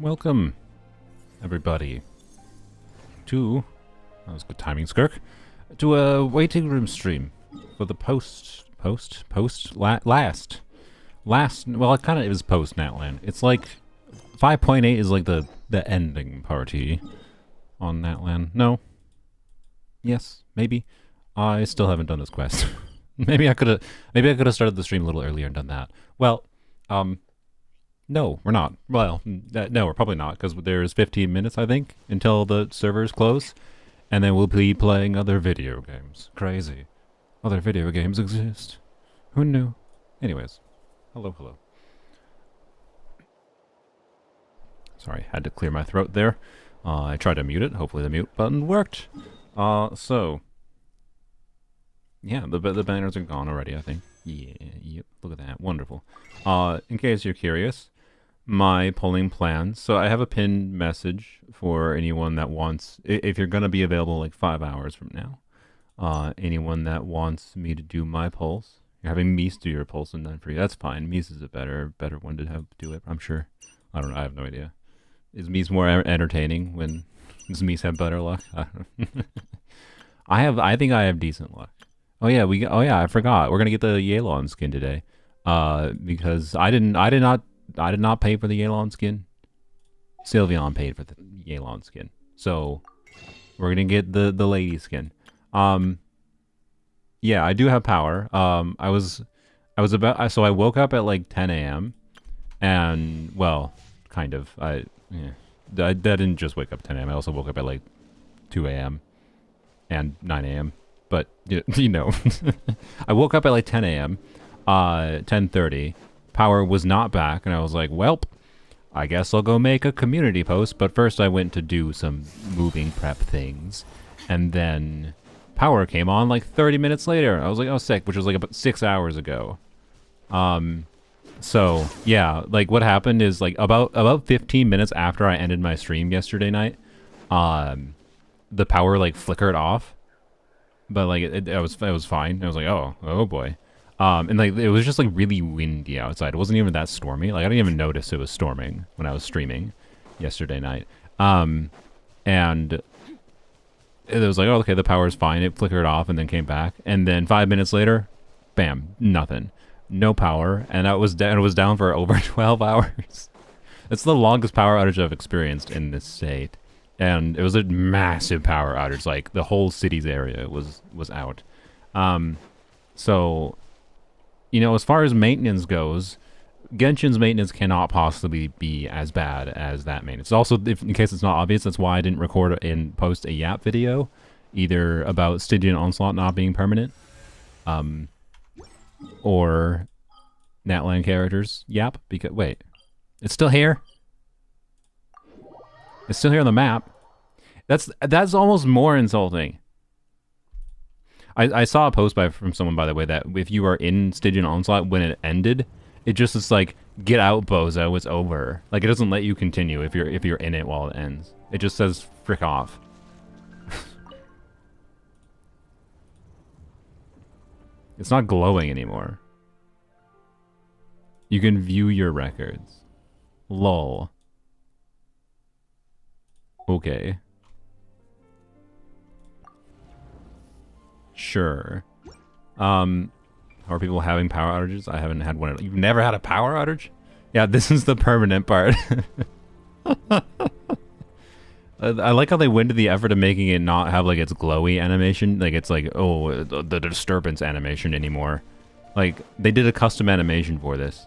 Welcome, everybody, to, that was good timing, Skirk, to a waiting room stream for the last, well, it kind of is post Natlan. It's like, 5.8 is like the ending party on Natlan. No? Yes? Maybe? I still haven't done this quest. maybe I could have started the stream a little earlier and done that. Well, no, we're not. Well, no, we're probably not, because there's 15 minutes, I think, until the servers close, and then we'll be playing other video games. Crazy. Other video games exist. Who knew? Anyways, hello. Sorry, had to clear my throat there. I tried to mute it. Hopefully the mute button worked. So, yeah, the banners are gone already, I think. Yeah, yep, look at that. Wonderful. In case you're curious, my polling plans. So I have a pinned message for anyone that wants, if you're going to be available like 5 hours from now, anyone that wants me to do my polls. You're having Mies do your polls and then for you. That's fine. Mies is a better one to have do it, I'm sure. I don't know. I have no idea. Is Mies more entertaining when does Mies have better luck? I don't know. I think I have decent luck. Oh yeah, I forgot. We're gonna get the Yelan skin today. Because I did not pay for the Yelan skin. Sylveon paid for the Yelan skin. So we're gonna get the lady skin. Yeah, I do have power. So I woke up at like 10 a.m. and well, kind of. I didn't just wake up at 10 a.m. I also woke up at like 2 a.m. and 9 a.m. But, you know, I woke up at like 10 a.m., 10:30. Power was not back, and I was like, welp, I guess I'll go make a community post. But first I went to do some moving prep things, and then power came on like 30 minutes later. I was like, oh, sick, which was like about 6 hours ago. So, yeah, like what happened is like about 15 minutes after I ended my stream yesterday night, the power like flickered off. But like it was fine. I was like, oh boy, and like it was just like really windy outside. It wasn't even that stormy. Like I didn't even notice it was storming when I was streaming yesterday night. And it was like, oh, okay, the power's fine. It flickered off and then came back, and then 5 minutes later, bam, nothing, no power, and it was down for over 12 hours. It's the longest power outage I've experienced in this state. And it was a massive power outage, like the whole city's area was out. So, you know, as far as maintenance goes, Genshin's maintenance cannot possibly be as bad as that maintenance. Also, in case it's not obvious, that's why I didn't record and post a Yap video, either about Stygian Onslaught not being permanent, or Natlan characters Yap, because, wait, it's still here? It's still here on the map. That's almost more insulting. I saw a post from someone, by the way, that if you are in Stygian Onslaught when it ended, it just is like, get out, bozo, it's over. Like it doesn't let you continue if you're in it while it ends. It just says frick off. It's not glowing anymore. You can view your records. Lol. Okay. Sure. How are people having power outages? I haven't had one. You've never had a power outage? Yeah, this is the permanent part. I like how they went to the effort of making it not have like its glowy animation. Like it's like, oh, the disturbance animation anymore. Like they did a custom animation for this.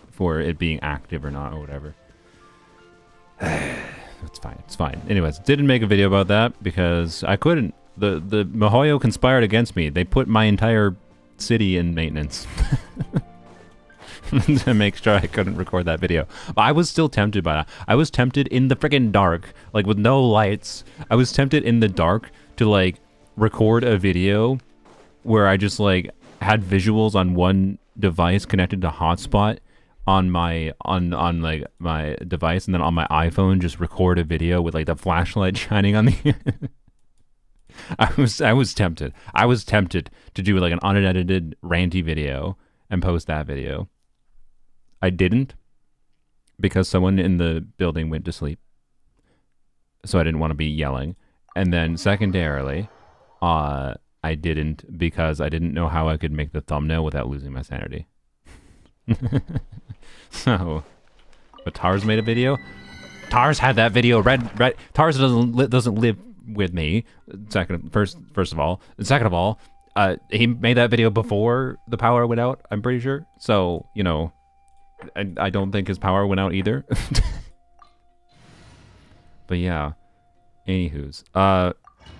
For it being active or not or whatever. It's fine. Anyways, didn't make a video about that because I couldn't. The MiHoYo conspired against me. They put my entire city in maintenance. To make sure I couldn't record that video. But I was still tempted by that. I was tempted in the freaking dark, like with no lights. I was tempted in the dark to like record a video where I just like had visuals on one device connected to hotspot on my like my device, and then on my iPhone just record a video with like the flashlight shining on the I was tempted. I was tempted to do like an unedited ranty video and post that video. I didn't. because someone in the building went to sleep, so I didn't want to be yelling. And then secondarily, I didn't because I didn't know how I could make the thumbnail without losing my sanity. So, but Tarus made a video. Tarus had that video read. Tarus doesn't live with me. First of all, and second of all, he made that video before the power went out. I'm pretty sure. So you know, I don't think his power went out either. But yeah, anywho's.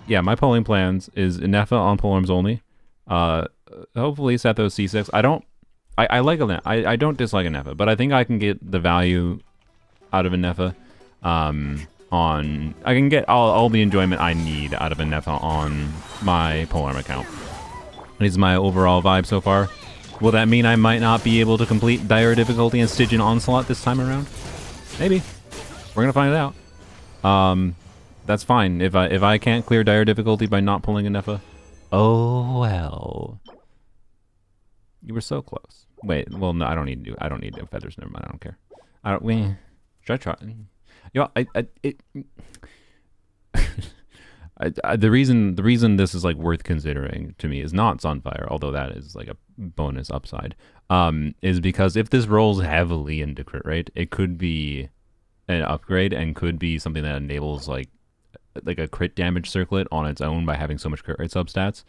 Yeah, my polling plans is Ineffa on polearms only. Hopefully Sethos C6. I like Ineffa. I don't dislike Ineffa, but I think I can get the value out of Ineffa. I can get all the enjoyment I need out of Ineffa on my polearm account. Is my overall vibe so far. Will that mean I might not be able to complete Dire Difficulty and Stygian Onslaught this time around? Maybe. We're gonna find it out. That's fine. If I can't clear Dire Difficulty by not pulling Ineffa, oh well. You were so close. Wait, well no, I don't need feathers. Never mind. I don't care. Should I try? You know, the reason this is like worth considering to me is not Sunfire, although that is like a bonus upside. Is because if this rolls heavily into crit rate, it could be an upgrade and could be something that enables like a crit damage circlet on its own by having so much crit rate substats,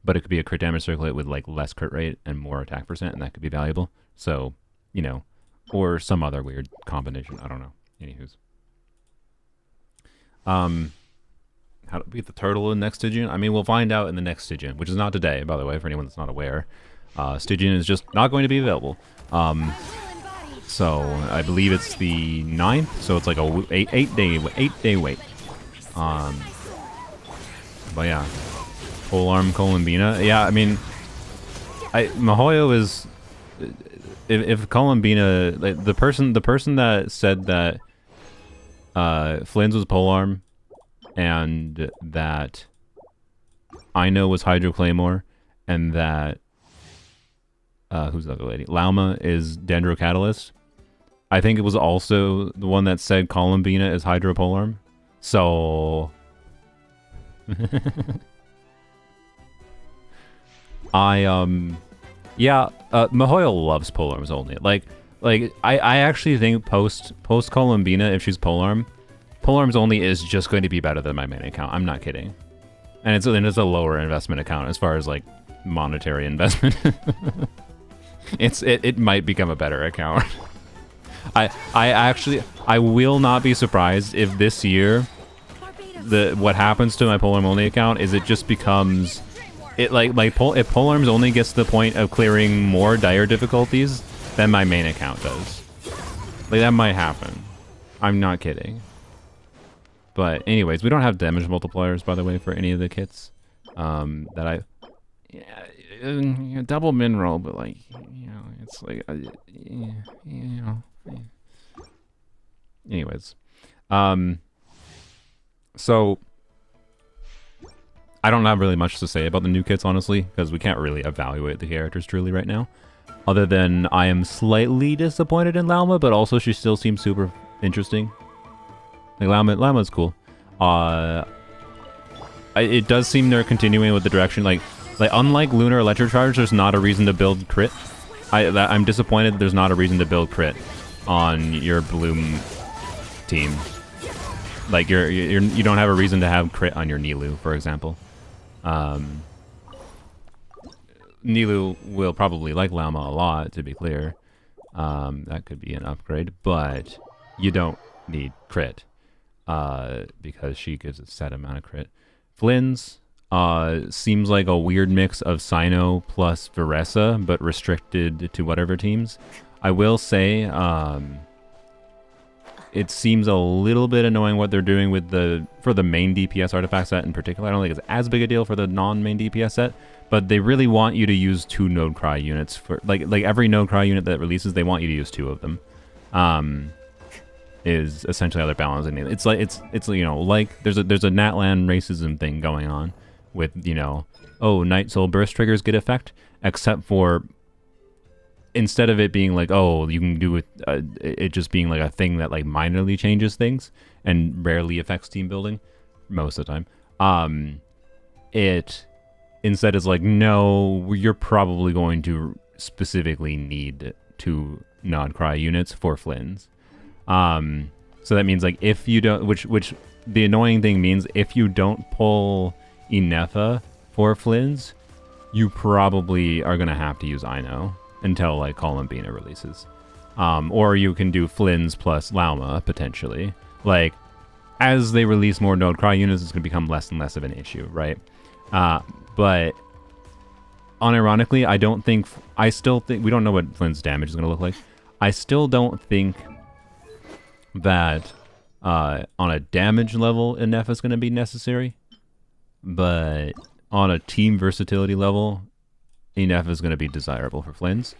but it could be a crit damage circlet with like less crit rate and more attack percent, and that could be valuable. So, you know, or some other weird combination. I don't know. Anywho's. How to beat the turtle in next Stygian? I mean, we'll find out in the next Stygian, which is not today, by the way, for anyone that's not aware. Stygian is just not going to be available. So I believe it's the 9th, so it's like a 8 day wait. But yeah, polearm Columbina. Yeah, I mean, Mihoyo is if Columbina, like, the person that said that Flynn's was polearm and that I know was Hydro Claymore and that who's the other lady? Lauma is Dendro Catalyst. I think it was also the one that said Columbina is Hydro Polearm. So yeah, Mihoyo loves polearms only. Like I actually think post Columbina, if she's polearms only is just going to be better than my main account. I'm not kidding. And it's a lower investment account as far as like monetary investment. it might become a better account. I will not be surprised if this year what happens to my polearm only account is it just becomes if polearms only gets to the point of clearing more dire difficulties than my main account does. Like, that might happen. I'm not kidding. But anyways, we don't have damage multipliers, by the way, for any of the kits double mineral, but like, you know, it's like you know. Anyways, so I don't have really much to say about the new kits, honestly, because we can't really evaluate the characters truly right now. Other than I am slightly disappointed in Lauma, but also she still seems super interesting. Like, Lauma's cool. It does seem they're continuing with the direction, like unlike Lunar Electric Charge, there's not a reason to build crit. I'm disappointed there's not a reason to build crit on your Bloom team. Like, you don't have a reason to have crit on your Nilou, for example. Nilou will probably like Lauma a lot, to be clear. That could be an upgrade, but you don't need crit because she gives a set amount of crit. Flynn's seems like a weird mix of Sino plus Veresa, but restricted to whatever teams. I will say it seems a little bit annoying what they're doing with for the main DPS artifact set in particular. I don't think it's as big a deal for the non-main DPS set, but they really want you to use 2 Node Cry units for like every Node Cry unit that releases, they want you to use 2 of them. Is essentially how they're balancing it. It's like it's you know, like there's a Natlan racism thing going on with, you know, oh, Night Soul burst triggers get effect, except for instead of it being like, oh, you can do it just being like a thing that like minorly changes things and rarely affects team building most of the time. It instead is like, no, you're probably going to specifically need 2 non-cry units for Flynn's. So that means like if you don't, which the annoying thing means if you don't pull Ineffa for Flynn's, you probably are gonna have to use Ino until like Columbina releases. Or you can do Flynn's plus Lauma potentially. Like as they release more Node Cry units, it's gonna become less and less of an issue, right? But unironically, I still think we don't know what Flynn's damage is gonna look like. I still don't think that on a damage level, Ineffa is going to be necessary. But on a team versatility level, Ineffa is going to be desirable for Flynn's.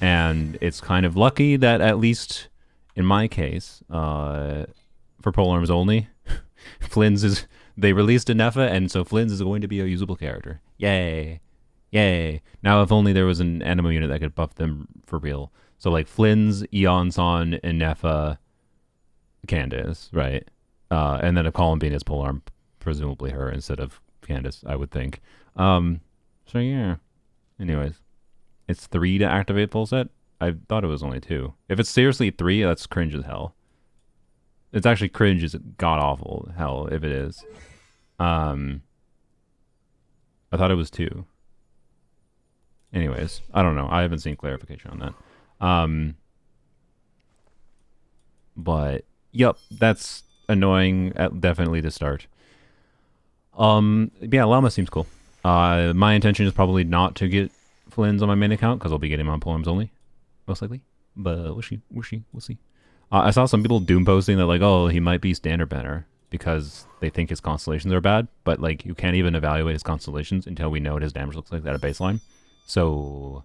And it's kind of lucky that at least in my case, for polearms only, Flynn's is... They released Ineffa, and so Flynn's is going to be a usable character. Yay. Yay. Now if only there was an animal unit that could buff them for real. So like Flynn's, Eonson, Ineffa, Candace, right? And then a Columbina's polearm, presumably her instead of Candace, I would think. So yeah. Anyways, it's 3 to activate full set. I thought it was only 2. If it's seriously 3, that's cringe as hell. It's actually cringe as god awful hell if it is. I thought it was 2. Anyways, I don't know. I haven't seen clarification on that. But yep, that's annoying. Definitely to start. Yeah, Llama seems cool. My intention is probably not to get Flynn's on my main account because I'll be getting him on polearms only, most likely. But we'll see. I saw some people doom posting that like, oh, he might be standard banner because they think his constellations are bad, but like you can't even evaluate his constellations until we know what his damage looks like at a baseline. So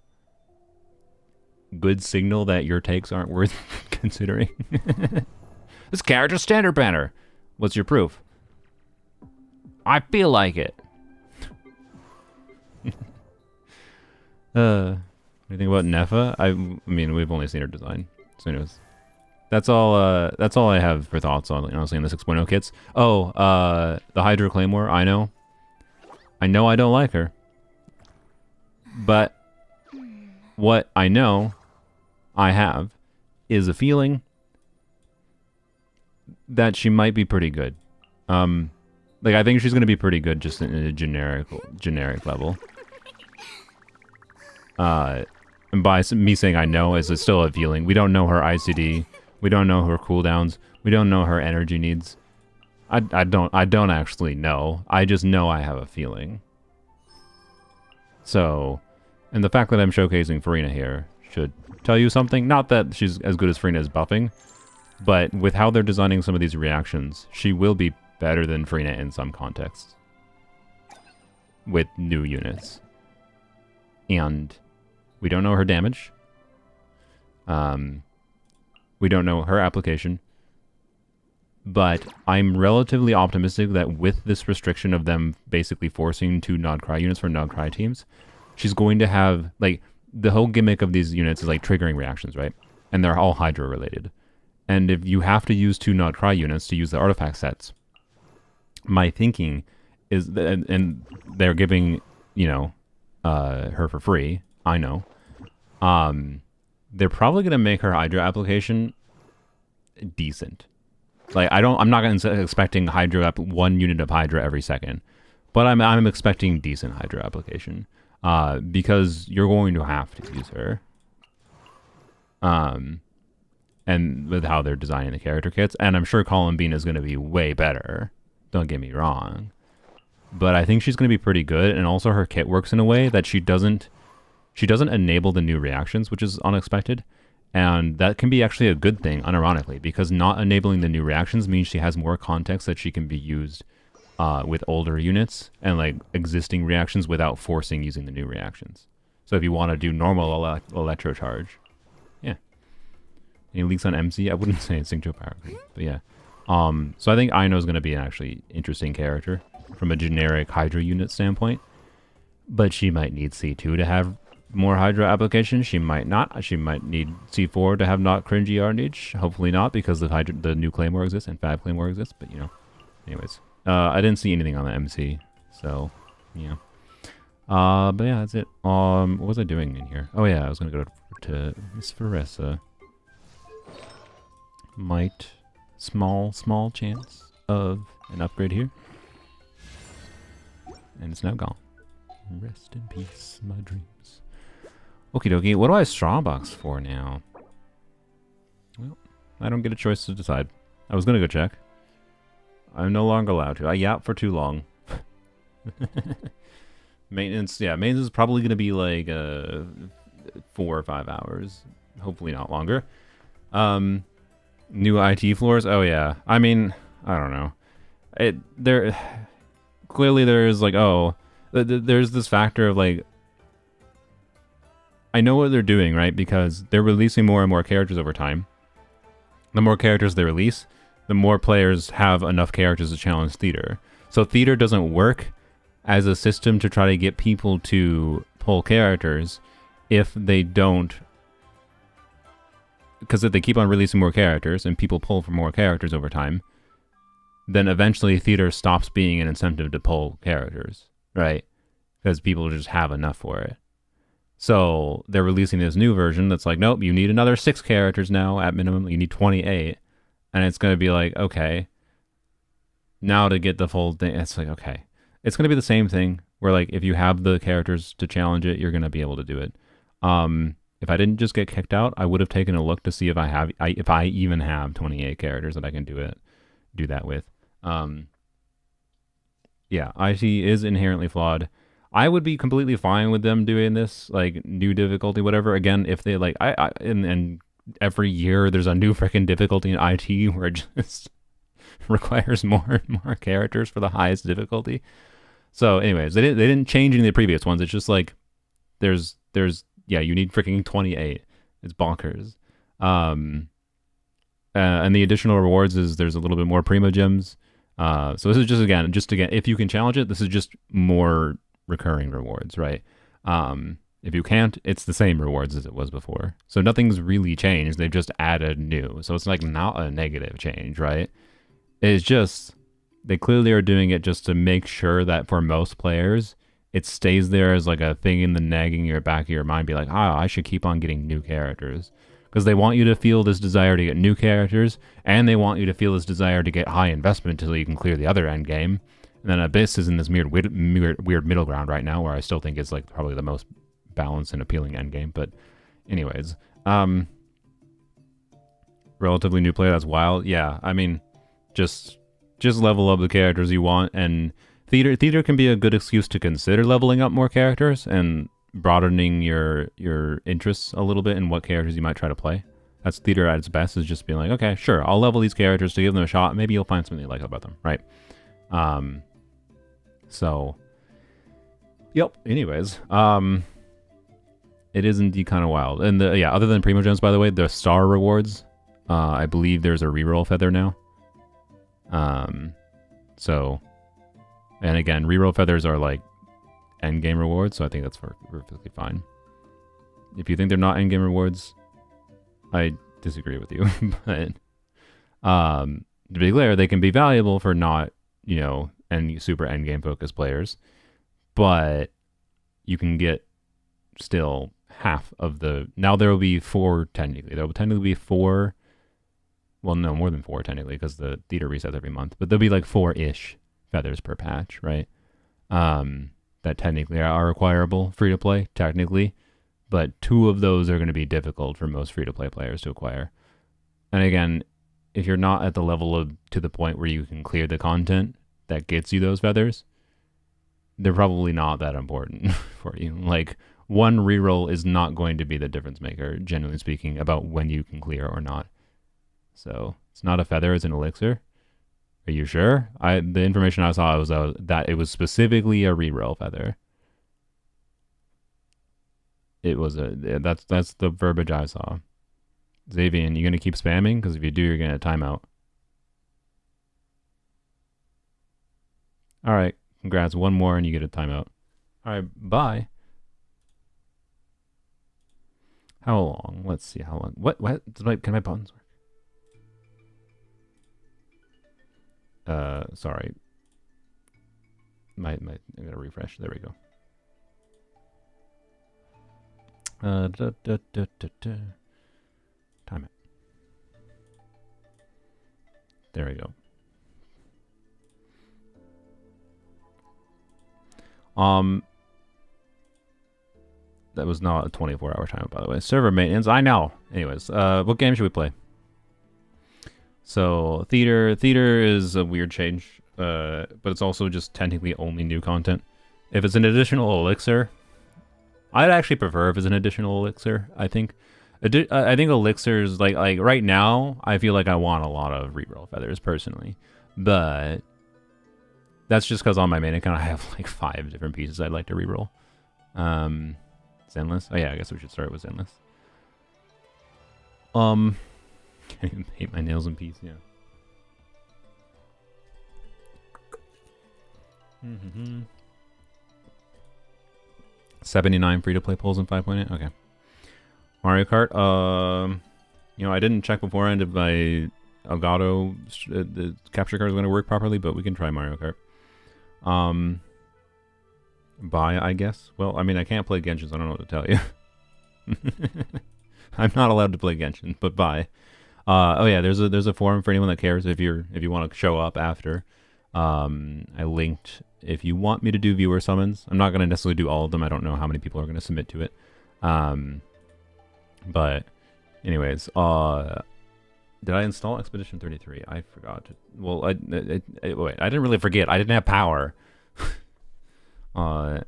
good signal that your takes aren't worth considering. This character's standard banner. What's your proof? I feel like it. Anything about Ineffa? I mean, we've only seen her design. So anyways, that's all I have for thoughts on, honestly, in the 6.0 kits. Oh, the Hydra Claymore, I know I don't like her. But what I know I have is a feeling that she might be pretty good. Like I think she's gonna be pretty good just in a generic level. And by me saying I know is still a feeling. We don't know her ICD. We don't know her cooldowns. We don't know her energy needs. I don't actually know. I just know I have a feeling. So, and the fact that I'm showcasing Farina here should tell you something. Not that she's as good as Farina as buffing, but with how they're designing some of these reactions, she will be better than Farina in some contexts. With new units. And we don't know her damage. We don't know her application. But I'm relatively optimistic that with this restriction of them basically forcing 2 non-cry units for non-cry teams, she's going to have, like, the whole gimmick of these units is like triggering reactions, right? And they're all Hydra related. And if you have to use 2 non-cry units to use the artifact sets, my thinking is that, and they're giving, you know, her for free, I know. They're probably going to make her Hydra application decent. Like I'm not expecting Hydra 1 unit of Hydra every second, but I'm expecting decent Hydra application, because you're going to have to use her. And with how they're designing the character kits, and I'm sure Columbina is going to be way better. Don't get me wrong, but I think she's going to be pretty good, and also her kit works in a way that she doesn't enable the new reactions, which is unexpected. And that can be actually a good thing, unironically, because not enabling the new reactions means she has more context that she can be used with older units and like existing reactions without forcing using the new reactions. So if you want to do normal electro charge, yeah. Any leaks on MC? I wouldn't say it's Synctro Power, but yeah. So I think Aino is going to be an actually interesting character from a generic Hydra unit standpoint, but she might need C2 to have more Hydra applications. She might not. She might need C4 to have not cringy Yardage. Hopefully not, because the new Claymore exists and Fab Claymore exists. But, you know, anyways. I didn't see anything on the MC, so, yeah. But yeah, that's it. What was I doing in here? Oh yeah, I was gonna go to Miss Veressa. Small chance of an upgrade here. And it's now gone. Rest in peace, my dreams. Okie dokie, what do I straw box for now? Well, I don't get a choice to decide. I was gonna go check. I'm no longer allowed to. I yapped for too long. Maintenance, yeah, maintenance is probably gonna be like 4 or 5 hours. Hopefully not longer. New IT floors, oh yeah. I mean, I don't know. Clearly there's like, there's this factor of like, I know what they're doing, right? Because they're releasing more and more characters over time. The more characters they release, the more players have enough characters to challenge theater. So theater doesn't work as a system to try to get people to pull characters if they don't. Because if they keep on releasing more characters and people pull for more characters over time, then eventually theater stops being an incentive to pull characters, right? Because people just have enough for it. So they're releasing this new version that's like, nope, you need another 6 characters now at minimum. You need 28. And it's going to be like, okay, now to get the full thing, it's like, okay. It's going to be the same thing where like if you have the characters to challenge it, you're going to be able to do it. If I didn't just get kicked out, I would have taken a look to see if I even have 28 characters that I can do that with. Yeah, IT is inherently flawed. I would be completely fine with them doing this, like new difficulty, whatever. Again, if they like, and every year there's a new freaking difficulty in IT where it just requires more and more characters for the highest difficulty. So, anyways, they didn't change any of the previous ones. It's just like there's yeah, you need freaking 28. It's bonkers. And the additional rewards is there's a little bit more Primo Gems. So this is just again, if you can challenge it, this is just more recurring rewards, right? If you can't, it's the same rewards as it was before. So nothing's really changed. They've just added new. So it's like not a negative change, right? It's just, they clearly are doing it just to make sure that for most players, it stays there as like a thing in the nagging your back of your mind, be like, I should keep on getting new characters. Because they want you to feel this desire to get new characters, and they want you to feel this desire to get high investment until you can clear the other end game. And then Abyss is in this weird middle ground right now, where I still think it's like probably the most balanced and appealing end game. But anyways, relatively new player, that's wild. Yeah, I mean, just level up the characters you want, and theater can be a good excuse to consider leveling up more characters and broadening your interests a little bit in what characters you might try to play. That's theater at its best, is just being like, okay, sure, I'll level these characters to give them a shot. Maybe you'll find something you like about them, right? So, yep. Anyways, it is indeed kind of wild. And other than Primo Gems, by the way, the star rewards, I believe there's a reroll feather now. So, and again, reroll feathers are like end game rewards, so I think that's perfectly fine. If you think they're not end game rewards, I disagree with you. But to be clear, they can be valuable for not, super end game focused players, but you can get still half of the. Now there will be 4 technically. There will technically be 4. Well, no, more than 4 technically, because the theater resets every month. But there'll be like 4-ish feathers per patch, right? That technically are acquirable free to play, technically, but 2 of those are going to be difficult for most free to play players to acquire. And again, if you're not at the level to the point where you can clear the content that gets you those feathers, they're probably not that important for you. Like, one reroll is not going to be the difference maker, generally speaking, about when you can clear or not. So it's not a feather, it's an elixir. Are you sure? The information I saw was that it was specifically a reroll feather. It was that's the verbiage I saw. Xavian, you gonna keep spamming? Because if you do, you're gonna timeout. All right, congrats. One more and you get a timeout. All right, bye. How long? Let's see how long. What? Can my buttons work? Sorry. I gotta refresh. There we go. Time it. There we go. That was not a 24-hour time, by the way. Server maintenance, I know. Anyways, what game should we play? So, Theater is a weird change, but it's also just technically only new content. If it's an additional elixir, I'd actually prefer if it's an additional elixir, I think. I think elixirs, like right now, I feel like I want a lot of reroll feathers, personally. But that's just because on my main account, I have like 5 different pieces I'd like to reroll. Zenless? Oh yeah, I guess we should start with Zenless. Can't even paint my nails in peace, yeah. 79 free-to-play polls in 5.8? Okay. Mario Kart, you know, I didn't check beforehand if my Elgato the capture card is going to work properly, but we can try Mario Kart. Buy, I guess. Well, I mean, I can't play Genshin, so I don't know what to tell you. I'm not allowed to play Genshin, but buy. Oh yeah, there's a forum for anyone that cares if you want to show up after. I linked if you want me to do viewer summons. I'm not going to necessarily do all of them. I don't know how many people are going to submit to it. But anyways, did I install Expedition 33? I forgot to. Well, wait, I didn't really forget. I didn't have power. But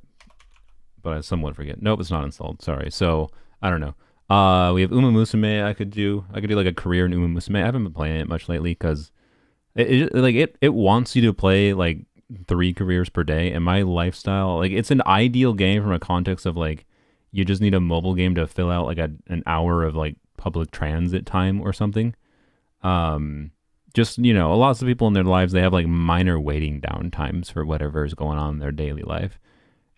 I somewhat forget. Nope, it's not installed. Sorry. So I don't know. We have Uma Musume. I could do like a career in Uma Musume. I haven't been playing it much lately because it wants you to play like 3 careers per day, and my lifestyle, like, it's an ideal game from a context of like you just need a mobile game to fill out like an hour of like public transit time or something. Just, you know, lots of people in their lives, they have like minor waiting down times for whatever is going on in their daily life.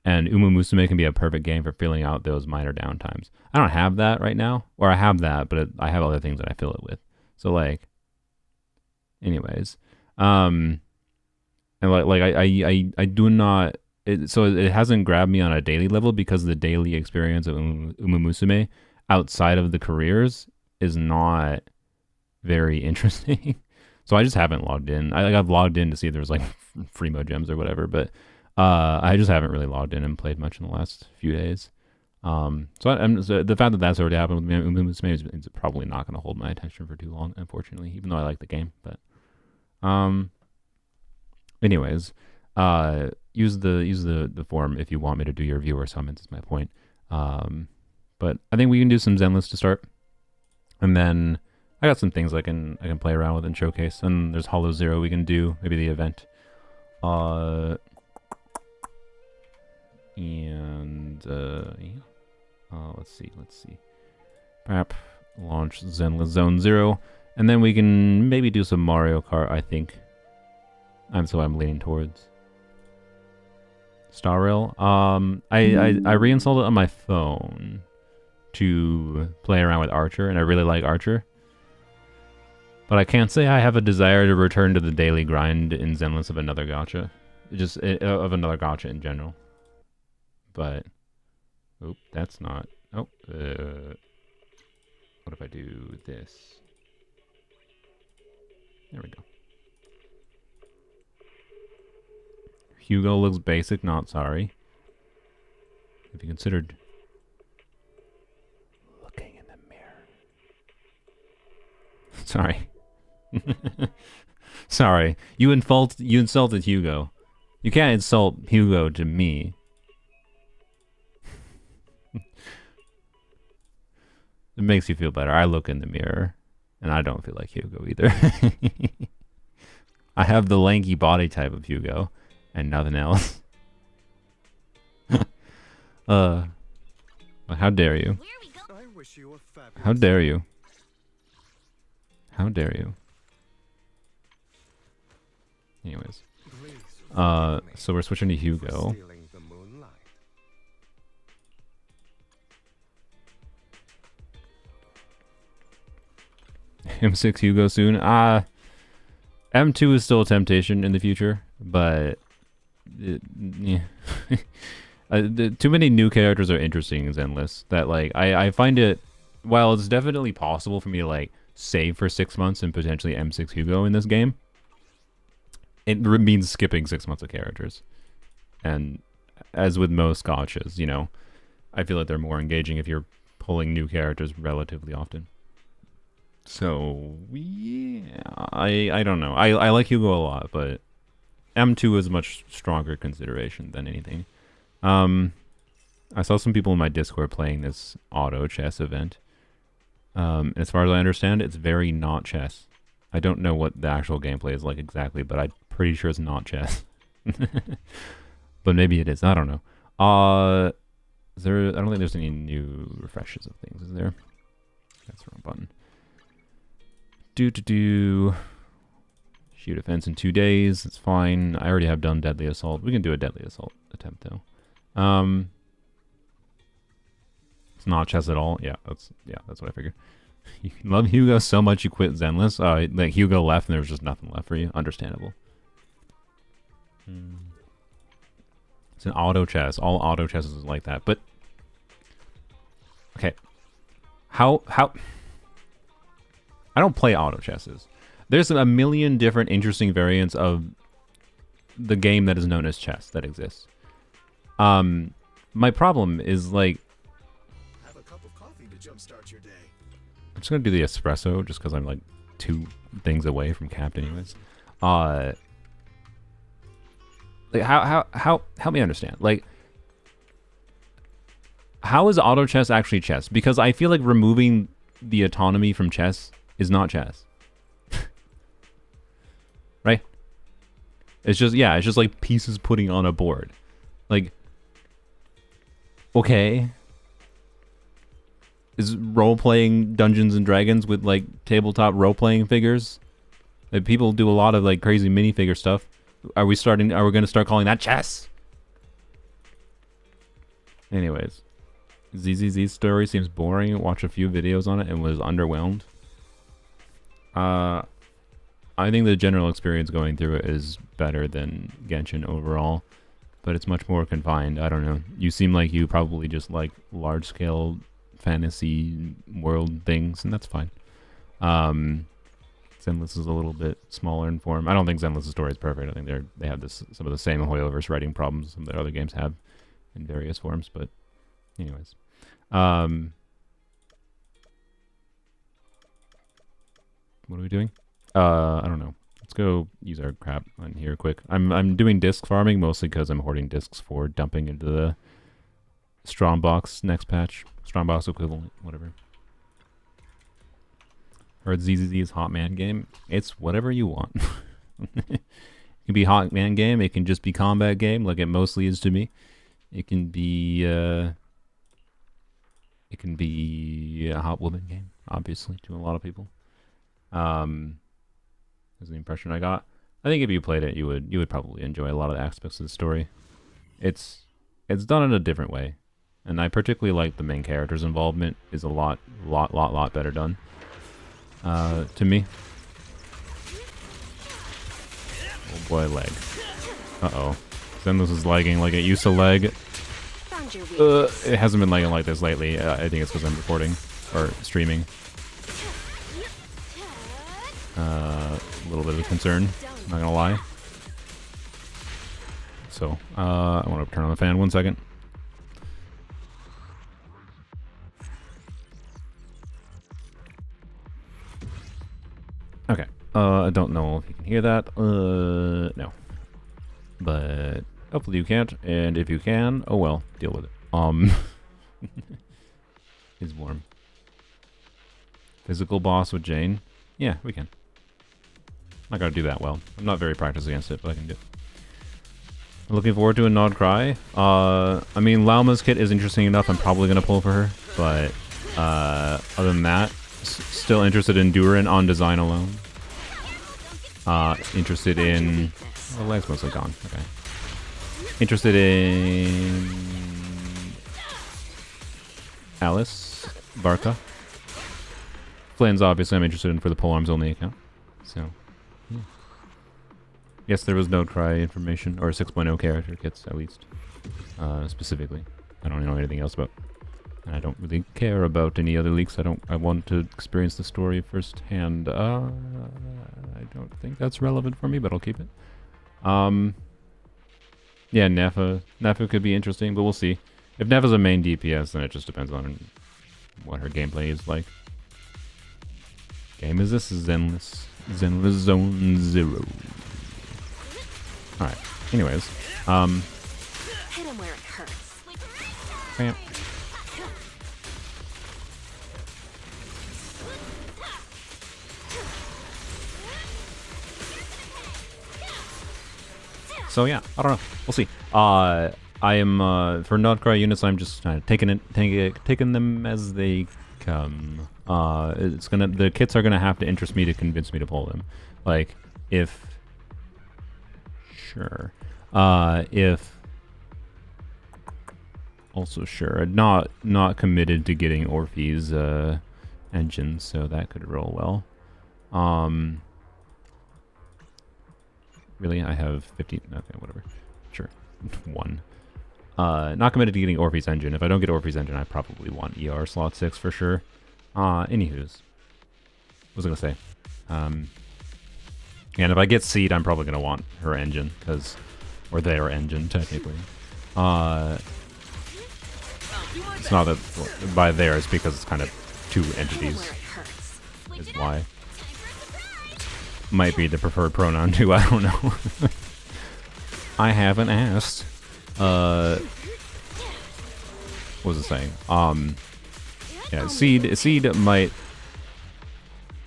And Uma Musume can be a perfect game for filling out those minor downtimes. I don't have that right now, or I have that, but I have other things that I fill it with. So like, anyways, and I do not. So it hasn't grabbed me on a daily level because the daily experience of Uma Musume outside of the careers is not very interesting. So I just haven't logged in. I've logged in to see if there's like free mo gems or whatever, but I just haven't really logged in and played much in the last few days. So the fact that that's already happened with me, Uma Musume is probably not going to hold my attention for too long, unfortunately, even though I like the game. But anyways, use the forum if you want me to do your viewer summons. Is my point. But I think we can do some Zenless to start, and then I got some things I can play around with and showcase. And there's Hollow Zero we can do, maybe the event. Yeah. Let's see. Perhaps launch Zenless Zone 0, and then we can maybe do some Mario Kart, I think. I'm leaning towards Star Rail. I reinstalled it on my phone to play around with Archer, and I really like Archer. But I can't say I have a desire to return to the daily grind in Zenless of another gacha. Of another gacha in general. But, oh, that's not. Oh, what if I do this? There we go. Hugo looks basic, not sorry. Have you considered looking in the mirror? Sorry. Sorry. You insulted Hugo. You can't insult Hugo to me. It makes you feel better. I look in the mirror, and I don't feel like Hugo either. I have the lanky body type of Hugo, and nothing else. How dare you? How dare you? How dare you? Anyways. So we're switching to Hugo. M6 Hugo soon. M2 is still a temptation in the future, but yeah. Too many new characters are interesting in Zenless that like I find it, while it's definitely possible for me to like save for 6 months and potentially M6 Hugo in this game, it means skipping 6 months of characters. And as with most gotchas, you know, I feel like they're more engaging if you're pulling new characters relatively often. So yeah, I don't know. I like Hugo a lot, but M2 is a much stronger consideration than anything. I saw some people in my Discord playing this auto chess event. As far as I understand, it's very not chess. I don't know what the actual gameplay is like exactly, but I'm pretty sure it's not chess. But maybe it is. I don't know. Is there? I don't think there's any new refreshes of things. Is there? That's the wrong button. Shoot a fence in 2 days. It's fine. I already have done Deadly Assault. We can do a Deadly Assault attempt though. It's not chess at all. Yeah, that's what I figured. You love Hugo so much you quit Zenless. Like Hugo left and there was just nothing left for you. Understandable. It's an auto chess. All auto chess is like that. But okay, how? I don't play auto chesses. There's a million different interesting variants of the game that is known as chess that exists. My problem is like, have a cup of coffee to jumpstart your day. I'm just gonna do the espresso just because I'm like 2 things away from capped anyways. Like how help me understand, like, how is auto chess actually chess? Because I feel like removing the autonomy from chess is not chess. Right? It's just, yeah, it's just like pieces putting on a board. Like, okay. Is role-playing Dungeons and Dragons with like tabletop role-playing figures? Like, people do a lot of like crazy minifigure stuff. Are we gonna start calling that chess? Anyways. ZZZ's story seems boring. Watched a few videos on it and was underwhelmed. I think the general experience going through it is better than Genshin overall, but it's much more confined. I don't know. You seem like you probably just like large-scale fantasy world things, and that's fine. Zenless is a little bit smaller in form. I don't think Zenless' story is perfect. I think they have some of the same Hoyoverse writing problems some of the other games have in various forms, but anyways. What are we doing? I don't know. Let's go use our crap on here quick. I'm doing disc farming mostly because I'm hoarding discs for dumping into the Strongbox next patch. Strongbox equivalent, whatever. Heard ZZZ's Hot Man game. It's whatever you want. It can be Hot Man game. It can just be combat game, like it mostly is to me. It can be a Hot Woman game, obviously, to a lot of people. Is the impression I got. I think if you played it, you would probably enjoy a lot of the aspects of the story. It's done in a different way, and I particularly like the main character's involvement is a lot better done. To me. Oh boy, leg. Uh-oh. Zenless is lagging like it used to lag. It hasn't been lagging like this lately. I think it's because I'm recording or streaming. A little bit of a concern, not gonna lie. So, I want to turn on the fan 1 second. Okay. I don't know if you can hear that. No. But hopefully you can't, and if you can, oh well, deal with it. It's warm. Physical boss with Jane? Yeah, we can. I'm not gonna do that well. I'm not very practiced against it, but I can do it. I'm looking forward to a Nod Cry. I mean, Lauma's kit is interesting enough. I'm probably gonna pull for her, but other than that, still interested in Durin on design alone. Interested in... Oh, the leg's mostly gone. Okay. Interested in... Alice. Barca. Flynn's obviously I'm interested in for the polearms only account. So, yeah. Yes, there was no cry information, or 6.0 character kits at least, specifically. I don't know anything else about. And I don't really care about any other leaks. I want to experience the story firsthand. I don't think that's relevant for me, but I'll keep it. Yeah, Ineffa. Ineffa could be interesting, but we'll see. If Neffa's a main DPS, then it just depends on what her gameplay is like. Game is this? Zenless. Zenless Zone 0. Alright. Anyways. Hit him where it hurts. Bam. So yeah, I don't know. We'll see. I am for Notcry units. I'm just taking them as they come. The kits are gonna have to interest me to convince me to pull them. Like if also sure, not committed to getting Orphe's engine, so that could roll well. Really? I have 15. Okay, whatever. Sure. 1. Not committed to getting Orphe's engine. If I don't get Orphe's engine, I probably want ER slot 6 for sure. Anywho's. What was I going to say? And if I get Seed, I'm probably going to want her engine, or their engine, technically. It's not that, by there, it's because it's kind of 2 entities, is why. Might be the preferred pronoun too, I don't know. I haven't asked. What was it saying? Yeah, Seed might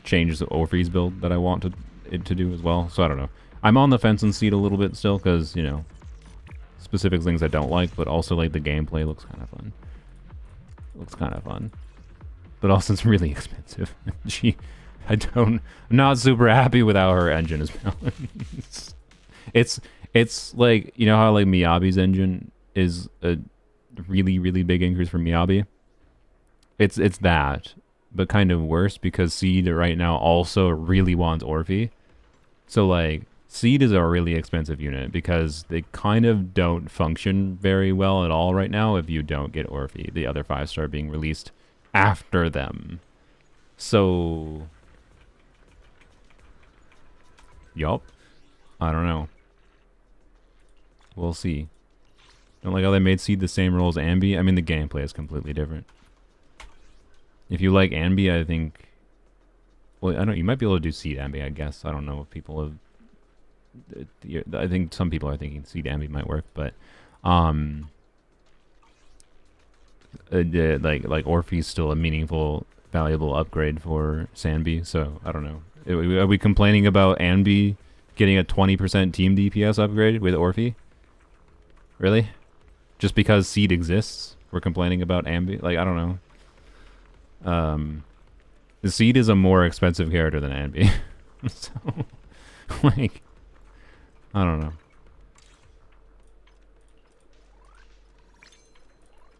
change the Orphe's build that I want it to do as well, so I don't know. I'm on the fence on Seed a little bit still, because, you know, specific things I don't like, but also, like, the gameplay looks kind of fun. But also it's really expensive. I'm not super happy with how her engine is balanced. It's like, you know how like Miyabi's engine is a really, really big increase for Miyabi? It's that, but kind of worse because Seed right now also really wants Orphe. So like, Seed is a really expensive unit because they kind of don't function very well at all right now if you don't get Orphe, the other 5-star being released after them. So... yup. I don't know. We'll see. Don't like how they made Seed the same role as Ambi. I mean, the gameplay is completely different. If you like Ambi, I think... well, I don't know. You might be able to do Seed Ambi, I guess. I don't know if people have... I think some people are thinking Seed Ambi might work, but... like Orphe's still a meaningful, valuable upgrade for Sanbi, so I don't know. Are we complaining about Ambi getting a 20% team DPS upgrade with Orphe? Really? Just because Seed exists, we're complaining about Ambi? Like, I don't know. The Seed is a more expensive character than Ambi. So, like, I don't know.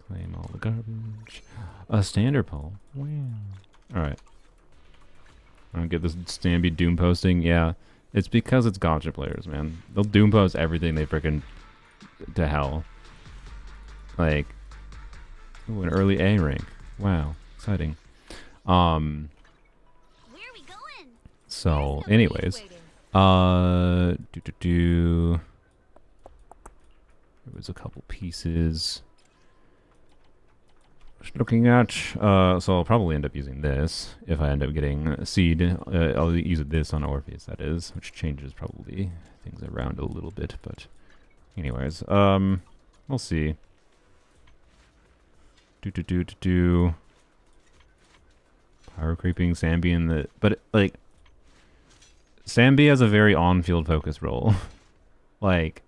Claim all the garbage. A standard poll. Wow. Alright. I don't get this Stamby Doom posting. Yeah, it's because it's gotcha players, man. They'll Doom post everything they freaking to hell. Like, ooh, an early A rank. Wow, exciting. Where are we going? So, anyways, there was a couple pieces. Looking at, so I'll probably end up using this if I end up getting Seed. I'll use this on Orpheus, that is, which changes probably things around a little bit, but anyways, we'll see. Power creeping Sambi in the, but like, Sambi has a very on-field focused role. Like,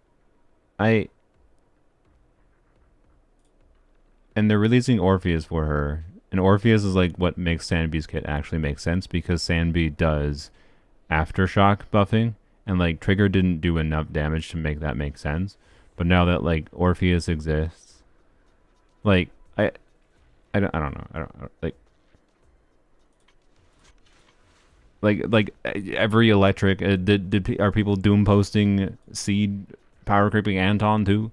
and they're releasing Orpheus for her. And Orpheus is like what makes Sanbi's kit actually make sense because Sanbi does aftershock buffing and like Trigger didn't do enough damage to make that make sense. But now that like Orpheus exists, like I don't know. I don't like Like every electric. Are people doom posting seed power creeping Anton too?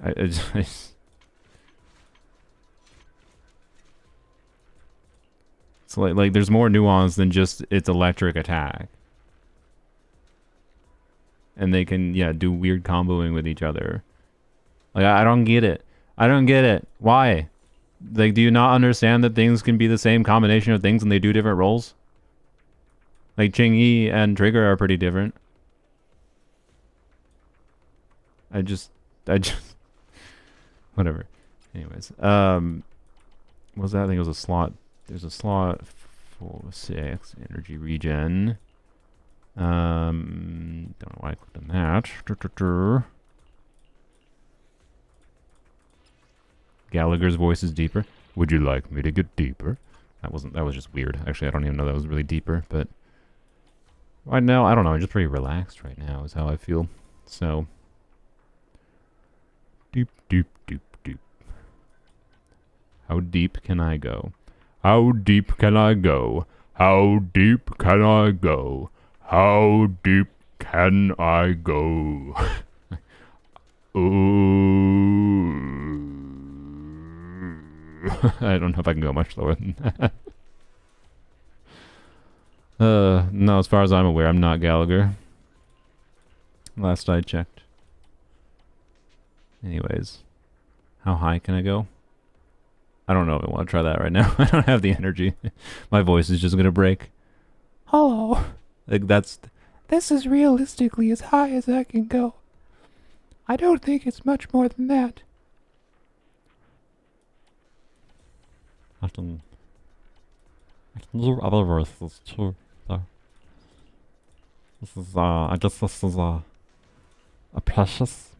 It's like there's more nuance than just its electric attack. And they can, yeah, do weird comboing with each other. Like, I don't get it. I don't get it. Why? Like, do you not understand that things can be the same combination of things and they do different roles? Like, Ching-Yi and Trigger are pretty different. I just... Whatever. Anyways. What was that? I think it was a slot. There's a slot for 6 energy regen. Don't know why I clicked on that. Gallagher's voice is deeper. Would you like me to get deeper? That was just weird. Actually, I don't even know that was really deeper, but right now, I don't know. I'm just pretty relaxed right now is how I feel. So deep, deep, deep, deep. How deep can I go? How deep can I go? How deep can I go? How deep can I go? Ooh. I don't know if I can go much lower than that. No, as far as I'm aware, I'm not Gallagher. Last I checked. Anyways. How high can I go? I don't know if I want to try that right now. I don't have the energy. My voice is just gonna break. Hello. Like, this is realistically as high as I can go. I don't think it's much more than that. I can do other voices too, though. This is, I guess this is, a precious.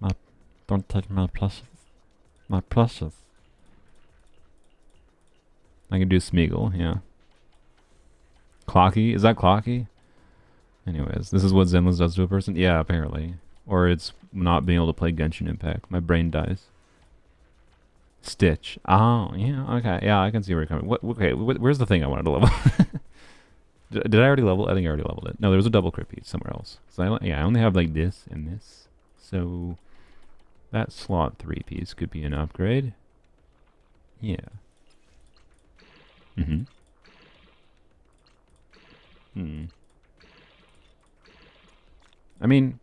Don't take my precious. My precious. I can do Smeagol, yeah. Clocky? Is that Clocky? Anyways, this is what Zenless does to a person? Yeah, apparently. Or it's not being able to play Genshin Impact. My brain dies. Stitch. Oh, yeah, okay. Yeah, I can see where you're coming. Okay, where's the thing I wanted to level? Did I already level it? I think I already leveled it. No, there was a double crit piece somewhere else. So I only have like this and this. So that slot 3 piece could be an upgrade. Yeah. Mm-hmm. I mean,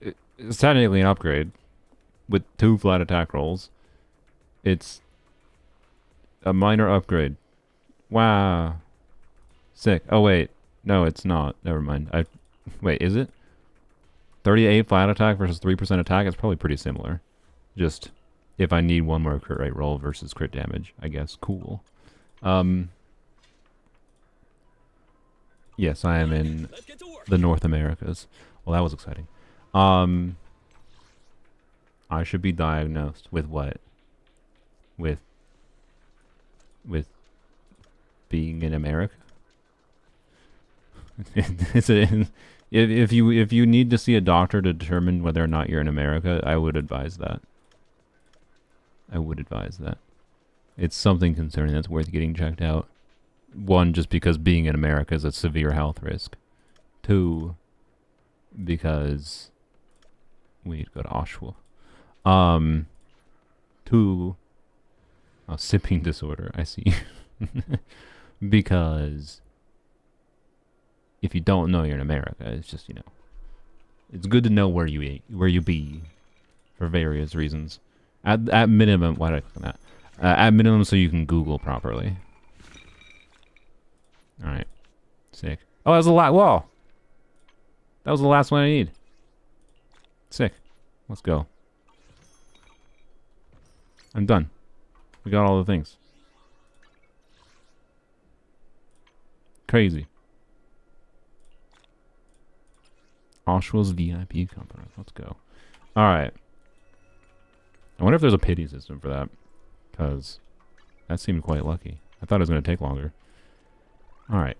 it's technically an upgrade with 2 flat attack rolls. It's a minor upgrade. Wow. Sick. Oh, wait. No, it's not. Never mind. Wait, is it? 38 flat attack versus 3% attack? It's probably pretty similar. Just if I need one more crit rate roll versus crit damage, I guess. Cool. Yes, I am in the North Americas. Well, that was exciting. I should be diagnosed with what? With being in America? If you need to see a doctor to determine whether or not you're in America, I would advise that. I would advise that. It's something concerning that's worth getting checked out. 1, just because being in America is a severe health risk. 2, because we need to go to Oshawa. 2, sipping disorder, I see. Because if you don't know you're in America, it's just, it's good to know where you be for various reasons. At minimum, why did I click on that? At minimum, so you can Google properly. All right, sick. Oh, that was the last. Whoa, that was the last one I need. Sick. Let's go. I'm done. We got all the things. Crazy. Oshawa's VIP company. Let's go. All right. I wonder if there's a pity system for that, because that seemed quite lucky. I thought it was going to take longer. All right.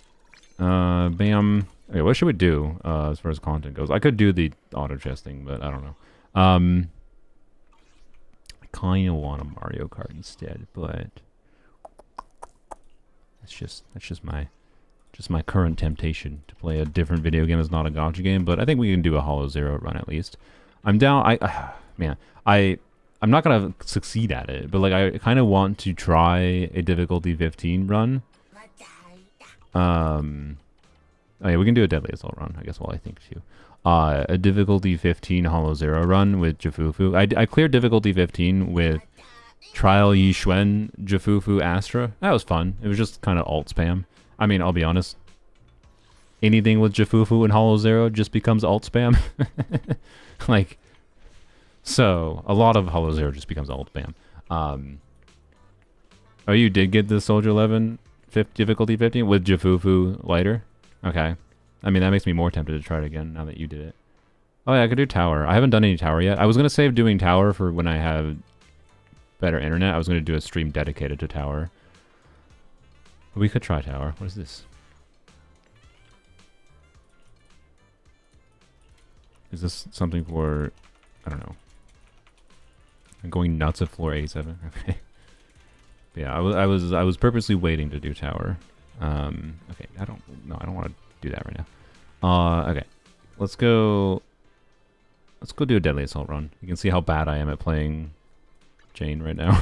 Bam. Okay, what should we do as far as content goes? I could do the auto chest thing, but I don't know. I kind of want a Mario Kart instead, but That's just my current temptation to play a different video game that's not a gacha game. But I think we can do a Hollow Zero run at least. I'm down. I'm not gonna succeed at it, but like I kind of want to try a difficulty 15 run. Oh yeah, we can do a Deadly Assault run, I guess, while I think too. A difficulty 15 Hollow Zero run with Jafufu. I cleared difficulty 15 with Trial Yi Xuan, Jafufu, Astra. That was fun. It was just kind of alt spam. I mean, I'll be honest. Anything with Jafufu and Hollow Zero just becomes alt spam. Like, so a lot of Hollow Zero just becomes alt spam. Oh, you did get the Soldier 11 difficulty 15 with Jafufu lighter? Okay. I mean, that makes me more tempted to try it again now that you did it. Oh yeah, I could do Tower. I haven't done any Tower yet. I was going to save doing Tower for when I have better internet. I was going to do a stream dedicated to Tower. But we could try Tower. What is this? Is this something for... I don't know. I'm going nuts at floor 87. Okay. But yeah, I was purposely waiting to do Tower. Okay, I don't want to do that right now. Okay. Let's go do a Deadly Assault run. You can see how bad I am at playing Jane right now.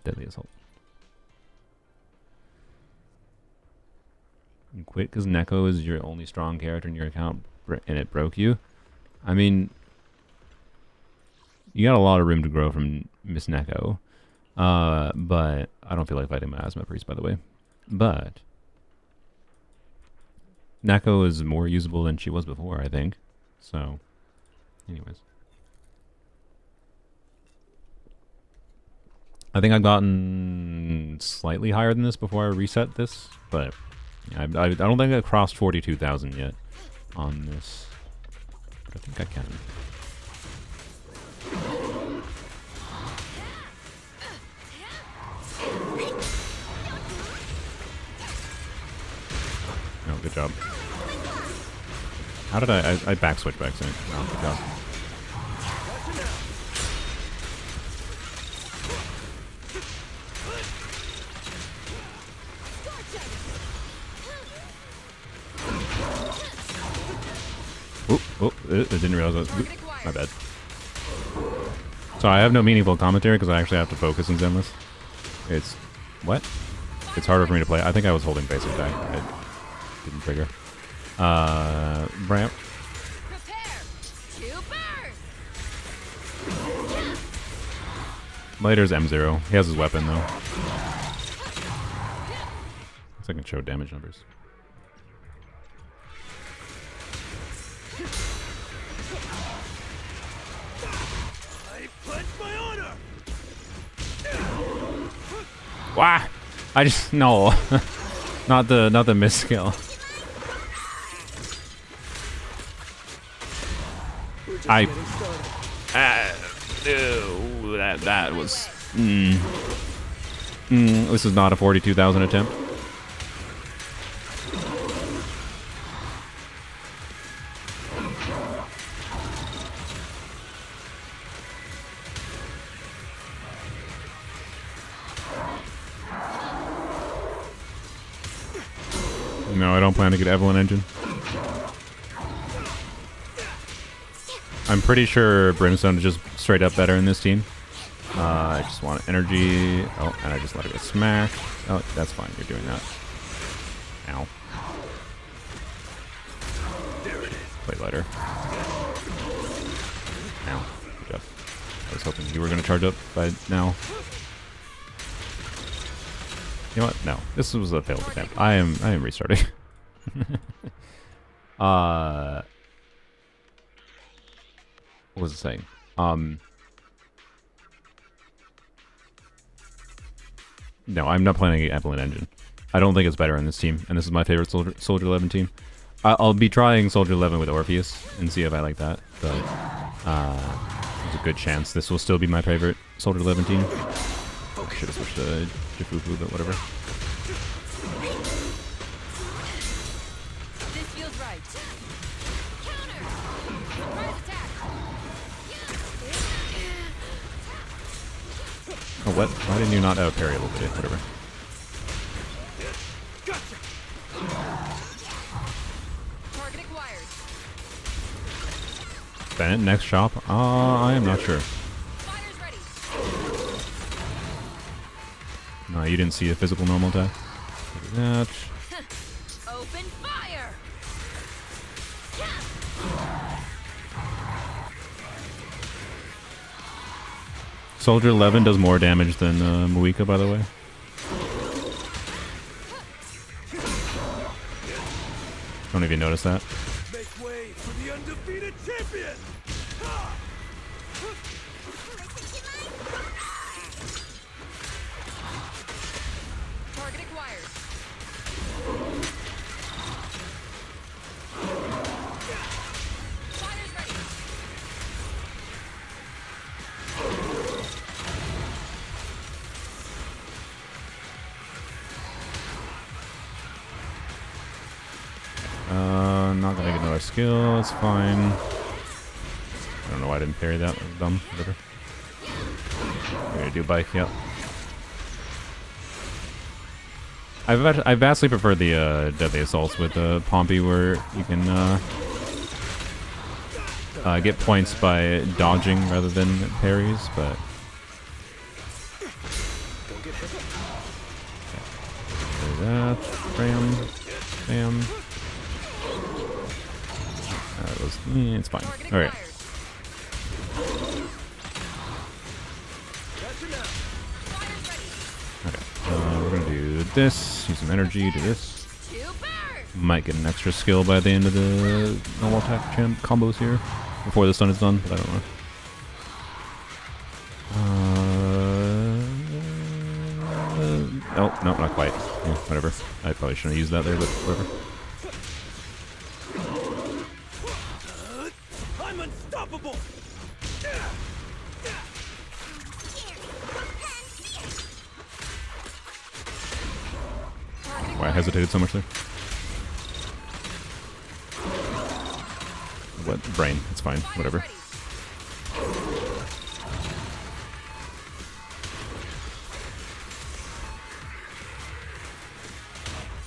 Deadly Assault. You quit because Neko is your only strong character in your account and it broke you. I mean, you got a lot of room to grow from Miss Neko. But I don't feel like fighting Miasma Priest, by the way. But Neko is more usable than she was before, I think. So, anyways. I think I've gotten slightly higher than this before I reset this, but yeah, I don't think I crossed 42,000 yet on this. But I think I can. Oh, good job. How did I back switch back soon? Oh, good job. Oh, I didn't realize that. Oop, my bad. So I have no meaningful commentary because I actually have to focus in Zenless. It's... what? It's harder for me to play. I think I was holding basic attack. I didn't trigger. Bramp. Later's M0. He has his weapon though. Looks like I can show damage numbers. Wah! I just no, not the miss skill. That was this is not a 42,000 attempt. No, I don't plan to get Evelyn Engine. I'm pretty sure Brimstone is just straight up better in this team. I just want energy. Oh, and I just let her get smacked. Oh, that's fine. You're doing that. Ow. Play lighter. Ow. Good job. I was hoping you were going to charge up by now. You know what? No. This was a failed attempt. I am restarting. What was it saying? No, I'm not playing Evelyn Engine. I don't think it's better in this team, and this is my favorite Soldier 11 team. I'll be trying Soldier 11 with Orpheus and see if I like that, but there's a good chance this will still be my favorite Soldier 11 team. I should have switched to Jafufu, but whatever. This feels right. Counter. Surprise attack. Oh, what? Why didn't you not parry a little bit? Whatever. Bennett, next shop? I am not sure. Fire's ready. No, you didn't see a physical normal attack. Look at that. Open fire. Soldier 11 does more damage than Muika, by the way. Don't know if you noticed that. Make way for the undefeated champion! Target acquired. Fire's ready. Not gonna get another skill, it's fine. I don't know why I didn't parry that, that was dumb, whatever. We're gonna do bike, yep. I vastly prefer the deadly assaults with Pompey, where you can get points by dodging rather than parries, but Don't get hit. do that, bam, bam. It's fine. Target All right. acquired. Gotcha now. Fire's ready. Okay. We're gonna do this. Use some energy. Do this. Two birds. Might get an extra skill by the end of the normal attack combos here before the stun is done, but I don't know. Oh, no, not quite. Yeah, whatever. I probably shouldn't have used that there, but whatever. I'm unstoppable! Why I hesitated so much there. What? Brain. It's fine. Whatever. Ready.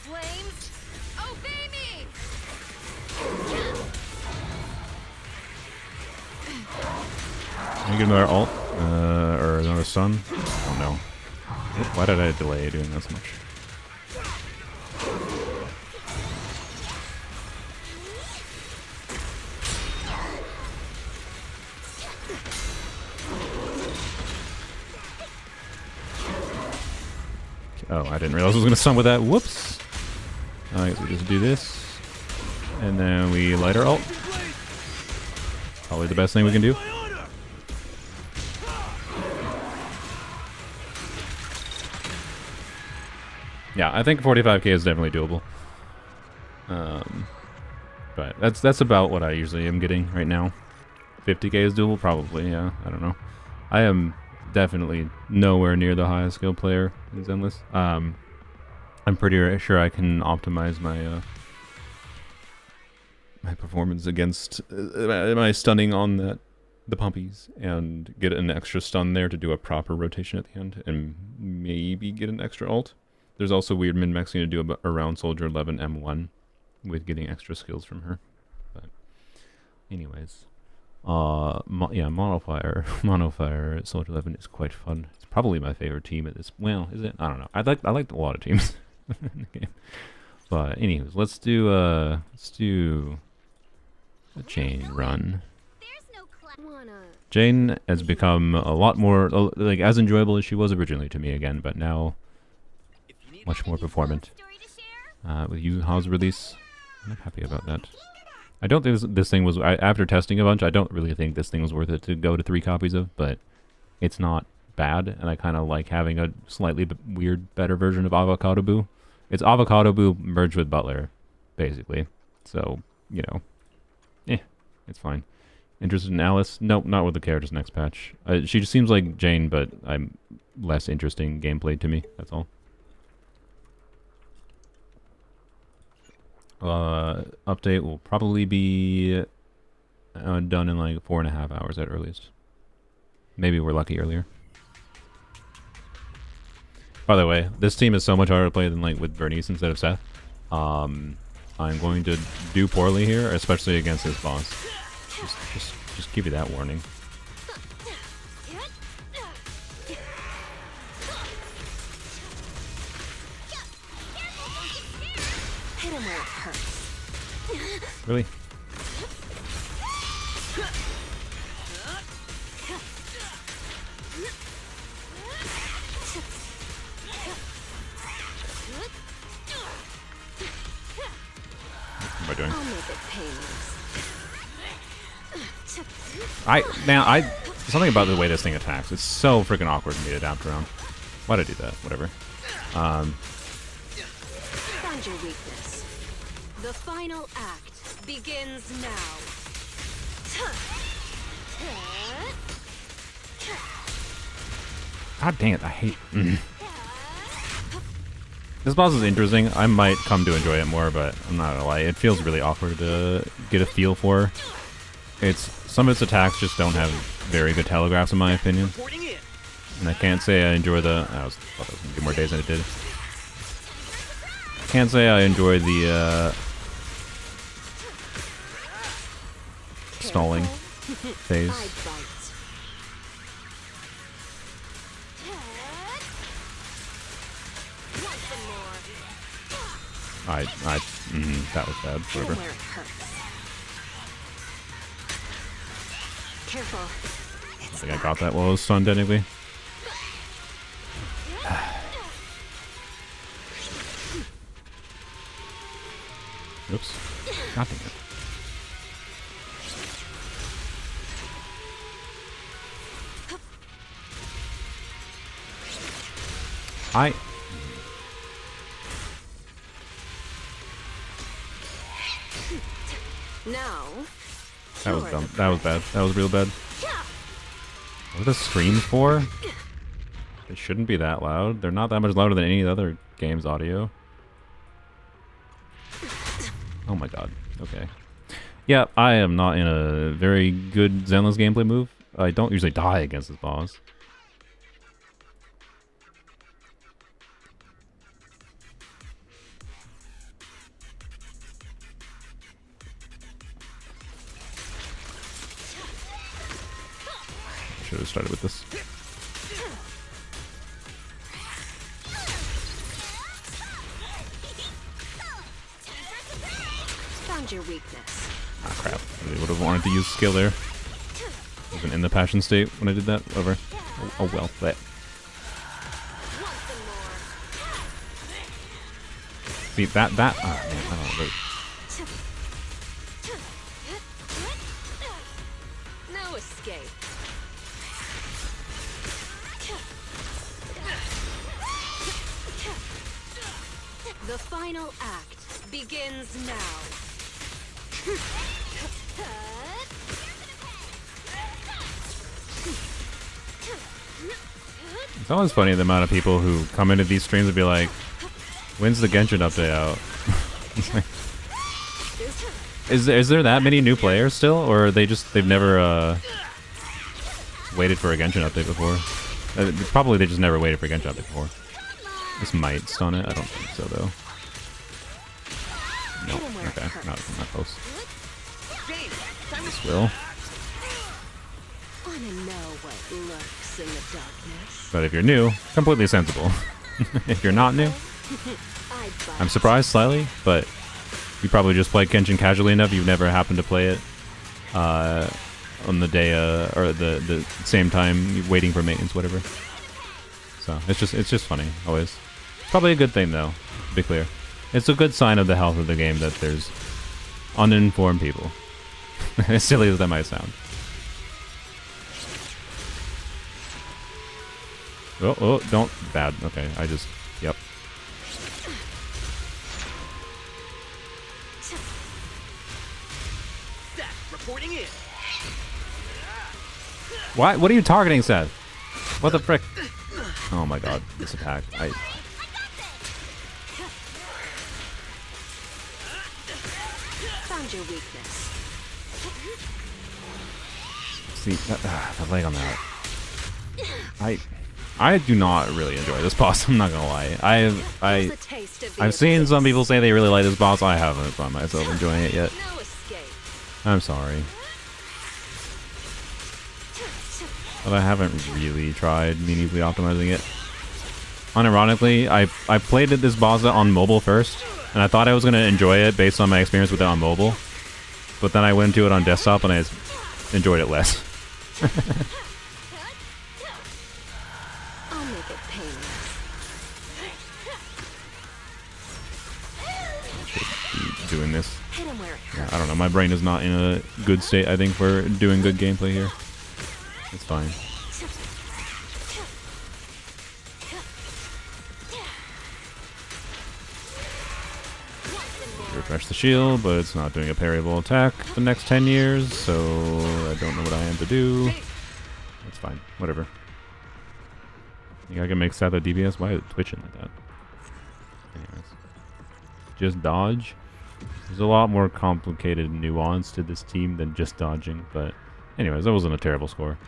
Flames, obey me. Can you get another ult? Or another stun? Oh no. Why did I delay doing that so much? Oh, I didn't realize I was going to stun with that. Whoops. I guess we just do this. And then we light our ult. Probably the best thing we can do. My honor! Yeah, I think 45k is definitely doable. But that's about what I usually am getting right now. 50k is doable? Probably, yeah. I don't know. I am definitely nowhere near the highest skill player in Zenless. I'm pretty sure I can optimize my my performance against my stunning on the pumpies and get an extra stun there to do a proper rotation at the end and maybe get an extra ult. There's also weird min-maxing to do around Soldier 11 M1 with getting extra skills from her. But anyways, yeah, Monofire Soldier 11 is quite fun. It's probably my favorite team at this. Well, is it? I don't know. I like a lot of teams in the game. But anyways, let's do a Jane run. Jane has become a lot more like as enjoyable as she was originally to me again, but now much more performant. With Yuha's release, I'm happy about that. I don't think this thing was, after testing a bunch, I don't really think this thing was worth it to go to 3 copies of, but it's not bad, and I kind of like having a slightly weird, better version of Avocado Boo. It's Avocado Boo merged with Butler, basically. So, you know, it's fine. Interested in Alice? Nope, not with the characters next patch. She just seems like Jane, but I'm less interesting gameplay to me, that's all. Update will probably be done in like 4.5 hours at earliest. Maybe we're lucky earlier. By the way, this team is so much harder to play than like with Bernice instead of Seth. I'm going to do poorly here, especially against this boss. Just Just give you that warning. Hit him where it hurts. Really? What am I doing? I'll make it painless. Something about the way this thing attacks. It's so freaking awkward for me to adapt around. Why'd I do that? Whatever. Found your weakness. The final act begins now. God dang it, I hate... This boss is interesting. I might come to enjoy it more, but I'm not gonna lie. It feels really awkward to get a feel for. Some of its attacks just don't have very good telegraphs, in my opinion. And I can't say I enjoy the... I thought that was gonna be more days than it did. Can't say I enjoy the stalling phase. That was bad. Whatever. Careful. I think I got that while I was stunned, technically. Oops. God dang it. Now. That was dumb. That was bad. That was real bad. What are the screams for? They shouldn't be that loud. They're not that much louder than any other game's audio. Oh my god. Okay. Yeah, I am not in a very good Zenless gameplay move. I don't usually die against this boss. Should have started with this. Found your weakness. Ah, crap. I really would have wanted to use skill there. Wasn't in the passion state when I did that. Whatever. Oh well. That. See, that. Oh, man, I don't know. No escape. The final act begins now. It's always funny the amount of people who come into these streams and be like, when's the Genshin update out? Is there that many new players still? Or are they've never waited for a Genshin update before? Probably they just never waited for a Genshin update before. This might stun it. I don't think so though. No. Okay. Not close. This will. Wanna know what lurks in the darkness? But if you're new, completely sensible. If you're not new, I'm surprised slightly, but you probably just play Genshin casually enough. You've never happened to play it on the day or the same time waiting for maintenance, whatever. So it's just funny always. Probably a good thing though. To be clear, it's a good sign of the health of the game that there's uninformed people. As silly as that might sound. Oh, don't. Bad. Okay, yep. Reporting in. What are you targeting, Seth? What the frick? Oh my god, this attack. Found your weakness. See, the leg on that. I do not really enjoy this boss, I'm not gonna lie. I've seen some people say they really like this boss. I haven't found myself enjoying it yet. No escape. I'm sorry. but I haven't really tried meaningfully optimizing it. Unironically, I played this boss on mobile first, and I thought I was going to enjoy it based on my experience with it on mobile. But then I went to it on desktop, and I enjoyed it less. I'll make it painless. Doing this. Hit him where it Yeah, hurts. I don't know. My brain is not in a good state, I think, for doing good gameplay here. It's fine. Refresh the shield, but it's not doing a parryable attack the next 10 years, so I don't know what I am to do. It's fine. Whatever. You think I can make Seth a DPS? Why is it twitching like that? Anyways. Just dodge. There's a lot more complicated nuance to this team than just dodging, but anyways, that wasn't a terrible score.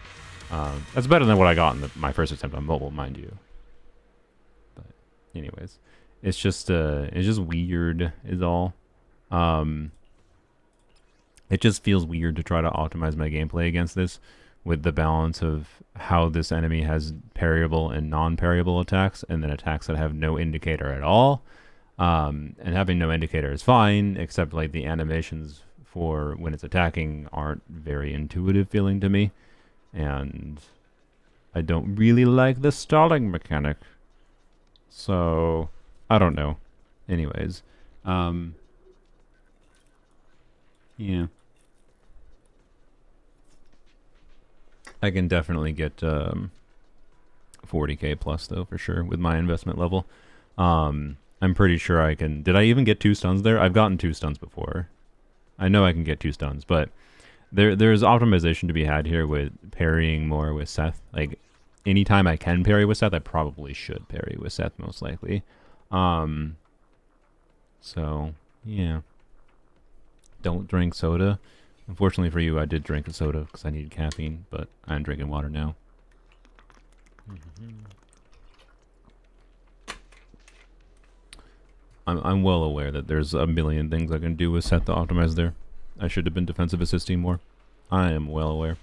That's better than what I got in my first attempt on mobile, mind you. But anyways, it's just weird is all. It just feels weird to try to optimize my gameplay against this with the balance of how this enemy has parryable and non-parryable attacks, and then attacks that have no indicator at all. And having no indicator is fine, except like the animations for when it's attacking aren't very intuitive feeling to me. And I don't really like the stalling mechanic. So, I don't know. Anyways, yeah. I can definitely get 40k plus though, for sure, with my investment level. I'm pretty sure I can... Did I even get 2 stuns there? I've gotten 2 stuns before. I know I can get 2 stuns, but there's optimization to be had here with parrying more with Seth. Like, anytime I can parry with Seth, I probably should parry with Seth, most likely. So, yeah. Don't drink soda. Unfortunately for you, I did drink a soda because I needed caffeine, but I'm drinking water now. I'm well aware that there's a million things I can do with Seth to optimize there. I should have been defensive assisting more. I am well aware.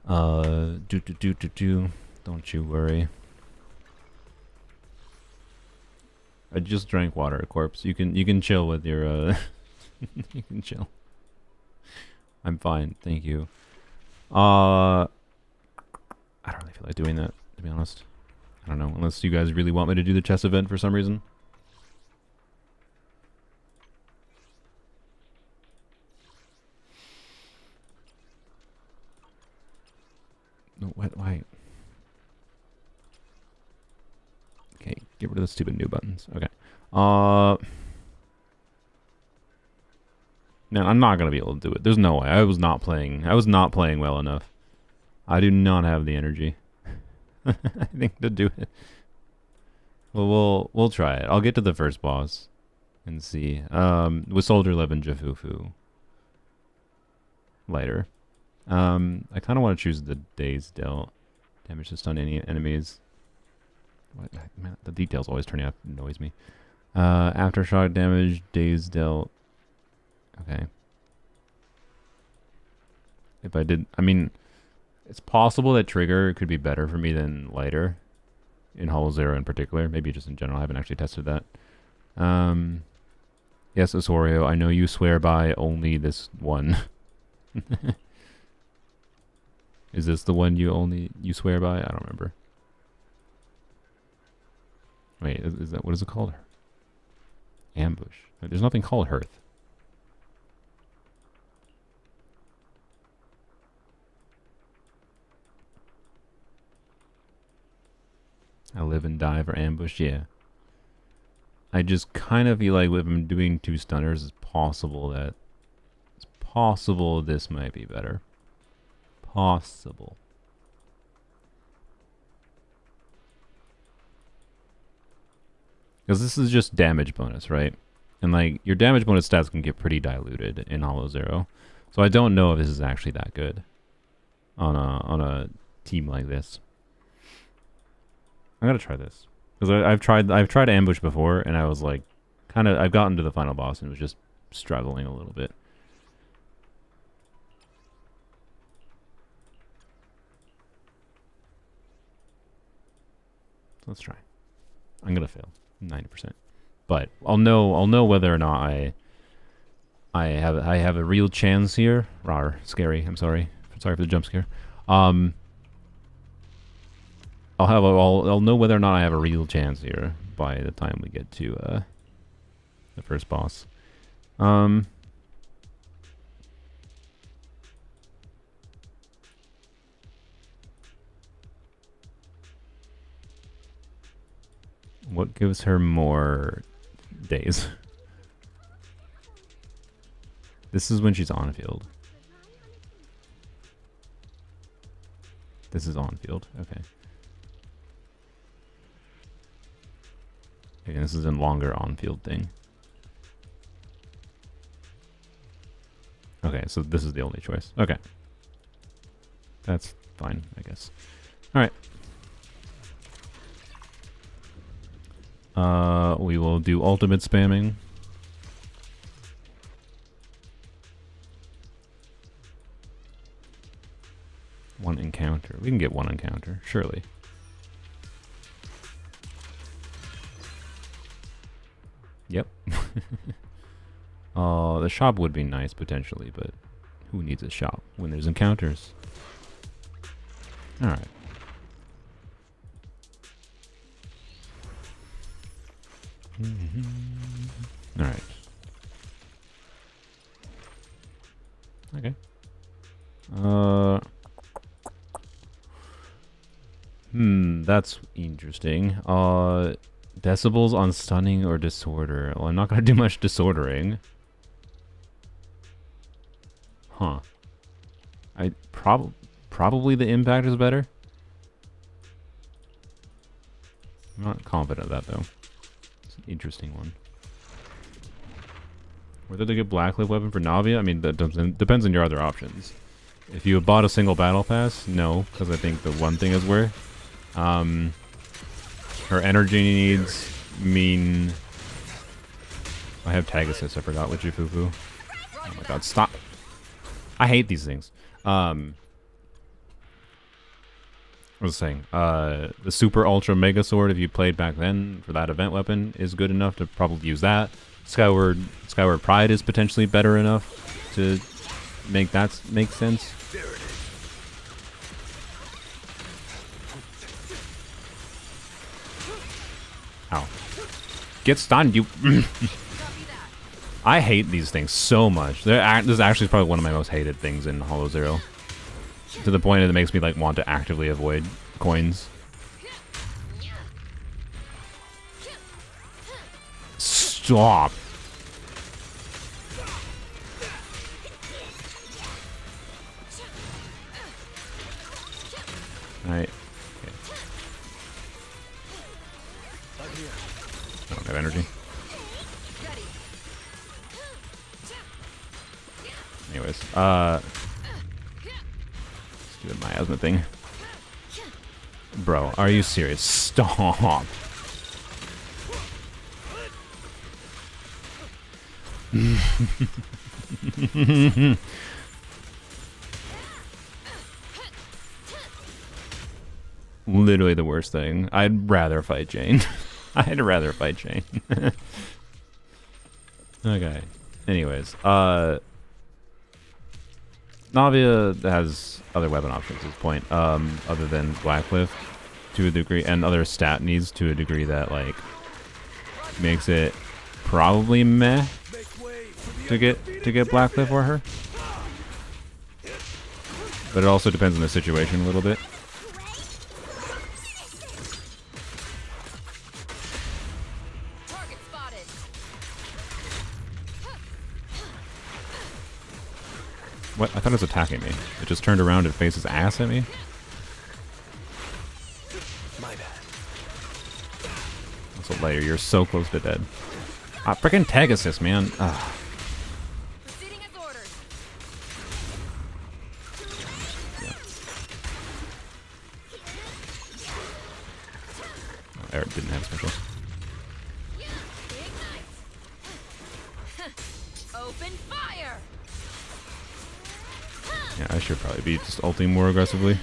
Don't you worry. I just drank water, Corpse. You can chill with your you can chill. I'm fine, thank you. I don't really feel like doing that, to be honest. I don't know, unless you guys really want me to do the chess event for some reason. No, what? Why? Okay, get rid of the stupid new buttons. Okay. Man, I'm not gonna be able to do it. There's no way. I was not playing well enough. I do not have the energy. I think to do it. Well, we'll try it. I'll get to the first boss and see. With Soldier 11 Jafufu later. I kind of want to choose the days dealt. Damage to stun any enemies. What? Man, the details always turning out annoys me. Aftershock damage, days dealt. Okay. If I did, I mean, it's possible that trigger could be better for me than lighter. In Hollow Zero in particular. Maybe just in general. I haven't actually tested that. Yes, Osorio, I know you swear by only this one. Is this the one you swear by? I don't remember. Wait, is that, what is it called? Ambush. There's nothing called Hearth. I live and die for ambush, yeah. I just kind of feel like if I'm doing 2 stunners, it's possible this might be better. Possible. Because this is just damage bonus, right? And like, your damage bonus stats can get pretty diluted in Hollow Zero. So I don't know if this is actually that good on a team like this. I gotta try this. Because I've tried ambush before, and I was like, I've gotten to the final boss and was just struggling a little bit. Let's try. I'm gonna fail 90%, but I'll know whether or not I have a real chance here. Rawr, scary. I'm sorry. Sorry for the jump scare. I'll know whether or not I have a real chance here by the time we get to the first boss. What gives her more days? This is when she's on field. This is on field. Okay. Okay, this is a longer on field thing. Okay, so this is the only choice. Okay. That's fine, I guess. Alright. We will do ultimate spamming. One encounter. We can get one encounter, surely. Yep. The shop would be nice potentially, but who needs a shop when there's encounters? Alright. Alright. Okay. That's interesting. Decibels on stunning or disorder. Well, I'm not gonna do much disordering. Huh. Probably the impact is better. I'm not confident of that though. It's an interesting one. Whether they get Blackcliff weapon for Navia? I mean, that depends on your other options. If you bought a single battle pass, no, because I think the one thing is worth. Her energy needs mean... I have tag assist, I forgot what Fufu. Oh my god, stop. I hate these things. I was saying, the Super Ultra Mega Sword, if you played back then for that event weapon, is good enough to probably use that. Skyward Pride is potentially better enough to make that make sense. There it is. Ow. Get stunned, you... I hate these things so much. This is actually probably one of my most hated things in Hollow Zero. To the point that it makes me like want to actively avoid coins. Stop. Alright. Okay. I don't have energy. Anyways, let's do the miasma thing. Bro, are you serious? Stop. Literally the worst thing. I'd rather fight Jane. I'd rather fight Jane. Okay. Anyways, Navia has other weapon options at this point, other than Blackcliff to a degree, and other stat needs to a degree that like makes it probably meh to get Blackcliff or her. But it also depends on the situation a little bit. What? I thought it was attacking me. It just turned around and faced its ass at me. My bad. That's a layer. You're so close to dead. Ah, freaking tag assist, man. Ah. Proceeding as ordered. Yeah. Oh, Eric didn't have special. Ignite. Open fire. Yeah, I should probably be just ulting more aggressively.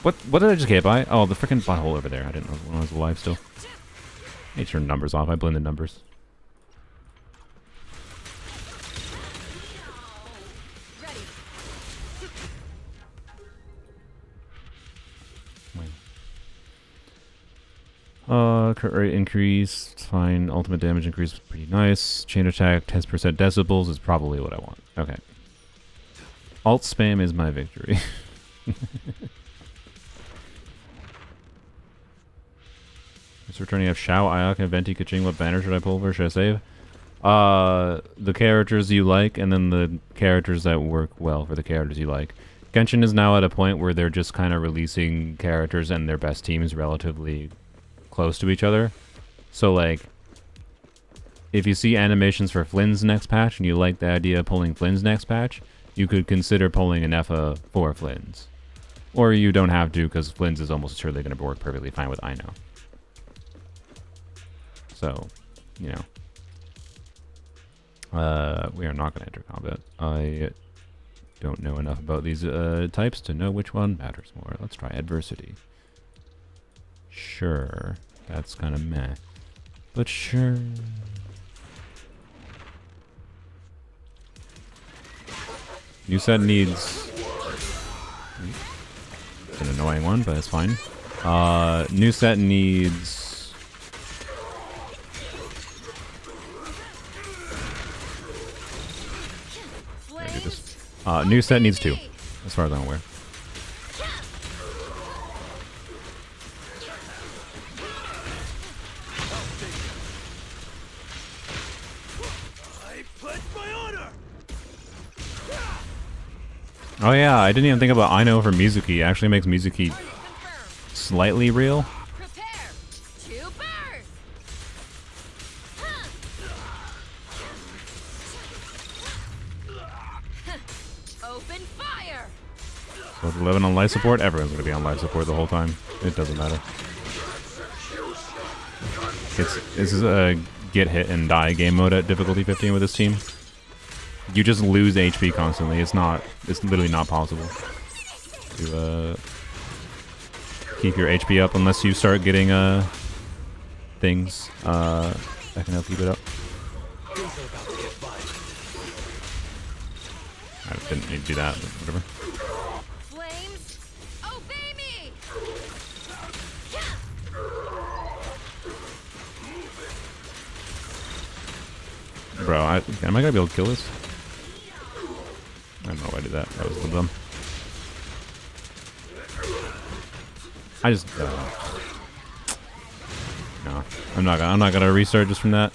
What did I just get by? Oh, the freaking butthole over there. I didn't know when I was alive still. I turn numbers off. I blended numbers. Ready. Crit rate increase, fine. Ultimate damage increase is pretty nice. Chain attack, 10% decibels is probably what I want. Okay. Alt spam is my victory. It's returning of Shao, Ayaka, Venti, Kaching. What banner should I pull for? Should I save? The characters you like, and then the characters that work well for the characters you like. Genshin is now at a point where they're just kind of releasing characters and their best teams relatively close to each other. So, like, if you see animations for Flynn's next patch and you like the idea of pulling Flynn's next patch, you could consider pulling Ineffa for Flynn's. Or you don't have to, because Flynn's is almost surely going to work perfectly fine with Ino. So, you know. We are not going to enter combat. I don't know enough about these types to know which one matters more. Let's try adversity. Sure. That's kind of meh. But sure. New set needs... It's an annoying one, but it's fine. New set needs... Maybe this. New set needs 2, as far as I'm aware. I pledge my honor! Oh yeah, I didn't even think about Ino for Mizuki. It actually makes Mizuki Confirmed. slightly real. Prepare to burn. Open fire. So with 11 on life support, everyone's going to be on life support the whole time. It doesn't matter. This is a get hit and die game mode at difficulty 15 with this team. You just lose HP constantly. It's literally not possible to keep your HP up unless you start getting things that can help keep it up. I didn't need to do that, but whatever. Flames, obey me. Bro, am I gonna be able to kill this? I don't know why I did that. That was dumb. I just no. I'm not gonna restart just from that.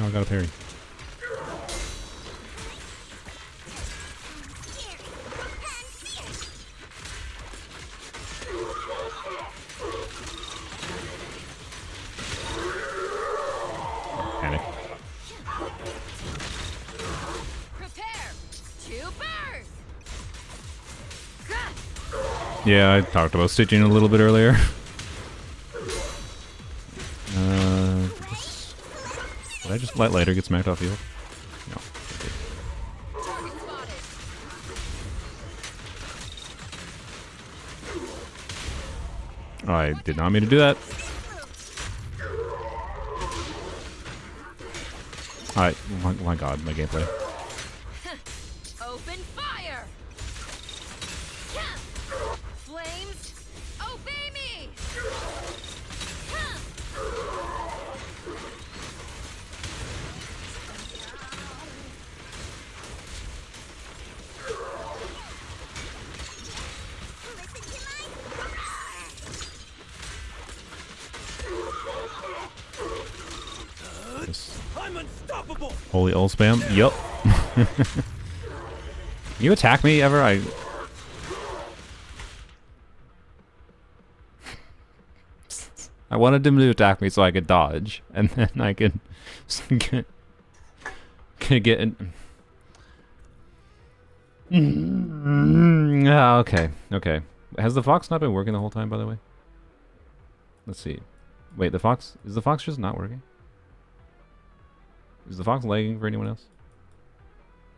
Oh, I got a parry. Panic. Prepare to burn. Yeah, I talked about stitching a little bit earlier. Did I just let Lighter get smacked off field? No. Target spotted. Oh, I did not mean to do that. Alright, oh my god, my gameplay. Open fire. Flames, obey me. This I'm unstoppable! holy ult spam. Yup. You attack me ever? I wanted him to attack me so I could dodge, and then I could get in. Okay, okay. Has the fox not been working the whole time, by the way? Let's see. Wait, is the fox just not working? Is the Fox lagging for anyone else?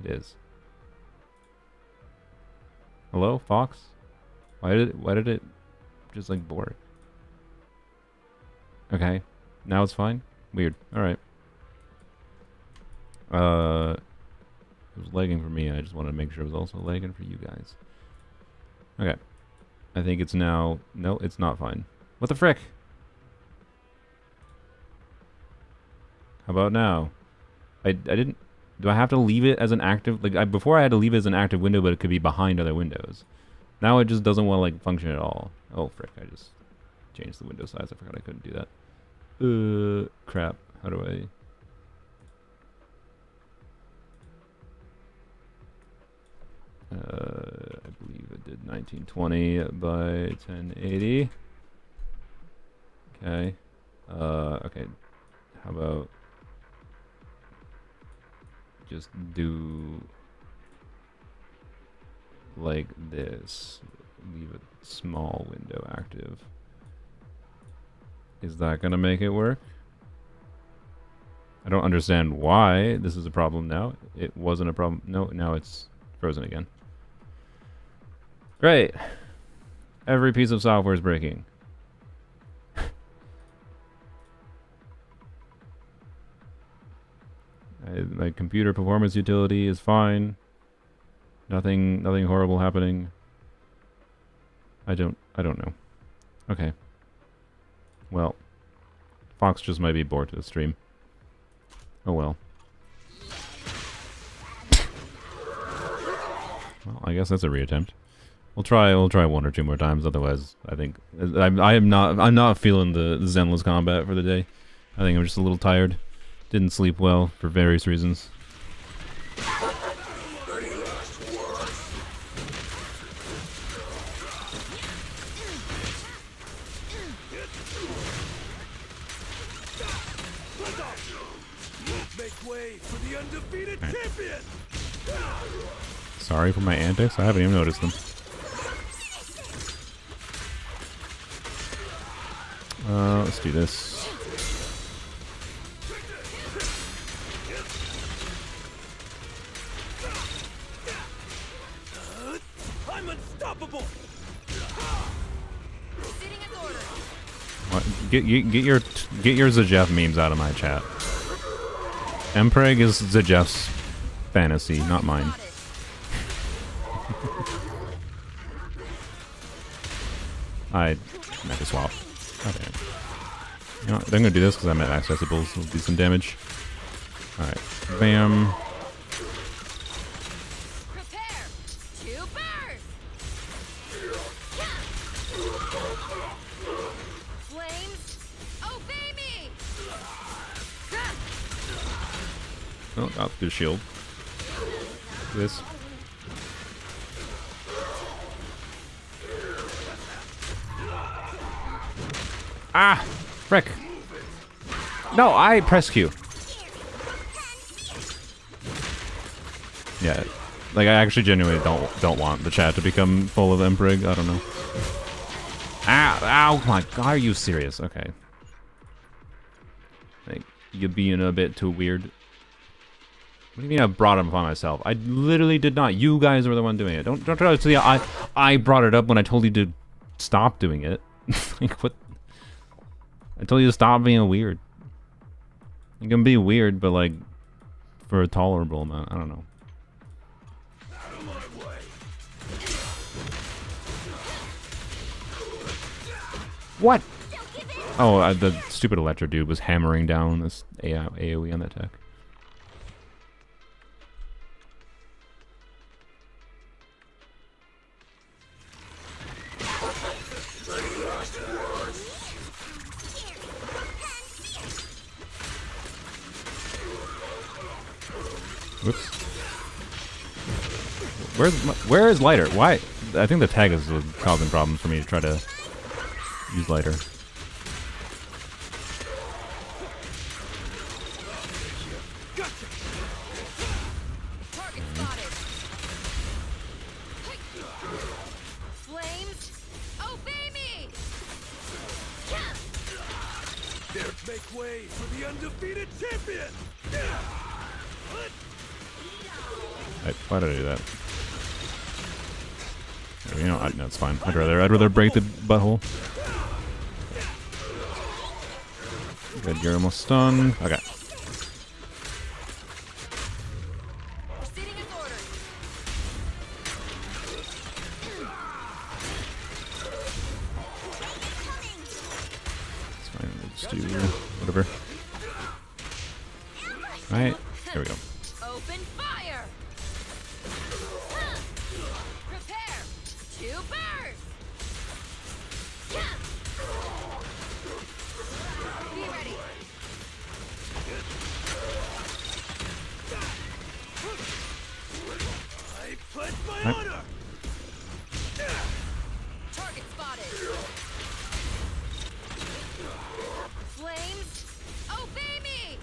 It is. Hello, Fox? Why did it just like bork? Okay. Now it's fine? Weird. Alright. It was lagging for me, and I just wanted to make sure it was also lagging for you guys. Okay. I think it's now... No, it's not fine. What the frick? How about now? I didn't... Do I have to leave it as an active... Like, before I had to leave it as an active window, but it could be behind other windows. Now it just doesn't want to, like, function at all. Oh, frick. I just changed the window size. I forgot I couldn't do that. Crap. How do I... I believe it did 1920 by 1080. Okay. Okay. How about just do like this? Leave a small window active. Is that gonna make it work? I don't understand why this is a problem now. It wasn't a problem. No, now it's frozen again. Great. Every piece of software is breaking. My computer performance utility is fine. Nothing horrible happening. I don't know. Okay. Well, Fox just might be bored to the stream. Oh well. Well, I guess that's a reattempt. We'll try one or two more times. Otherwise, I think I'm not feeling the Zenless combat for the day. I think I'm just a little tired. Didn't sleep well for various reasons. Make way for the undefeated champion. Sorry for my antics. I haven't even noticed them. Let's do this. I'm unstoppable. Sitting in order. What? Get your Zajef memes out of my chat. Mpreg is Zajef's fantasy, not mine. I meant to swap. Okay. You know what, I'm gonna do this because I'm at accessible, so it'll do some damage. Alright. Bam. Prepare to burn. Flames, obey me. Oh, got the shield. This. Ah! Frick! No, I press Q. Yeah, like I actually genuinely don't want the chat to become full of Emprig. I don't know. Ow! My God, are you serious? Okay. Like you're being a bit too weird. What do you mean I brought him upon myself? I literally did not. You guys were the one doing it. Don't try to say I brought it up when I told you to stop doing it. Like what? I told you to stop being weird. You can be weird, but like for a tolerable amount. I don't know. What? Oh, the stupid Electro dude was hammering down this AoE on that tech. Whoops. Where is lighter? Why? I think the tag is causing problems for me to try to use lighter. Target spotted. Flames, obey me. Make way for the undefeated champion. Why did I do that? You know, no, it's fine. I'd rather break the butthole. Good, you're almost stunned. Okay. Proceeding as ordered. It's fine. We'll just do whatever. Alright. Here we go. Open fire. Huh. Prepare to burn. Be ready. I pledge my Right. honor. Target spotted. Flames, obey me.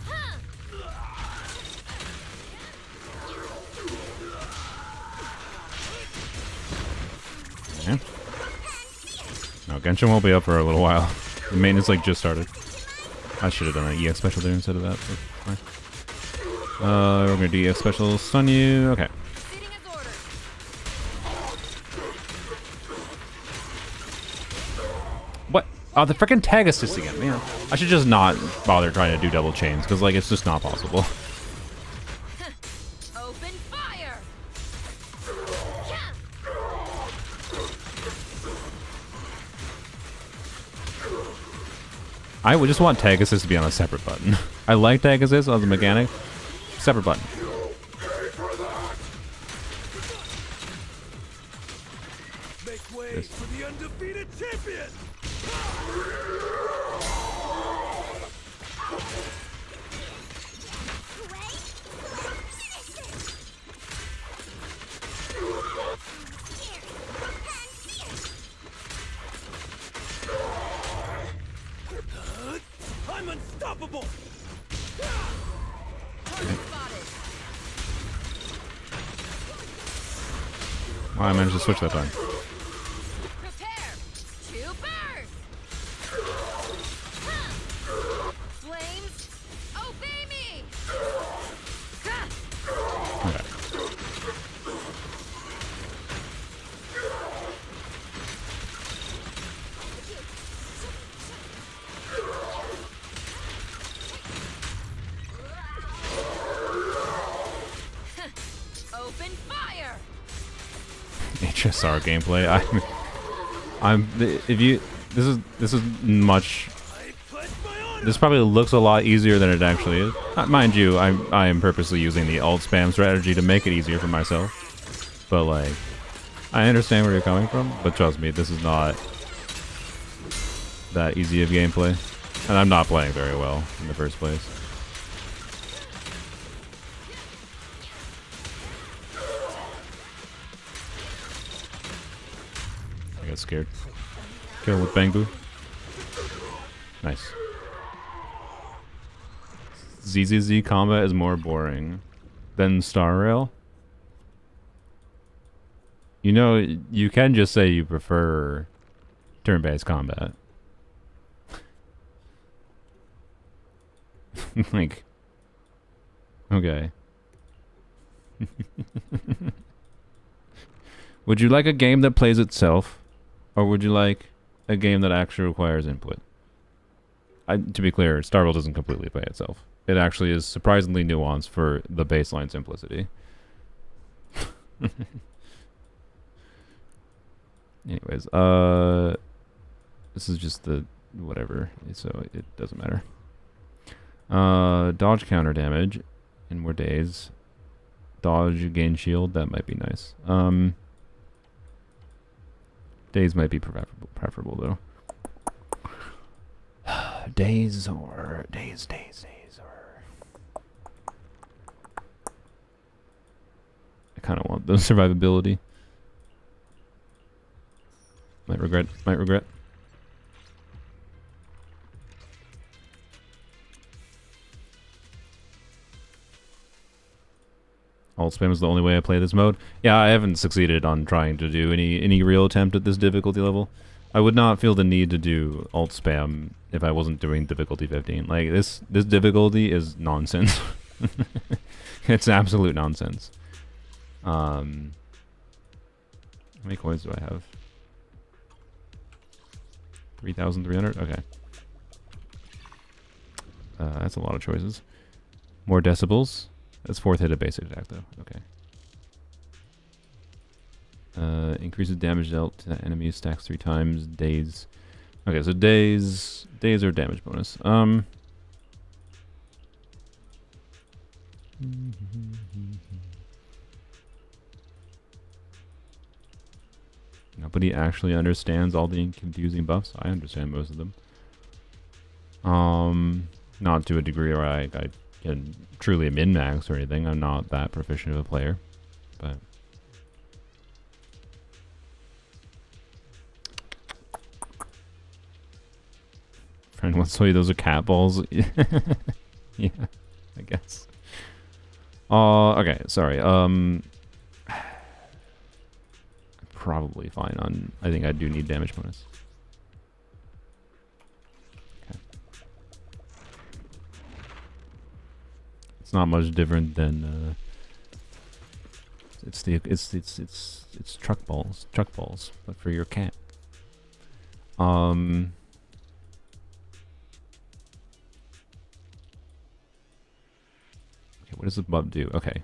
Huh. Yeah. No, Genshin won't be up for a little while. The maintenance like just started. I should have done an EX special there instead of that. But fine. We're gonna do EX special, stun you. Okay. Proceeding as ordered. What? Oh, the freaking tag assist again, man. I should just not bother trying to do double chains because like it's just not possible. Open fire. I would just want tag assist to be on a separate button. I like tag assist as a mechanic. Separate button. Make way Yes. for the undefeated champion. I'm unstoppable. Target spotted. Wow, I managed to switch that time. Prepare to burn. Huh. Flames, obey me. Huh. Okay. Open fire. HSR gameplay. I'm if you this is much. I pledge my honor. This probably looks a lot easier than it actually is. Mind you, I am purposely using the alt spam strategy to make it easier for myself. But like, I understand where you're coming from. But trust me, this is not that easy of gameplay, and I'm not playing very well in the first place. I got scared. Kill with Bang Boo. Nice. ZZZ combat is more boring than Star Rail. You know, you can just say you prefer turn-based combat. Like, okay. Would you like a game that plays itself, or would you like a game that actually requires input? To be clear, Star Rail doesn't completely play itself. It actually is surprisingly nuanced for the baseline simplicity. Anyways, this is just the whatever, so it doesn't matter. Dodge counter damage in more days. Dodge gain shield, that might be nice. Days might be preferable though. Days or days or I kind of want the survivability. Might regret. Alt spam is the only way I play this mode. Yeah, I haven't succeeded on trying to do any real attempt at this difficulty level. I would not feel the need to do alt spam if I wasn't doing difficulty 15. Like this difficulty is nonsense. It's absolute nonsense. How many coins do I have? 3,300? Okay. That's a lot of choices. More decibels. That's 4th hit of basic attack, though. Okay. Increases damage dealt to enemies, stacks 3 times. Days. Okay, so days are damage bonus. Nobody actually understands all the confusing buffs. I understand most of them. Not to a degree where I can truly min-max or anything. I'm not that proficient of a player, but friend wants to tell you those are cat balls. Yeah, I guess. Okay, sorry. Probably fine on. I think I do need damage bonus. Okay. It's not much different than. It's truck balls, but for your cat. Okay, what does the buff do? Okay.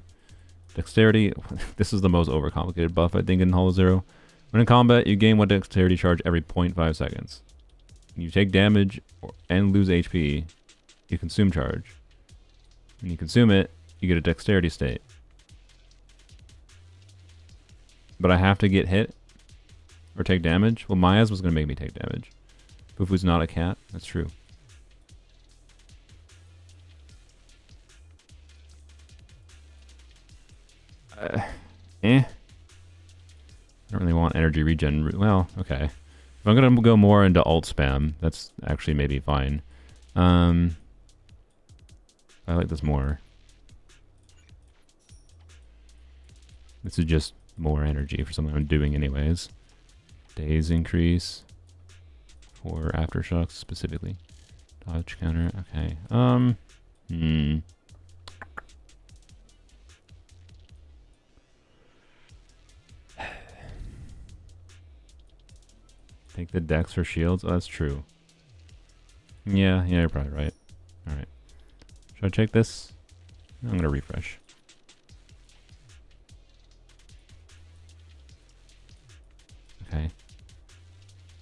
Dexterity. This is the most overcomplicated buff, I think, in Hollow Zero. When in combat, you gain 1 dexterity charge every 0.5 seconds. When you take damage and lose HP, you consume charge. When you consume it, you get a dexterity state. But I have to get hit or take damage? Well, Maya's was going to make me take damage. Fufu's not a cat. That's true. I don't really want energy regen. Well, okay. If I'm gonna go more into alt spam, that's actually maybe fine. I like this more. This is just more energy for something I'm doing anyways. Days increase for aftershocks specifically. Dodge counter. Okay. Take the dex for shields? Oh, that's true. Yeah, you're probably right. Alright. Should I check this? I'm gonna refresh. Okay.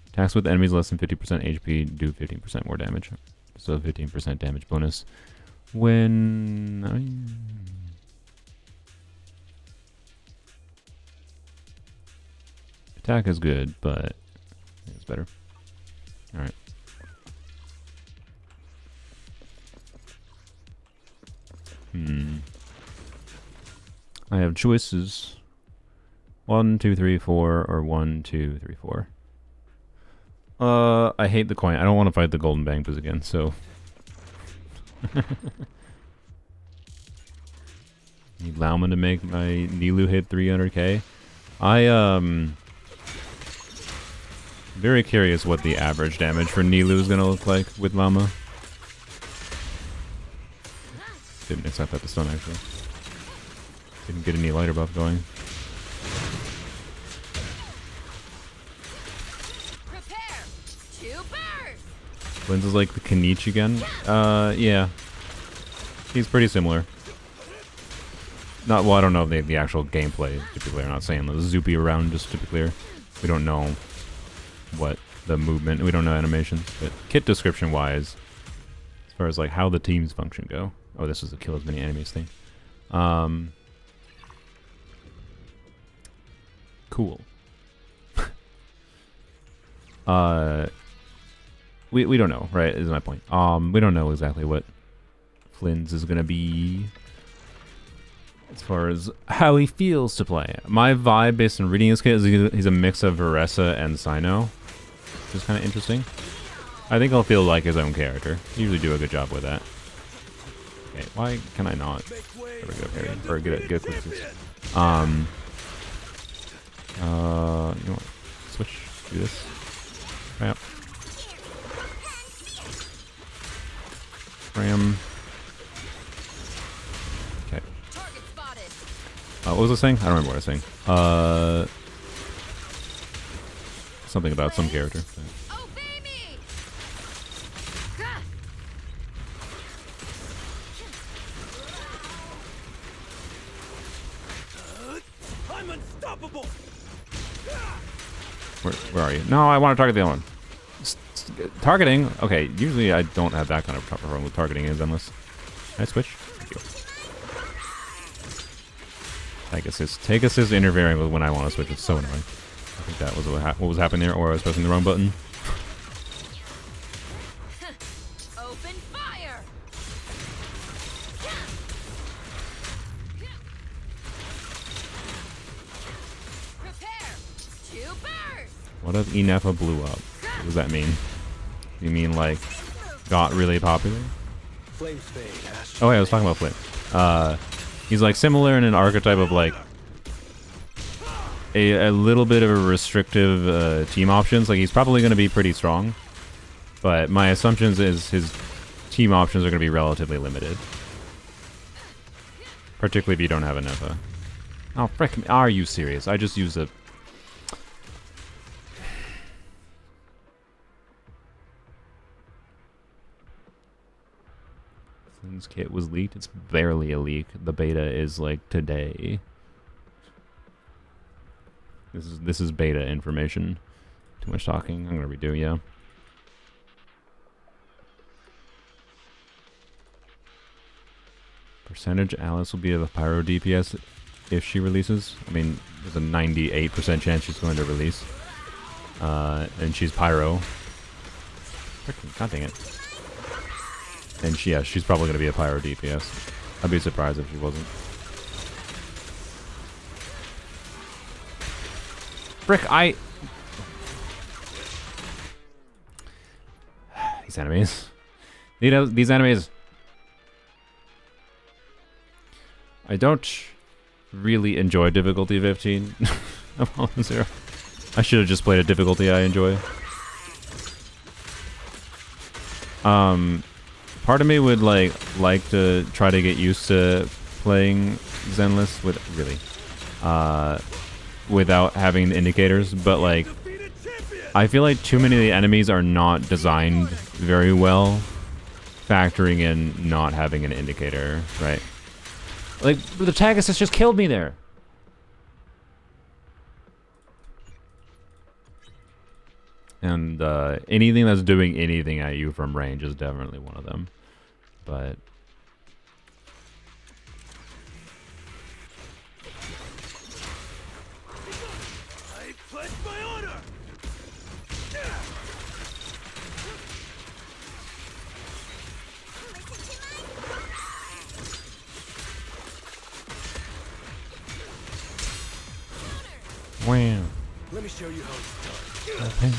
Attacks with enemies less than 50% HP do 15% more damage. So 15% damage bonus. When... Attack is good, but... it's better. Alright. I have choices. 1, 2, 3, 4, or 1, 2, 3, 4. I hate the coin. I don't want to fight the golden bangbus again, so... Need Lauman to make my Nilou hit 300k. Very curious what the average damage for Nilou is going to look like with Llama. Didn't accept that to stun, actually. Didn't get any lighter buff going. Prepare to burn. Lynn's is like the Kanich again. Yeah. He's pretty similar. Not, well, I don't know the actual gameplay, to be clear. I'm not saying the zoopy around, just to be clear. We don't know what the movement, we don't know animations, but kit description wise, as far as like how the teams function go. Oh, this is the kill as many enemies thing. Cool. We don't know, right? Is my point. We don't know exactly what Flynn's is gonna be as far as how he feels to play. My vibe based on reading his kit is he's a mix of Veressa and Sino, which is kind of interesting. I think he'll feel like his own character. Usually do a good job with that. Okay, why can I not? There we go, parry. Or get a quick assist. You know what? Switch. Do this. Crap. Ram. what was I saying? I don't remember what I was saying. Something about some character. Obey me. I'm unstoppable. Where are you? No, I want to target the other one. Targeting? Okay, usually I don't have that kind of problem with targeting in Zenless. Can I switch? Thank you. Take assist interfering with when I want to switch. It's so annoying. I think that was what was happening there, or I was pressing the wrong button. Open fire. Prepare to burst. What if Ineffa blew up? What does that mean? You mean like got really popular? Flames fade. Oh yeah, I was talking about Flint. He's like similar in an archetype of like a little bit of a restrictive team options. Like he's probably going to be pretty strong, but my assumptions is his team options are going to be relatively limited, particularly if you don't have an Ineffa. Oh frick! Are you serious? I just used a. This kit was leaked. It's barely a leak. The beta is like today. This is beta information. Too much talking. I'm gonna redo. Yeah. Percentage Alice will be a pyro DPS if she releases. I mean, there's a 98% chance she's going to release. And she's pyro. Frickin' god dang it. And she's probably going to be a pyro DPS. I'd be surprised if she wasn't. Frick, these enemies. These enemies. I don't really enjoy difficulty 15. I'm on 0. I should have just played a difficulty I enjoy. Part of me would like to try to get used to playing Zenless without having the indicators, but like I feel like too many of the enemies are not designed very well, factoring in not having an indicator, right? Like the tag assist just killed me there. And anything that's doing anything at you from range is definitely one of them. But I pledge my honor. wow. Let me show you how it's done. Okay.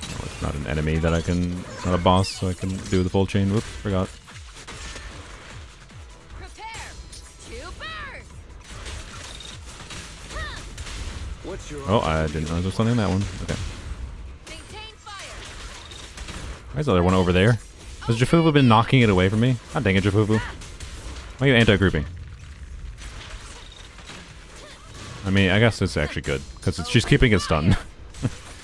Oh, it's not an enemy that I can. It's not a boss, so I can do the full chain. Whoops, forgot. Prepare to burst. What's your Oh, I didn't know there was something in that one. Okay. Maintain fire. Why is the other one over there? Has Jafufu been knocking it away from me? God dang it, Jafufu. Why are you anti-grouping? I mean, I guess it's actually good, because she's keeping it stunned.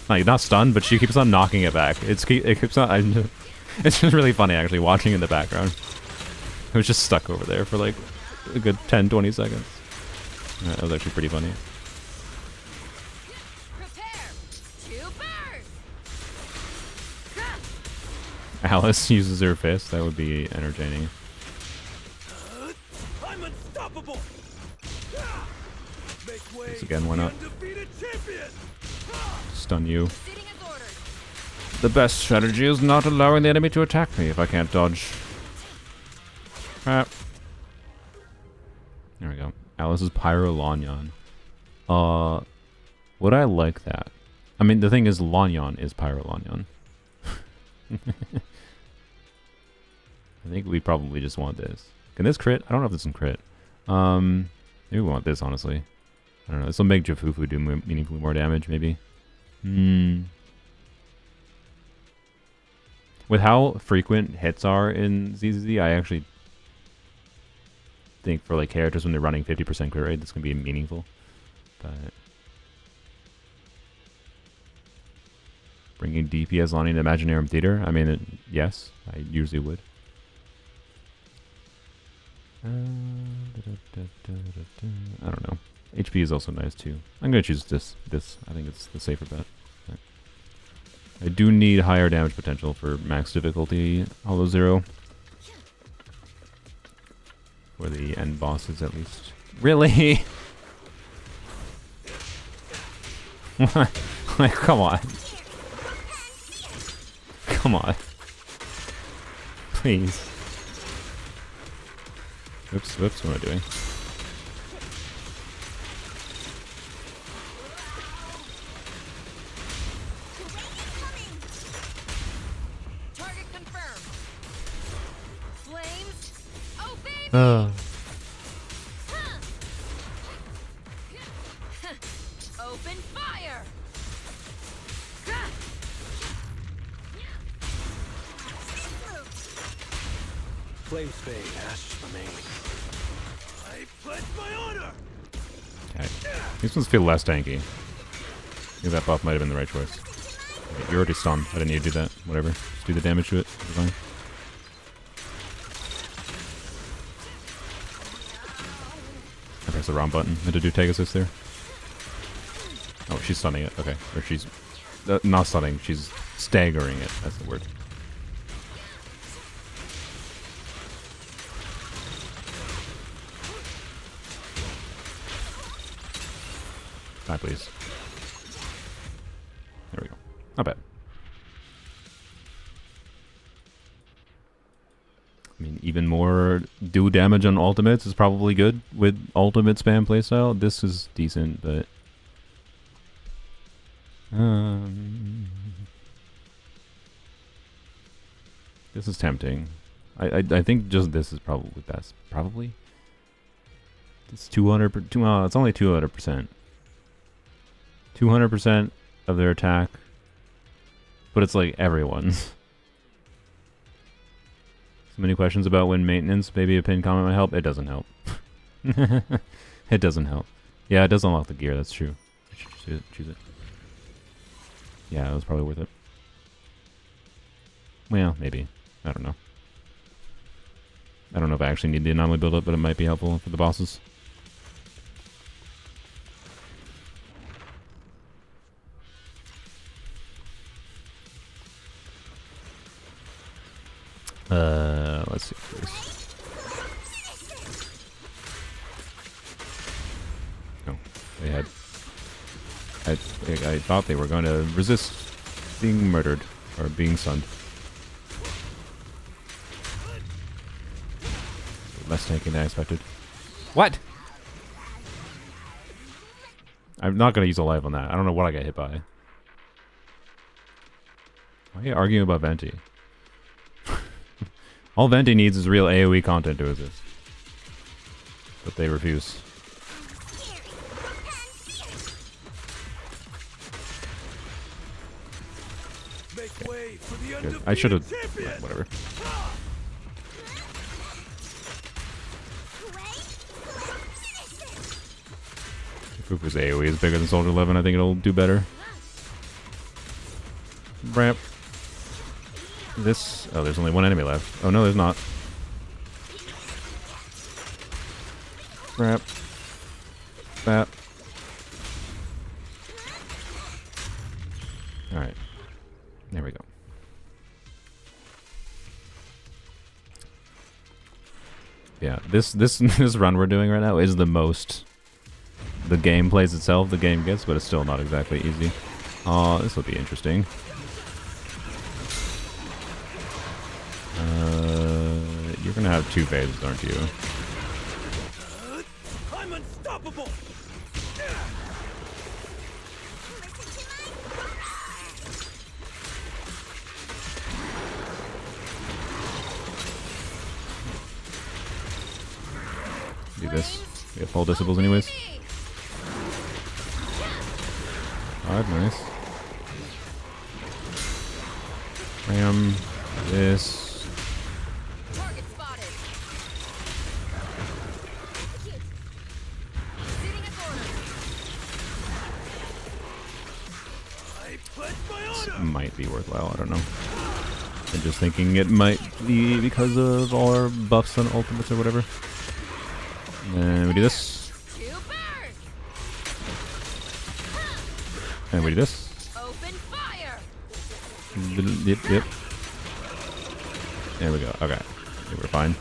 Like, not stunned, but she keeps on knocking it back. It keeps on... it's just really funny, actually, watching in the background. It was just stuck over there for, like, a good 10, 20 seconds. Yeah, that was actually pretty funny. Prepare to burst. Alice uses her fist. That would be entertaining. I'm unstoppable. Make way. Once again, why not? Undefeated champion. Stun you. Sitting as ordered. The best strategy is not allowing the enemy to attack me if I can't dodge. Crap. There we go. Alice's Pyro Lanyon. Would I like that? I mean, the thing is, Lanyon is Pyro Lanyon. I think we probably just want this. Can this crit? I don't know if this can crit. Maybe we want this, honestly. I don't know. This will make Jafufu do meaningfully more damage, maybe. With how frequent hits are in ZZZ, I actually think for like characters when they're running 50% crit rate, that's gonna be meaningful. But bringing DPS on into Imaginarium Theater, I mean, yes, I usually would. I don't know. HP is also nice too. I'm gonna choose this. I think it's the safer bet. But I do need higher damage potential for max difficulty Hollow Zero. For the end bosses, at least. Really? Like, come on. Come on. Please. Oops, what am I doing? Target confirmed. Flames. Oh baby. Open fire. Flames fade, ashes remain. I pledge my honor! Okay. These ones feel less tanky. I think that buff might have been the right choice. Okay, you're already stunned. I didn't need to do that. Whatever. Just do the damage to it. It's fine. I pressed the wrong button. I had to do tag assist there. Oh, she's stunning it. Okay. Or she's... not stunning. She's staggering it. That's the word. Die, please. There we go. Not bad. I mean, even more do damage on ultimates is probably good with ultimate spam playstyle. This is decent, but... this is tempting. I think just this is probably best. Probably? It's 200 per... it's only 200%. 200% of their attack, but it's like everyone's. So many questions about when maintenance. Maybe a pinned comment might help. It doesn't help. It doesn't help. Yeah, it does unlock the gear. That's true. I should choose it. Yeah, it was probably worth it. Well, maybe. I don't know. I don't know if I actually need the anomaly build-up, but it might be helpful for the bosses. Let's see first. Oh, they had... I thought they were going to resist being murdered, or being stunned. Less tanky than I expected. What? I'm not going to use a life on that. I don't know what I got hit by. Why are you arguing about Venti? All Venti needs is real AoE content to exist. But they refuse. Make way for the Good. undefeated I should have... champion! whatever. If Fufu's AoE is bigger than Soldier 11, I think it'll do better. Ramp. This... oh, there's only one enemy left. Oh, no, there's not. Crap. That. Alright. There we go. Yeah, this run we're doing right now is the most the game plays itself, the game gets, but it's still not exactly easy. This will be interesting. You're gonna have two phases, aren't you? I'm unstoppable! Do this. We have full disciples anyways. Alright, nice. Ram. This. Target spotted. this might be worthwhile. I don't know. I'm just thinking it might be because of all our buffs on ultimates or whatever. And we do this. Two birds. And we do this. Open fire. Yep. There we go. Okay. I think we're fine.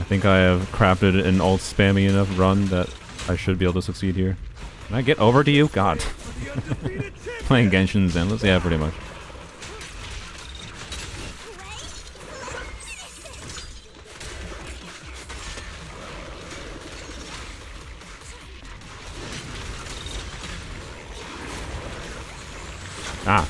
I think I have crafted an ult spammy enough run that I should be able to succeed here. Can I get over to you? God. Playing Genshin Zenless? Yeah, pretty much. Ah.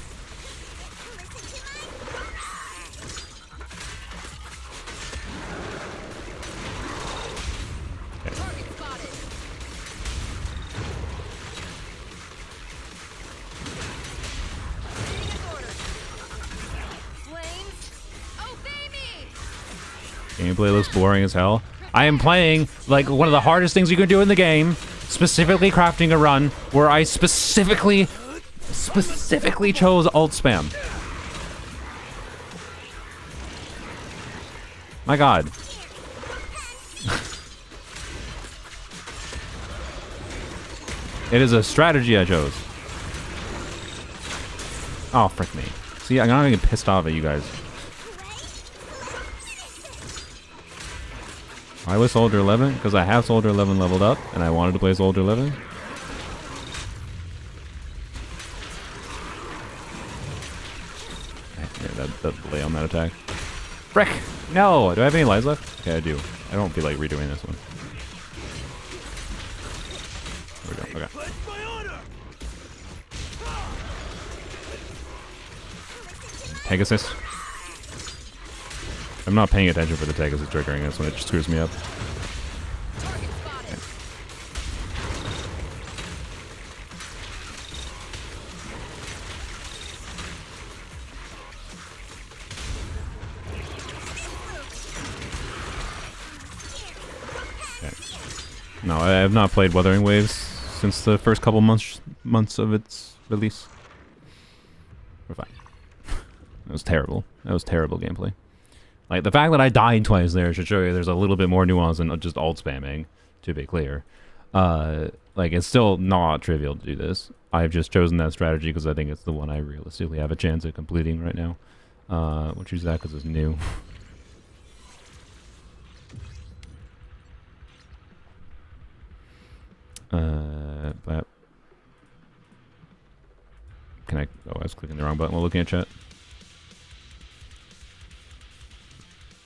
Target spotted. Getting an order. Flames, obey me. Gameplay looks boring as hell. I am playing like one of the hardest things you can do in the game, specifically crafting a run where I specifically chose ult spam. My god. It is a strategy I chose. Oh, frick me. See, I'm not gonna get pissed off at you guys. Why was Soldier 11? Because I have Soldier 11 leveled up, and I wanted to play Soldier 11. Yeah, that delay on that attack. Frick! No! Do I have any lives left? Okay, I do. I don't feel like redoing this one. There we go. Okay. Tag assist. I'm not paying attention for the tag assist triggering this one. It just screws me up. Target spotted. Okay. No, I have not played Wuthering Waves since the first couple months of its release. We're fine. That was terrible. That was terrible gameplay. Like, the fact that I died twice there should show you there's a little bit more nuance than just ult spamming, to be clear. Like, it's still not trivial to do this. I've just chosen that strategy because I think it's the one I realistically have a chance at completing right now. We'll choose that because it's new. But can I? Oh, I was clicking the wrong button while looking at chat.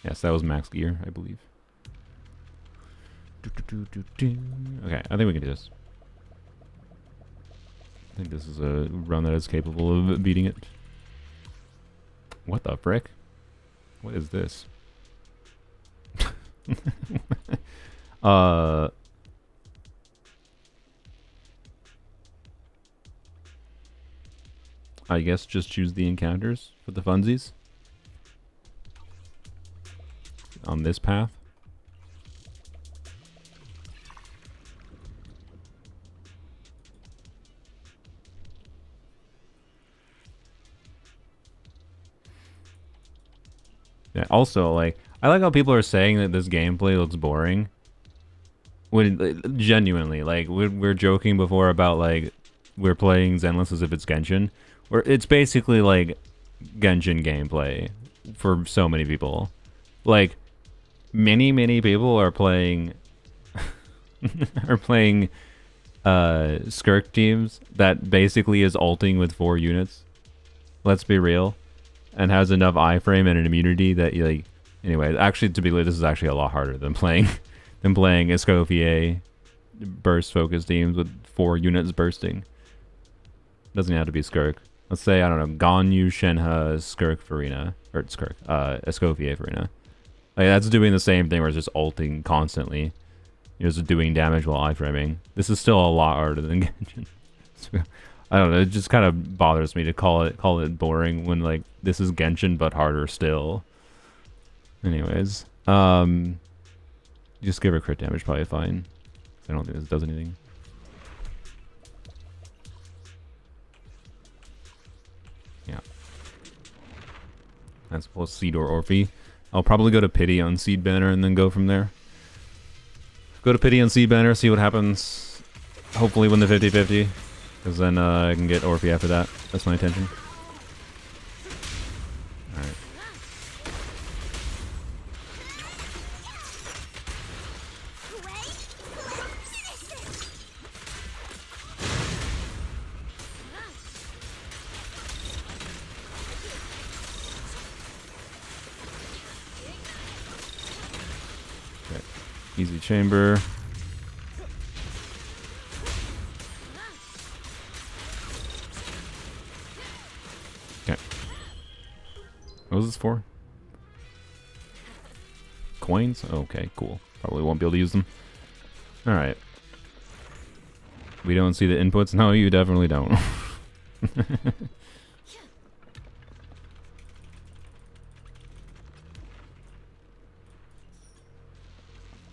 Yes, that was max gear, I believe. Okay, I think we can do this. I think this is a run that is capable of beating it. What the frick? What is this? I guess just choose the encounters for the funsies. On this path. Yeah, also, like, I like how people are saying that this gameplay looks boring. When genuinely, like, we're joking before about, like, we're playing Zenless as if it's Genshin. Where it's basically, like, Genshin gameplay for so many people. Like, many people are playing Skirk teams that basically is ulting with 4 units. Let's be real. And has enough iframe and an immunity that you, like, anyway, actually, to be clear, this is actually a lot harder than playing Escoffier burst focus teams with 4 units bursting. Doesn't have to be Skirk. Let's say, I don't know, Ganyu, Shenhe, Skirk, Farina, or Skirk, Escoffier, Farina. Like, that's doing the same thing where it's just ulting constantly. You're just doing damage while iframing. This is still a lot harder than Genshin. So, I don't know, it just kind of bothers me to call it boring when, like, this is Genshin but harder still. Anyways, just give her crit damage, probably fine. I don't think this does anything. Yeah. That's plus Seed or Orphe. I'll probably go to Pity on Seed Banner and then go from there. Go to Pity on Seed Banner, see what happens. Hopefully win the 50-50. Because then I can get Orphe after that. That's my intention. Alright. Okay. Easy chamber. What was this for? Coins? Okay, cool. Probably won't be able to use them. Alright. We don't see the inputs? No, you definitely don't.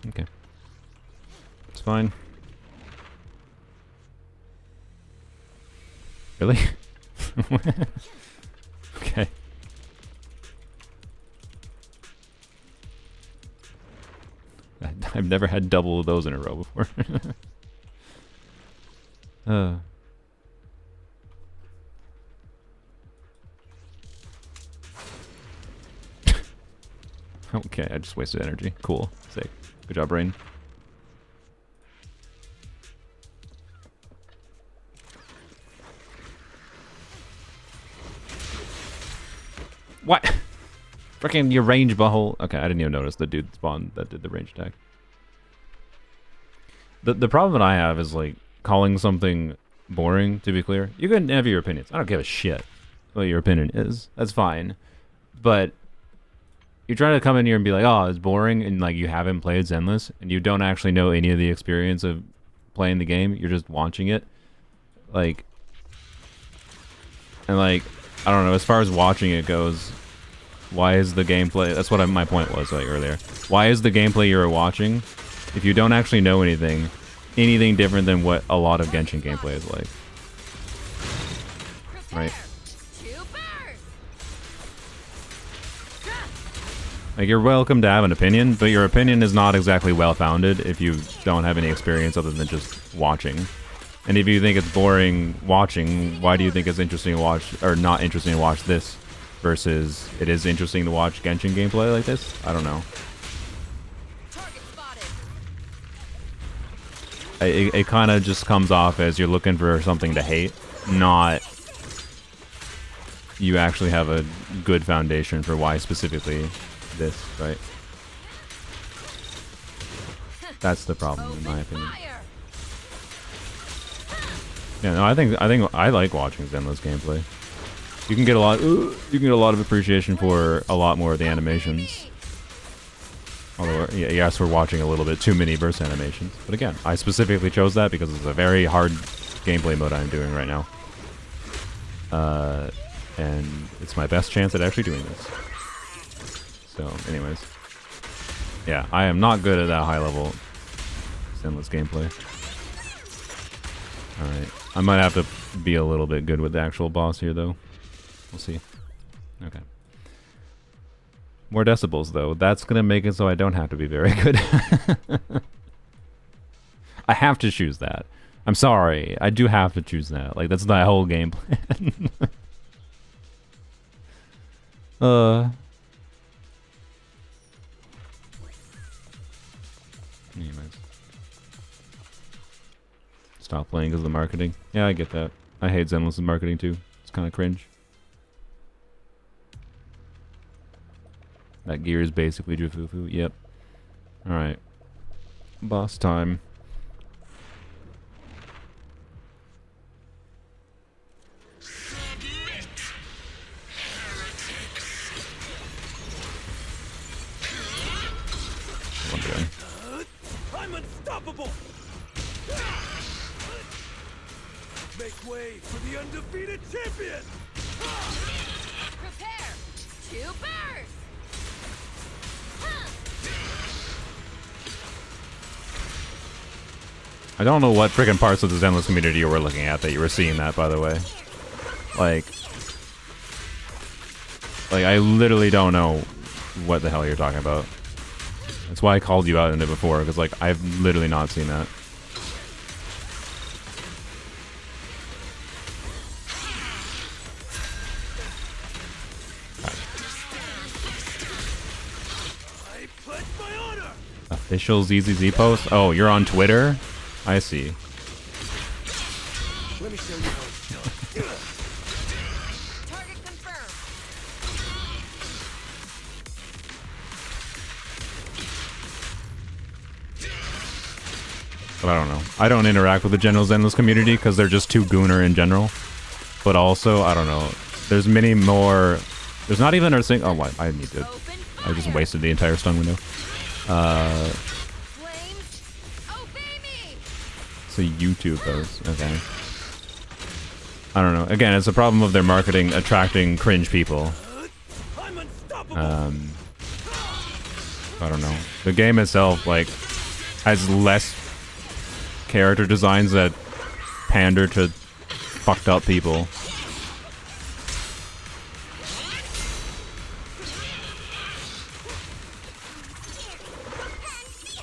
Okay. It's fine. Really? Okay. I've never had double of those in a row before. Okay, I just wasted energy. Cool. Sick. Good job, brain. What? Freaking your range butthole. Okay, I didn't even notice the dude spawned that did the range attack. The problem that I have is like calling something boring, to be clear. You can have your opinions. I don't give a shit what your opinion is. That's fine. But you're trying to come in here and be like, oh, it's boring, and like you haven't played Zenless, and you don't actually know any of the experience of playing the game. You're just watching it. Like, and like, I don't know, as far as watching it goes, why is the gameplay, that's what my point was like earlier. Why is the gameplay you're watching, if you don't actually know anything different than what a lot of Genshin gameplay is like? Right? Like, you're welcome to have an opinion, but your opinion is not exactly well-founded if you don't have any experience other than just watching. And if you think it's boring watching, why do you think it's interesting to watch, or not interesting to watch this, versus it is interesting to watch Genshin gameplay like this? I don't know. It kind of just comes off as you're looking for something to hate, not you actually have a good foundation for why specifically this, right? That's the problem, in my opinion. Yeah, no, I think I like watching Zenless gameplay. You can get a lot of appreciation for a lot more of the animations. Although, yeah, yes, we're watching a little bit too many burst animations. But again, I specifically chose that because it's a very hard gameplay mode I'm doing right now. And it's my best chance at actually doing this. So, anyways. Yeah, I am not good at that high level Zenless gameplay. Alright. I might have to be a little bit good with the actual boss here, though. We'll see. Okay. More decibels, though. That's going to make it so I don't have to be very good. I have to choose that. I'm sorry. I do have to choose that. Like, that's my whole game plan. Anyways. Stop playing because of the marketing. Yeah, I get that. I hate Zenless' marketing, too. It's kind of cringe. That gear is basically Jufufu. Yep. Alright. Boss time. I'm unstoppable. Make way for the undefeated champion. Prepare to burst. I don't know what freaking parts of the Zenless community you were looking at that you were seeing that, by the way. Like I literally don't know what the hell you're talking about. That's why I called you out in it before, because like I've literally not seen that. I pledge my honor. Official ZZZ post? Oh, you're on Twitter? I see. Let me show you how it's done. Target confirmed. But I don't know. I don't interact with the general Zenless community because they're just too gooner in general. But also, I don't know. There's many more... There's not even a single... Oh, what? I need to... Open I just fire. wasted the entire stun window. Flames, obey me. So YouTube those. Okay. I don't know. Again, it's a problem of their marketing attracting cringe people. I'm unstoppable. I don't know. The game itself, like, has less character designs that pander to fucked up people.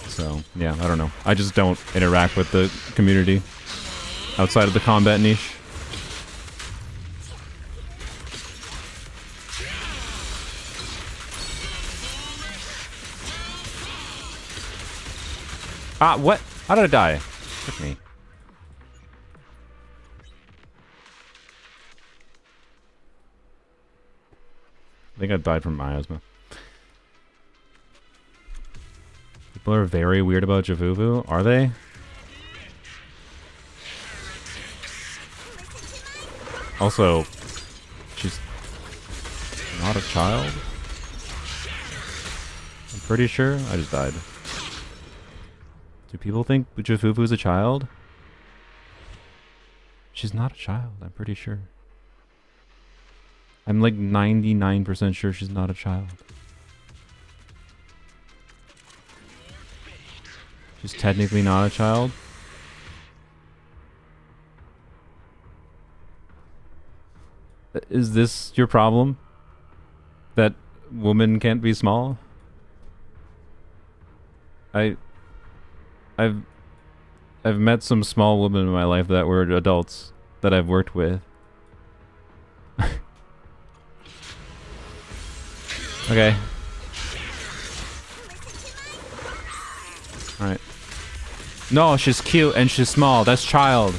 So, yeah, I don't know. I just don't interact with the community outside of the combat niche. Ah, what? How did I die? Frick me. I think I died from miasma. People are very weird about Javuvu. Are they? Also, she's not a child? I'm pretty sure. I just died. Do people think Javuvu's a child? She's not a child, I'm pretty sure. I'm like 99% sure she's not a child. She's technically not a child. Is this your problem? That women can't be small? I've met some small women in my life that were adults that I've worked with. Okay. Alright. No, she's cute and she's small. That's child.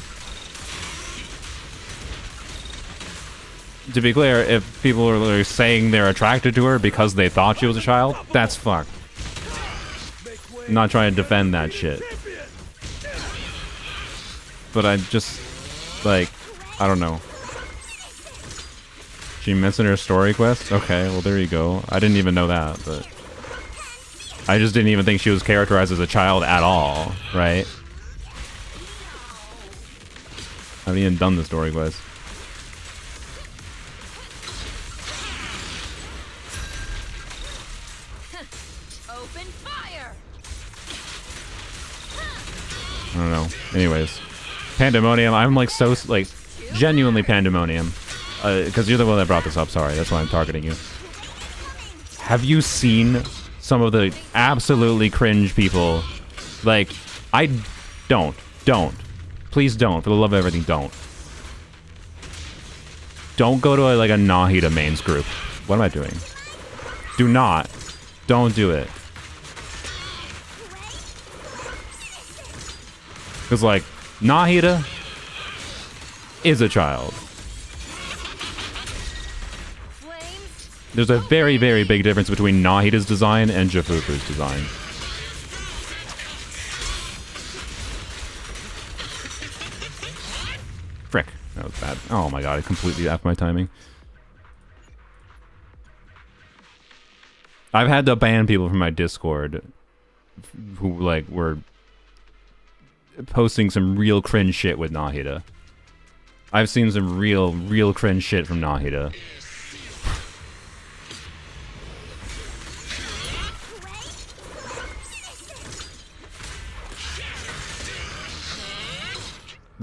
To be clear, if people are literally saying they're attracted to her because they thought she was a child, that's fucked. I'm not trying to defend that shit. But I just, like, I don't know. She missing her story quest? Okay, well there you go. I didn't even know that, but... I just didn't even think she was characterized as a child at all, right? I haven't even done the story quest. Open fire. I don't know. Anyways. Pandemonium, I'm like so, like, genuinely pandemonium. Because you're the one that brought this up, sorry. That's why I'm targeting you. Have you seen some of the absolutely cringe people? Like, don't. Please don't. For the love of everything, don't. Don't go to like a Nahida mains group. What am I doing? Do not. Don't do it. Because, like, Nahida is a child. There's a very, very big difference between Nahida's design and Jafufu's design. Frick. That was bad. Oh my god, I completely effed my timing. I've had to ban people from my Discord who, like, were posting some real cringe shit with Nahida. I've seen some real cringe shit from Nahida.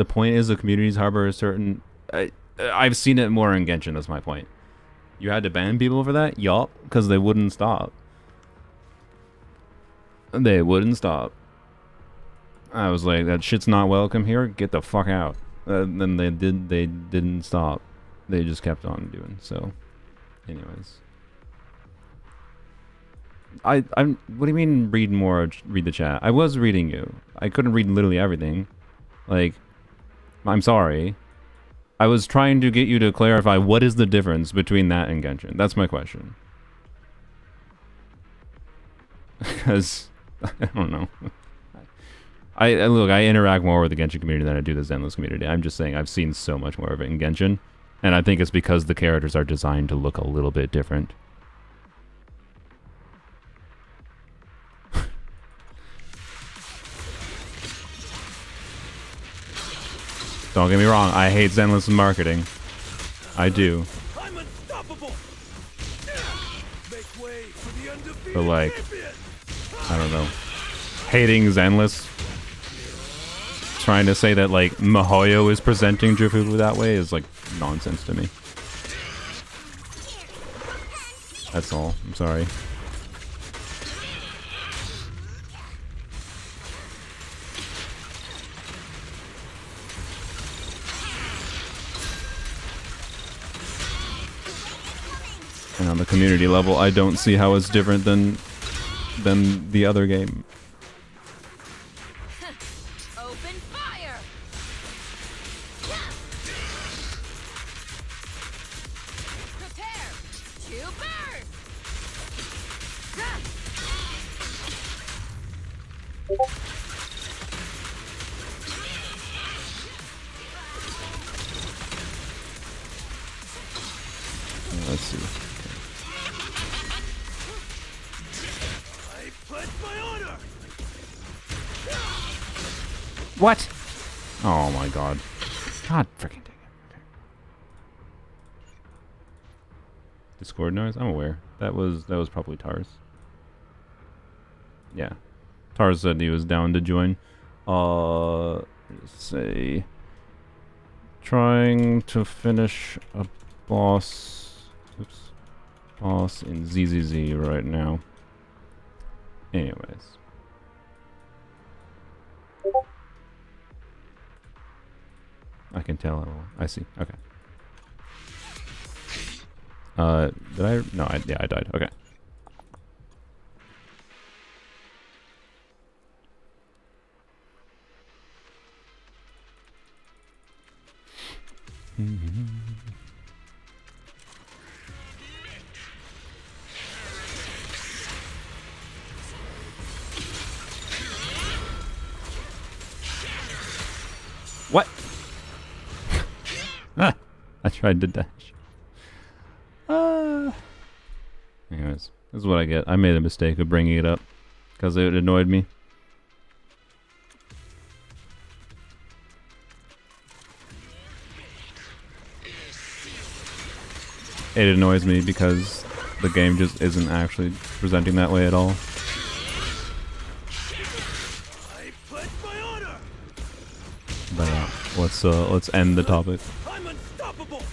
the point is the communities harbor a certain. I've seen it more in Genshin. That's my point. You had to ban people for that, yup, because they wouldn't stop. They wouldn't stop. I was like, that shit's not welcome here. Get the fuck out. Then they did. They didn't stop. They just kept on doing so. Anyways, I'm. What do you mean? Read more. Read the chat. I was reading you. I couldn't read literally everything. Like, I'm sorry. I was trying to get you to clarify what is the difference between that and Genshin. That's my question. Because I don't know. I look. I interact more with the Genshin community than I do the Zenless community. I'm just saying I've seen so much more of it in Genshin, and I think it's because the characters are designed to look a little bit different. Don't get me wrong. I hate Zenless marketing. I do. I'm unstoppable. Make way for the undefeated But like, champion. I don't know. Hating Zenless. Trying to say that like Mihoyo is presenting Jufubu that way is like nonsense to me. That's all. I'm sorry. And on the community level, I don't see how it's different than the other game. Open fire! Prepare to burn! Let's see. I pledge my honor. What? Oh my god. God freaking dang it. Okay. Discord noise? I'm aware. That was probably Tarus. Yeah. Tarus said he was down to join. Let's say trying to finish a boss in ZZZ right now. Anyways. I can tell. I see. Okay. Did I? No, yeah, I died. Okay. What? Ah, I tried to dash. Anyways, this is what I get. I made a mistake of bringing it up because it annoyed me. It annoys me because the game just isn't actually presenting that way at all. I pledge my honor. But let's end the topic. I'm unstoppable.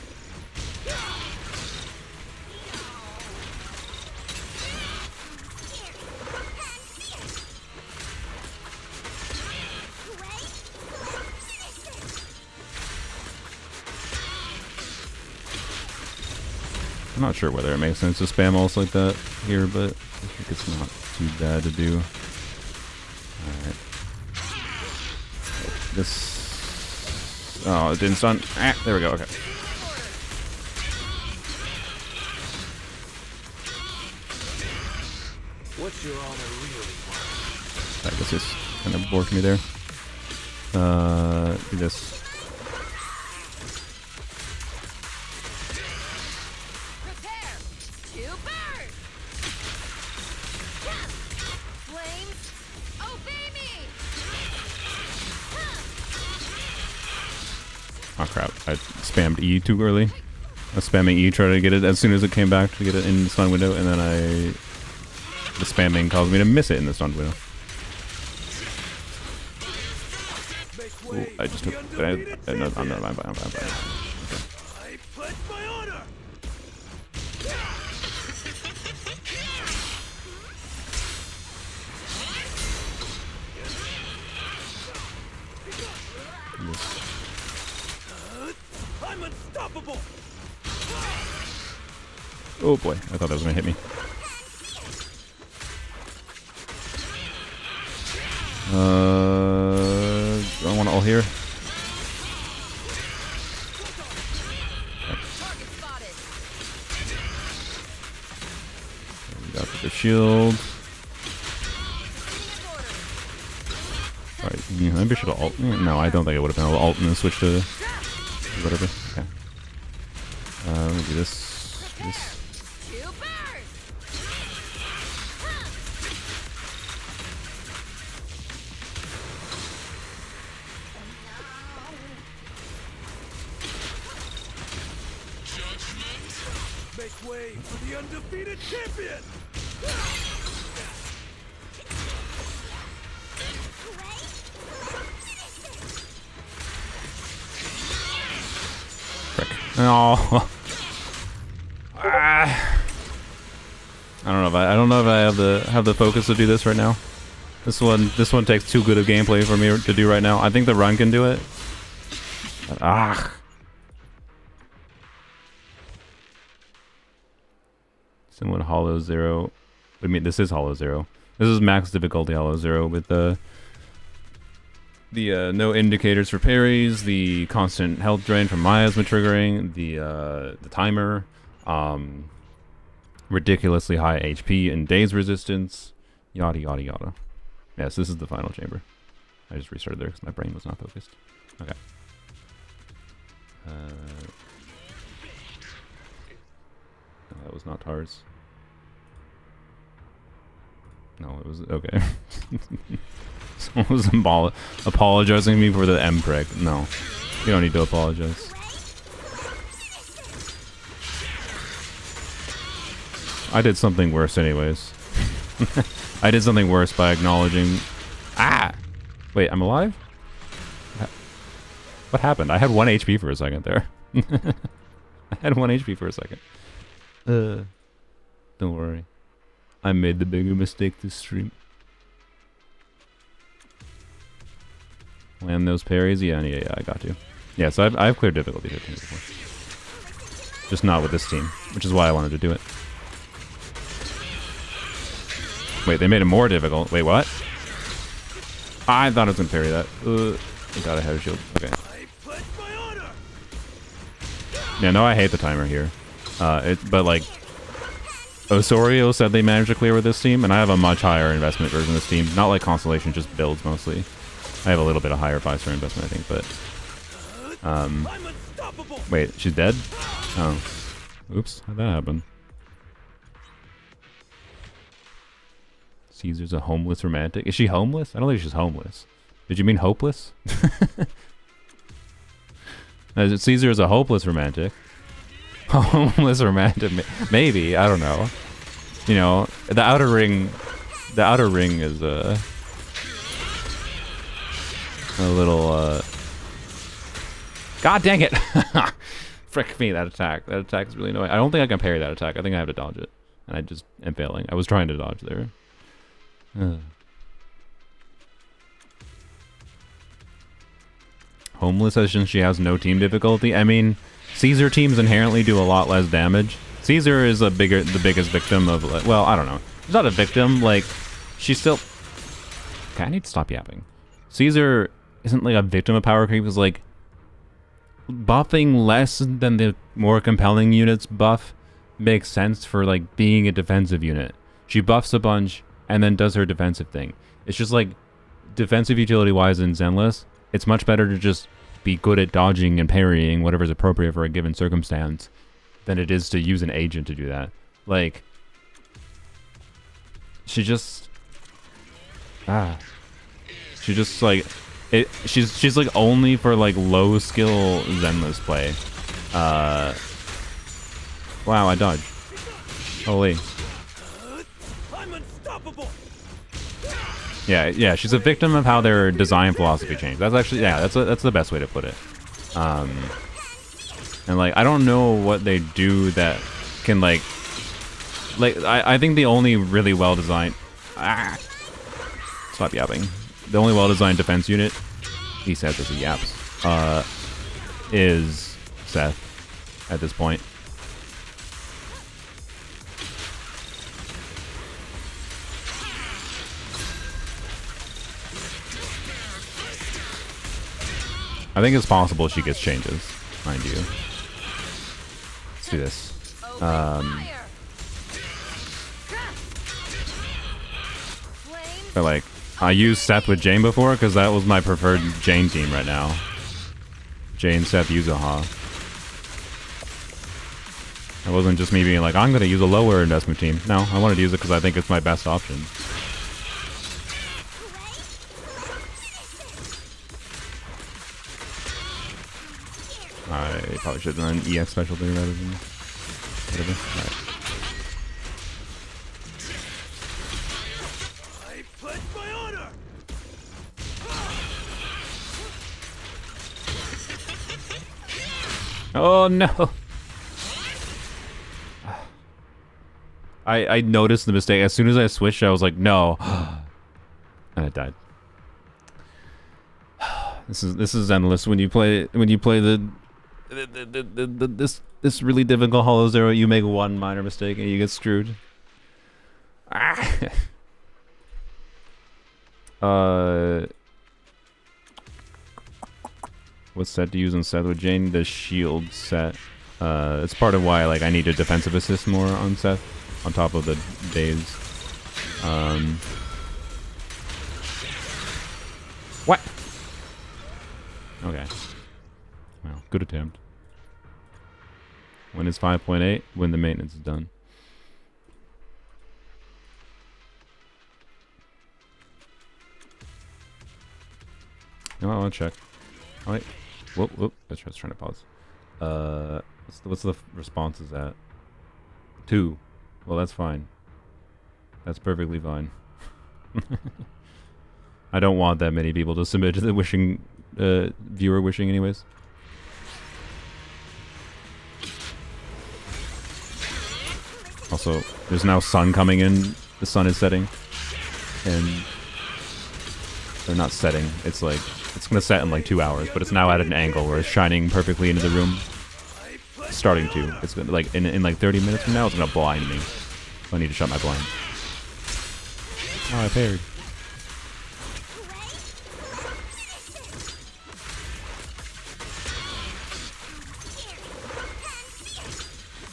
I'm not sure whether it makes sense to spam ults like that here, but I think it's not too bad to do. Alright. This... Oh, it didn't stun. Ah, there we go, okay. What's your honor really worth? I guess just kind of borked me there. Do this. Prepare to burn! Flames, obey me! Oh crap, I spammed E too early. I was spamming E, trying to get it as soon as it came back to get it in the stun window, and then the spamming caused me to miss it in the stun window. I just took. I'm not. I'm fine. I pledge my honor. I'm unstoppable. Oh boy, I thought that was gonna hit me. I want all here. Target spotted. Got the shield. Hitting a border. Alright, yeah, maybe I should have ult. No, I don't think I would have been able to ult and then switch to whatever. Okay. Let me do this. Two birds. Make way for the undefeated champion. Frick. Oh. Ah. I don't know if I have the focus to do this right now. This one takes too good of gameplay for me to do right now. I think the run can do it. But, Similar to Hollow Zero. I mean, this is Hollow Zero. This is max difficulty Hollow Zero with the no indicators for parries, the constant health drain from miasma triggering, the timer, ridiculously high HP and daze resistance, yada yada yada. Yes, this is the final chamber. I just restarted there because my brain was not focused. Okay. That was not Tarus. No, it was okay. Someone was apologizing to me for the M prick. No, you don't need to apologize. I did something worse anyways. I did something worse by acknowledging... Ah! Wait, I'm alive? What happened? I had 1 HP for a second there. I had 1 HP for a second. Don't worry. I made the bigger mistake this stream. Land those parries? Yeah, I got you. Yeah, so I've cleared difficulty 15 before. Just not with this team, which is why I wanted to do it. Wait, they made it more difficult. Wait, what? I thought I was going to parry that. I thought I had a shield. Okay. Yeah, no, I hate the timer here. But like, Osorio said they managed to clear with this team, and I have a much higher investment version of this team. Not like Constellation, just builds mostly. I have a little bit of higher 5-star investment, I think, but... Wait, she's dead? Oh. Oops, how'd that happen? Caesar's a homeless romantic. Is she homeless? I don't think she's homeless. Did you mean hopeless? Caesar is a hopeless romantic. Homeless romantic, maybe. I don't know. You know, the outer ring is a little. God dang it! Frick me, that attack. That attack is really annoying. I don't think I can parry that attack. I think I have to dodge it, and I just am failing. I was trying to dodge there. Homeless as in she has no team difficulty. I mean, Caesar teams inherently do a lot less damage. Caesar is the biggest victim of, well, I don't know. She's not a victim, like, she's still... Okay, I need to stop yapping. Caesar isn't like a victim of power creep, because like, buffing less than the more compelling units buff makes sense for like being a defensive unit. She buffs a bunch and then does her defensive thing. It's just like, defensive utility wise in Zenless, it's much better to just be good at dodging and parrying whatever's appropriate for a given circumstance than it is to use an agent to do that. Like, she just like she's like only for like low skill Zenless play. Wow, I dodged. Holy. I'm unstoppable. Yeah, she's a victim of how their design philosophy changed. That's actually, yeah, that's the best way to put it. And like, I don't know what they do that can like I think the only really well designed stop yapping. The only well designed defense unit, he says as he yaps, is Seth at this point. I think it's possible she gets changes, mind you. Let's do this. But like, I used Seth with Jane before because that was my preferred Jane team right now. Jane, Seth, Yuzuha. It wasn't just me being like, I'm going to use a lower investment team. No, I wanted to use it because I think it's my best option. I probably should have done an EX specialty rather than whatever. Alright. I pledge my honor. Oh no! I noticed the mistake. As soon as I switched, I was like, no. And it died. This is Zenless when you play this really difficult Hollow Zero, you make one minor mistake and you get screwed. What set to use instead with Jane? The shield set. It's part of why like I need a defensive assist more on Seth, on top of the days. What? Okay. Well, good attempt. When is 5.8? When the maintenance is done. No, I want to check. Oh, wait. Whoop. That's what I was trying to pause. What's the responses at? 2. Well, that's fine. That's perfectly fine. I don't want that many people to submit to the wishing, viewer wishing anyways. Also, there's now sun coming in. The sun is setting. And they're not setting. It's like, it's going to set in like 2 hours, but it's now at an angle where it's shining perfectly into the room. Starting to. It's gonna, like, in like 30 minutes from now, it's going to blind me. So I need to shut my blind. Oh, I parried.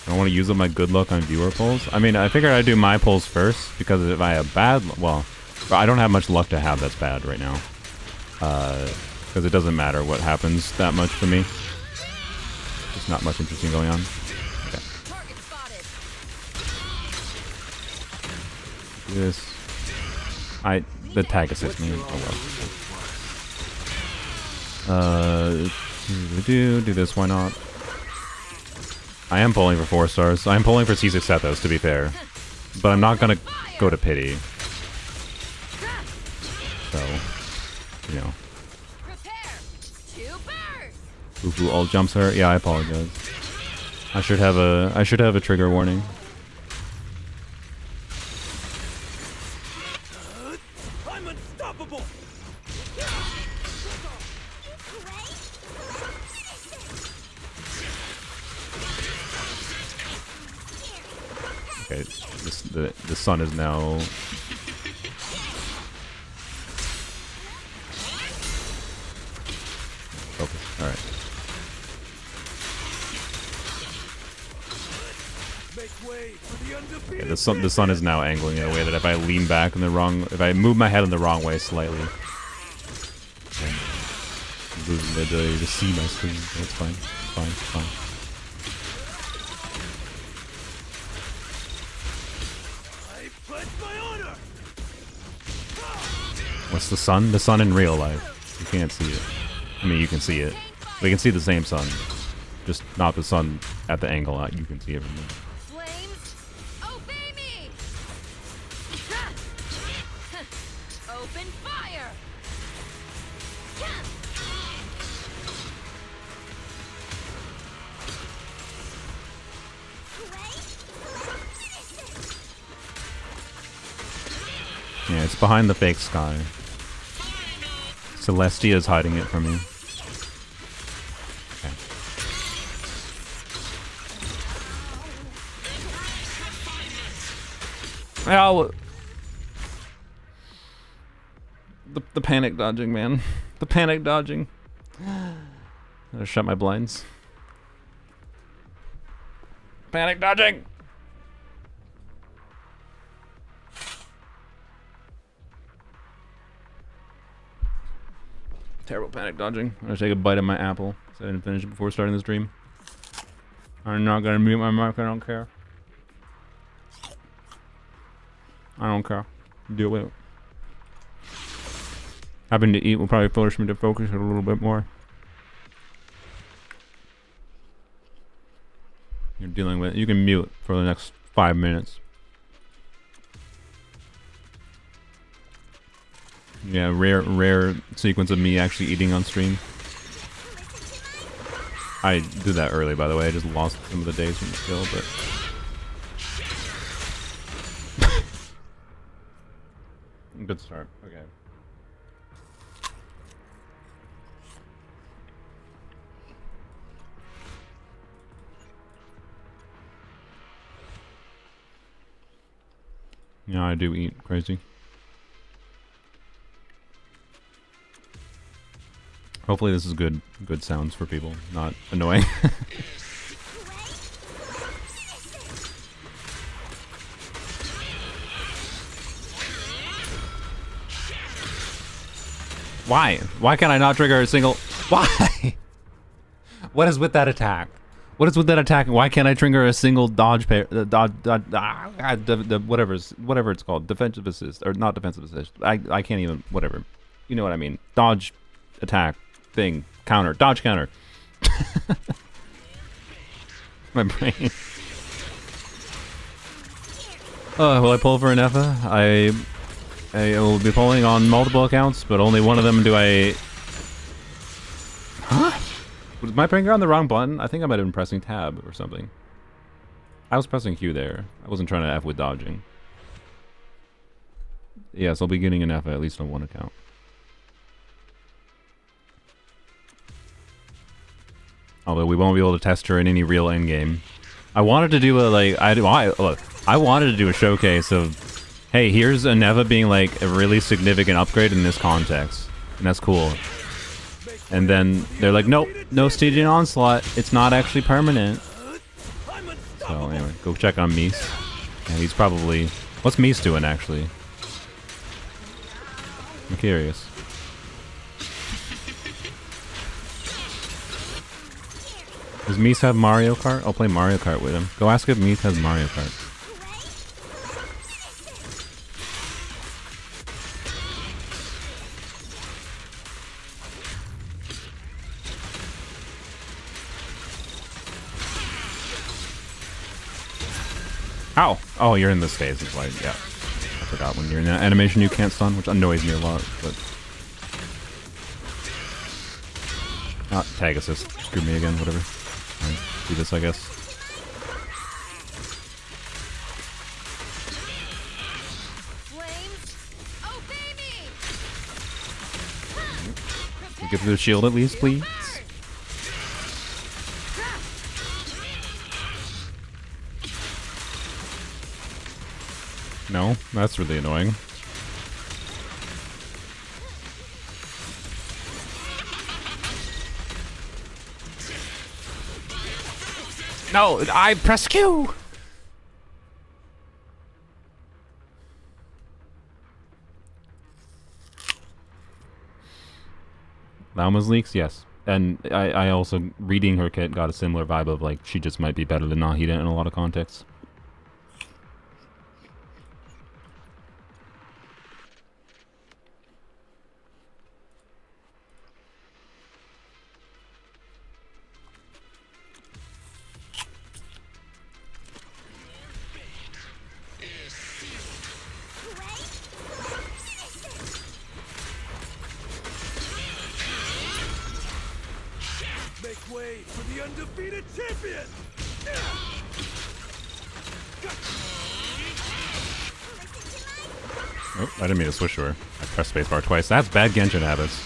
I don't want to use up my good luck on viewer polls. I mean, I figured I'd do my polls first, because if I have bad... Well, I don't have much luck to have that's bad right now. Because it doesn't matter what happens that much for me. There's not much interesting going on. Okay. Do this. The tag assists me. Oh well. Do this, why not? I am pulling for 4 stars. I'm pulling for C6 Sethos, to be fair. But I'm not gonna go to pity. So, you know. Fufu all jumps her. Yeah, I apologize. I should have a trigger warning. I'm unstoppable. Okay, the sun is now. Focus. All right. Okay, the sun is now angling in a way that if I lean back in the wrong, if I move my head in the wrong way slightly, I'm losing the ability to see my screen. That's fine. It's fine. What's the sun? The sun in real life. You can't see it. I mean, you can see it. We can see the same sun. Just not the sun at the angle that you can see it from there. Flames, obey me! Open fire! Yeah, it's behind the fake sky. Celestia is hiding it from me. Okay. Ow! The panic dodging, man. The panic dodging. Gotta shut my blinds. Panic dodging! Terrible panic dodging. I'm gonna take a bite of my apple. So I didn't finish it before starting the stream. I'm not gonna mute my mic, I don't care. I don't care. Deal with it. Having to eat will probably force me to focus a little bit more. You're dealing with it. You can mute for the next 5 minutes. Yeah, rare sequence of me actually eating on stream. I did that early, by the way. I just lost some of the days from the skill, but... Good start. Okay. Yeah, I do eat crazy. Hopefully this is good sounds for people, not annoying. Why? Why can't I not trigger a single... Why? What is with that attack? What is with that attack? Why can't I trigger a single dodge pair? Whatever it's called. Defensive assist. Or not defensive assist. I can't even... Whatever. You know what I mean. Dodge, attack, thing, counter. Dodge counter. My brain. Will I pull for Ineffa? I will be pulling on multiple accounts, but only one of them do I... Huh? Was my finger on the wrong button? I think I might have been pressing tab or something. I was pressing Q there. I wasn't trying to F with dodging. Yes, I'll be getting an F at least on one account. Although we won't be able to test her in any real endgame. I wanted to do a, like... I wanted to do a showcase of... Hey, here's Ineffa being like a really significant upgrade in this context. And that's cool. And then they're like, nope, no Stygian Onslaught. It's not actually permanent. So anyway, go check on Mies. Yeah, he's probably... What's Mies doing, actually? I'm curious. Does Mies have Mario Kart? I'll play Mario Kart with him. Go ask if Mies has Mario Kart. Ow! Oh, you're in this phase. It's like, yeah. I forgot when you're in that animation you can't stun, which annoys me a lot, but... Tag assist. Screw me again, whatever. Right, do this, I guess. Flames, obey me! Get through the shield at least, please. No, that's really annoying. No, I press Q! Lauma's leaks? Yes. And I also, reading her kit, got a similar vibe of like, she just might be better than Nahida in a lot of contexts. undefeated champion! Oh, I didn't mean to switch to her. I pressed spacebar twice. That's bad Genshin habits.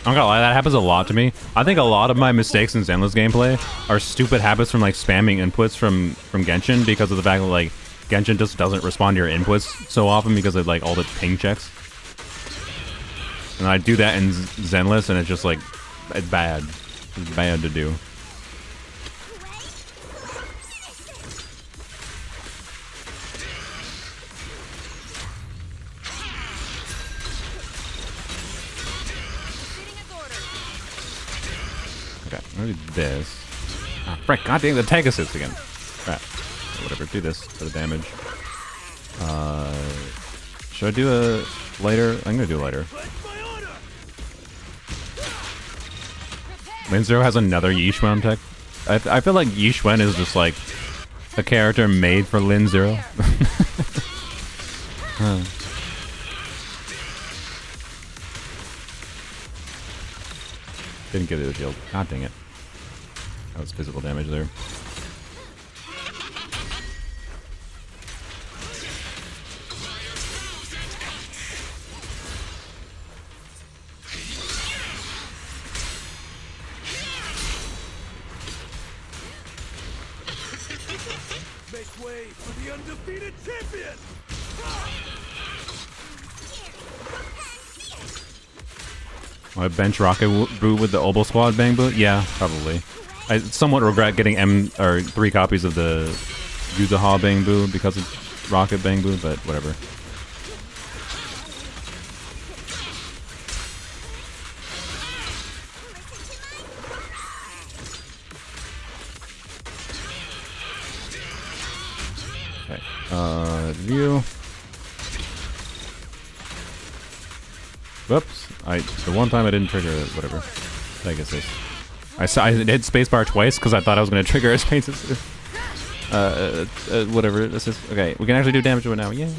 I'm not gonna lie, that happens a lot to me. I think a lot of my mistakes in Zenless gameplay are stupid habits from like spamming inputs from Genshin because of the fact that like Genshin just doesn't respond to your inputs so often because of like all the ping checks. And I do that in Zenless and it's just like, it's bad. It's bad to do. Okay, I'm gonna do this. Ah, frick, goddamn, the tag assists again. Crap. Whatever, do this for the damage. Should I do a lighter? I'm gonna do a lighter. Lin Zero has another Yixuan tech. I feel like Yixuan is just like a character made for Lin Zero. Huh. Didn't get it a shield. God dang it. That was physical damage there. Make way for the undefeated champion! I bench Rocket Boot with the Obel Squad Bang Boot? Yeah, probably. I somewhat regret getting 3 copies of the Yuzaha Bang Boot because of Rocket Bang Boot, but whatever. Okay, view. Whoops. The one time I didn't trigger it, whatever. I guess this. I hit spacebar twice because I thought I was going to trigger a space assist. Whatever assist. Okay, we can actually do damage to it now. Yeah.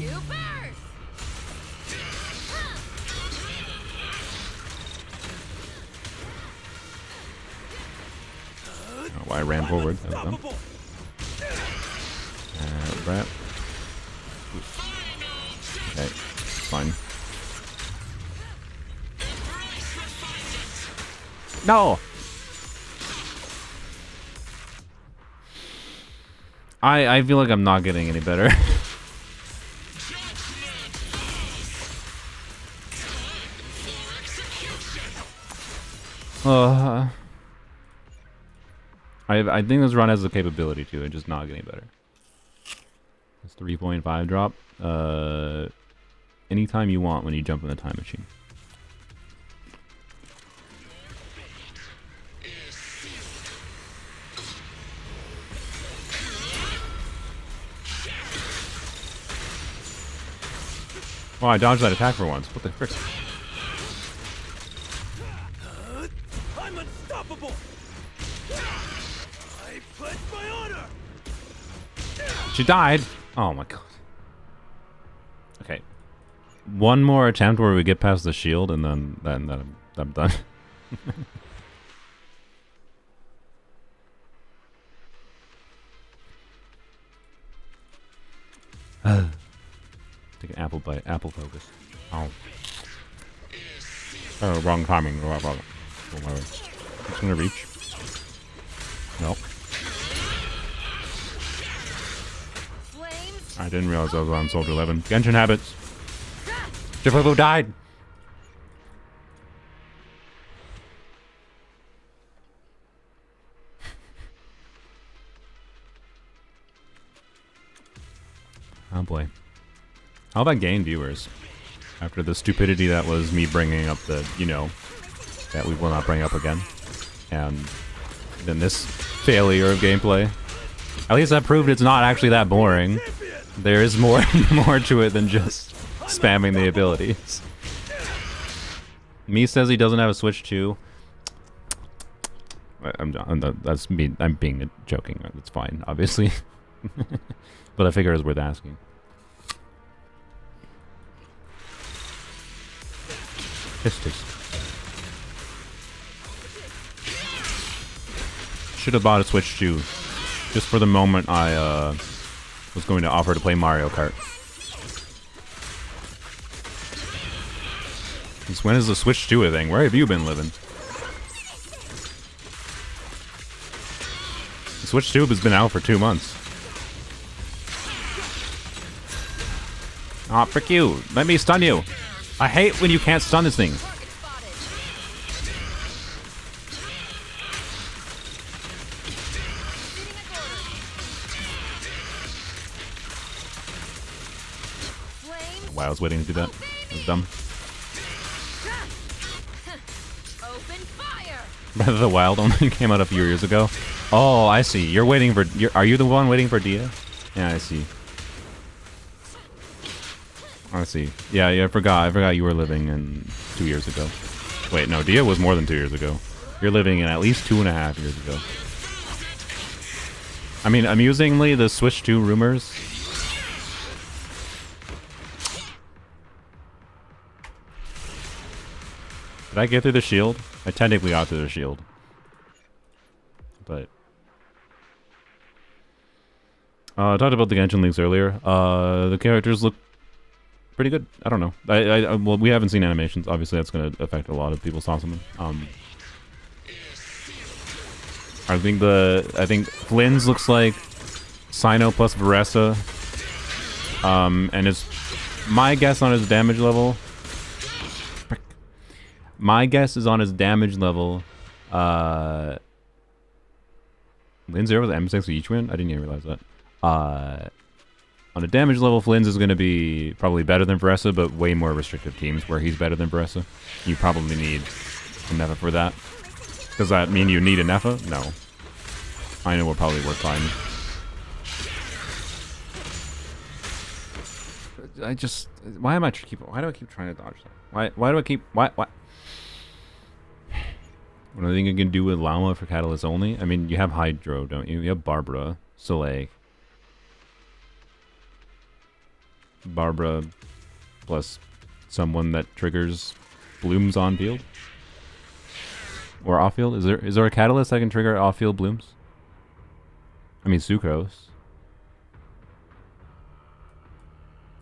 Oh, why I ran forward. That was dumb. Right. Okay, fine. No! I feel like I'm not getting any better. I think this run has the capability to, and just not getting better. It's 3.5 drop. Anytime you want when you jump in the time machine. Oh, I dodged that attack for once. What the frick? I'm unstoppable! I pledge my honor! She died! Oh my god. Okay. One more attempt where we get past the shield and then I'm done. Take an apple bite. Apple focus. Oh. Oh, wrong timing. It's gonna reach. Nope. I didn't realize I was on Soldier 11. Genshin habits. Jifflifu died. Oh boy. How have I gained viewers? After the stupidity that was me bringing up the, you know, that we will not bring up again. And then this failure of gameplay. At least that proved it's not actually that boring. There is more more to it than just spamming the abilities. Me says he doesn't have a Switch 2. That's me. I'm being joking. It's fine, obviously. But I figure it's worth asking. should have bought a Switch 2. Just for the moment I was going to offer to play Mario Kart. Since when is the Switch 2 a thing? Where have you been living? The Switch 2 has been out for 2 months. Aw, frick you. Let me stun you. I hate when you can't stun this thing. Target spotted. Sitting at orders. Flames. Wow, I was waiting to do that. That was dumb. Open fire. Breath of the Wild only came out a few years ago. Oh, I see. You're waiting for... are you the one waiting for Dia? Yeah, I see. I see. Yeah, I forgot. I forgot you were living in 2 years ago. Wait, no, Dia was more than 2 years ago. You're living in at least 2.5 years ago. I mean, amusingly, the Switch 2 rumors... Did I get through the shield? I technically got through the shield. But... I talked about the Genshin leaks earlier. The characters look pretty good. I don't know. Well, we haven't seen animations. Obviously, that's going to affect a lot of people's thoughts on them. I think Flynn's looks like Sino plus Varessa. And it's my guess on his damage level. My guess is on his damage level. Lynn 0 with M6 with each win? I didn't even realize that. On a damage level, Flynn's is going to be probably better than Varessa, but way more restrictive teams where he's better than Varessa. You probably need Ineffa for that. Does that mean you need Ineffa? No. I know we'll probably work fine. I just... Why do I keep trying to dodge that? Why do I keep... Why? What do I think you can do with Llama for Catalyst only? I mean, you have Hydro, don't you? You have Barbara, Soleil. Barbara plus someone that triggers blooms on field or off field. Is there a catalyst that can trigger off field blooms? I mean, Sucrose.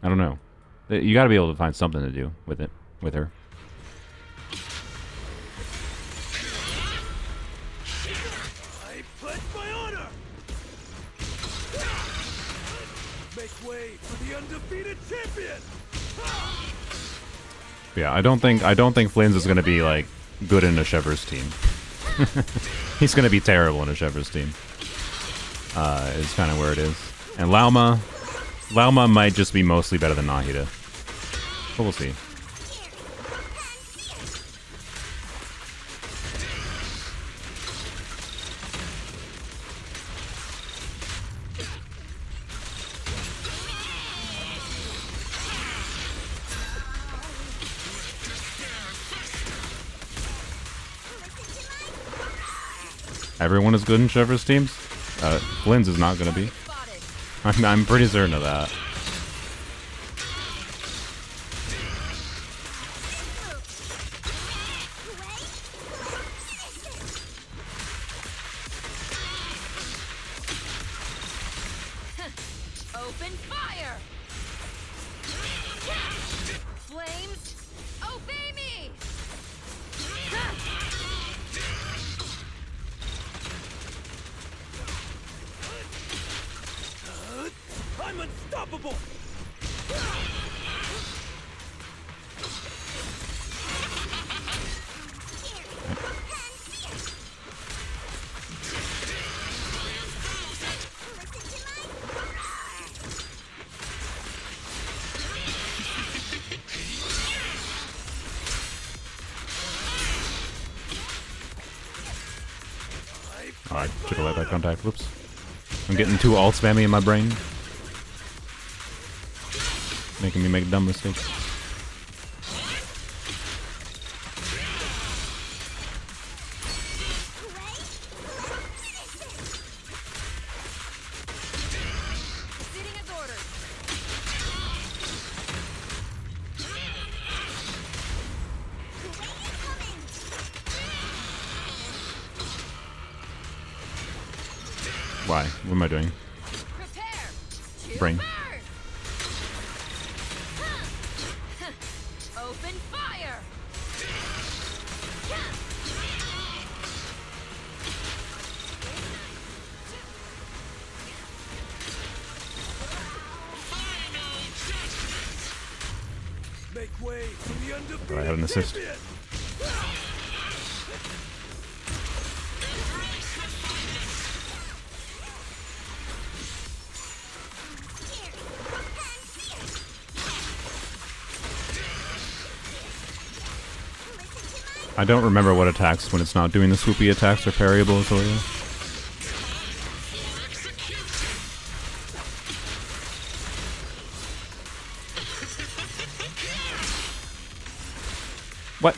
I don't know. You got to be able to find something to do with it, with her. I pledge my honor. Make way for the undefeated champion. Yeah, I don't think Flynn's is gonna be like good in a Chever's team. He's gonna be terrible in a Chever's team. Is kind of where it is. And Lauma might just be mostly better than Nahida. But we'll see. Everyone is good in Chever's teams? Flynn's is not going to be. I'm pretty certain of that. Open fire! Flames, obey me! I'm unstoppable. Alright, should have let that contact. Whoops. I'm getting too alt spammy in my brain. Making me make dumb mistakes. Sitting as orders. Why? What am I doing? Prepare to Bring. burn. Open fire. Make way for the undefeated I had an assist. champion. I don't remember what attacks when it's not doing the swoopy attacks or parryable as well. What?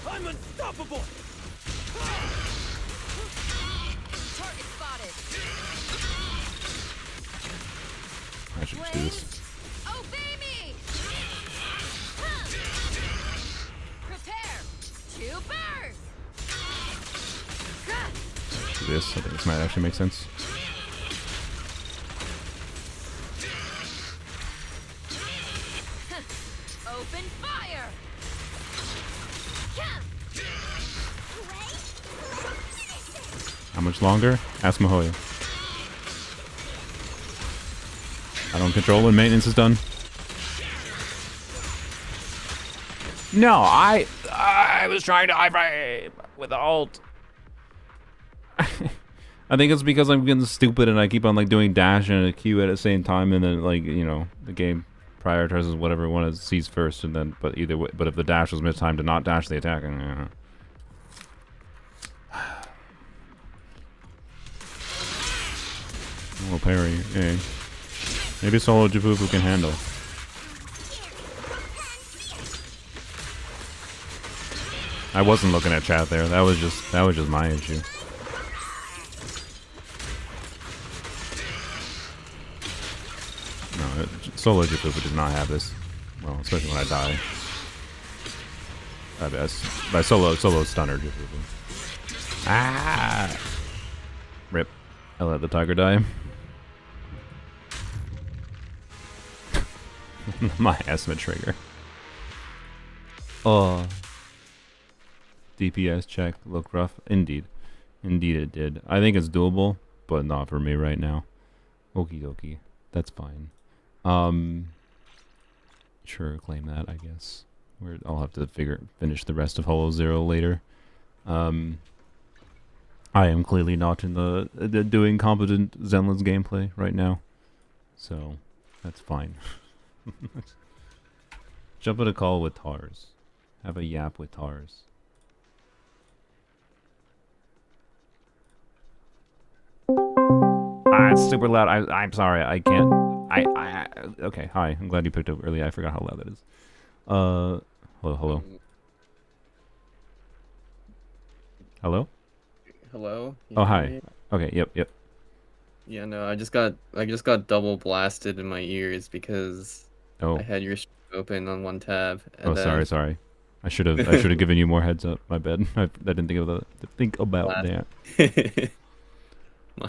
I'm unstoppable. Target spotted. I should just do this. Obey me. Prepare to burn. Do this. I think this might actually make sense. Open fire. How much longer? Ask Mahoya. I don't control when maintenance is done. No, I was trying to iframe with the alt. I think it's because I'm getting stupid and I keep on like doing dash and a Q at the same time, and then like, you know, the game prioritizes whatever one it sees first, and then but either way, but if the dash was mistimed to not dash the attack, oh, parry, yeah. Maybe solo Javuvu can handle. I wasn't looking at chat there. That was just my issue. No, solo Javuvu does not have this. Well, especially when I die. By solo stunner Javuvu. Ah! Rip. I let the tiger die. My asthma trigger. Oh. DPS check looked rough. Indeed. Indeed it did. I think it's doable, but not for me right now. Okie dokie. That's fine. Sure, claim that, I guess. I'll have to finish the rest of Hollow Zero later. I am clearly not in the doing competent Zenless gameplay right now. So, that's fine. Jump at a call with Tarus. Have a yap with Tarus. It's super loud. I'm sorry. I can't. Okay. Hi. I'm glad you picked up early. I forgot how loud that is. Hello. Hello. Hello. Oh, hi. Okay. Yep. Yeah, no, I just got double blasted in my ears because I had your stream open on one tab. And sorry. I should have given you more heads up. My bad. I didn't think about that.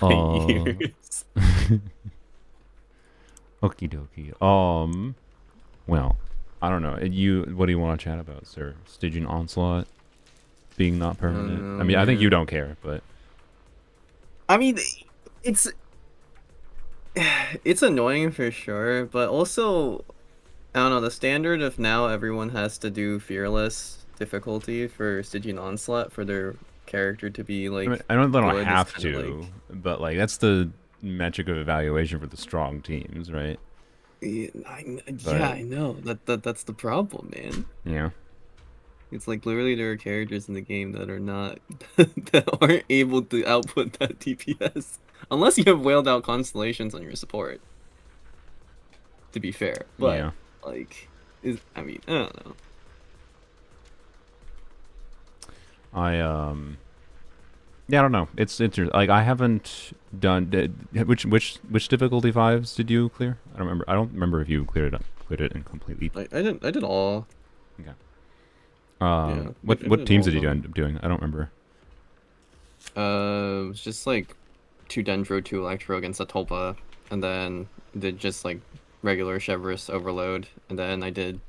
My ears. Okie dokie. Well, I don't know. What do you want to chat about, sir? Stygian Onslaught being not permanent. I mean, I think you don't care, but I mean, it's annoying for sure, but also I don't know, the standard of now everyone has to do fearless difficulty for Stygian Onslaught for their character to be like. I mean, I don't good, have to, but like that's the metric of evaluation for the strong teams, right? Yeah, I know. That's the problem, man. Yeah. It's like literally there are characters in the game that are not that aren't able to output that DPS unless you have whaled out constellations on your support. To be fair, but yeah. like, I mean, I don't know. Yeah, I don't know. It's like I haven't done which difficulty 5s did you clear? I don't remember if you cleared it and completely. I did all. Okay. Yeah. What teams did you end up doing? I don't remember. It was just like 2 Dendro, 2 Electro against a Tulpa, and then did just like regular Chevrolet Overload, and then I did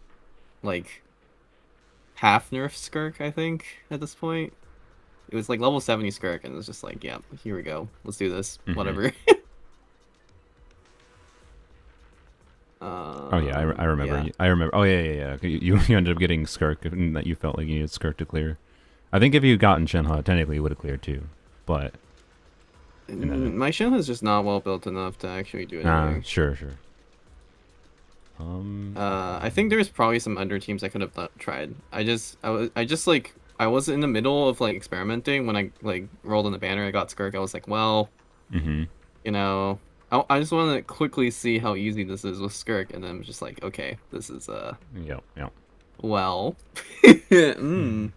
like half nerf Skirk, I think, at this point. It was like level 70 Skirk, and it was just like, yeah, here we go. Let's do this. Mhm. Whatever. Oh yeah, I remember. Yeah. I remember. Oh yeah. You ended up getting Skirk, and that you felt like you needed Skirk to clear. I think if you gotten Shenhe, technically you would have cleared too, but My Shenhe is just not well built enough to actually do anything. sure. I think there's probably some under teams I could have tried. I was in the middle of like experimenting when I like rolled in the banner. I got Skirk. I was like, well, Mm-hmm. you know, I just want to quickly see how easy this is with Skirk, and then I'm just like, okay, this is Yeah. well, mm.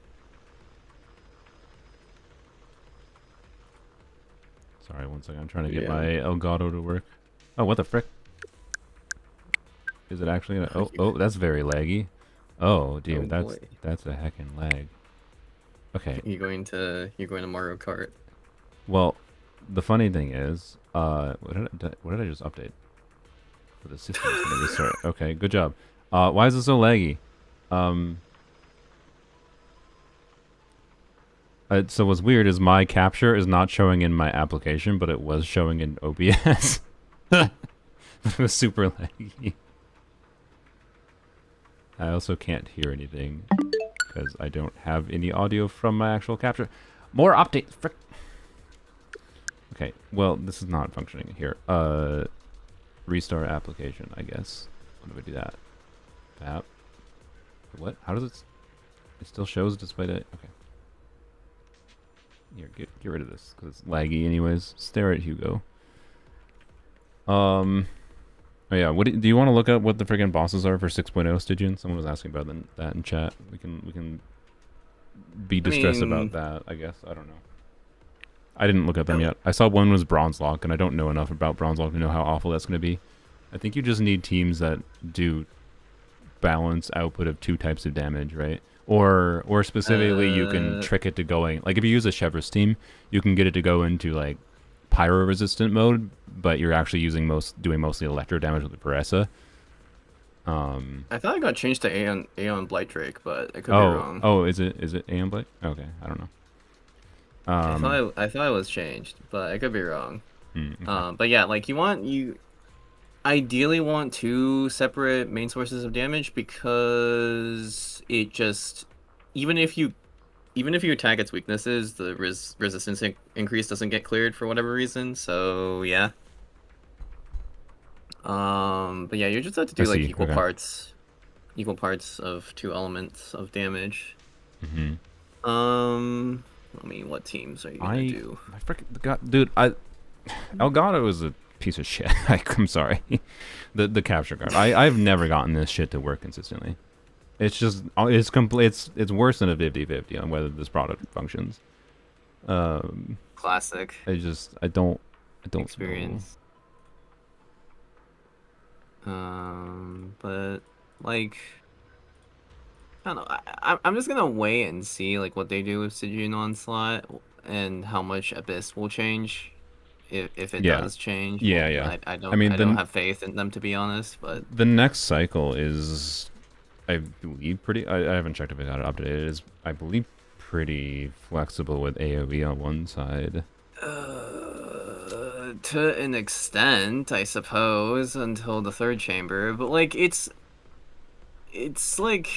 Sorry, one second. I'm trying to get Yeah. my Elgato to work. Oh, what the frick? Is it actually? Oh, that's very laggy. Oh, dude, Oh, boy. that's a heckin' lag. Okay. You're going to Mario Kart. Well, the funny thing is, what did I just update? For the system's gonna restart. Okay, good job. Why is it so laggy? So what's weird is my capture is not showing in my application, but it was showing in OBS. It was super laggy. I also can't hear anything because I don't have any audio from my actual capture. More updates. Frick. Okay, well, this is not functioning here. Restart application, I guess. When do we do that? App. What? How does it? It still shows despite it. Okay. Here, get rid of this because it's laggy, anyways. Stare at Hugo. Oh yeah. What do you want to look up? What the friggin' bosses are for 6.0, Stygian? Someone was asking about that in chat. We can be distressed about that. I guess I don't know. I didn't look at them yet. I saw one was Bronze Lock, and I don't know enough about Bronze Lock to know how awful that's going to be. I think you just need teams that do balance output of 2 types of damage, right? Or specifically, you can trick it to going... Like, if you use a Chevrolet team, you can get it to go into, like, pyro-resistant mode, but you're actually doing mostly electro damage with the Paressa. I thought it got changed to Aeon Blight Drake, but it could be wrong. Oh, is it Aeon Blight? Okay, I don't know. I thought it was changed, but I could be wrong. Okay. But yeah, like you ideally want 2 separate main sources of damage because it just even if you attack its weaknesses, the resistance increase doesn't get cleared for whatever reason. So yeah. But yeah, you just have to do like equal parts of 2 elements of damage. Mm-hmm. I mean, what teams are you gonna do? I freaking God, dude. Elgato is a piece of shit. I'm sorry. The capture card. I've never gotten this shit to work consistently. It's just it's complete. It's worse than a 50-50 on whether this product functions. Classic. I don't Experience. But like, I don't know. I'm just gonna wait and see like what they do with Stygian Onslaught and how much Abyss will change, if it does change. Yeah. I don't. I mean, I don't have faith in them, to be honest. But the next cycle is, I believe, pretty. I haven't checked if it got updated. It is, I believe, pretty flexible with AOE on one side. To an extent, I suppose, until the 3rd chamber. But like, it's like.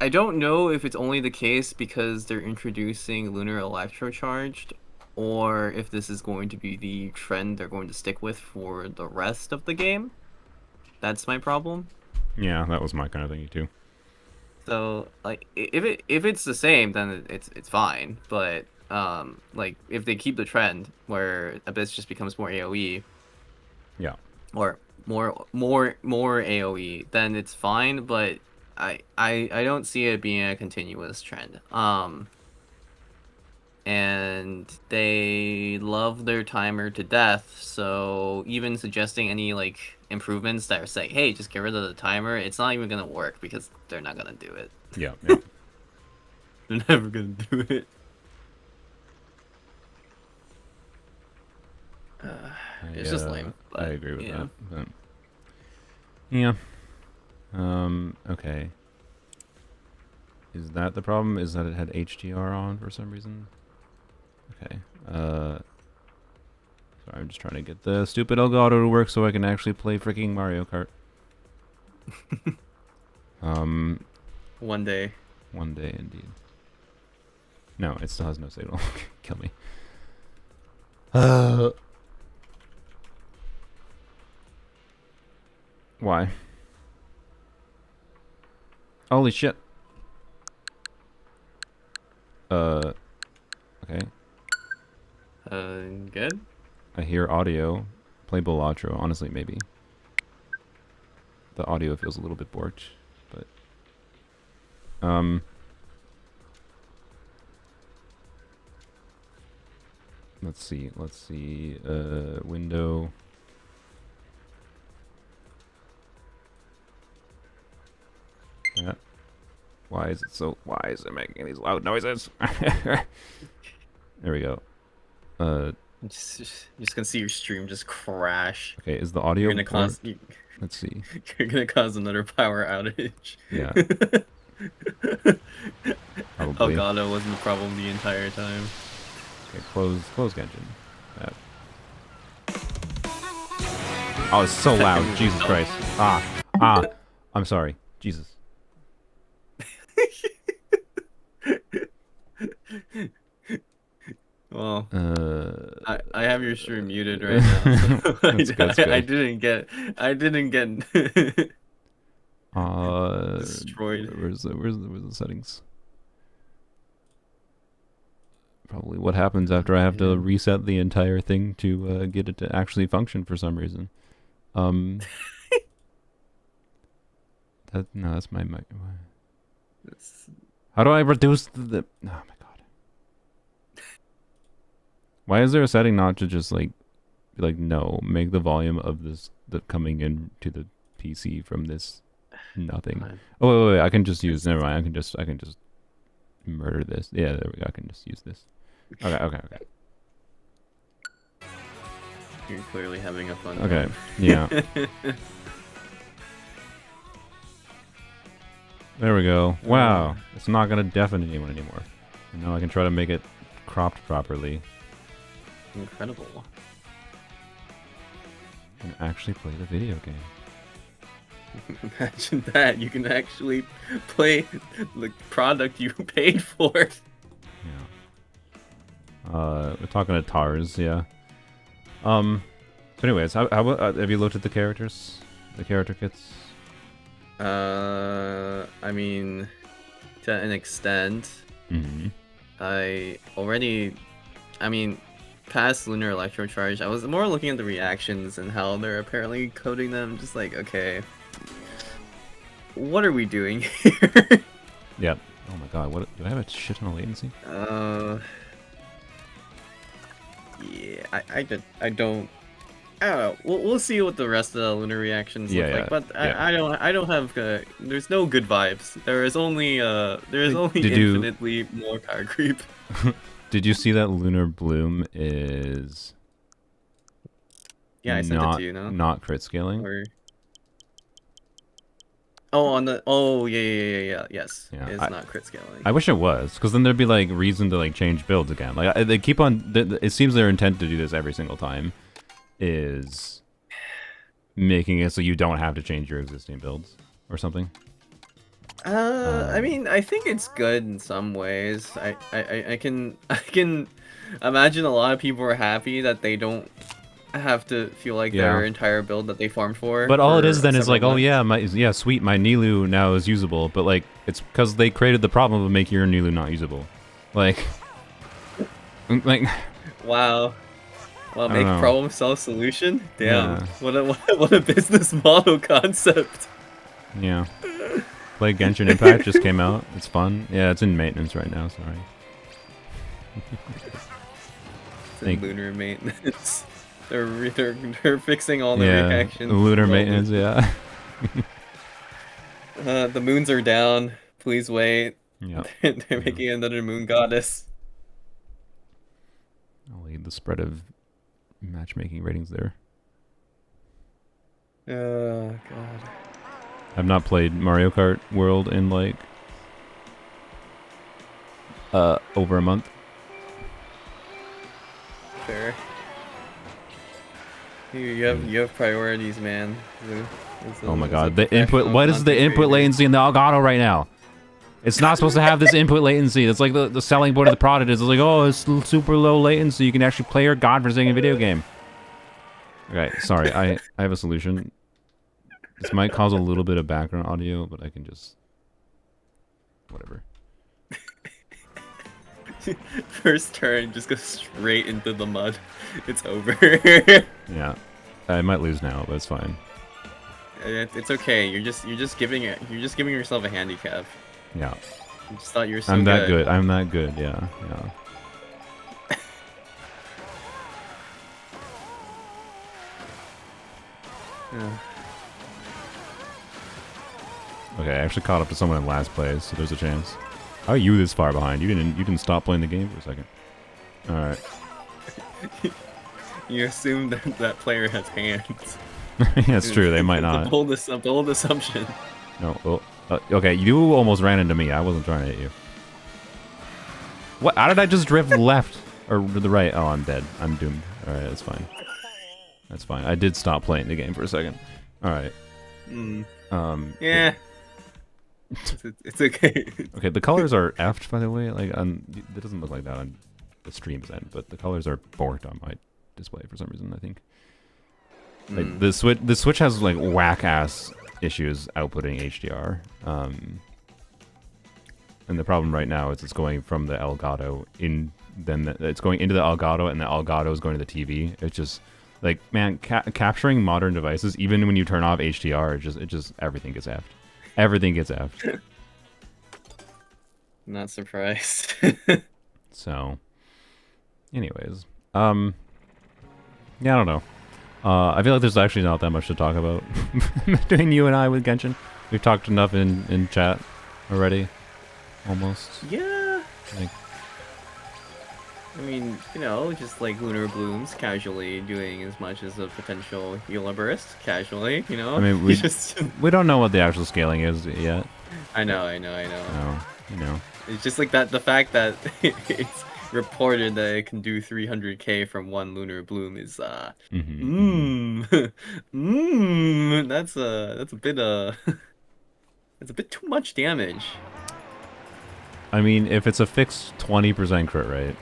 I don't know if it's only the case because they're introducing Lunar Electrocharged, or if this is going to be the trend they're going to stick with for the rest of the game. That's my problem. Yeah, that was my kind of thinking too. So like, if it's the same, then it's fine. But like if they keep the trend where Abyss just becomes more AOE, yeah, or more AOE, then it's fine. But I don't see it being a continuous trend. And they love their timer to death, so even suggesting any like improvements that are saying, hey, just get rid of the timer, it's not even gonna work because they're not gonna do it. Yeah. They're never gonna do it. It's just lame. I But, agree with yeah. that. But, yeah. Okay. Is that the problem? Is that it had HDR on for some reason? Okay. Sorry, I'm just trying to get the stupid Elgato to work so I can actually play freaking Mario Kart. One day. One day indeed. No, it still has no signal. Kill me. Why? Holy shit. Okay. Good? I hear audio. Playable outro. Honestly, maybe. The audio feels a little bit borked, but... Let's see. Window... Yeah. Why is it making these loud noises? There we go. Just gonna see your stream just crash. Okay, is the audio You're gonna cause Let's see. you're gonna cause another power outage. Yeah. Probably. Elgato wasn't the problem the entire time. Okay, close Genshin. That. Oh, it's so loud. Jesus Christ. I'm sorry. Jesus. Well, I have your stream muted right now. So That's good. I didn't get destroyed. Where's the settings? Probably what happens after I have to reset the entire thing to get it to actually function for some reason. That's my mic. How do I reduce the? Oh my god! Why is there a setting not to just like, be like no, make the volume of this coming in to the PC from this nothing? Oh wait, I can just use. Never mind. I can just murder this. Yeah, there we go. I can just use this. Okay. You're clearly having a fun Okay, time. yeah. There we go. Wow, it's not gonna deafen anyone anymore. And now I can try to make it cropped properly Incredible. and actually play the video game. Imagine that. You can actually play the product you paid for. Yeah. We're talking to Tarus, yeah. So anyways, how have you looked at the characters? The character kits? I mean, to an extent, Mm-hmm. past Lunar Electrocharge, I was more looking at the reactions and how they're apparently coding them. Just like, okay, what are we doing here? Yep. Oh my god, what do I have a shit ton of latency? Yeah, I don't know. We'll see what the rest of the Lunar reactions look like, but I don't have there's no good vibes. There is only infinitely more power creep. Did you see that Lunar Bloom is Yeah, I sent it to you, no? not crit scaling? Or... yes. Yeah, It's not crit scaling. I wish it was, because then there'd be like reason to like change builds again. Like they keep on. It seems their intent to do this every single time is making it so you don't have to change your existing builds or something. I mean, I think it's good in some ways. I can imagine a lot of people are happy that they don't have to feel like their entire build that they farmed for. But all it is then is like, months. oh yeah, sweet, my Nilu now is usable. But like, it's because they created the problem of making your Nilu not usable. Like, wow. Well, make problem solve solution. Damn, Yeah. what a business model concept. Yeah. Play Genshin Impact just came out. It's fun. Yeah, it's in maintenance right now. Sorry. It's in lunar maintenance. They're fixing all the reactions. Lunar maintenance. Yeah. The moons are down. Please wait. Yeah. They're making another moon goddess. I'll lead the spread of matchmaking ratings there. Oh god. I've not played Mario Kart World in like over a month. Fair. You have priorities, man. Oh my god, the input. What is the input latency in the Elgato right now? It's not supposed to have this input latency. That's like the selling point of the product. It's like, oh, it's super low latency. You can actually play your godforsaken video game. Okay, sorry. I have a solution. This might cause a little bit of background audio, but I can just... whatever. First turn, just go straight into the mud. It's over. Yeah. I might lose now, but it's fine. It's okay. You're just giving yourself a handicap. Yeah. You just thought you were so I'm that good. I'm that good. Yeah. Yeah. Yeah. Okay, I actually caught up to someone in last place, so there's a chance. How are you this far behind? You didn't stop playing the game for a second. All right. You assume that player has hands. That's true. They might not. It's a bold assumption. No. Well, okay, you almost ran into me. I wasn't trying to hit you. What? How did I just drift left or to the right? Oh, I'm dead. I'm doomed. All right, that's fine. That's fine. I did stop playing the game for a second. All right. Yeah. It's okay. Okay, the colors are effed, by the way. Like, it doesn't look like that on the stream's end, but the colors are borked on my display for some reason. I think. Like the Switch has like whack ass issues outputting HDR. And the problem right now is it's going from the Elgato it's going into the Elgato, and the Elgato is going to the TV. It's just like, man, capturing modern devices, even when you turn off HDR, it just everything gets effed. Everything gets effed. Not surprised. So, anyways, yeah, I don't know. I feel like there's actually not that much to talk about between you and I with Genshin. We've talked enough in chat already, almost. Yeah. Like, I mean, you know, just like Lunar Blooms casually doing as much as a potential healer burst casually, you know? I mean, we don't know what the actual scaling is yet. I know. No, you know. It's just like that, the fact that it's reported that it can do 300k from one Lunar Bloom is, that's a bit, that's a bit too much damage. I mean, if it's a fixed 20% crit rate,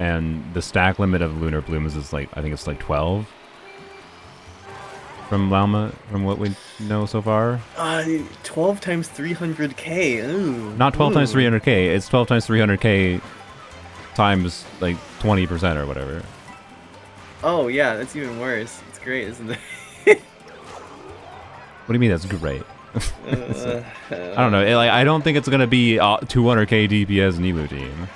and the stack limit of Lunar Blooms is like, I think it's like 12 from Lauma, from what we know so far. 12 times 300k. Ooh. Not 12 times 300k. It's 12 times 300k times like 20% or whatever. Oh yeah, that's even worse. It's great, isn't it? What do you mean that's great? I don't know. Like, I don't think it's gonna be 200k DPS Nilou team.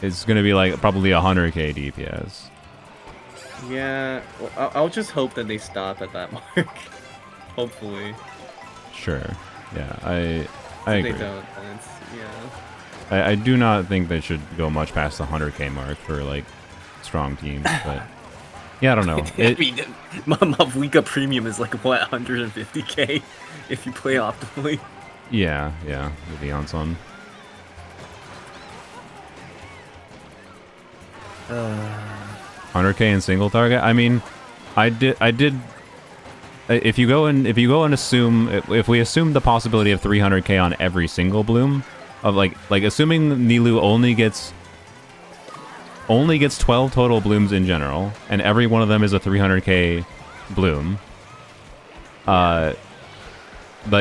It's gonna be like probably 100k DPS. Yeah, well, I'll just hope that they stop at that mark. Hopefully. Sure. Yeah, I agree. They don't, then yeah. I do not think they should go much past the 100k mark for like strong teams, but yeah, I don't know. I mean, Mavlika Premium is like what, 150k if you play optimally. Yeah, with the Anson. 100k in single target. I mean, I did. If you go and assume, if we assume the possibility of 300k on every single bloom, of like assuming Nilou only gets 12 total blooms in general, and every one of them is a 300k bloom. Like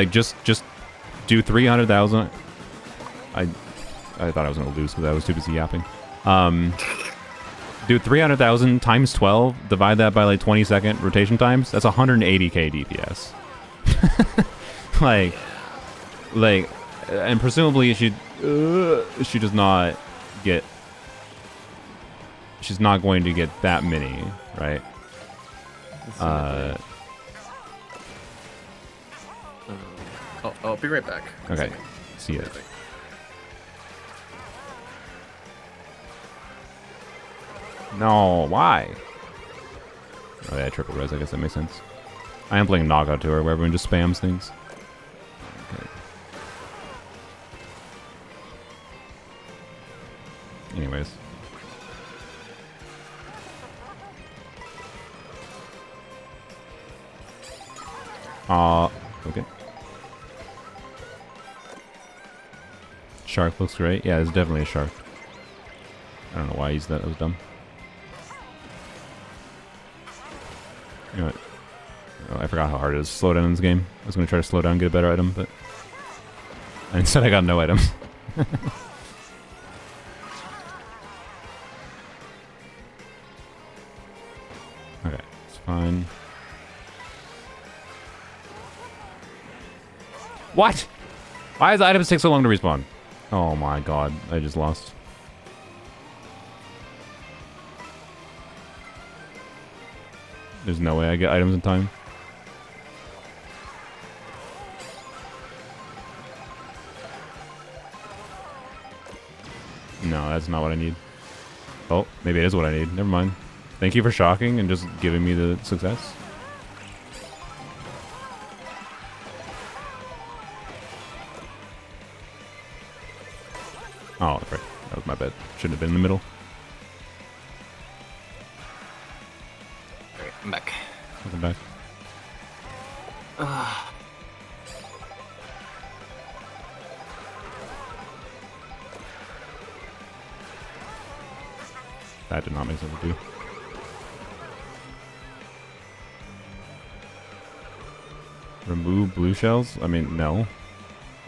just do 300,000. I thought I was gonna lose because I was too busy yapping. Do 300,000 times 12, divide that by like 20-second rotation times. That's 180k DPS. like, and presumably she does not get. She's not going to get that many, right? I'll be right back. Okay. See it. No, why? Oh yeah, triple res. I guess that makes sense. I am playing Knockout Tour, where everyone just spams things. Okay. Anyways. Okay. Shark looks great. Yeah, it's definitely a shark. I don't know why I used that. That was dumb. You know what? Oh, I forgot how hard it is to slow down in this game. I was going to try to slow down and get a better item, but... instead I got no items. Okay, it's fine. What? Why does the items take so long to respawn? Oh my god, I just lost. There's no way I get items in time. No, that's not what I need. Oh, maybe it is what I need. Never mind. Thank you for shocking and just giving me the success. Oh, frick. That was my bad. Shouldn't have been in the middle. Alright, I'm back. Welcome back. That did not make sense to do. Remove blue shells? I mean, no.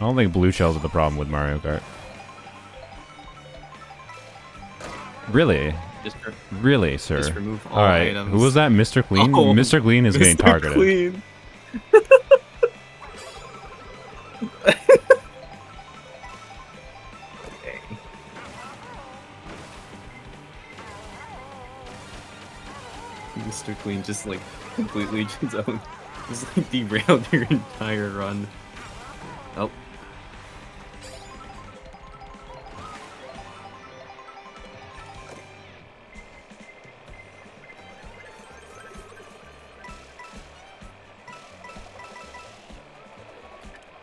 I don't think blue shells are the problem with Mario Kart. Really? Really, sir? Just remove all Alright, items. who was that? Mr. Clean? Oh, Mr. Clean is getting Mr. targeted. Clean. Okay. Mr. Clean just like completely just like derailed your entire run. Oh.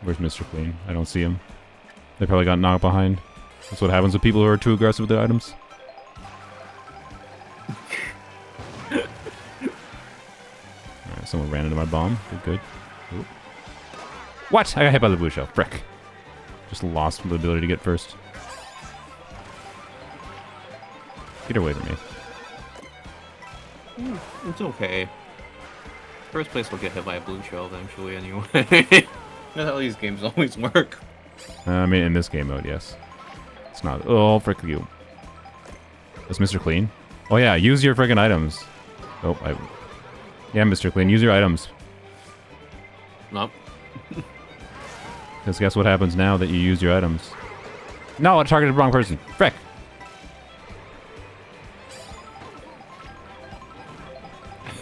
Where's Mr. Clean? I don't see him. They probably got knocked behind. That's what happens with people who are too aggressive with their items. Alright, someone ran into my bomb. Good, good. Ooh. What? I got hit by the blue shell. Frick. Just lost the ability to get first. Get away from me. It's okay. First place will get hit by a blue shell eventually anyway. That's how these games always work. I mean, in this game mode, yes. It's not. Oh, frick you. That's Mr. Clean. Oh, yeah, use your friggin' items. Oh, yeah, Mr. Clean, use your items. Nope. Because guess what happens now that you use your items? No, I targeted the wrong person. Frick.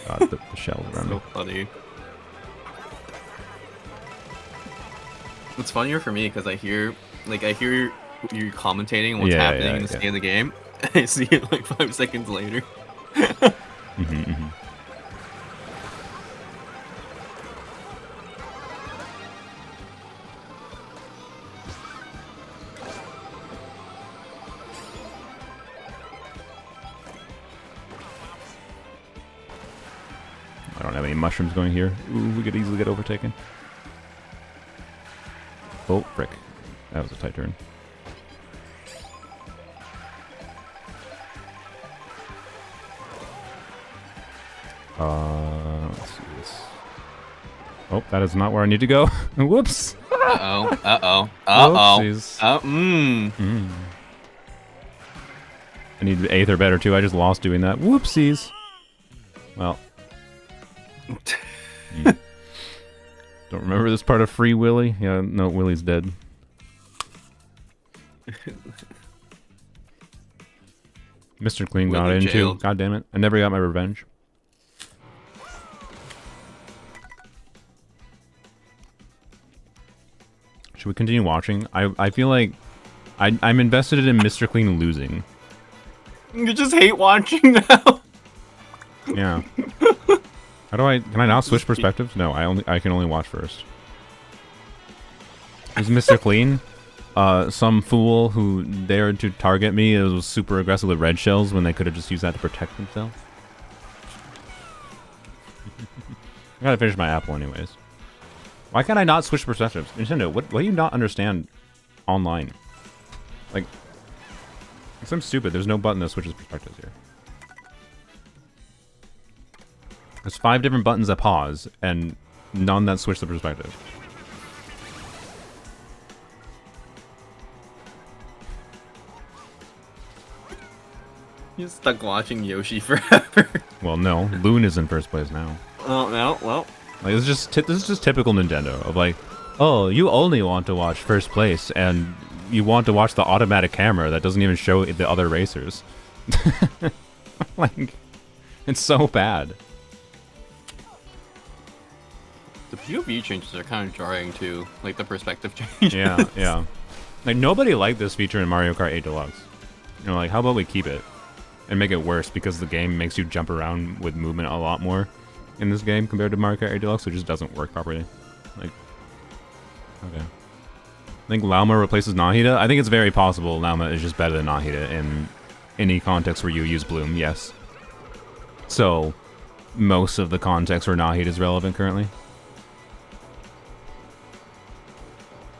God, the shell around me. So funny. It's funnier for me because I hear you commentating what's happening in the state of the game. I see it like 5 seconds later. I don't have any mushrooms going here. Ooh, we could easily get overtaken. Oh, frick. That was a tight turn. Let's see this. Oh, that is not where I need to go. Whoops. Uh-oh. Uh-oh. Uh-oh. Whoopsies. I need 8th or better, too. I just lost doing that. Whoopsies. Well. Don't remember this part of Free Willy? Yeah, no, Willy's dead. Mr. Clean got Willy in, too. jailed. God damn it. I never got my revenge. Should we continue watching? I feel like I'm invested in Mr. Clean losing. You just hate watching now. Yeah. How do I? Can I not switch perspectives? No, I can only watch first. Is Mr. Clean some fool who dared to target me? It was super aggressive with red shells when they could have just used that to protect themselves. I gotta finish my apple anyways. Why can't I not switch perspectives? Nintendo, what do you not understand online? Like, I'm stupid. There's no button that switches perspectives here. There's 5 different buttons that pause, and none that switch the perspective. You're stuck watching Yoshi forever. Well, no, Loon is in first place now. Oh no, well. Like, this is just typical Nintendo of like, oh, you only want to watch first place, and you want to watch the automatic camera that doesn't even show the other racers. Like, it's so bad. The POV changes are kind of jarring too, like the perspective change. Yeah, yeah. Like, nobody liked this feature in Mario Kart 8 Deluxe. You know, like, how about we keep it and make it worse because the game makes you jump around with movement a lot more in this game compared to Mario Kart 8 Deluxe, so it just doesn't work properly. Like, okay. I think Lauma replaces Nahida. I think it's very possible Lauma is just better than Nahida in any context where you use Bloom, yes. So, most of the context where Nahida is relevant currently.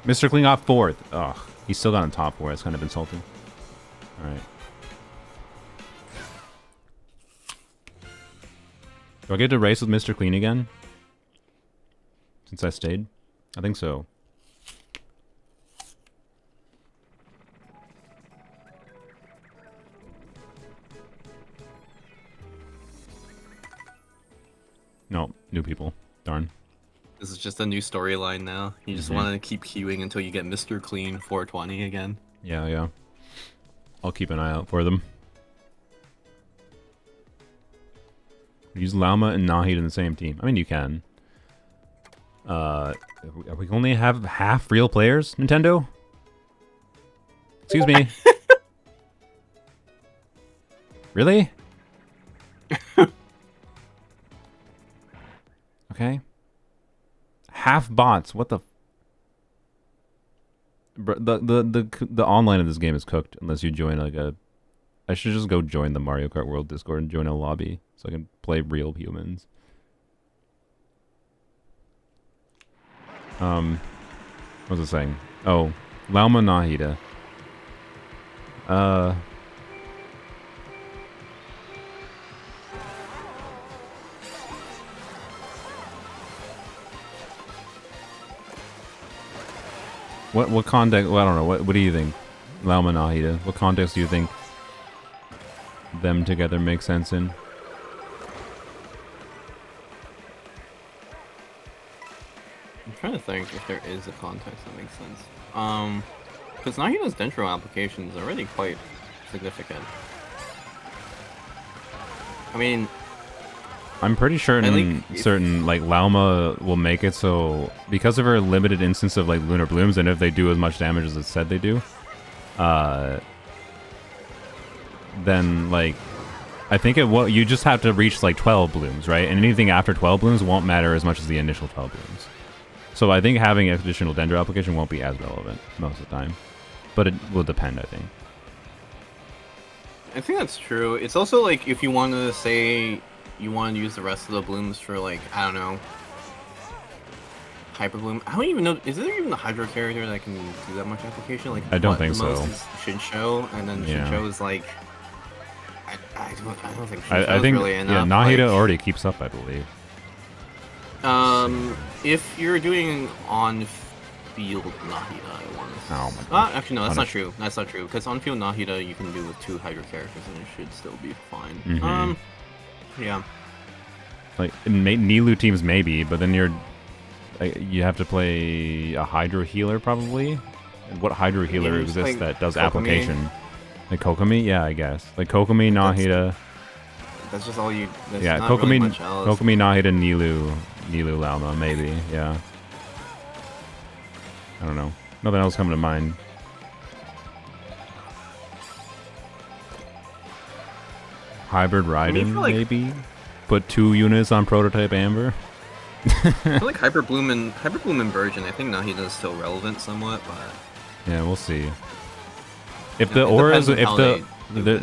Mr. Clean got 4th. Ugh, he's still got in top 4. That's kind of insulting. Alright. Do I get to race with Mr. Clean again? Since I stayed? I think so. No, new people. Darn. This is just a new storyline now. You just want to keep queuing until you get Mr. Clean 420 again. Yeah, yeah. I'll keep an eye out for them. Use Lauma and Nahid in the same team. I mean, you can. We only have half real players, Nintendo? Excuse me. Really? Okay. Half bots. What the? The online of this game is cooked unless you join like a. I should just go join the Mario Kart World Discord and join a lobby so I can play real humans. What was it saying? Oh, Lauma Nahida. What context? Well, I don't know. What do you think, Lauma Nahida? What context do you think them together make sense in? I'm trying to think if there is a context that makes sense. Because Nahida's Dentro application is already quite significant. I mean, I'm pretty sure certain like Lauma will make it so because of her limited instance of like lunar blooms, and if they do as much damage as it said they do, then like I think it will. You just have to reach like 12 blooms, right? And anything after 12 blooms won't matter as much as the initial 12 blooms. So I think having an additional Dendro application won't be as relevant most of the time, but it will depend. I think. I think that's true. It's also like if you want to say you want to use the rest of the blooms for like, I don't know, Hyper Bloom. I don't even know, is there even a Hydro character that can do that much application? Like I don't think so. Most is Shinsho, and then yeah. Shinsho is like, I don't think Shinsho I think really enough. Yeah, Nahida like, already keeps up, I believe. If you're doing on-field Nahida, I want to say. Oh my god. Actually, no, that's not true. That's not true. Because on-field Nahida you can do with 2 Hydro characters, and it should still be fine. Yeah. Like Nilu teams maybe, but then you have to play a Hydro healer probably. And what Hydro healer exists that does Kokomi. application? Like Kokomi? Yeah, I guess. Like Kokomi, Nahida. That's just all you. Yeah, not Kokomi, really much else. Kokomi, Nahida, Nilu Lauma, maybe. Yeah. I don't know. Nothing else coming to mind. Hybrid Raiden, feel like- maybe? Put 2 units on Prototype Amber? I feel like Hyperbloom and Virgin, I think Nahida's still relevant somewhat, but Yeah, we'll see. If it the aura is, depends on how they do it.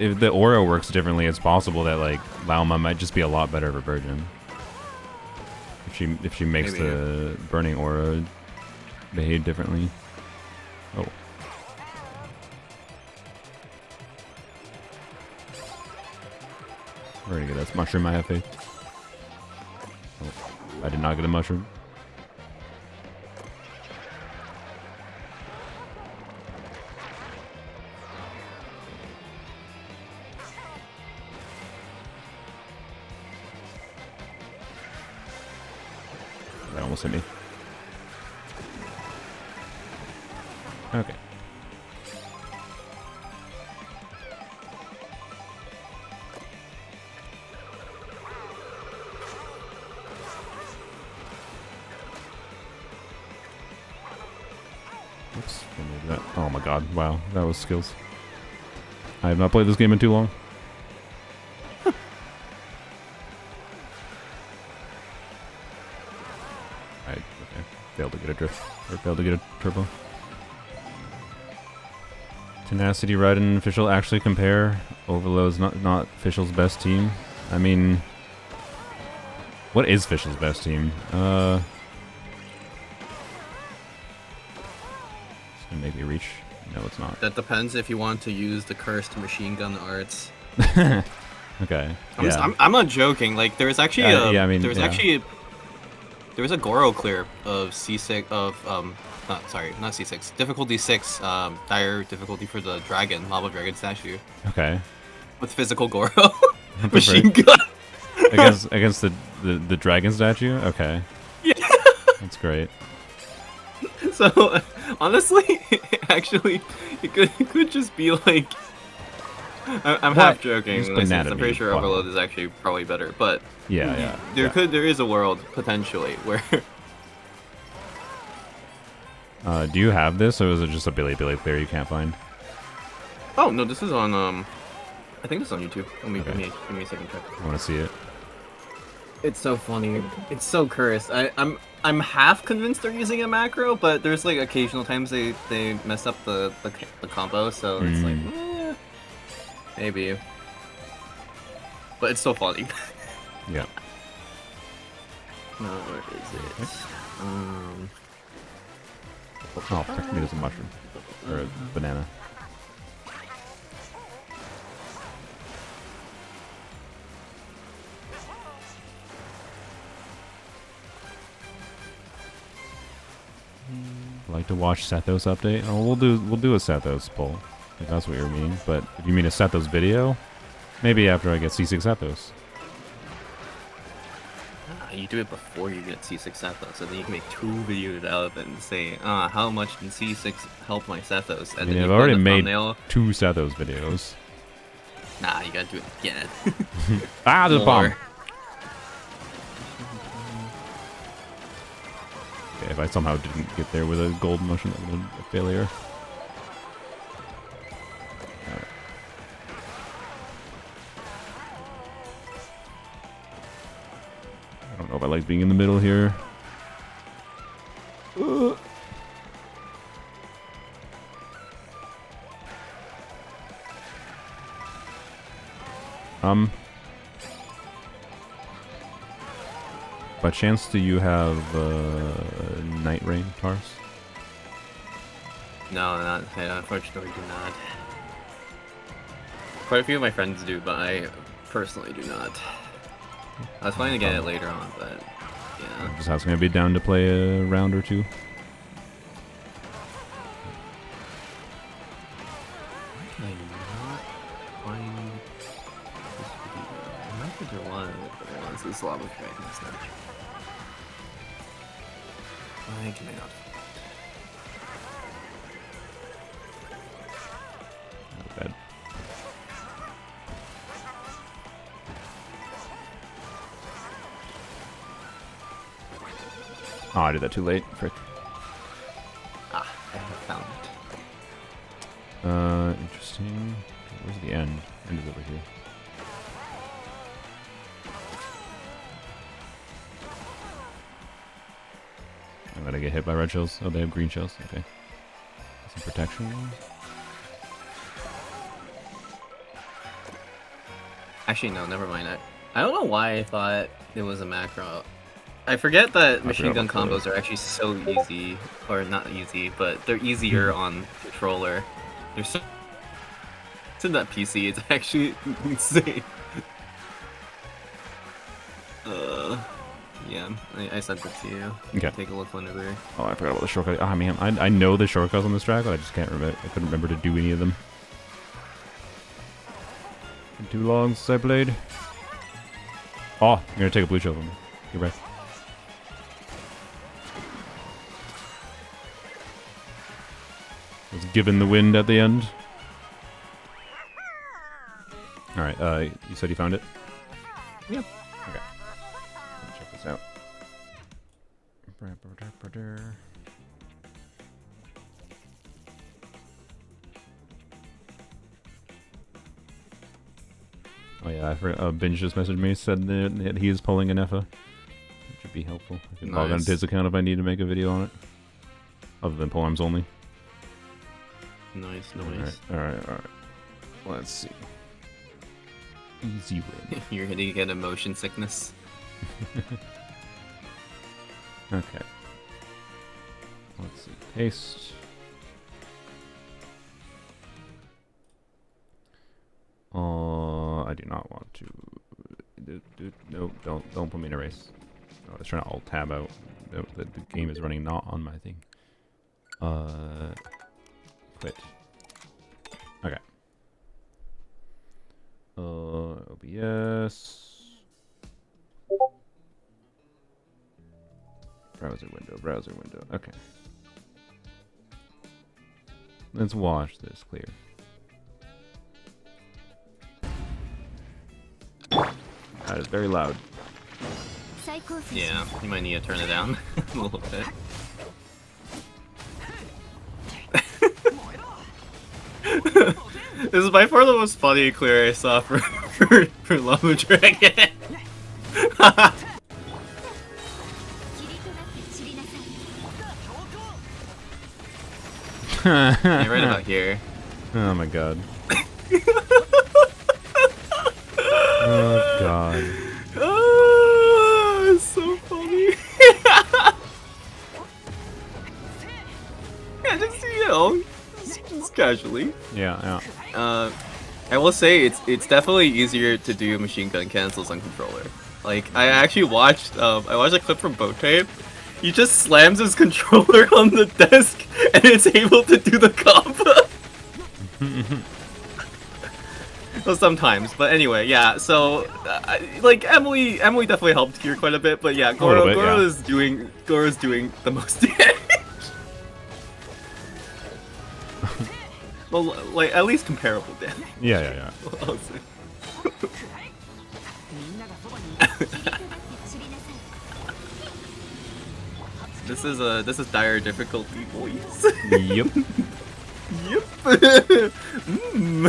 if the aura works differently, it's possible that like Lauma might just be a lot better of a Virgin. If she makes Maybe. the burning aura behave differently. Oh. We're gonna get that mushroom, I have faith. Oh, I did not get a mushroom. That almost hit me. Okay. Oops. Remove that. Oh my god. Wow. That was skills. I have not played this game in too long. Okay. Failed to get a drift. Or failed to get a turbo. Tenacity Raiden and Official actually compare. Overload's not Official's best team. I mean, what is Official's best team? It's gonna make me reach. No, it's not. that depends if you want to use the cursed machine gun arts. Okay. I'm not joking. Like there was actually there was a Goro clear of C6 of not C6, difficulty 6, dire difficulty for the dragon, lava dragon statue Okay. with physical Goro machine gun. against the dragon statue. Okay. Yeah. That's great. So honestly, actually, it could just be like I'm half joking. Just When I say this. banana I'm pretty meat. sure Wow. Overload is actually probably better, but Yeah. there is a world potentially where. Do you have this, or is it just a Billy player you can't find? Oh no, this is on I think this is on YouTube. Let me Okay. give me a second check. I want to see it. It's so funny. It's so cursed. I'm half convinced they're using a macro, but there's like occasional times they mess up the combo, so it's like maybe. But it's so funny. Yeah. No, where is it? Oh, frick me, there's a mushroom. Or a banana. Like to watch Sethos update? Oh, we'll do a Sethos poll, if that's what you mean. But if you mean a Sethos video, maybe after I get C6 Sethos. You do it before you get C6 Sethos, so then you can make 2 videos out of it and say, how much can C6 help my Sethos? And I mean, then I've you already put in the made thumbnail. 2 Sethos videos. Nah, you gotta do it again. Ah, there's a bomb. More. Okay, if I somehow didn't get there with a gold mushroom, that would have been a failure. Alright. I don't know if I like being in the middle here. By chance, do you have Night Rain, Tarus? No, I unfortunately do not. Quite a few of my friends do, but I personally do not. I was planning to get it later on, but yeah. Just asking if I'd be down to play a round or two. Can I not find this video? I might think there was this lava dragon statue. Why can I not? Not bad. Oh, I did that too late. Frick. interesting. Where's the end? End is over here. I'm gonna get hit by red shells. Oh, they have green shells. Okay. Some protection. Actually, no, never mind. I don't know why I thought it was a macro. I forget that machine gun forgot about combos are actually so easy, or not easy, but they're easier on controller. They're so. It's in that PC. It's actually insane. Yeah, I sent it to you. Okay. Take a look whenever. Oh, I forgot about the shortcut. Ah, man, I know the shortcuts on this track, but I just can't remember. I couldn't remember to do any of them. Been too long since I played. Oh, I'm gonna take a blue shell from me. Get back. Was given the wind at the end. Alright, you said you found it? Yep. Okay. Let me check this out. Oh yeah, I forgot. Binge just messaged me, said that he is pulling Ineffa. Which would be helpful. I can log on to his account if I need to make a video on it. Other than poems only. Nice. Alright. Let's see. Easy win. You're gonna get a motion sickness. Okay. Let's see. Paste. I do not want to. No, don't put me in a race. I was trying to alt tab out. The game is running not on my thing. Quit. Okay. OBS. Browser window. Okay. Let's watch this clear. That is very loud. Yeah, you might need to turn it down a little bit. This is by far the most funny clear I saw for Lava Dragon. Yeah, right about here. Oh my god. Oh god. Oh, it's so funny. Yeah, just just casually. Yeah. I will say it's definitely easier to do machine gun cancels on controller. Like I actually watched a clip from Botape. He just slams his controller on the desk and it's able to do the combo. Well, sometimes, but anyway, yeah. So, like Emily definitely helped here quite a bit, but yeah, Goro is doing the most damage. Well, like at least comparable damage. Yeah. I'll say. This is dire difficulty, boys. Yep. Yep.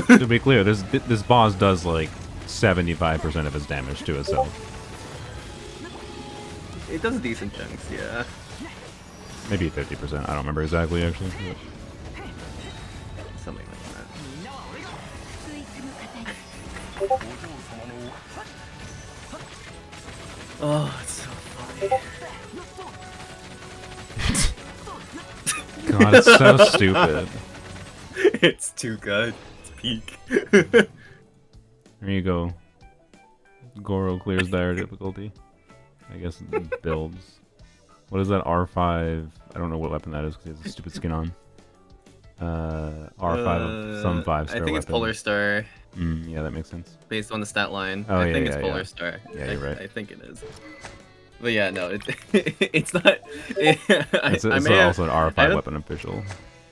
To be clear, this boss does like 75% of his damage to itself. It does decent chunks, yeah. Maybe 50%. I don't remember exactly actually. Something like that. Oh, it's so funny. God, it's so stupid. It's too good. It's peak. There you go. Goro clears dire difficulty. I guess it builds. What is that? R5? I don't know what weapon that is because he has a stupid skin on. R5 of some 5-star I think it's weapon. Polar Star. Yeah, that makes sense. Based on the stat line. Oh, I yeah, think it's yeah, Polar yeah. Star. Yeah, you're right. I think it is. But yeah, no, it's not. It's also an R5 weapon official.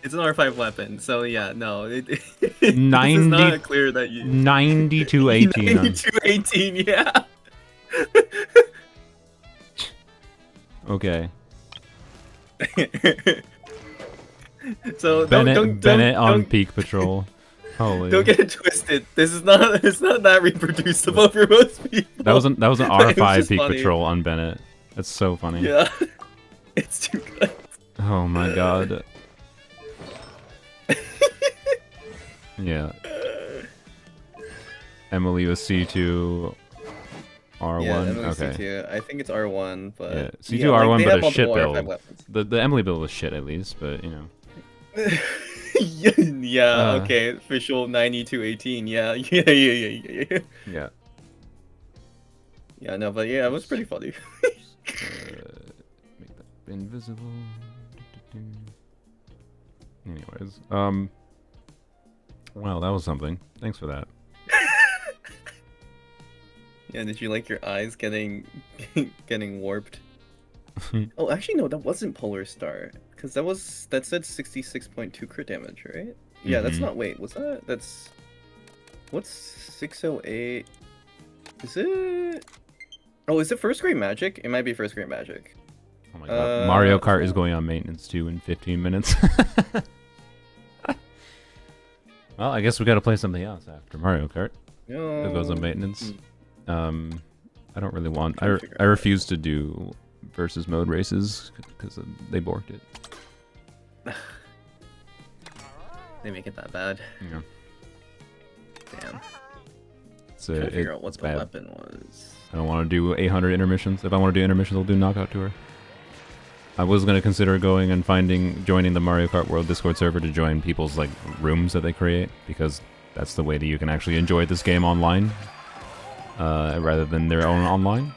It's an R5 weapon, so yeah, no. This 90, is not clear that you. 9218. 9218, yeah. Okay. So Bennett on Peak Patrol. Holy. Don't get it twisted. This is not. It's not that reproducible for most people. That was an It was R5 just peak funny. patrol on Bennett. That's so funny. Yeah, it's too good. Oh my god. Yeah. Emily was C2 R1. Yeah, Emily's okay. C2. I think it's R1, but Yeah, C2 yeah, like, R1, they but have a shit multiple R5 build. weapons. The Emily build was shit at least, but you know. Yeah. Okay. Official 9218. Yeah. Yeah. Yeah. Yeah. No, but yeah, it was pretty funny. Make that invisible. Anyways, well, that was something. Thanks for that. Yeah. Did you like your eyes getting warped? Oh, actually, no. That wasn't Polar Star, because that said 66.2 crit damage, right? Yeah. That's not. Wait. Was that? That's. What's 608? Is it? Oh, is it first grade magic? It might be first grade magic. Oh my god. Mario Kart is going on maintenance too in 15 minutes. Well, I guess we gotta play something else after Mario Kart. No. It goes on maintenance. I don't really want. I refuse to do versus mode races because they borked it. They make it that bad. Yeah. Damn. It's Trying to figure out what it's the bad. weapon was. I don't want to do 800 intermissions. If I want to do intermissions, I'll do Knockout Tour. I was gonna consider going and joining the Mario Kart World Discord server to join people's like rooms that they create, because that's the way that you can actually enjoy this game online, rather than their own online.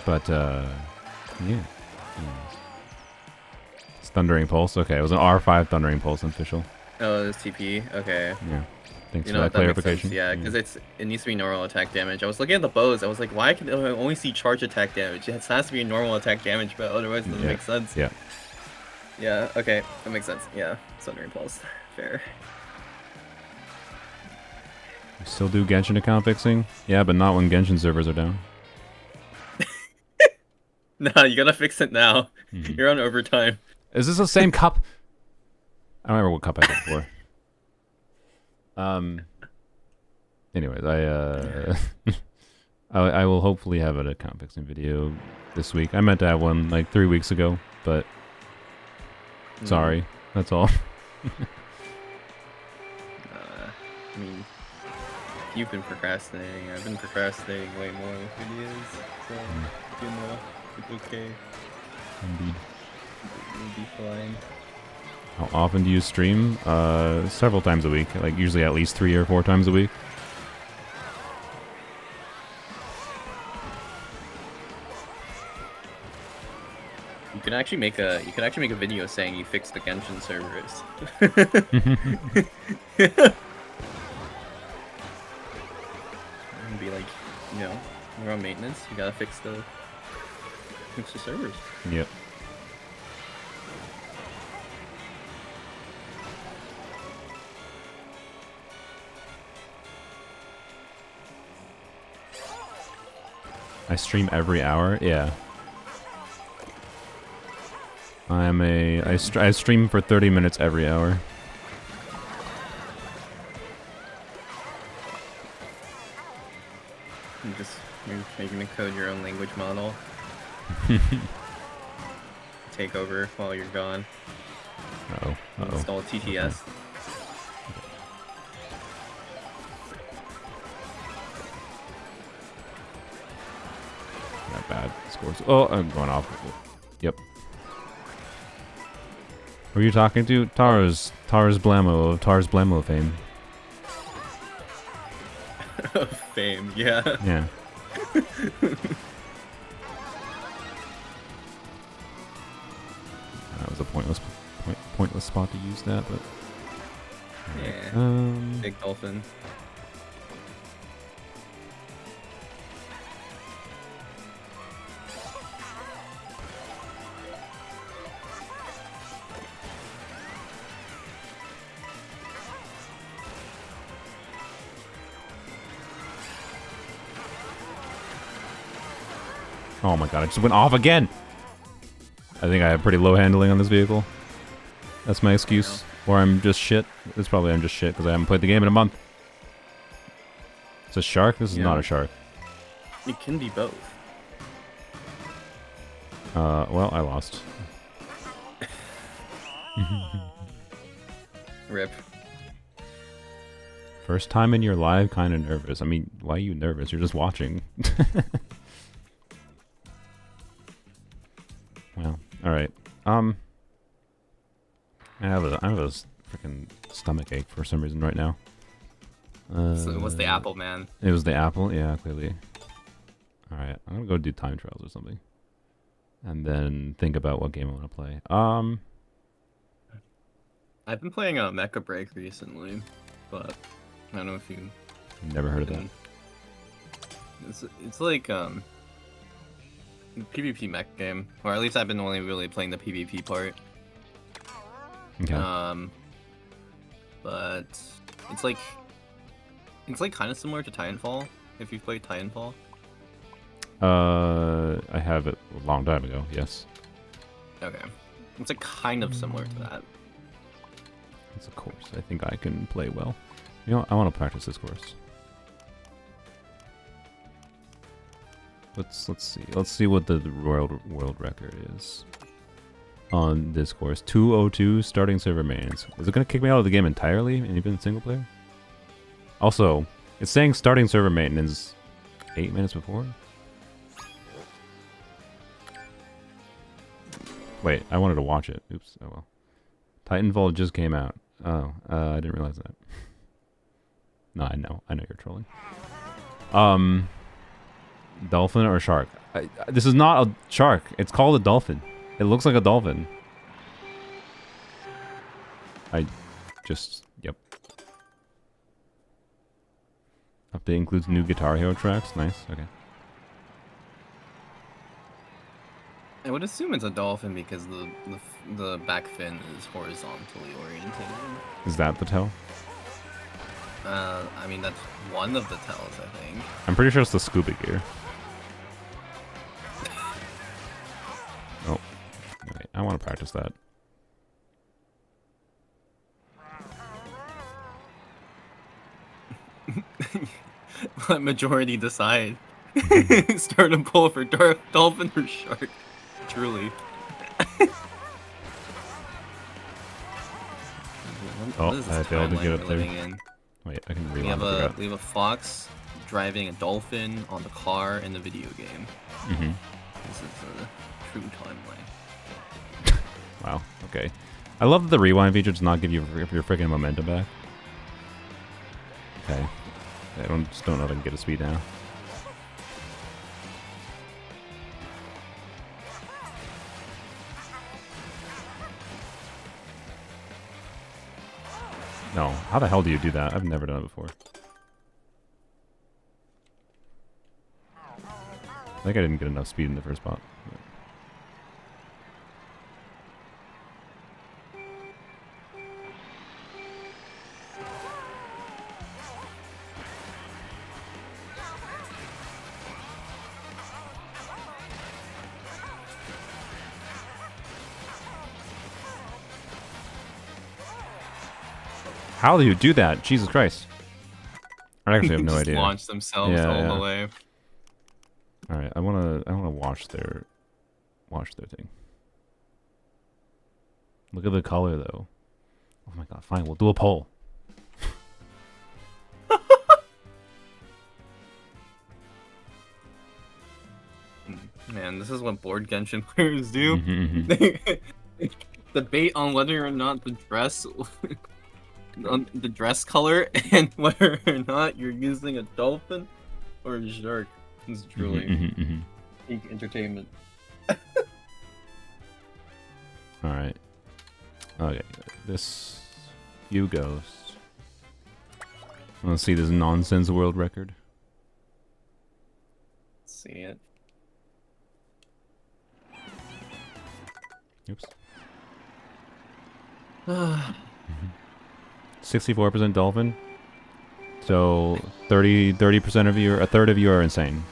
But yeah. It's Thundering Pulse. Okay, it was an R5 Thundering Pulse official. Oh, it's TP. Okay. Yeah. Thanks You for know that that makes clarification. sense. Yeah, because it needs to be normal attack damage. I was looking at the bows. I was like, why can I only see charge attack damage? It has to be a normal attack damage, but otherwise it doesn't make sense. Yeah. Yeah. Okay, that makes sense. Yeah, Thundering Pulse. Fair. You still do Genshin account fixing? Yeah, but not when Genshin servers are down. Nah, you gotta fix it now. You're on overtime. Is this the same cup? I don't remember what cup I had before. Anyways, I will hopefully have an account fixing video this week. I meant to have one like 3 weeks ago, but sorry, that's all. I mean, you've been procrastinating. I've been procrastinating way more with videos, so you know, it's okay. Indeed. We'll be fine. How often do you stream? Several times a week. Like usually at least 3 or 4 times a week. You could actually make a video saying you fixed the Genshin servers. And be like, you know, we're on maintenance. You gotta fix the servers. Yep. I stream every hour. Yeah. I stream for 30 minutes every hour. You're gonna code your own language model. Take over while you're gone. Uh-oh. Uh-oh. Install TTS. Not bad scores. Oh, I'm going off. Yep. Who are you talking to? Tarus Blamo of Tarus Blamo fame. Fame, yeah. Yeah. That was a pointless spot to use that, but Yeah. Big dolphin. oh my god, I just went off again. I think I have pretty low handling on this vehicle. That's my excuse. Or I'm just shit. It's probably I'm just shit because I haven't played the game in a month. It's a shark? This is Yeah. not a shark. It can be both. Well, I lost. Rip. First time in your life, kind of nervous. I mean, why are you nervous? You're just watching. Well, all right. I have a freaking stomach ache for some reason right now. So it was the apple, man. It was the apple, yeah, clearly. All right, I'm gonna go do time trials or something, and then think about what game I want to play. I've been playing Mecha Break recently, but I don't know if you. Never heard of that. It's like PvP mech game, or at least I've been only really playing the PvP part. Okay. But it's like kind of similar to Titanfall. If you've played Titanfall. I have it a long time ago. Yes. Okay. It's like kind of similar to that. It's a course. I think I can play well. You know what? I want to practice this course. Let's see. Let's see what the world record is on this course. 202 starting server mains. Is it gonna kick me out of the game entirely, and even single player? Also, it's saying starting server maintenance 8 minutes before. Wait, I wanted to watch it. Oops. Oh well. Titanfall just came out. Oh, I didn't realize that. No, I know you're trolling. Dolphin or shark? This is not a shark. It's called a dolphin. It looks like a dolphin. Yep. Update includes new Guitar Hero tracks. Nice. Okay. I would assume it's a dolphin because the back fin is horizontally oriented. Is that the tell? I mean that's one of the tells, I think. I'm pretty sure it's the scuba gear. Oh. Wait, I want to practice that. Let majority decide. Start a poll for dolphin or shark. Truly. Oh, I failed to get up there. In? Wait, I can We rewind. have a fox driving a dolphin on the car in the video game. Mm-hmm. This is a true timeline. Wow. Okay. I love that the rewind feature does not give you your freaking momentum back. Okay. I just don't know if I can get a speed now. No. How the hell do you do that? I've never done it before. I think I didn't get enough speed in the first spot. How do you do that? Jesus Christ. I actually have no Just idea. launch themselves all the way. All right, I wanna watch their thing. Look at the color though. Oh my god, fine, we'll do a poll. Man, this is what board Genshin players do. Mm-hmm. Debate on whether or not the dress on the dress color and whether or not you're using a dolphin or a shark. It's truly peak entertainment. Alright. Okay, this you ghost. Let's see this nonsense world record. See it. Oops. 64% dolphin. So 30% of you, a third of you are insane.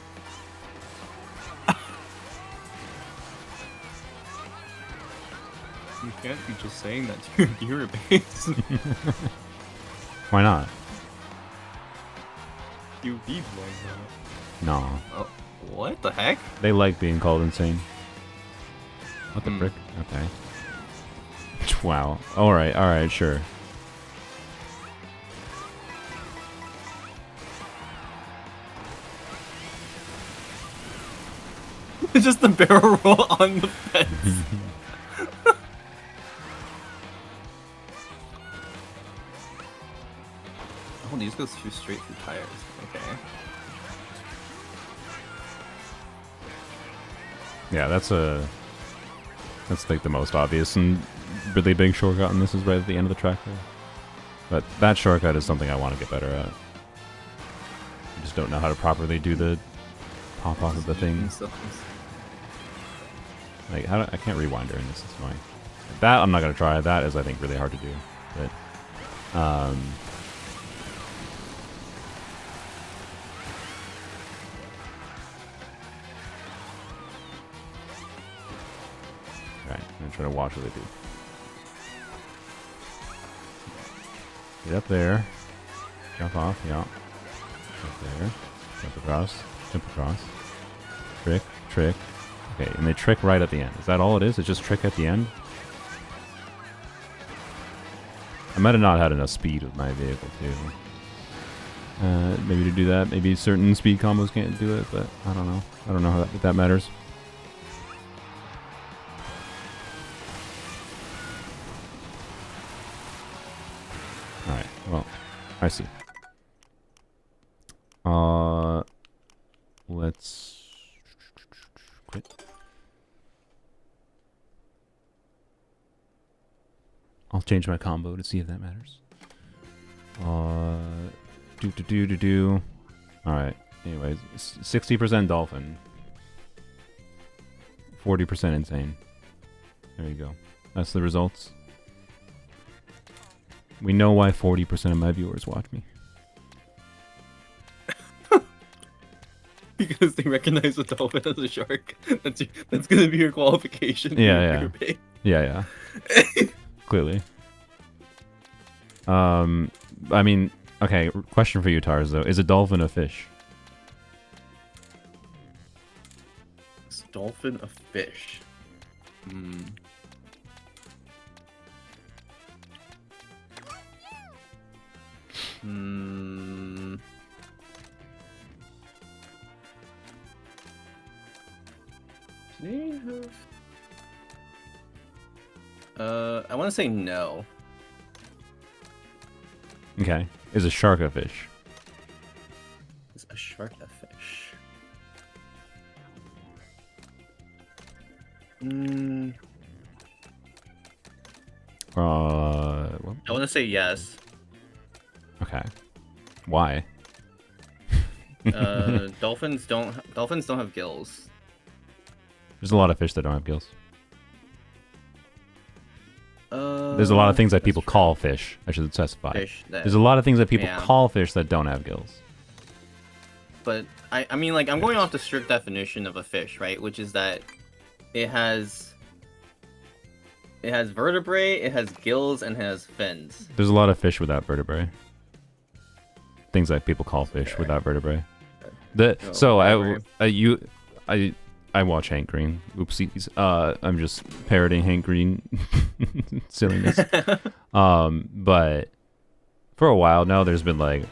You can't be just saying that to your viewer base. Why not? You be like No. that. Oh, what the heck? They like being called insane. What the Hmm. frick? Okay. Wow. Alright, sure. It's just the barrel roll on the fence. Oh, these go through straight through tires. Okay. Yeah, that's like the most obvious and really big shortcut, and this is right at the end of the track there. But that shortcut is something I want to get better at. I just don't know how to properly do the pop off of the thing. Like, I can't rewind during this. It's annoying. That I'm not gonna try. That is, I think, really hard to do. But, Alright, I'm gonna try to watch what they do. Get up there. Jump off, yeah. Up there. Jump across. Jump across. Trick, trick. Okay, and they trick right at the end. Is that all it is? It's just trick at the end? I might have not had enough speed with my vehicle, too. Maybe to do that. Maybe certain speed combos can't do it, but I don't know. I don't know how if that matters. Alright, well, I see. Let's quit. I'll change my combo to see if that matters. Do. Alright, anyways, 60% dolphin. 40% insane. There you go. That's the results. We know why 40% of my viewers watch me. Because they recognize a dolphin as a shark. That's gonna be your qualification. Yeah. Clearly. I mean, okay, question for you, Tarus, though. Is a dolphin a fish? Is a dolphin a fish? Hmm. Hmm. They have... I want to say no. Okay. Is a shark a fish? Is a shark a fish? Hmm. Well, I want to say yes. okay. Why? Dolphins don't have gills. There's a lot of fish that don't have gills. There's a lot of things that people call fish. I should specify. Fish that, There's a lot of things that people yeah. call fish that don't have gills. But I mean, like, I'm going off the strict definition of a fish, right? Which is that it has vertebrae, it has gills, and it has fins. There's a lot of fish without vertebrae. Things that people call fish without vertebrae. I watch Hank Green. Oopsies. I'm just parroting Hank Green silliness. But for a while now, there's been like,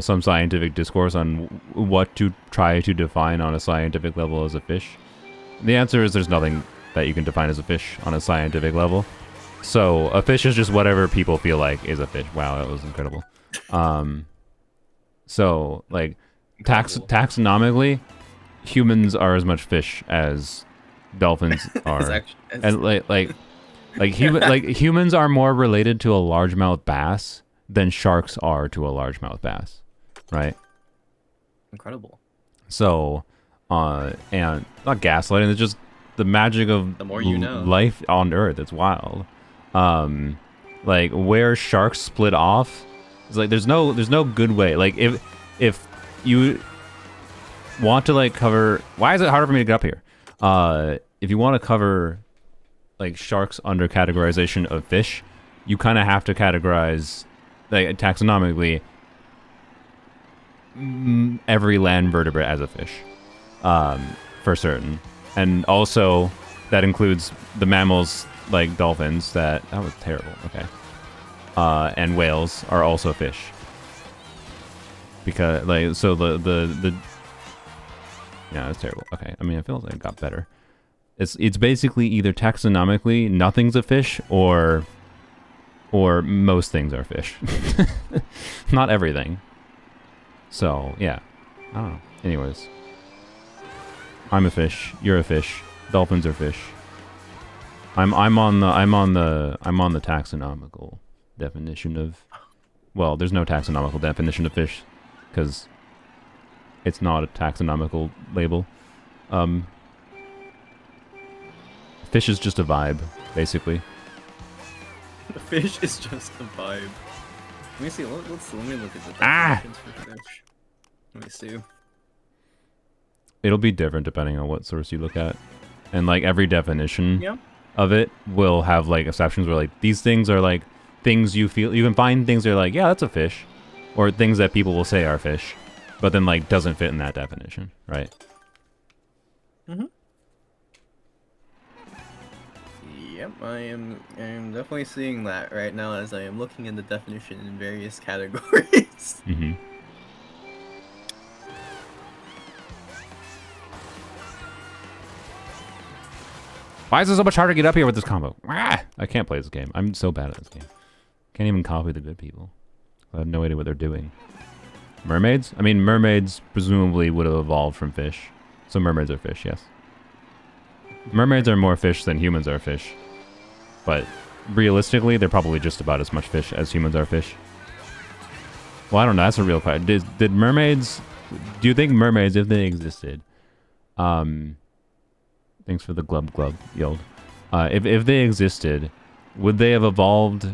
some scientific discourse on what to try to define on a scientific level as a fish. The answer is there's nothing that you can define as a fish on a scientific level. So a fish is just whatever people feel like is a fish. Wow, that was incredible. So like taxonomically, humans are as much fish as dolphins are, and humans are more related to a largemouth bass than sharks are to a largemouth bass, right? Incredible. So, and not gaslighting. It's just the magic of the more you know. Life on Earth. It's wild. Like where sharks split off, it's like there's no good way. Like if you want to like cover, why is it harder for me to get up here? If you want to cover like sharks under categorization of fish, you kind of have to categorize, like taxonomically, every land vertebrate as a fish, for certain, and also that includes the mammals like dolphins. That was terrible. Okay, and whales are also fish. Because like so the yeah, that's terrible. Okay, I mean I feel like it got better. It's basically either taxonomically nothing's a fish or most things are fish. Not everything. So yeah, I don't know. Anyways, I'm a fish. You're a fish. Dolphins are fish. I'm on the taxonomical definition of. Well, there's no taxonomical definition of fish, because it's not a taxonomical label. Fish is just a vibe, basically. The fish is just a vibe. Let me see. Let me look at the Ah! definitions for fish. Let me see. It'll be different depending on what source you look at, and like every definition Yeah. of it will have like exceptions where like these things are like things you can find things that are like, yeah, that's a fish, or things that people will say are fish, but then like doesn't fit in that definition, right? Mm-hmm. Yep, I am definitely seeing that right now as I am looking at the definition in various categories. Mm-hmm. Why is it so much harder to get up here with this combo? Ah! I can't play this game. I'm so bad at this game. Can't even copy the good people. I have no idea what they're doing. Mermaids? I mean, mermaids presumably would have evolved from fish. So mermaids are fish, yes. Mermaids are more fish than humans are fish. But realistically, they're probably just about as much fish as humans are fish. Well, I don't know. That's a real question. Did mermaids... Do you think mermaids, if they existed... Thanks for the glub glub, Yield. If they existed, would they have evolved...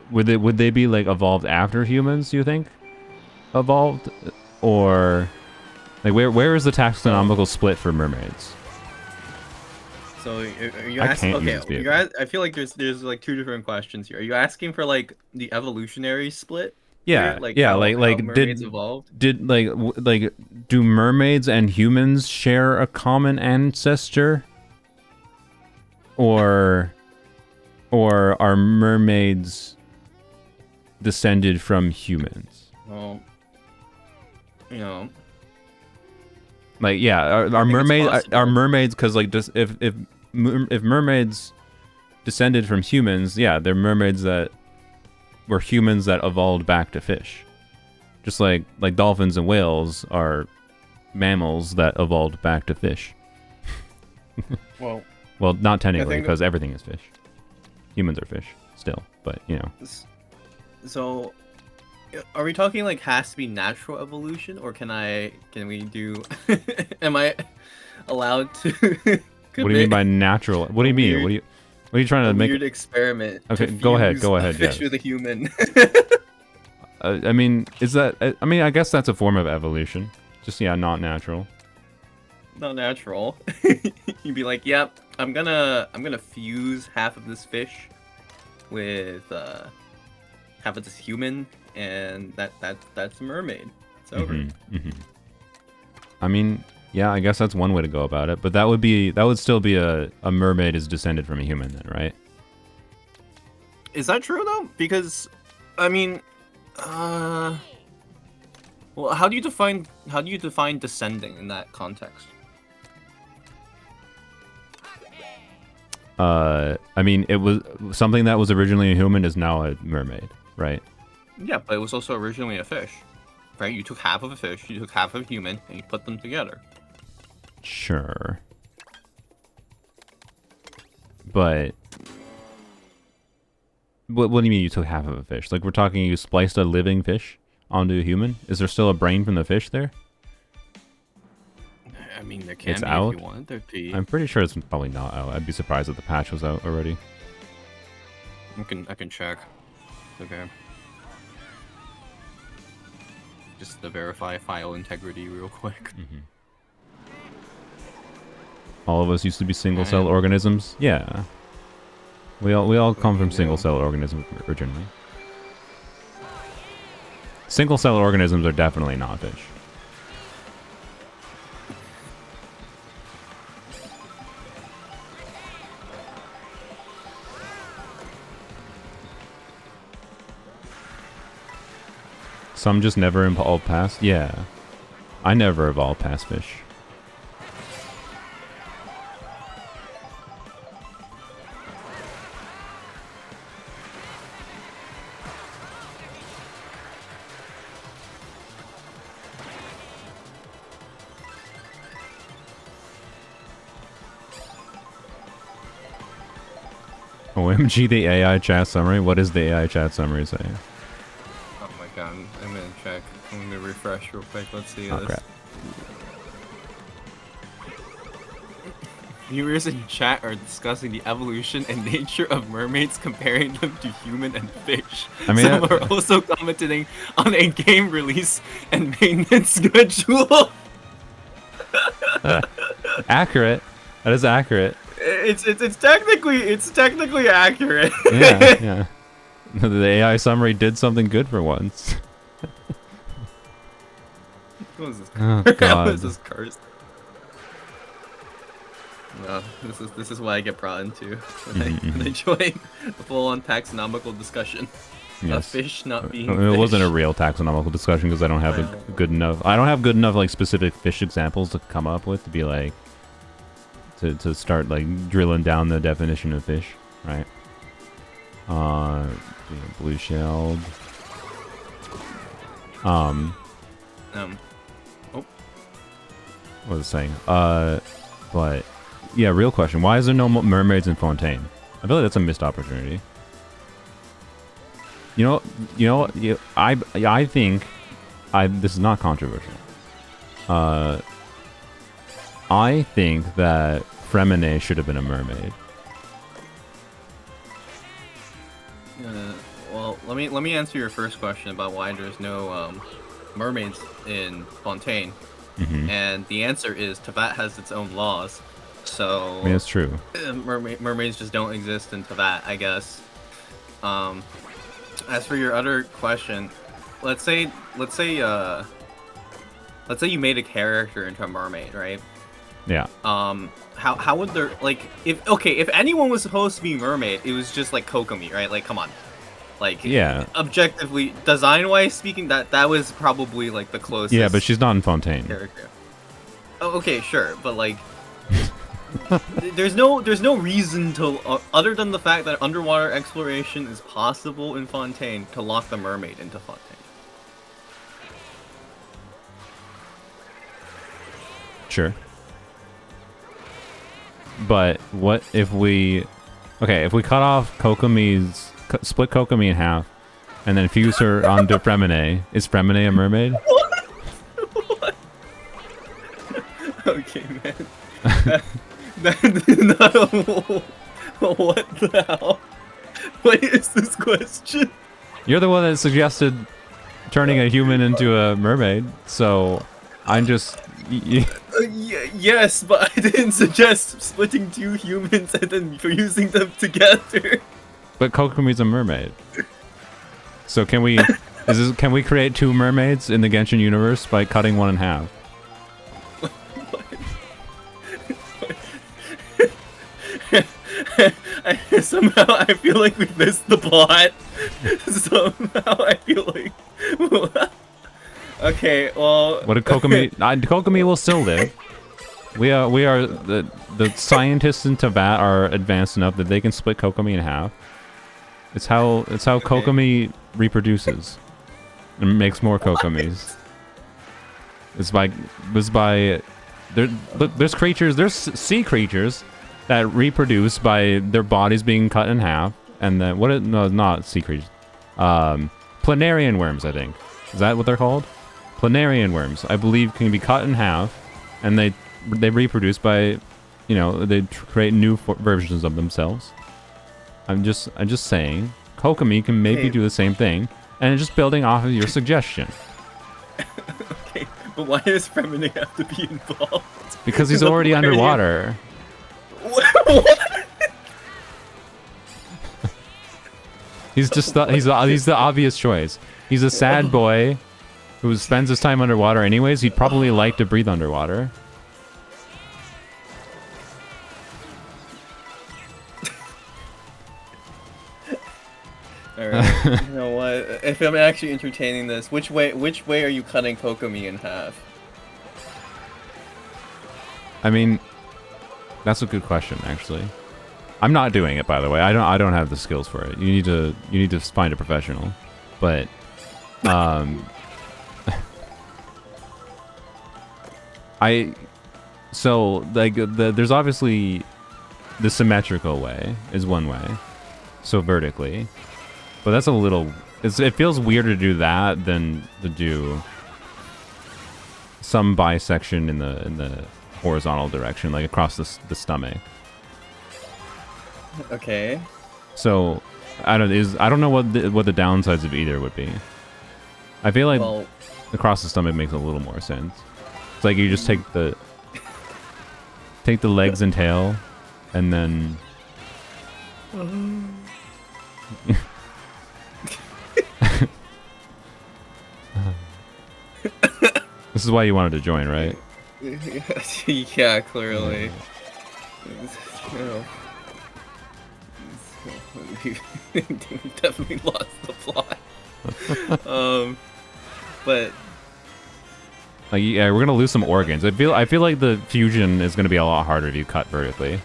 Would they be, like, evolved after humans, do you think? Evolved? Or... Like, where is the taxonomical split for mermaids? So are you I asking? can't use Okay, this vehicle. I feel like there's like two different questions here. Are you asking for like the evolutionary split? Yeah, here? Like yeah, how like mermaids evolved? did like do mermaids and humans share a common ancestor, or are mermaids descended from humans? Well, you know, Like, yeah, are think it's mermaids possible. are mermaids because like just if mermaids descended from humans, yeah, they're mermaids that were humans that evolved back to fish. Just like dolphins and whales are mammals that evolved back to fish. well, Well, not technically, think- because everything is fish. Humans are fish still, but you know. so are we talking like has to be natural evolution, or can we do? Am I allowed to? What do you mean by natural? What do you mean? What are you trying to make? Weird experiment. Okay, to go ahead, fuse go a ahead, Fish yes. with a human. I mean, is that? I mean, I guess that's a form of evolution. Just yeah, not natural. Not natural. You'd be like, yep, I'm gonna fuse half of this fish with half of this human, and that's a mermaid. It's over. Mm-hmm. I mean, yeah, I guess that's one way to go about it, but that would still be a mermaid is descended from a human, then, right? Is that true though? Because, I mean, well, how do you define descending in that context? I mean, it was something that was originally a human is now a mermaid, right? Yeah, but it was also originally a fish, right? You took half of a fish, you took half of a human, and you put them together. Sure. But what do you mean you took half of a fish? Like, we're talking you spliced a living fish onto a human? Is there still a brain from the fish there? I mean, there can It's be out? if you want there to be. I'm pretty sure it's probably not out. I'd be surprised if the patch was out already. I can check. Okay. Just to verify file integrity real quick. All of us used to be single-cell organisms? Yeah. We all come from single cell organisms originally. Single cell organisms are definitely not fish. Some just never evolve past? Yeah. I never evolved past fish. OMG, the AI chat summary? What is the AI chat summary saying? Oh my god, I'm gonna check. I'm gonna refresh real quick. Let's see Oh, this. crap. Viewers in chat are discussing the evolution and nature of mermaids, comparing them to human and fish. I mean, Some are also commenting on a game release and maintenance schedule. Accurate. That is accurate. It's technically accurate. Yeah, yeah. The AI summary did something good for once. What is this? Oh, What God. is this curse? No, this is what I get brought into when I join a full-on taxonomical discussion. A Yes. fish not being It wasn't a fish. real taxonomical discussion because I don't have a good enough. I don't have good enough like specific fish examples to come up with to be like to start like drilling down the definition of fish, right? Blue shelled. Oh. What was I saying? But yeah, real question: why is there no mermaids in Fontaine? I feel like that's a missed opportunity. I think this is not controversial. I think that Fremine should have been a mermaid. Well, let me answer your first question about why there's no mermaids in Fontaine, and the answer is Teyvat has its own laws, so I mean, it's true. mermaids just don't exist in Teyvat, I guess. As for your other question, let's say you made a character into a mermaid, right? Yeah. How would there, like, if anyone was supposed to be mermaid, it was just like Kokomi, right? Like, come on. Like, Yeah. objectively, design-wise speaking, that was probably like the closest. Yeah, but she's not in Fontaine. Character. Oh, okay, sure, but like, there's no reason to, other than the fact that underwater exploration is possible in Fontaine, to lock the mermaid into Fontaine. Sure. But what if we... Okay, if we cut off Kokomi's... Split Kokomi in half, and then fuse her onto Fremine, is Fremine a mermaid? What? Okay, man. No. What the hell? What is this question? You're the one that suggested turning a human into a mermaid, so I'm just... Yes, but I didn't suggest splitting two humans and then fusing them together. But Kokomi's a mermaid. So can we... Can we create two mermaids in the Genshin universe by cutting one in half? Somehow I feel like we missed the plot. Somehow I feel like... Okay, well... What did Kokomi... Kokomi will still live. We are the scientists in Teyvat are advanced enough that they can split Kokomi in half. It's how Kokomi reproduces and makes more Kokomis. It's by there's creatures, there's sea creatures that reproduce by their bodies being cut in half, and then no, not sea creatures. Planarian worms, I think. Is that what they're called? Planarian worms, I believe, can be cut in half, and they reproduce by, they create new versions of themselves. I'm just saying, Kokomi can maybe do the same thing, and just building off of your suggestion. Okay, but why does Fremine have to be involved? Because he's already underwater. What? He's just he's the obvious choice. He's a sad boy who spends his time underwater anyways. He'd probably like to breathe underwater. Alright, you know what? If I'm actually entertaining this, which way are you cutting Kokomi in half? I mean, that's a good question, actually. I'm not doing it, by the way. I don't have the skills for it. You need to find a professional. But there's obviously the symmetrical way is one way. So vertically. But that's a little it feels weirder to do that than to do some bisection in the horizontal direction, like across the stomach. Okay. So I don't know what the downsides of either would be. I feel like across the stomach makes a little more sense. It's like you just take the legs and tail, and then. This is why you wanted to join, right? Yeah, clearly. We definitely lost the plot. But like, yeah, we're gonna lose some organs. I feel like the fusion is gonna be a lot harder if you cut vertically.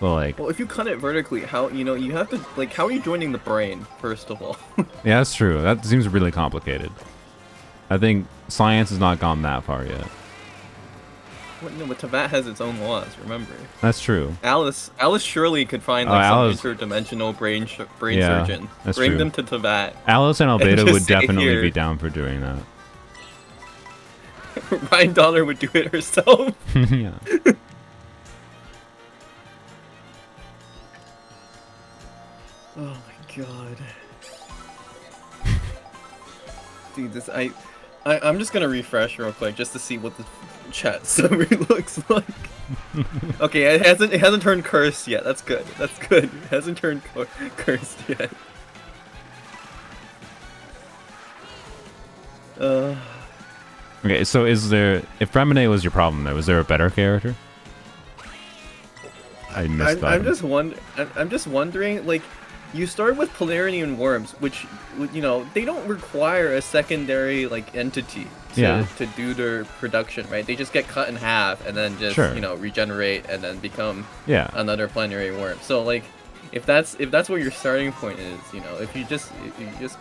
So like, well, if you cut it vertically, how you have to how are you joining the brain first of all? yeah, that's true. That seems really complicated. I think science has not gone that far yet. No, but Tibet has its own laws. Remember. That's true. Alice surely could find some interdimensional brain surgeon. Bring them to Tibet. Alice and Albedo would definitely be down for doing that. Ryan Donner would do it herself. Yeah. Oh my god. Dude, this I'm just gonna refresh real quick just to see what the chat summary looks like. Okay, it hasn't turned cursed yet. That's good. That's good. It hasn't turned cursed yet. Okay, so if Remine was your problem though, is there a better character? I missed that. I'm just wondering, like, you start with Polarity and Worms, which, you know, they don't require a secondary, like, entity to do their production, right? They just get cut in half and then just, you know, regenerate and then become another planetary worm. So, like, if that's what your starting point is, you know, if you just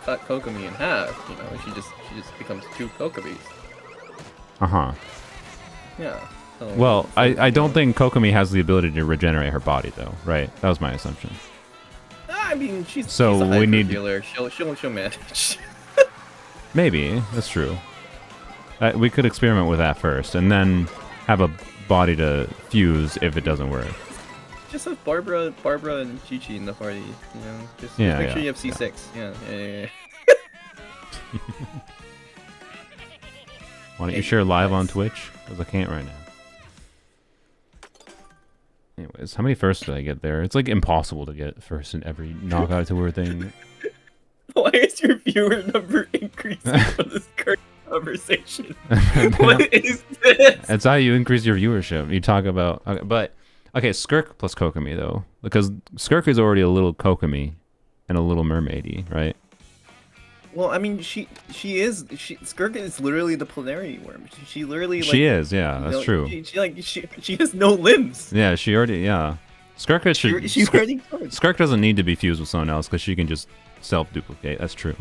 cut Kokomi in half, you know, she just becomes 2 Kokomis. Yeah. So, well, I don't think Kokomi has the ability to regenerate her body, though, right? That was my assumption. I mean, she's a hyper healer. She'll manage. Maybe that's true. We could experiment with that first, and then have a body to fuse if it doesn't work. Just have Barbara, and Chi-Chi in the party. You know, just make sure you have C6. Yeah. Why don't you share live on Twitch? Because I can't right now. Anyways, how many firsts did I get there? It's like impossible to get first in every knockout tour thing. Why is your viewer number increasing for this current conversation? What is this? That's how you increase your viewership. You talk about... Okay, Skirk plus Kokomi, though. Because Skirk is already a little Kokomi and a little mermaidy, right? Well, I mean, Skirk is literally the Polarity worm. She literally, like, she is, yeah, that's true. She has no limbs. Yeah, she already, yeah. Skirk doesn't need to be fused with someone else because she can just self-duplicate. That's true.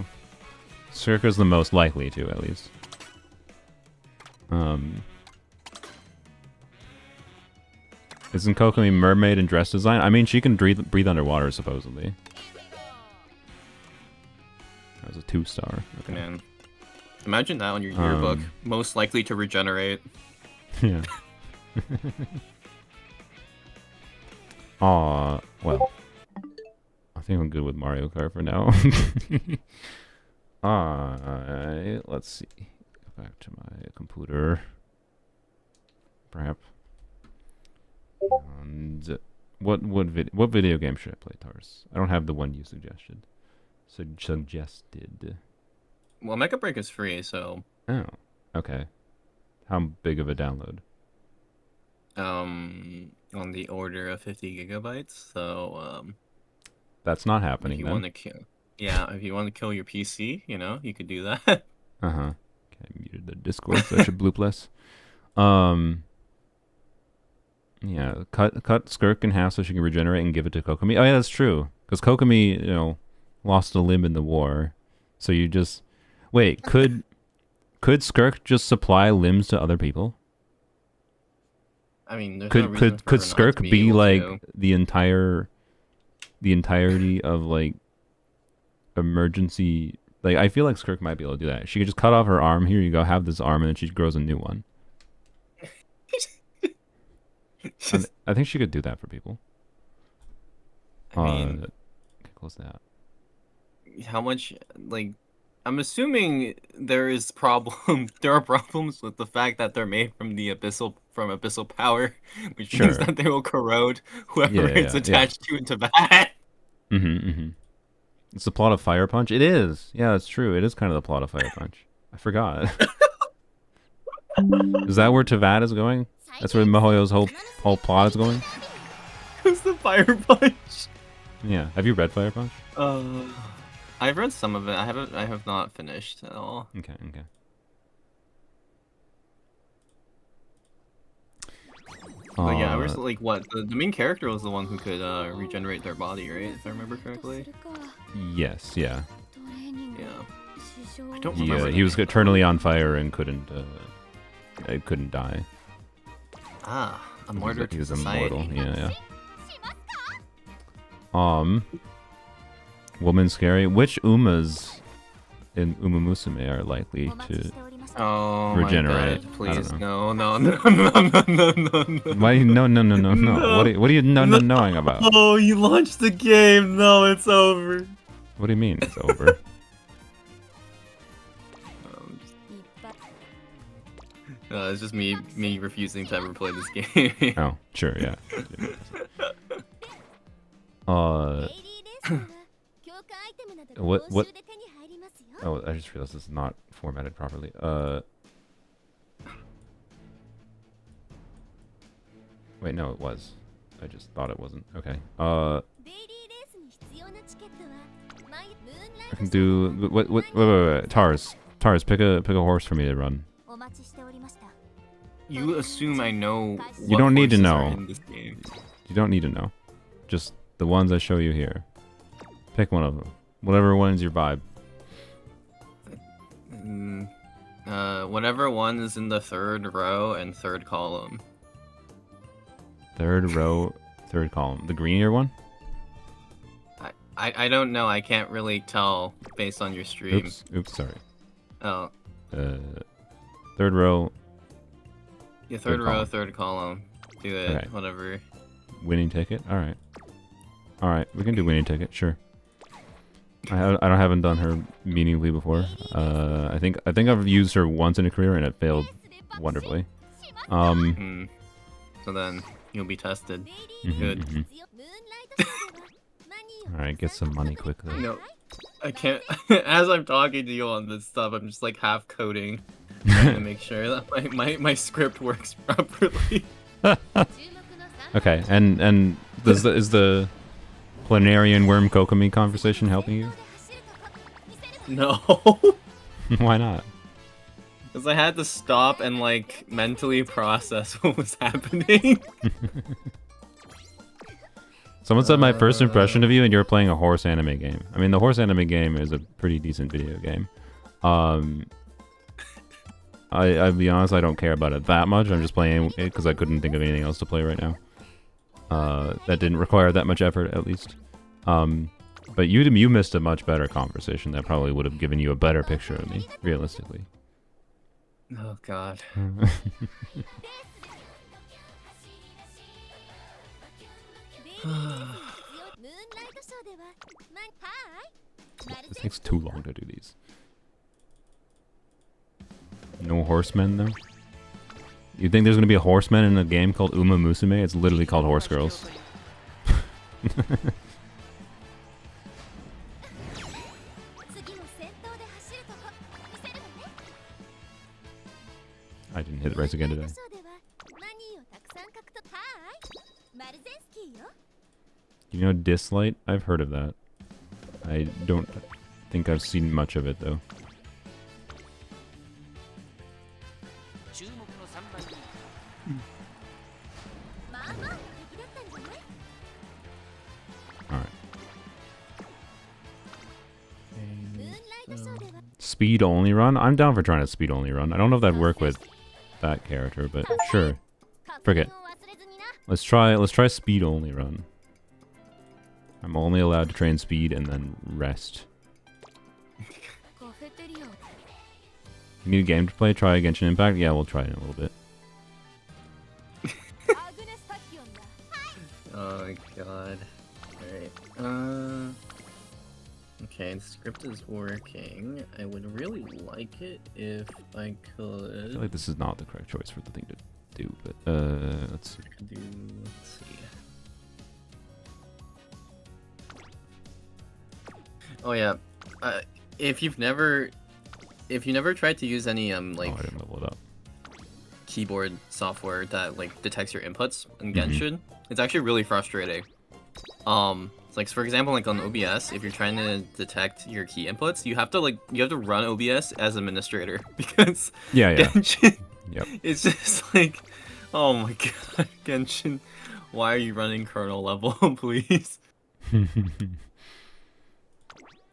Skirk is the most likely to, at least. Isn't Kokomi mermaid and dress design? I mean, she can breathe underwater, supposedly. That was a 2-star. Okay. Man, imagine that on your yearbook. Most likely to regenerate. Yeah. Aw, well. I think I'm good with Mario Kart for now. Alright, let's see. Go back to my computer. Perhaps. And what video game should I play, Tarus? I don't have the one you suggested. Suggested. Well, Mecha Break is free, so Oh, okay. How big of a download? on the order of 50 gigabytes. So That's not if happening you then. want to kill, yeah, if you want to kill your PC, you could do that. Uh-huh. Okay, I muted the Discord, so I should bloop less. Yeah, cut Skirk in half so she can regenerate and give it to Kokomi. Oh yeah, that's true. Because Kokomi, lost a limb in the war. So you just wait, could Skirk just supply limbs to other people? I mean, there's no reason for her Could not Skirk to be be able like to. the entirety of like emergency? Like I feel like Skirk might be able to do that. She could just cut off her arm. Here you go, have this arm, and then she grows a new one. I think she could do that for people. I mean, Okay, close that. how much like I'm assuming there are problems with the fact that they're made from abyssal power, which means Sure. that they will corrode whoever Yeah, it's yeah. attached to into that. It's the plot of Fire Punch. It is. Yeah, it's true. It is kind of the plot of Fire Punch. I forgot. Is that where Tavad is going? That's where Mihoyo's whole plot is going? It's the fire punch. Yeah. Have you read Fire Punch? I've read some of it. I have not finished at all. Okay. But yeah, I was like, what? The main character was the one who could regenerate their body, right? If I remember correctly. Yes, yeah. Yeah. I don't remember. He was eternally on fire and couldn't die. Ah, a martyr He to was society. immortal. Yeah. Woman scary. Which Umas in Uma Musume are likely to Oh regenerate? my God, I please, don't no. Why? No. What are you knowing about? Oh, you launched the game. No, it's over. What do you mean it's over? It's just me refusing to ever play this game. Oh, sure, yeah. What? Oh, I just realized this is not formatted properly. Wait, no, it was. I just thought it wasn't. Okay. I can do what? Wait. Tarus, pick a horse for me to run. You assume I know. You don't need to horses are know. in this game. You don't need to know. Just the ones I show you here. Pick one of them. Whatever one's your vibe. Whatever one is in the third row and third column. Third row, third column. The greenier one? I don't know. I can't really tell based on your stream. Oops, sorry. Oh. Third row. Yeah, Third third row, column. third column. Do it, Okay. whatever. Winning ticket? Alright, we can do winning ticket, sure. I haven't done her meaningfully before. I think I've used her once in a career and it failed wonderfully. So then you'll be tested. Mhm, Good. mhm. Alright, get some money quickly. No, I can't. As I'm talking to you on this stuff, I'm just like half coding to make sure that my script works properly. Okay, and is the planarian worm Kokomi conversation helping you? No, Why not? because I had to stop and like mentally process what was happening. Someone said my first impression of you and you're playing a horse anime game. I mean, the horse anime game is a pretty decent video game. I'll be honest, I don't care about it that much. I'm just playing it because I couldn't think of anything else to play right now. That didn't require that much effort, at least. But you missed a much better conversation that probably would have given you a better picture of me, realistically. Oh God. It takes too long to do these. No horsemen, though? You think there's going to be a horseman in a game called Uma Musume? It's literally called Horse Girls. I didn't hit the race again today. ショーではマニーをたくさん獲得。はーい。マルゼンスキーよ。 You know Dislight? I've heard of that. I don't think I've seen much of it though. 注目の3番人まあまあ敵だったんじゃない？ Alright. ムーンライトショーでは Speed only run? I'm down for trying a speed only run. I don't know if that'd work with that character, but sure. 確 Forget. 認を忘れずにな。 Let's try speed only run. I'm only allowed to train speed and then rest. カフェテリア。 You need a game to play? Try Genshin Impact? Yeah, we'll try it in a little bit. アグネスタキオンだ。 Oh my god. Alright. Okay, the script is working. I would really like it if I I could. feel like this is not the correct choice for the thing to do, but let's see. Let's see. Oh yeah. If you never tried to use any like Oh, I didn't level it up. keyboard software that like detects your inputs in Mhm. Genshin, it's actually really frustrating. It's like for example, like on OBS, if you're trying to detect your key inputs, you have to run OBS as administrator because Yeah, yeah. Genshin, Yep. it's just like, oh my god, Genshin, why are you running kernel level, please?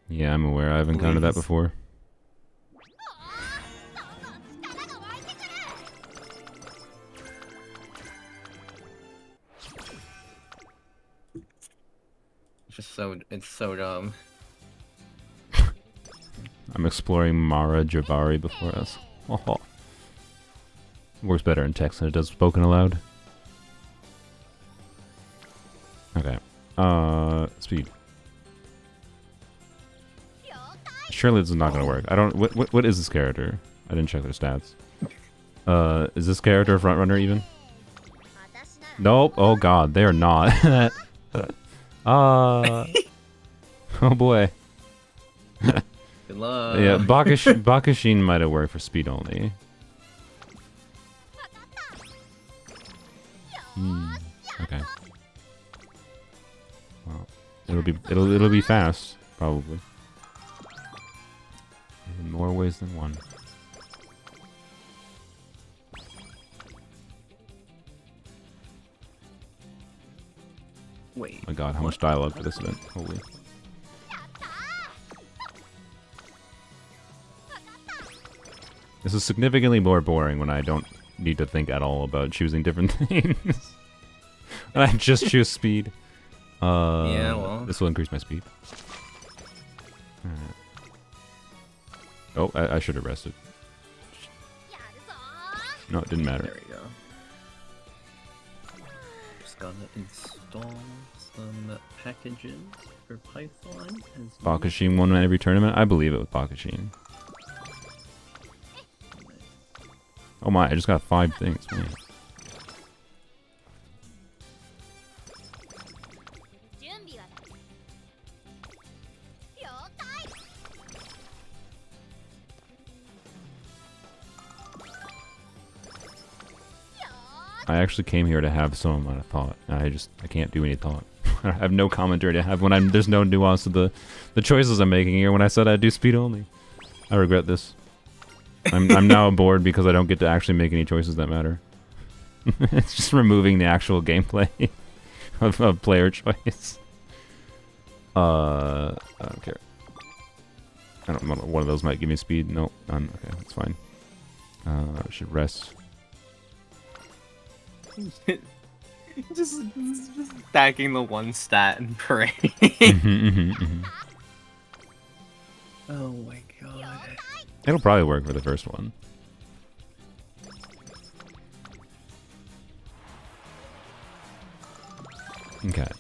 Yeah, I'm aware. I've encountered that Please. before. どんどん力が湧いてくる。 It's so dumb. I'm exploring Mara Jabari before us. Oh. Works better in text than it does spoken aloud. Okay. Speed. 了解。 Surely this is not gonna work. I don't. What is this character? I didn't check their stats. Is this character a front runner even? 私なら Nope. Oh god, they are not. Oh boy. Good luck. Yeah, Bakashin might have worked for speed only. Okay. Well, it'll be fast, probably. In more ways than one. Wait. My god, how much dialogue for this event. Holy. This is significantly more boring when I don't need to think at all about choosing different things. And I just choose speed. Yeah, well. This will increase my speed. Alright. Oh, I should have rested. やるぞ。 No, it didn't matter. There we go. Just gotta install some packages for Python. As Bakashin won every tournament? I believe it with Bakashin. Oh my, I just got 5 things. Man. 準備は。了解。 I actually came here to have some amount of thought. I can't do any thought. I have no commentary to have when there's no nuance to the choices I'm making here when I said I'd do speed only. I regret this. I'm now bored because I don't get to actually make any choices that matter. It's just removing the actual gameplay of player choice. I don't care. I don't know. One of those might give me speed. Nope, none. Okay, that's fine. I should rest. just stacking the one stat and praying. Oh my god. It'll probably work for the first one. Okay.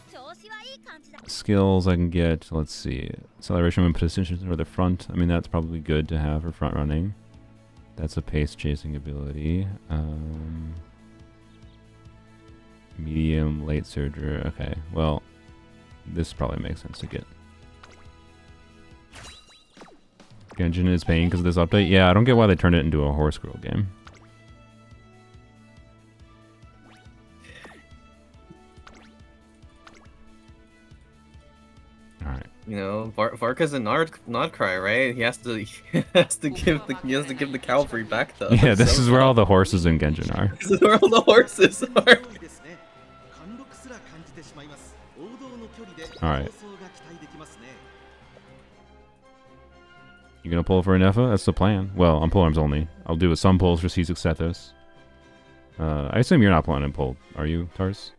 調子はいい感じだ。 Skills I can get, let's see. Acceleration when positions or the front. I mean, that's probably good to have for front running. That's a pace chasing ability. Medium, late surger. Okay, well, this probably makes sense to get. Genshin is paying because of this update. Yeah, I don't get why they turned it into a horse girl game. All right. You know, Varka's a nod cry, right? He has to give the cavalry back though. Yeah, this So is where all the horses in Genshin are. This is where all the horses are. All right. You gonna pull for Ineffa? That's the plan. Well, on polearms only. I'll do some pulls for C6 Sethos. I assume you're not planning to pull, are you, Tarus?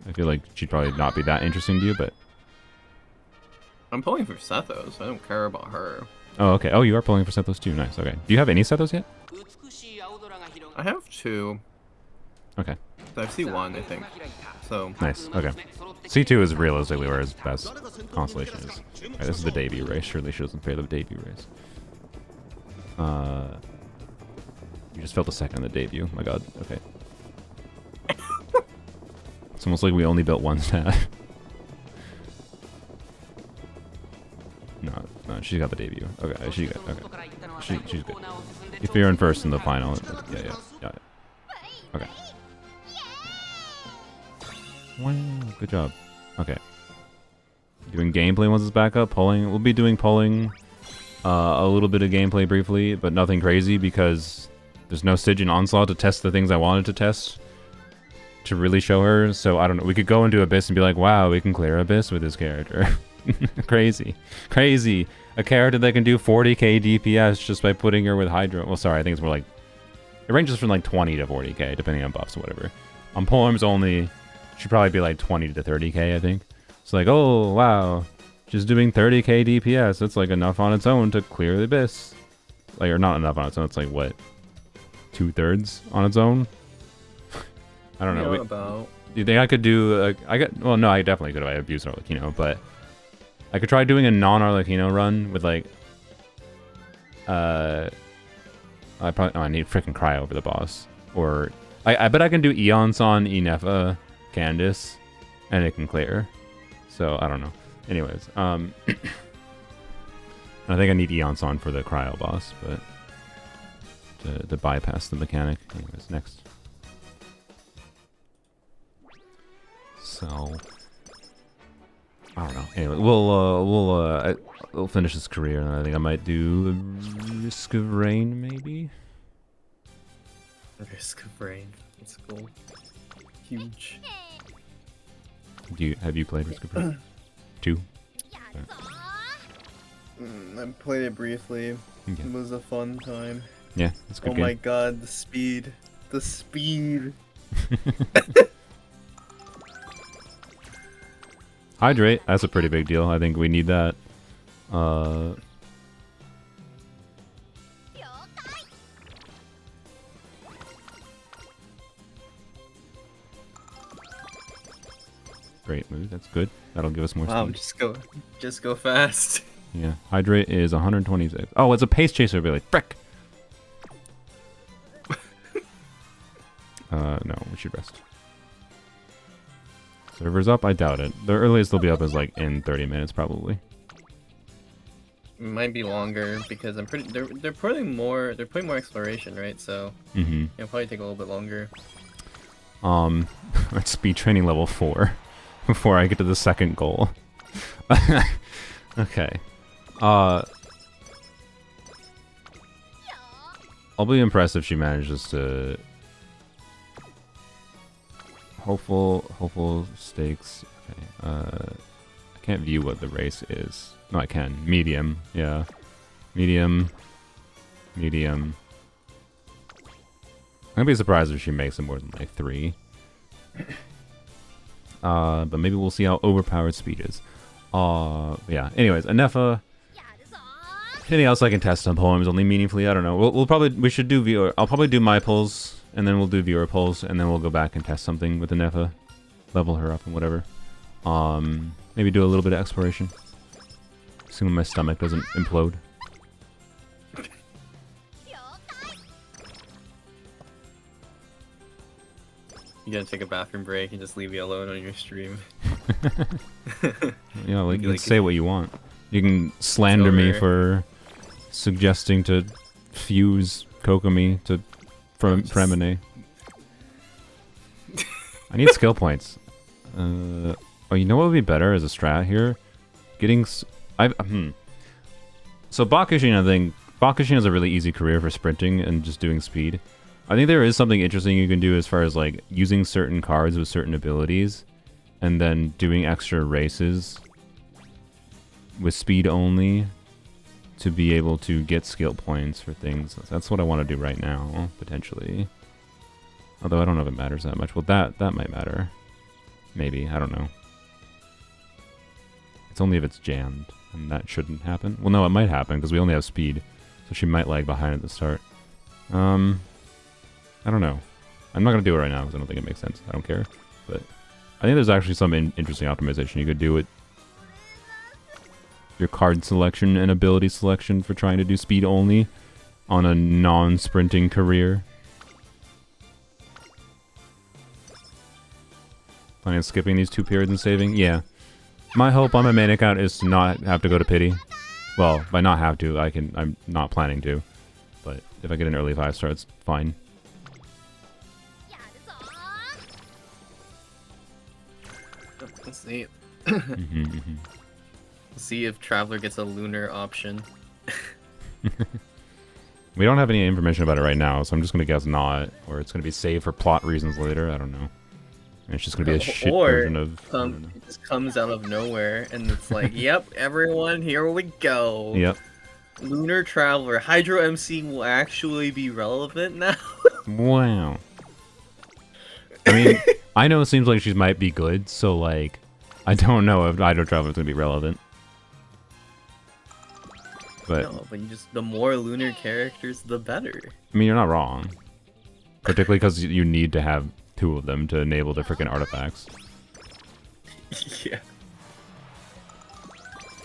I feel like she'd probably not be that interesting to you, but... I'm pulling for Sethos. I don't care about her. Oh, okay. Oh, you are pulling for Sethos too. Nice. Okay. Do you have any Sethos yet? I have 2. Okay. So I've seen 1, I think. So Nice. Okay. C2 is realistically where his best constellation is. Right, this is the debut race. Surely she doesn't favor the debut race. You just felt a second on the debut. My god. Okay. It's almost like we only built one stat. No, she's got the debut. Okay, she's good. If you're in first in the final, yeah. Okay. Wow, good job. Okay. Doing gameplay once it's back up. Polling. We'll be doing polling. A little bit of gameplay briefly, but nothing crazy because there's no Stygian Onslaught to test the things I wanted to test to really show her. So I don't know. We could go into Abyss and be like, wow, we can clear Abyss with this character. Crazy. A character that can do 40k DPS just by putting her with Hydra. Well, sorry, I think it's more like... It ranges from like 20 to 40k, depending on buffs or whatever. On polearms only, should probably be like 20 to 30k, I think. It's like, oh, wow. Just doing 30k DPS, that's like enough on its own to clear the Abyss. Like, or not enough on its own, it's like, what? 2/3 on its own? I don't know. about... Do you think I could do... well, no, I definitely could if I abused Arlecchino, but... I could try doing a non-Arlecchino run with like... I need freaking Cry over the boss. Or... I bet I can do Eons on Ineffa, Candace, and it can clear. So, I don't know. Anyways, I think I need Eons on for the Cryo boss, but... To bypass the mechanic. Anyways, next. So... I don't know. Anyway, we'll finish his career, and I think I might do Risk of Rain, maybe. Risk of Rain. That's cool. Huge. Have you played Risk of Rain? 2? I played it briefly. Okay. It was a fun time. Yeah, it's a good Oh game. my god, the speed. The speed. Hydrate, that's a pretty big deal. I think we need that. Great move, that's good. That'll give us more Wow, speed. just go fast. Yeah, Hydrate is 126. Oh, it's a pace chaser, really. Frick! No, we should rest. Server's up? I doubt it. The earliest they'll be up is like in 30 minutes, probably. Might be longer because I'm pretty. They're putting more exploration, right? So it'll probably take a little bit longer. It's speed training level 4 before I get to the second goal. Okay. I'll be impressed if she manages to. Hopeful stakes. Okay. I can't view what the race is. No, I can. Medium. Yeah. Medium. I'm gonna be surprised if she makes it more than like 3. But maybe we'll see how overpowered speed is. Yeah. Anyways, Ineffa. Anything else I can test on poems only meaningfully? I don't know. We should do viewer. I'll probably do my pulls. And then we'll do viewer polls, and then we'll go back and test something with Ineffa, level her up and whatever. Maybe do a little bit of exploration. Assuming my stomach doesn't implode. You gotta take a bathroom break and just leave me alone on your stream. Yeah, like, you can say what you want. You can slander me over. for suggesting to fuse Kokomi to Fremine. I need skill points. Oh, you know what would be better as a strat here? Getting... So Bakushin, I think... Bakushin is a really easy career for sprinting and just doing speed. I think there is something interesting you can do as far as like using certain cards with certain abilities and then doing extra races with speed only to be able to get skill points for things. That's what I want to do right now, potentially. Although I don't know if it matters that much. Well, that might matter. Maybe, I don't know. It's only if it's jammed, and that shouldn't happen. Well, no, it might happen, because we only have speed, so she might lag behind at the start. I don't know. I'm not going to do it right now, because I don't think it makes sense. I don't care. But I think there's actually some interesting optimization you could do with your card selection and ability selection for trying to do speed only on a non-sprinting career. Planning on skipping these 2 periods and saving? Yeah. My hope on my main account is to not have to go to pity. Well, by not have to, I'm not planning to. But if I get an early 5-star, it's fine. Let's see. See if Traveler gets a lunar option. We don't have any information about it right now, so I'm just gonna guess not, or it's gonna be saved for plot reasons later. I don't know. And it's just gonna be a shit version of. It just comes out of nowhere, and it's like, yep, everyone, here we go. Yep. Lunar Traveler, Hydro MC will actually be relevant now. Wow. I mean, I know it seems like she might be good, so like, I don't know if Hydro Traveler is gonna be relevant. But No, but the more lunar characters, the better. I mean, you're not wrong. Particularly because you need to have 2 of them to enable the freaking artifacts. Yeah.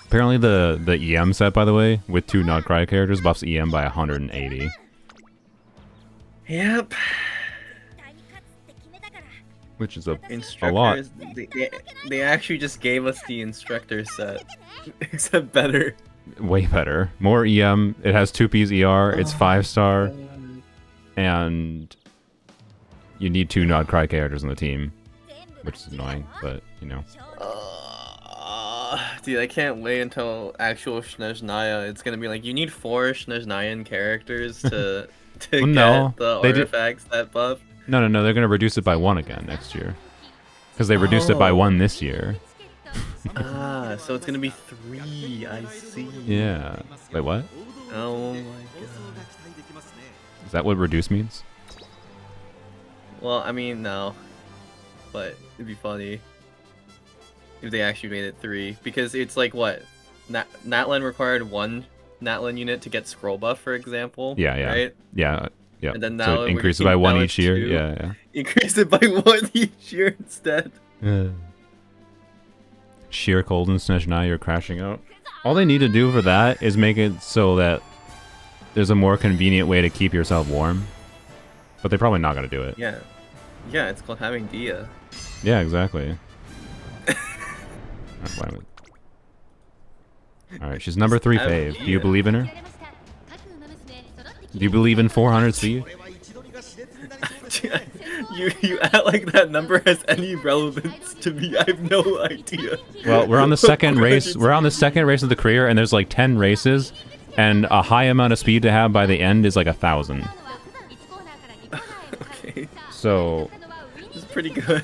Apparently the EM set, by the way, with 2 Not Cry characters buffs EM by 180. Yep. Which is a lot. Instructors, they actually just gave us the instructor set. Except better. Way better. More EM. It has 2P's ER. It's 5-star. And you need 2 Not Cry characters on the team. Which is annoying, but, you know. Dude, I can't wait until actual Snezhnaya. It's gonna be like, you need 4 Snezhnayan characters to Well, no, get the they did- artifacts that buff. No, they're going to reduce it by 1 again next year. Because they reduced it by 1 this year. So it's gonna be 3, I see. Yeah. Wait, what? Oh my god. Is that what reduce means? Well, I mean, no. But it'd be funny if they actually made it 3. Because it's like, what? Natlan required 1 Natlan unit to get scroll buff, for example. Yeah. Right? Yeah. And then So now it increases by 1 each year. 2. Yeah. Increase it by 1 each year instead. Sheer cold and Snezhnaya, you're crashing out. All they need to do for that is make it so that there's a more convenient way to keep yourself warm. But they're probably not going to do it. Yeah. Yeah, it's called having Dia. Yeah, exactly. I'm fine with it. Alright, she's number 3 Have fave. Do you Dia. believe in her? Do you believe in 400 speed? you act like that number has any relevance to me. I have no idea. Well, we're on the second race. We're on the second race of the career, and there's like 10 races, and a high amount of speed to have by the end is like 1,000. Okay, So, this is pretty good.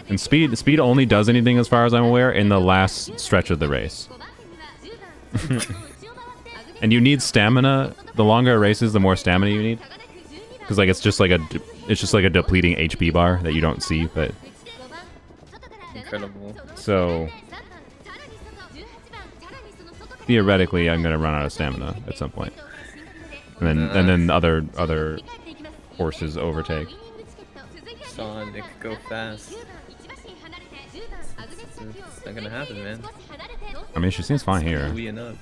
and speed only does anything, as far as I'm aware, in the last stretch of the race. And you need stamina. The longer a race is, the more stamina you need. Because like it's just like a depleting HP bar that you don't see, but Incredible. so theoretically I'm gonna run out of stamina at some point, and then other horses overtake. Sonic, go fast. It's not gonna happen, man. I mean, she seems fine here. We enough.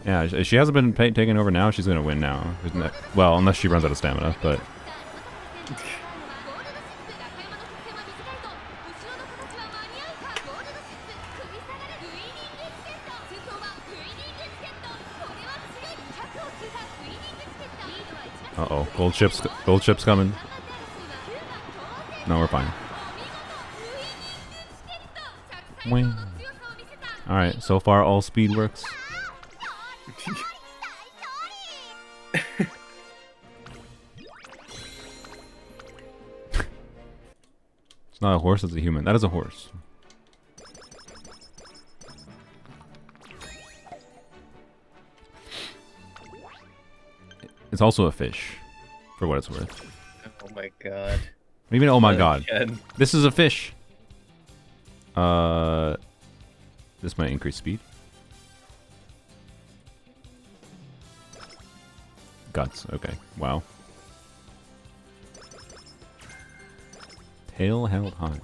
Yeah, she hasn't been taken over now. She's gonna win now. Well, unless she runs out of stamina, but Uh-oh. Gold chips coming. No, we're fine. Wing. Alright, so far all speed works. It's not a horse, it's a human. That is a horse. It's also a fish, for what it's worth. Oh my god. What do you mean, oh my Not god? again. This is a fish! This might increase speed. Guts, okay. Wow. Tail held high.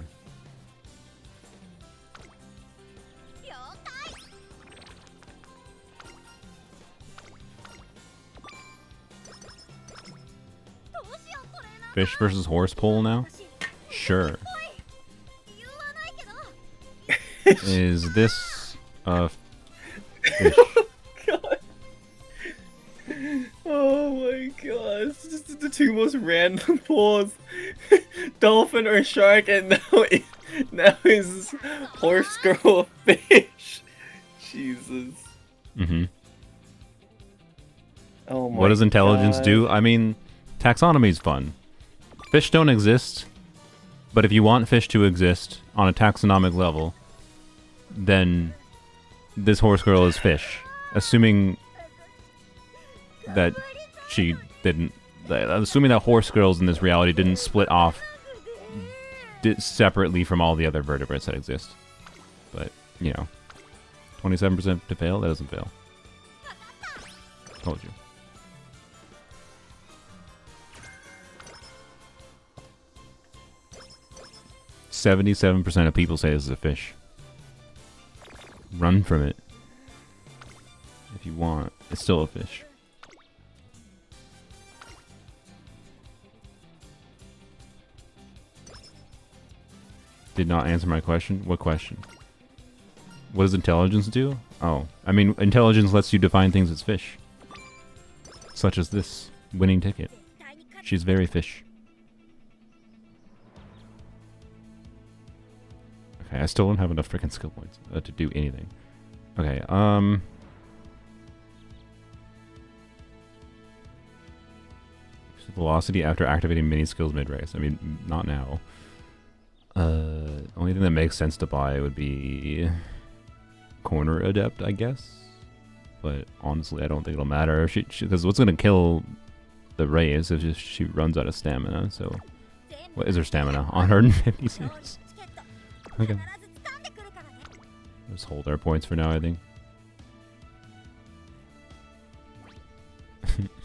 Fish versus horse pole now? Sure. Is this a fish? God. Oh my god. It's just the two most random pulls. Dolphin or shark, and now is horse girl fish. Jesus. Mm-hmm. Oh my What does intelligence God. do? I mean, taxonomy's fun. Fish don't exist, but if you want fish to exist on a taxonomic level, then this horse girl is fish. Assuming that she didn't... Assuming that horse girls in this reality didn't split off separately from all the other vertebrates that exist. But, you know, 27% to fail? That doesn't fail. Told you. %77% of people say this is a fish. Run from it. If you want. It's still a fish. Did not answer my question? What question? What does intelligence do? Oh, I mean, intelligence lets you define things as fish. Such as this winning ticket. She's very fish. Okay, I still don't have enough freaking skill points to do anything. Okay, velocity after activating mini skills mid-race. I mean, not now. Only thing that makes sense to buy would be corner adept, I guess. But honestly, I don't think it'll matter. Because what's gonna kill the race if she runs out of stamina? So, what is her stamina? 156. Okay. Just hold our points for now, I think.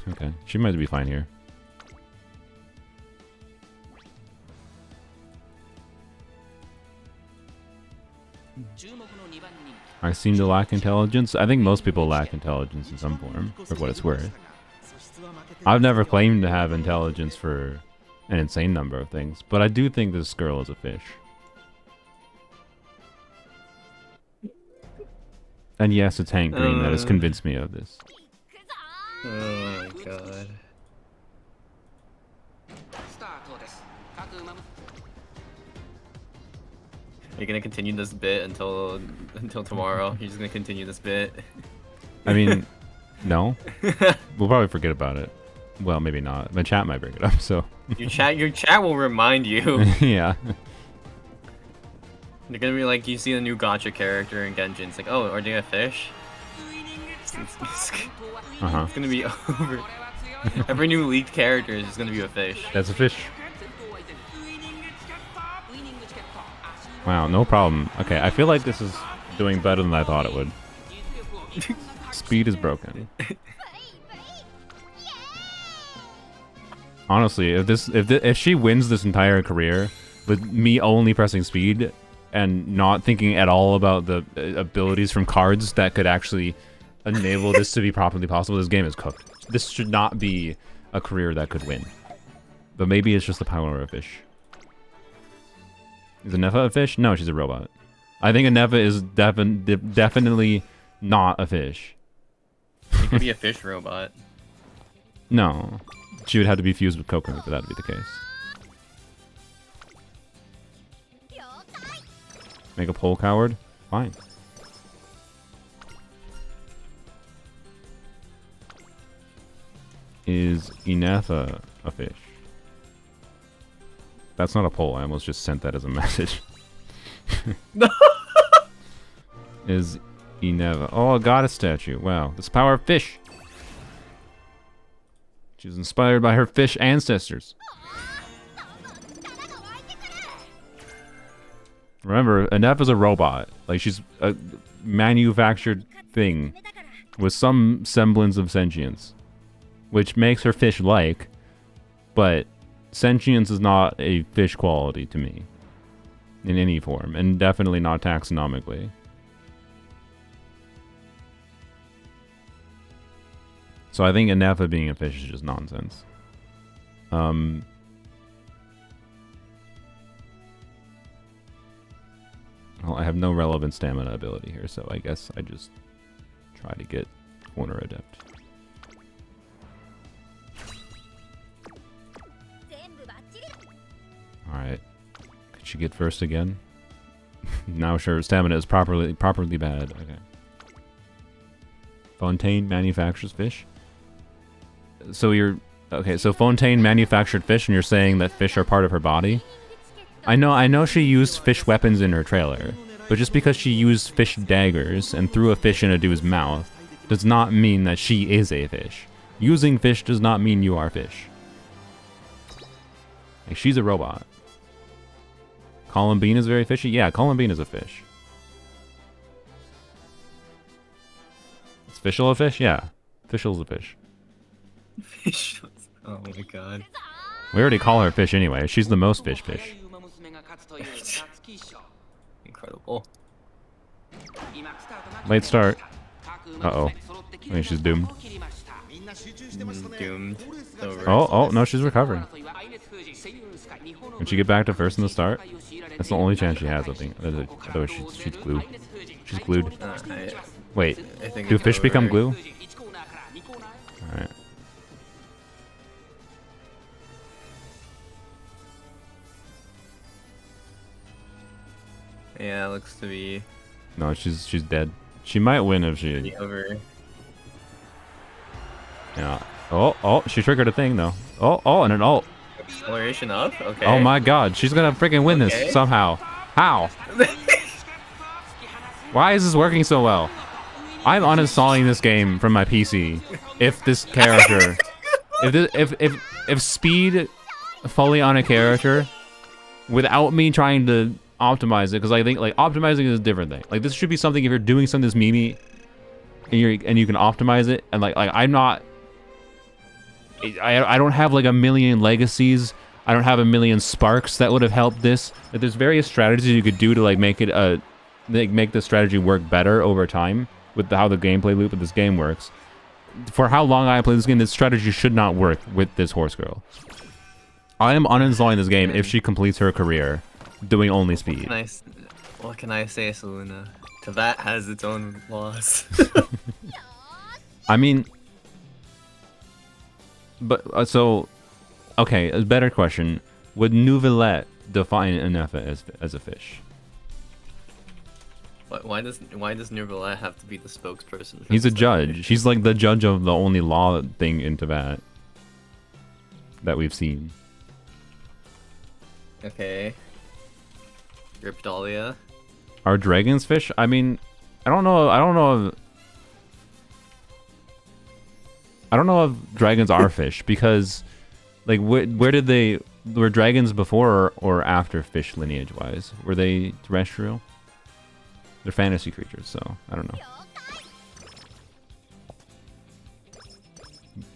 Okay, she might be fine here. I seem to lack intelligence. I think most people lack intelligence in some form, for what it's worth. I've never claimed to have intelligence for an insane number of things, but I do think this girl is a fish. And yes, it's Hank Green that has convinced me of this. Oh my god. You're gonna continue this bit until tomorrow. You're just gonna continue this bit. I mean, no. We'll probably forget about it. Well, maybe not. My chat might bring it up, so... Your chat will remind you. Yeah. They're gonna be like, you see a new gacha character in Genshin. It's like, oh, are they a fish? Uh-huh. It's gonna be over. Every new leaked character is just gonna be a fish. That's a fish. Wow, no problem. Okay, I feel like this is doing better than I thought it would. Speed is broken. Honestly, if she wins this entire career with me only pressing speed and not thinking at all about the abilities from cards that could actually enable this to be properly possible, this game is cooked. This should not be a career that could win. But maybe it's just the power of a fish. Is Ineffa a fish? No, she's a robot. I think Ineffa is definitely not a fish. It could be a fish robot. No. She would have to be fused with coconut for that to be the case. Make a pole coward? Fine. Is Ineffa a fish? That's not a poll. I almost just sent that as a message. Is Ineffa... Oh, a goddess statue. Wow. This power of fish. She was inspired by her fish ancestors. Remember, Ineffa's a robot. Like, she's a manufactured thing with some semblance of sentience, which makes her fish-like, but sentience is not a fish quality to me in any form, and definitely not taxonomically. So I think Ineffa being a fish is just nonsense. Well, I have no relevant stamina ability here, so I guess I just try to get Corner Adept. Alright. Could she get first again? Now sure, stamina is properly bad. Okay. Fontaine manufactures fish? So you're... Okay, so Fontaine manufactured fish and you're saying that fish are part of her body? I know she used fish weapons in her trailer, but just because she used fish daggers and threw a fish in a dude's mouth does not mean that she is a fish. Using fish does not mean you are fish. Like, she's a robot. Columbine is very fishy? Yeah, Columbine is a fish. Is Fischl a fish? Yeah. Fischl's a fish. Fish. Oh my god. We already call her fish anyway. She's the most fish. Incredible. Late start. Uh-oh. I think she's doomed. Doomed. Over. Oh, no, she's recovering. Can she get back to first in the start? That's the only chance she has, I think. Otherwise, she's glued. She's glued. Wait, I think do it's fish over. become glue? Alright. Yeah, looks to be No, she's dead. She might win if she... over. Yeah. Oh, she triggered a thing, though. Oh, and an ult. Acceleration up? Okay. Oh my god, she's gonna freaking win Okay. this somehow. How? Why is this working so well? I'm uninstalling this game from my PC. If this character, if speed fully on a character, without me trying to optimize it, because I think like optimizing is a different thing. Like this should be something if you're doing something that's memey, and you can optimize it. And like I'm not. I don't have like a million legacies. I don't have a million sparks that would have helped this. Like, there's various strategies you could do to like make it make the strategy work better over time with how the gameplay loop of this game works. For how long I play this game, this strategy should not work with this horse girl. I am uninstalling this game if she completes her career doing only speed. What can I say, Seluna? That has its own laws. I mean, but so, okay, a better question: would Nouvellette define Ineffa as a fish? Why does Nouvellette have to be the spokesperson? He's a judge. She's like the judge of the only law thing in Tibet that we've seen. Okay. Ripdalia. Are dragons fish? I mean, I don't know if dragons are fish because, like, were dragons before or after fish lineage wise? Were they terrestrial? They're fantasy creatures, so I don't know.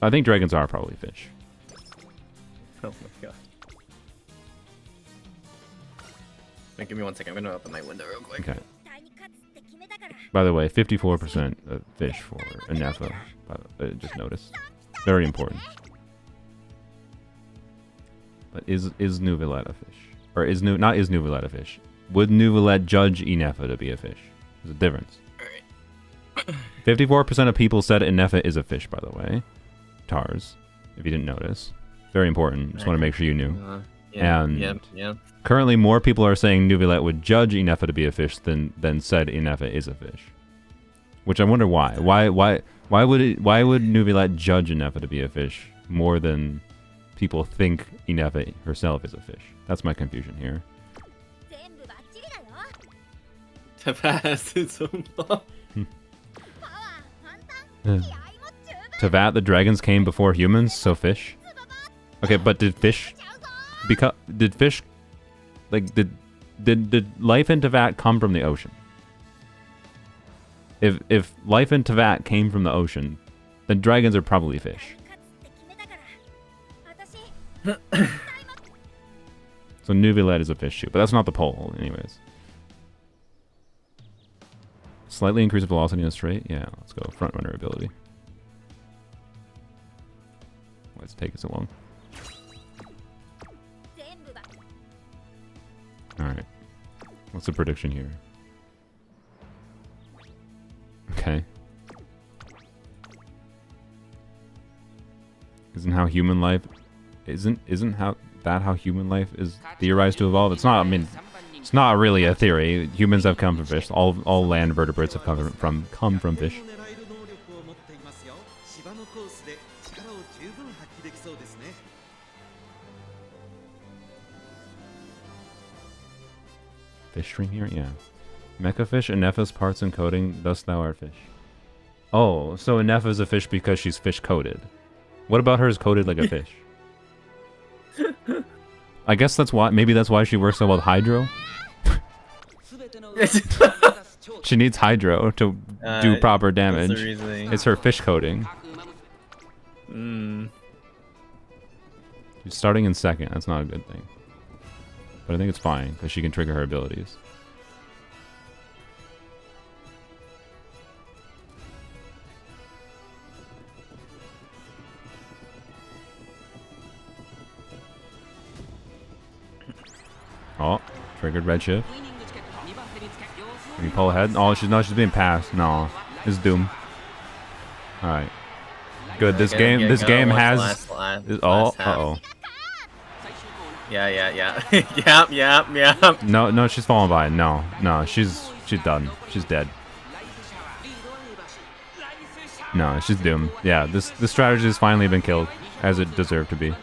I think dragons are probably fish. Oh my god. Wait, give me 1 second. I'm gonna open my window real quick. Okay. By the way, 54% of fish for Ineffa. Just noticed. Very important. But is Nouvellette a fish? Or is Nouvellette a fish? Would Nouvellette judge Ineffa to be a fish? There's a difference. Alright. 54% of people said Ineffa is a fish, by the way. Tarus, if you didn't notice. Very important. Just want to make sure you knew. Yeah, And yeah. currently, more people are saying Nuvilet would judge Ineffa to be a fish than said Ineffa is a fish. Which I wonder why. Why would Nuvilet judge Ineffa to be a fish more than people think Ineffa herself is a fish? That's my confusion here. 全部バッチリだよ。 To pass its own law. パワー満タン。気合も十分。 Tavat, the dragons came before humans, so fish. Okay, but did fish like did life in Tavat come from the ocean? If life in Tavat came from the ocean, then dragons are probably fish. 勝つって決めたから。私。 So Nuvilet is a fish too, but that's not the poll, anyways. Slightly increased velocity in a straight? Yeah, let's go. Front runner ability. Why does it take so long? 全部バッ Alright. What's the prediction here? Okay. Isn't how human life isn't how human life is theorized to evolve? It's not, I mean, it's not really a theory. Humans have come from fish. All land vertebrates have come from fish. 狙える能力を持っていますよ。芝のコースで力を十分発揮できそうですね。 Fish stream here? Yeah. Mecha fish, Ineffa's parts encoding, thus thou art fish. Oh, so Ineffa's a fish because she's fish coated. What about her is coated like a fish? I guess that's why, maybe that's why she works so well with Hydro. She needs Hydro to do proper damage. That's the reasoning. It's her fish coating. She's starting in second, that's not a good thing. But I think it's fine, because she can trigger her abilities. Oh, triggered red shift. Can you pull ahead? Oh, she's being passed. No, it's Doom. All right, good. This game has. Uh-oh. Yeah. Yep. No, she's falling by. No, she's done. She's dead. No, she's doomed. Yeah, this strategy has finally been killed, as it deserved to be.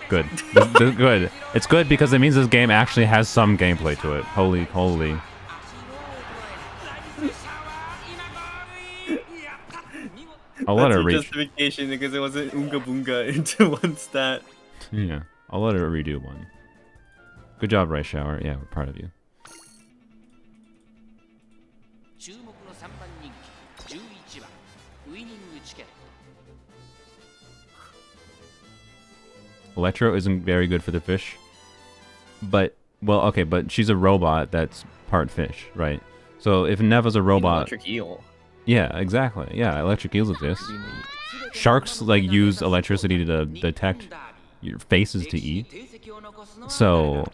Good. Good. It's good because it means this game actually has some gameplay to it. Holy. I'll let her reach. Justification because it wasn't Oonga Boonga into one stat. Yeah, I'll let her redo one. Good job, Rice Shower. Yeah, we're proud of you. 注目の3番人気11番ウイニングチケット Electro isn't very good for the fish. But, well, okay, but she's a robot that's part fish, right? So if Neva's a robot... Electric eel. Yeah, exactly. Yeah, electric eels exist. Sharks, like, use electricity to detect your faces to eat. So...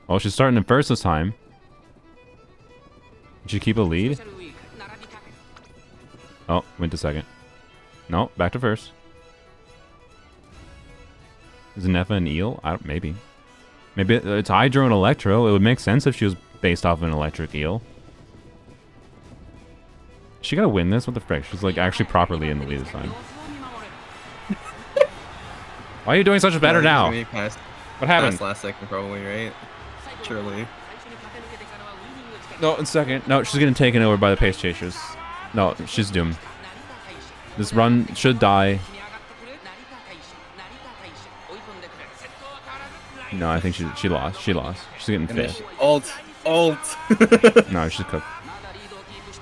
Oh, she's starting in first this time. Did she keep a lead? Oh, went to second. No, back to first. Is Ineffa an eel? Maybe. Maybe it's Hydro and Electro. It would make sense if she was based off of an electric eel. She gotta win this? What the frick? She's like actually properly in the lead this time. Why are you doing such better now? What happened? Last second probably, right? Surely. No, in second. No, she's getting taken over by the pace chasers. No, she's doomed. This run should die. No, I think she lost. She lost. She's getting fifth. Ult. No, she's cooked.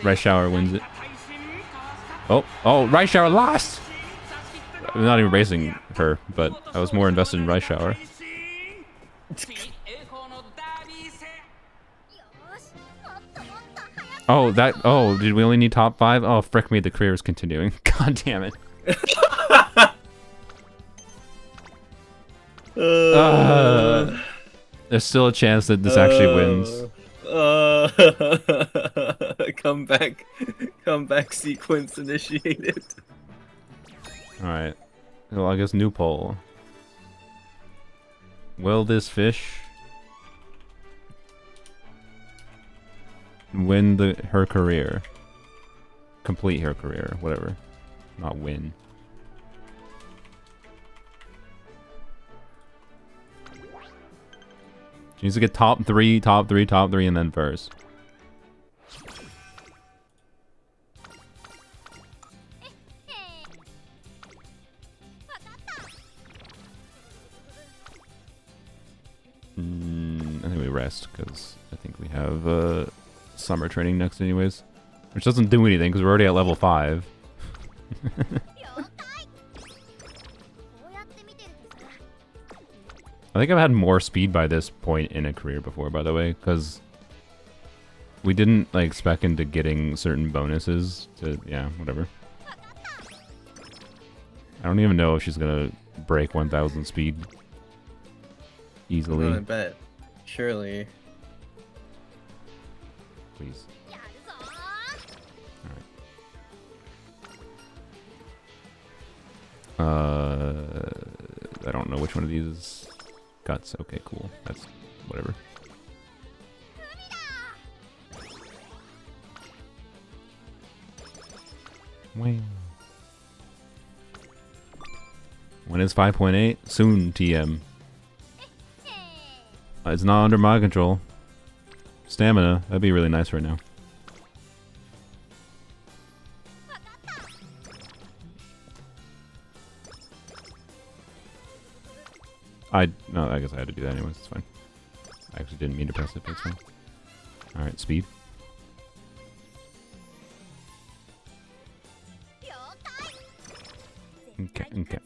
Rice Shower wins it. Oh, Rice Shower lost! I'm not even racing her, but I was more invested in Rice Shower. Oh, did we only need top 5? Oh, frick me, the career is continuing. God damn it. There's still a chance that this actually wins. comeback sequence initiated. Alright. Well, I guess new poll. Will this fish win her career? Complete her career, whatever. Not win. She needs to get top 3, top 3, top 3, and then first. I think we rest, because I think we have summer training next anyways. Which doesn't do anything, because we're already at level 5. I think I've had more speed by this point in a career before, by the way, because we didn't like spec into getting certain bonuses to, yeah, whatever. I don't even know if she's gonna break 1000 speed easily. I bet. Surely. Please. Alright. I don't know which one of these is guts. Okay, cool. That's whatever. Wing. When is 5.8? Soon, TM. It's not under my control. Stamina. That'd be really nice right now. No, I guess I had to do that anyways. It's fine. I actually didn't mean to press it, but it's fine. Alright, speed. Okay, okay.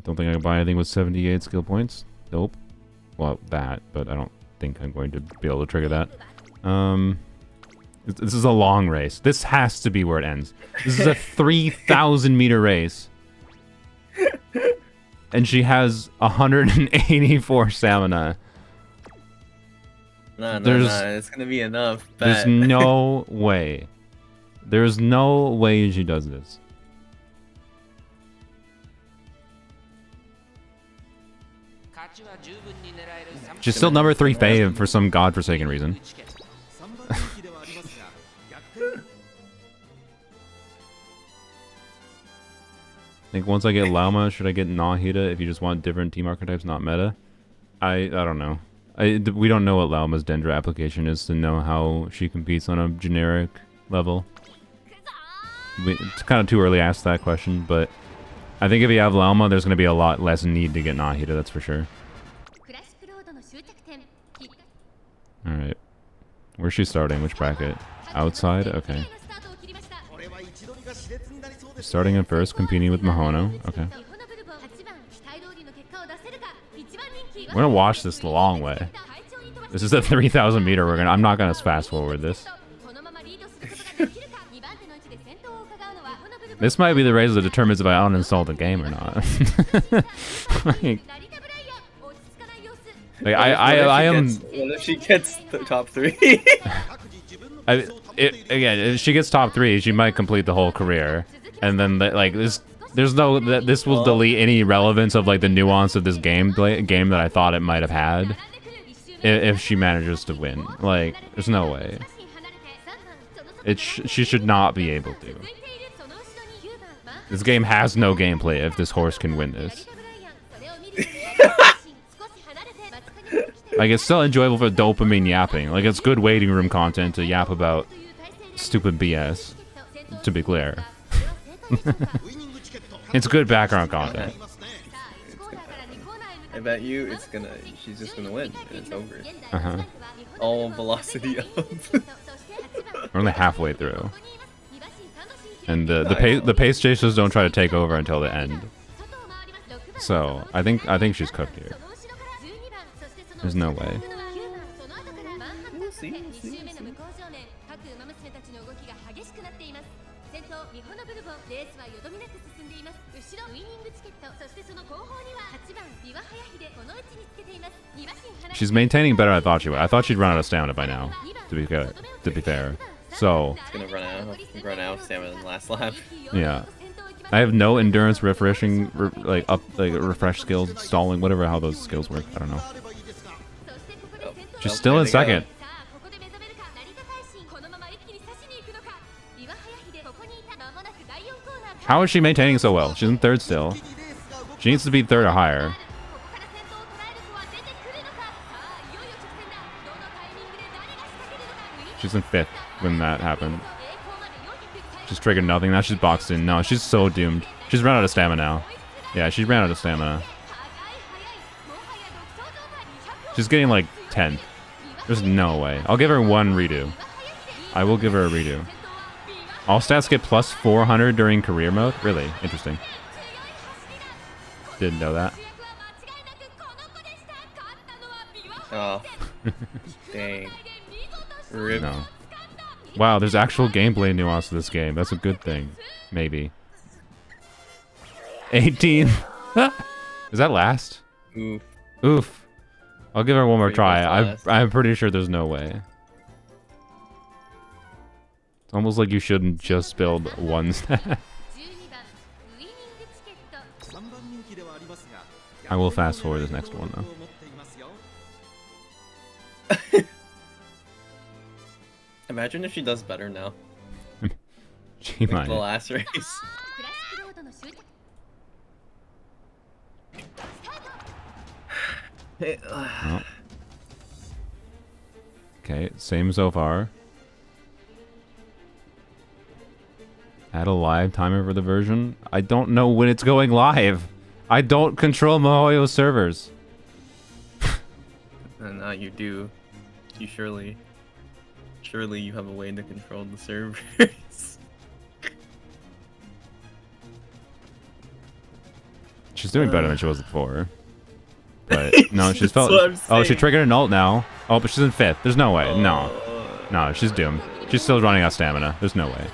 Don't think I can buy anything with 78 skill points. Nope. Well, that, but I don't think I'm going to be able to trigger that. This is a long race. This has to be where it ends. This is a 3,000 meter race. And she has 184 stamina. No, There's- it's gonna be enough. There's Bet. no way. There's no way she does this. She's still number 3 fave for some godforsaken reason. 3番人気ではありますが逆転 I think once I get Lauma, should I get Nahida if you just want different team archetypes, not meta? I don't know. We don't know what Lauma's Dendra application is to know how she competes on a generic level. It's kind of too early to ask that question, but I think if you have Lauma, there's going to be a lot less need to get Nahida, that's for sure. Alright. Where's she starting? Which bracket? Outside? Okay. これは位置取りが熾烈になりそうです Starting in first, competing with Mahono. Okay. We're gonna watch this the long way. This is a 3,000 meter. I'm not gonna fast forward this. This might be the race that determines if I uninstall the game or not. like I am. What if she gets the top 3? Again, if she gets top 3, she might complete the whole career, and then there's no this will delete any relevance of like the nuance of this game that I thought it might have had if she manages to win. Like, there's no way. She should not be able to. This game has no gameplay if this horse can win this. Like, it's still enjoyable for dopamine yapping. Like, it's good waiting room content to yap about stupid BS, to be clear. It's good background content. I bet you she's just gonna win and it's over. Uh-huh. All velocity up. We're only halfway through. And the pace chasers don't try to take over until the end. So, I think she's cooked here. There's no way. We'll see. レースはよどみなく進んでいます。後ろウイニングチケット、そしてその後方には8番ビワハヤヒでこの位置につけています。2馬身離れ She's maintaining better than I thought she would. I thought she'd run out of stamina by now, to be fair. So It's gonna run out of stamina in the last lap. yeah, I have no endurance refreshing refresh skills, stalling, whatever how those skills work. I don't know. She's Well, still in there they go. second. How is she maintaining so well? She's in third still. She needs to be third or higher. She's in fifth when that happened. She's triggered nothing. Now she's boxed in. No, she's so doomed. She's run out of stamina now. Yeah, she's ran out of stamina. She's getting like 10th. There's no way. I'll give her one redo. I will give her a redo. All stats get plus 400 during career mode? Really? Interesting. Didn't know that. Oh, dang. Rip. No. Wow, there's actual gameplay nuance to this game. That's a good thing. Maybe. 18. Is that last? Ooh. Oof. I'll give her one more Pretty try. close to last. I'm pretty sure there's no way. It's almost like you shouldn't just build one stat. I will fast forward this next one though. Imagine if she does better now. She Like might. the last race. Oh. Okay, same so far. Add a live timer for the version. I don't know when it's going live. I don't control MiHoYo's servers. And now you do. You surely you have a way to control the servers. She's doing better than she was before. But no, she's That's what I'm Oh, she saying. triggered an ult now. Oh, but she's in fifth. There's no way. No. No, she's doomed. She's still running out of stamina. There's no way.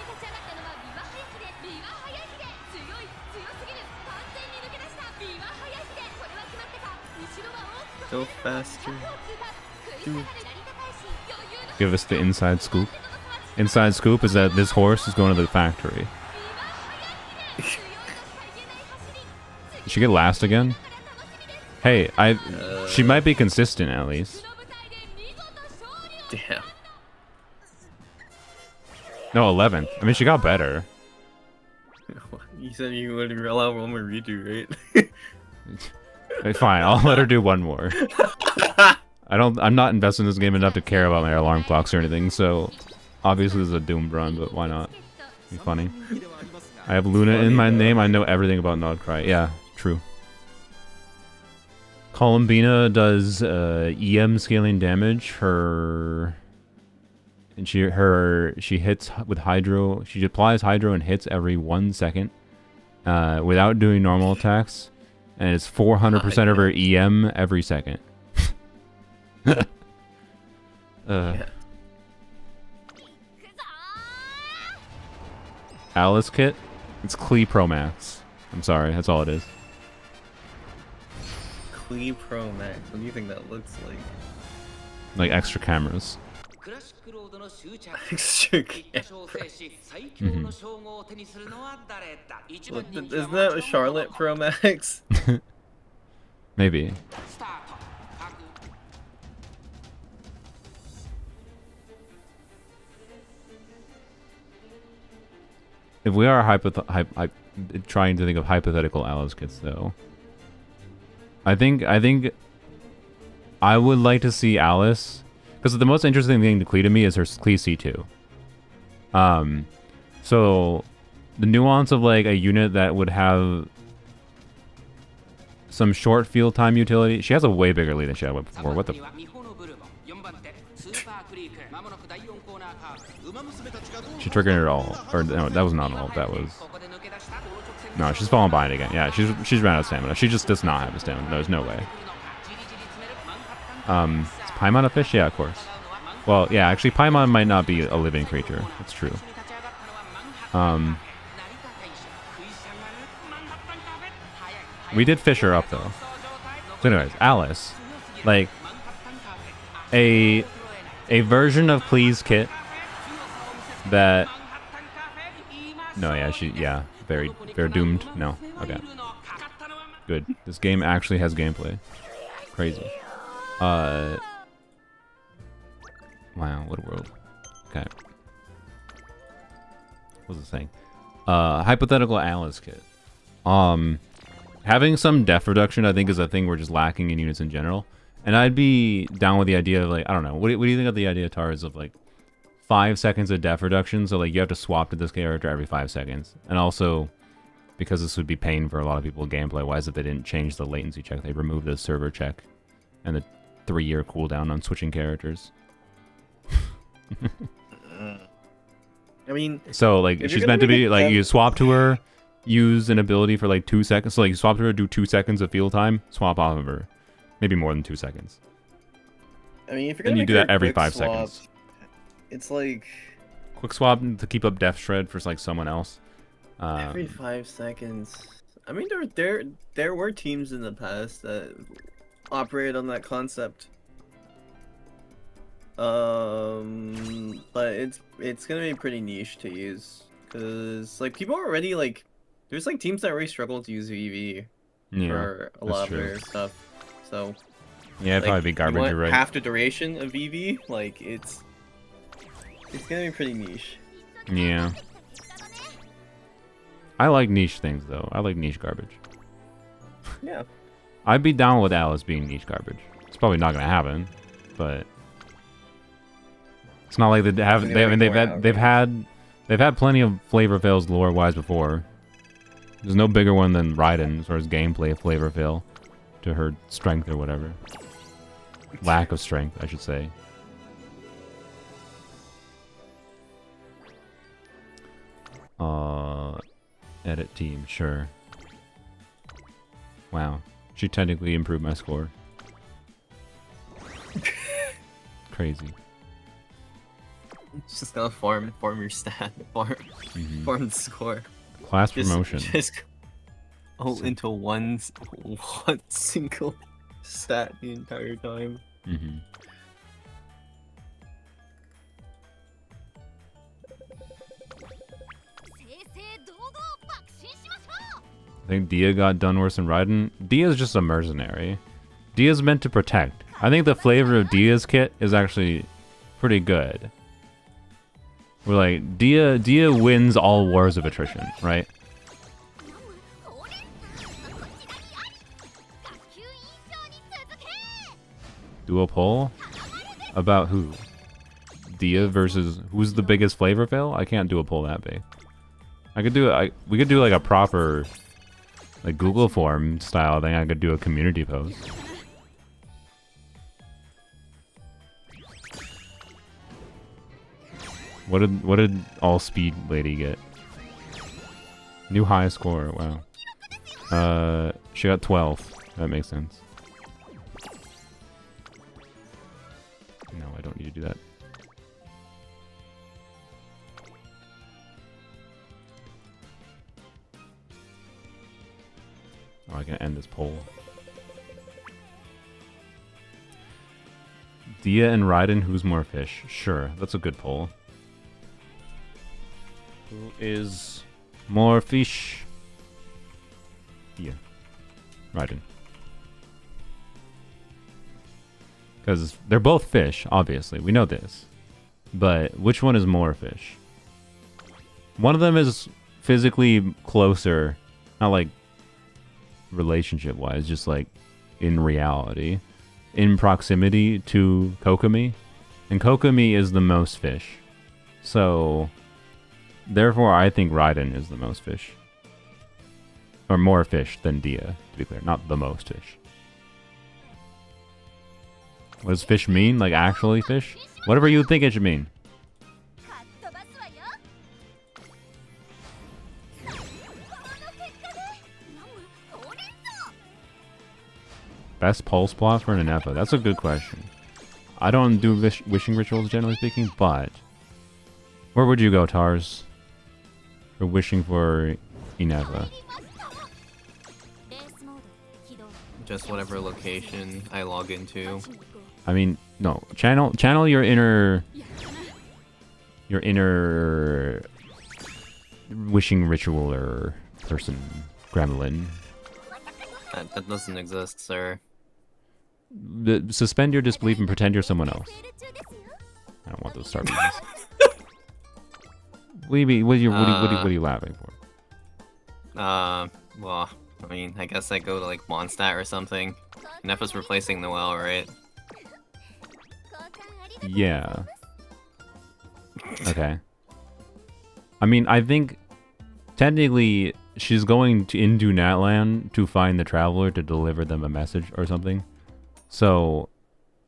Go faster. Dude. Give us the inside scoop. Inside scoop is that this horse is going to the factory. Did she get last again? Hey, she might be consistent at least. Damn. No, 11th. I mean, she got better. You said you would allow one more redo, right? Okay, fine, I'll let her do one more. I'm not invested in this game enough to care about my alarm clocks or anything, so obviously this is a doomed run, but why not? Be funny. I have Luna in my name. I know everything about Nodcry. Yeah, true. Columbina does EM scaling damage. She hits with Hydro. She applies Hydro and hits every 1 second without doing normal attacks, and it's 400% of her EM every second. Yeah. Alice kit. It's Klee Pro Max. I'm sorry, that's all it is. Klee Pro Max. What do you think that looks like? Like extra cameras. クラシックロードの終着 Extra ヒットショーを制し最強の称号を手にするのは誰だ一番人気は Isn't that a Charlotte Pro Max? Maybe. スタート各 If we are trying to think of hypothetical Alice kits, though, I think I would like to see Alice, because the most interesting thing to Klee to me is her Klee C2. So the nuance of like a unit that would have some short field time utility. She has a way bigger lead than she had before. What the? 三保のブルボン4番手スーパークリークまもなく第4コーナーカーブ 馬娘たちがどう She triggered it all, or no, that was not all. That was ここで抜け出した no. She's falling behind again. Yeah, she's ran out of stamina. She just does not have a stamina. There's no way. Is Paimon a fish? Yeah, of course. Well, yeah, actually, Paimon might not be a living creature. That's true. We did fish her up though. So, anyways, Alice, like a version of Klee's kit that. No, yeah, very doomed. No, okay, good. This game actually has gameplay. Crazy. Wow, what a world. Okay. What was it saying? Hypothetical Alice kit. Having some def reduction, I think, is a thing we're just lacking in units in general. And I'd be down with the idea of, like, I don't know. What do you think of the idea, Tarus, of, like, 5 seconds of def reduction? So, like, you have to swap to this character every 5 seconds. And also, because this would be pain for a lot of people gameplay-wise if they didn't change the latency check. They removed the server check and the 3-year cooldown on switching characters. I mean, so, like, she's meant to be, like, you swap to her, use an ability for, like, 2 seconds. So, like, you swap to her, do 2 seconds of field time, swap off of her. Maybe more than 2 seconds. I mean, if you're and gonna you do that every 5 swap, seconds. It's like quick swap to keep up def shred for, like, someone else. every 5 seconds. I mean, there were teams in the past that operated on that concept. But it's gonna be pretty niche to use, because like people are already like, there's like teams that already struggle to use VV for a lot of their stuff. So yeah, it'd like, probably be garbage. You're right. Half the duration of VV, like it's gonna be pretty niche. Yeah. I like niche things though. I like niche garbage. Yeah. I'd be down with Alice being niche garbage. It's probably not gonna happen, but it's not like they have. They've had plenty of flavor fails lore wise before. There's no bigger one than Raiden as far as gameplay flavor fail to her strength or whatever. Lack of strength, I should say. Edit team, sure. Wow, she technically improved my score. Crazy. Just gotta farm your stat, farm the score. Class promotion. Just go into one single stat the entire time. I think Dia got done worse than Raiden. Dia's just a mercenary. Dia's meant to protect. I think the flavor of Dia's kit is actually pretty good. We're like, Dia wins all wars of attrition, right? Do a poll? About who? Dia versus who's the biggest flavor fail? I can't do a poll that big. I could do we could do like a proper like Google form style thing. I could do a community post. What did all speed lady get? New high score. Wow. She got 12. That makes sense. No, I don't need to do that. Oh, I can end this poll. Dia and Raiden, who's more fish? Sure, that's a good poll. Who is more fish? Dia. Raiden. Because they're both fish, obviously. We know this. But which one is more fish? One of them is physically closer, not like relationship-wise, just like in reality, in proximity to Kokomi. And Kokomi is the most fish. So, therefore, I think Raiden is the most fish. Or more fish than Dia, to be clear. Not the most fish. What does fish mean? Like actually fish? Whatever you think it should mean. Best pulse plot for an Ineffa? That's a good question. I don't do wishing rituals, generally speaking, but where would you go, Tars, for wishing for Ineffa? Just whatever location I log into. I mean, no. Channel your inner your inner wishing ritual or person, gremlin. That doesn't exist, sir. Suspend your disbelief and pretend you're someone else. I don't want those star beans. What are you laughing for? Well, I mean, I guess I go to like Mondstadt or something. Ineffa's replacing Noelle, right? Yeah. Okay. I mean, I think technically she's going into Natlan to find the traveler to deliver them a message or something. So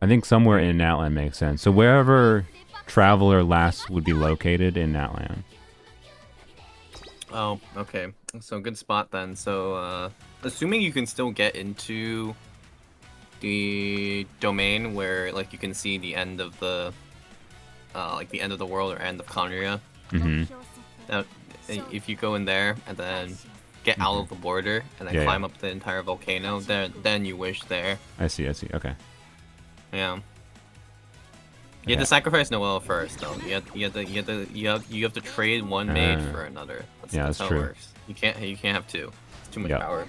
I think somewhere in Natlan makes sense. So wherever traveler last would be located in Natlan. Oh, okay. So good spot then. So, assuming you can still get into the domain where, like, you can see the end of the, like, the end of the world or end of Conria. Mm-hmm. Now, if you go in there and then get out of the border and then climb up the entire volcano, then you wish there. I see. Okay. Yeah. You have to sacrifice Noelle first, though. You have to trade one maid for another. That's how true. it works. You can't have two. It's too much power.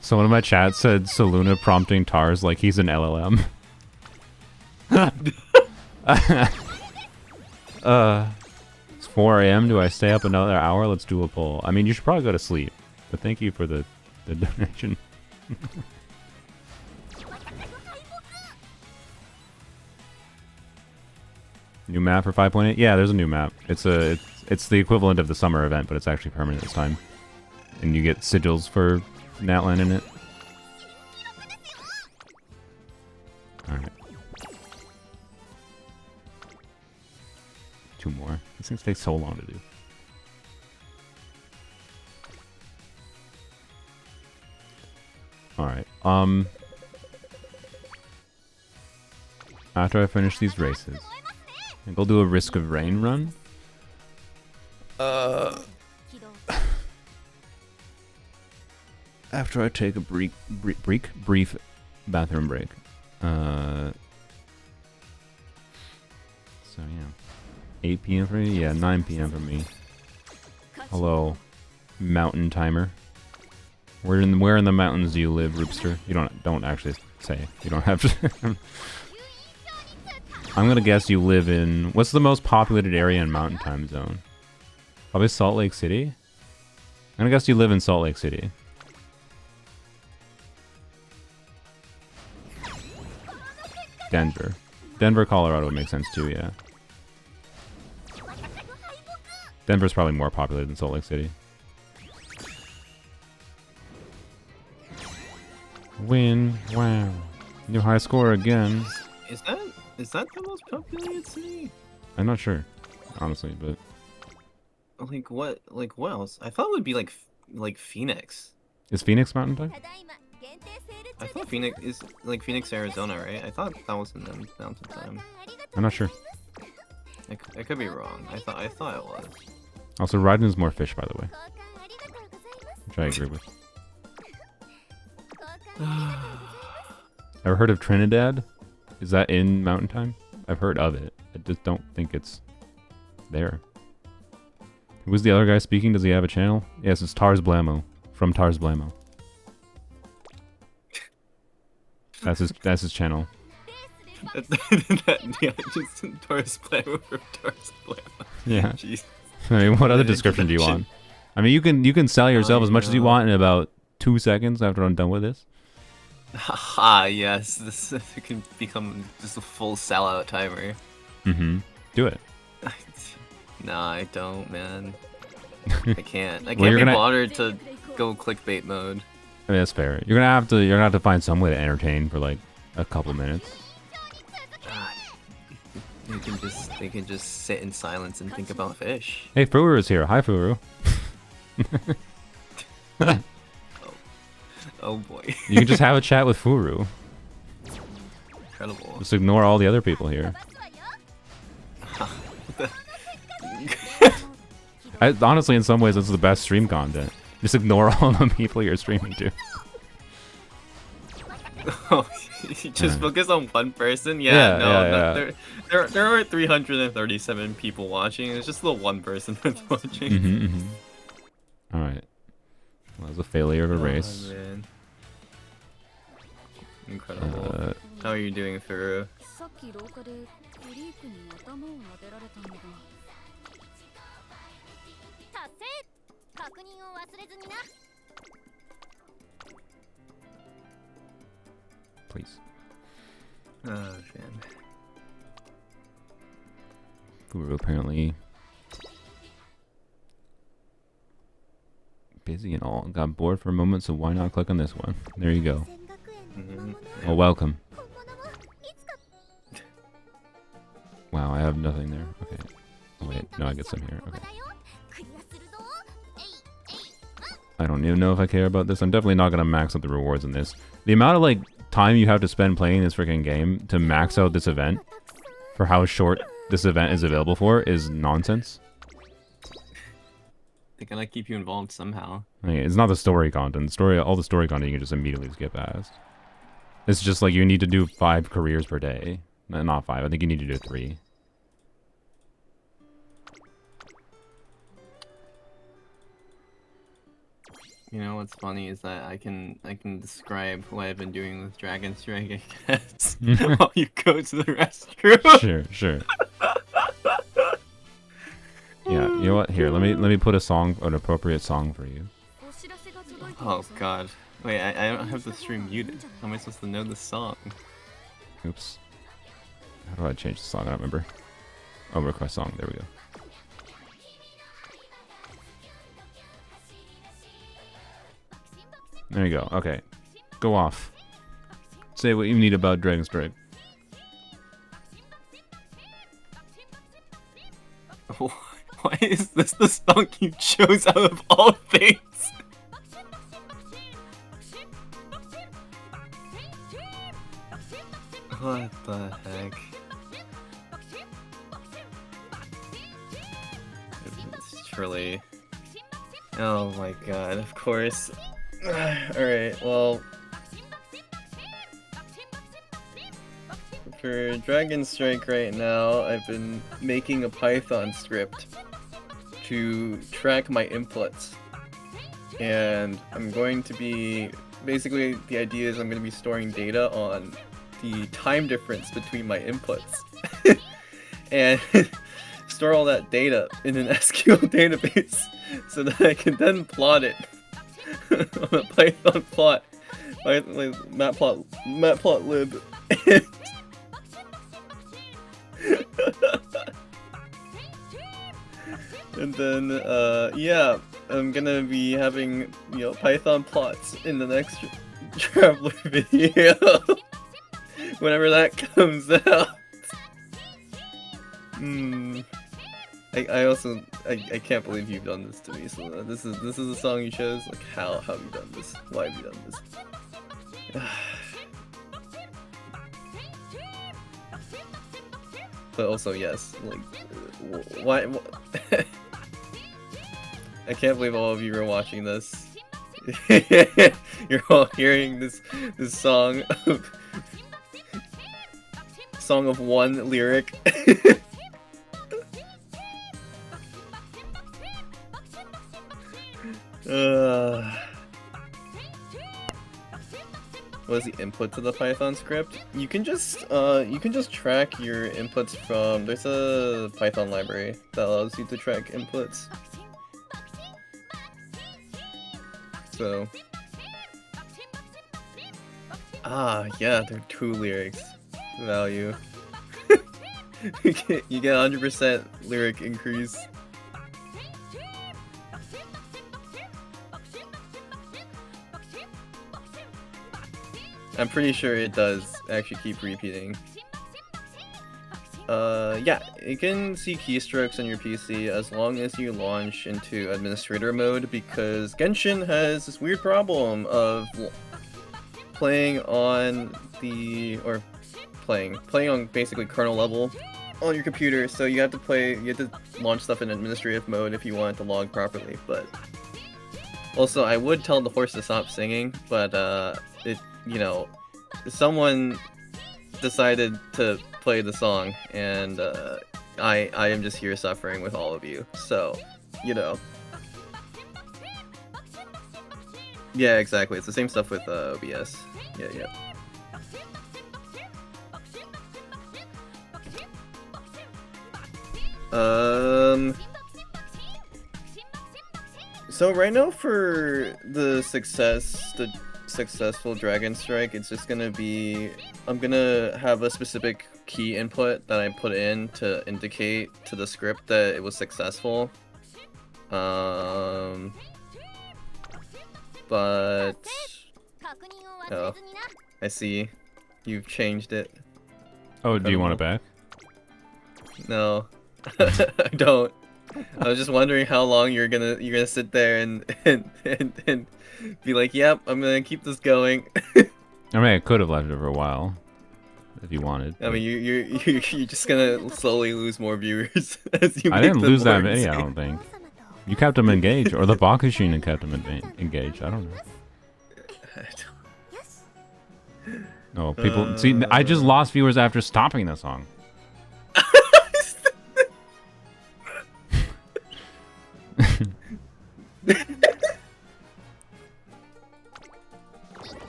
Someone in my chat said Saluna prompting Tars like he's an LLM. It's 4 a.m. Do I stay up another hour? Let's do a poll. I mean, you should probably go to sleep. But thank you for the donation. New map for 5.8? Yeah, there's a new map. It's the equivalent of the summer event, but it's actually permanent this time. And you get sigils for Natlan in it. Alright. 2 more. These things take so long to do. Alright, after I finish these races, I think I'll do a Risk of Rain run. After I take a brief bathroom break. So yeah. 8 p.m. for me? Yeah, 9 p.m. for me. Hello, mountain timer. Where in the mountains do you live, Roopster? You don't actually say. You don't have to. I'm gonna guess you live in, what's the most populated area in Mountain Time Zone? Probably Salt Lake City? I'm gonna guess you live in Salt Lake City. Denver, Colorado would make sense too, yeah. Denver's probably more populated than Salt Lake City. Win. Wow. New high score again. Is that the most populated city? I'm not sure, honestly, but like what else? I thought it would be like Phoenix. Is Phoenix Mountain Time? I thought Phoenix is like Phoenix, Arizona, right? I thought that was in the Mountain Time. I'm not sure. I could be wrong. I thought it was. Also, Raiden's more fish, by the way, which I agree with. Ever heard of Trinidad? Is that in Mountain Time? I've heard of it. I just don't think it's there. Who's the other guy speaking? Does he have a channel? Yes, it's Tars Blamo. From Tars Blamo. That's his channel. Yeah, just Tarus Blamo from Tarus Blamo. Yeah. Jeez. I mean, what other description do you want? I mean, you can sell yourself as much as you want in about 2 seconds after I'm done with this. Haha, yes. This can become just a full sellout timer. Mm-hmm. Do it. Nah, I don't, man. I can't. I can't Well, be bothered to go clickbait mode. I mean, that's fair. You're gonna have to find some way to entertain for like a couple minutes. They can just sit in silence and think about fish. Hey, Furu is here. Hi, Furu. Oh boy. You can just have a chat with Furu. Incredible. Just ignore all the other people here. Honestly, in some ways, it's the best stream content. Just ignore all the people you're streaming to. Oh, you just focus on one person? Yeah, there are 337 people watching. It's just the one person that's watching. Alright. Well, that was a failure of a race. Oh, man. Incredible. How are you doing, Furu? さっき廊下でクリークに頭を撫でられたんだが達成確認を忘れずにな Please. Oh, man. Furu apparently busy and all. Got bored for a moment, so why not click on this one? There you go. Well, welcome. Wow, I have nothing there. Okay. Oh, wait, no, I get some here. Okay. I don't even know if I care about this. I'm definitely not gonna max out the rewards in this. The amount of, like, time you have to spend playing this freaking game to max out this event for how short this event is available for is nonsense. They gotta keep you involved somehow. Like, it's not the story content. All the story content you can just immediately skip past. It's just like you need to do 5 careers per day. Not 5, I think you need to do 3. You know what's funny is that I can describe what I've been doing with Dragon Strike, I guess. While you go to the restroom. Sure. Yeah, you know what? Here, let me put an appropriate song for you. Oh god. Wait, I don't have the stream muted. How am I supposed to know the song? Oops. How do I change the song? I don't remember. Oh, request song. There we go. There you go. Okay. Go off. Say what you need about Dragon Strike. Why is this the song you chose out of all things? What the heck? It's truly... Oh my god, of course. Alright, well... For Dragon Strike right now, I've been making a Python script to track my inputs. And I'm going to be... Basically, the idea is I'm going to be storing data on the time difference between my inputs. And store all that data in an SQL database so that I can then plot it on a Python plot. Matplotlib. And then, yeah, I'm gonna be having, Python plots in the next Traveler video. Whenever that comes out. I can't believe you've done this to me, so this is a song you chose? Like, how have you done this? Why have you done this? But also, yes, like, why? I can't believe all of you are watching this. You're all hearing this song of one lyric. What is the input to the Python script? You can just track your inputs from, there's a Python library that allows you to track inputs. So, yeah, there are 2 lyrics. Value. You get 100% lyric increase. I'm pretty sure it does actually keep repeating. Yeah, you can see keystrokes on your PC as long as you launch into administrator mode, because Genshin has this weird problem of playing on basically kernel level on your computer, so you have to launch stuff in administrative mode if you want it to log properly, but Also, I would tell the horse to stop singing, but someone decided to play the song, and I am just here suffering with all of you. So, Yeah, exactly. It's the same stuff with OBS. Yeah. So right now for the successful Dragon Strike, it's just gonna be, I'm gonna have a specific key input that I put in to indicate to the script that it was successful. But oh, I see you've changed it. Oh, do you want it back? No, I don't. I was just wondering how long you're gonna sit there and be like, yep, I'm gonna keep this going. I mean, I could have left it for a while, if you wanted. I mean, you're just gonna slowly lose more viewers as you. I make didn't them lose that more many, I insane. don't think. You kept them engaged, or the Bakushina kept them engaged. I don't know. No, people. See, I just lost viewers after stopping the song.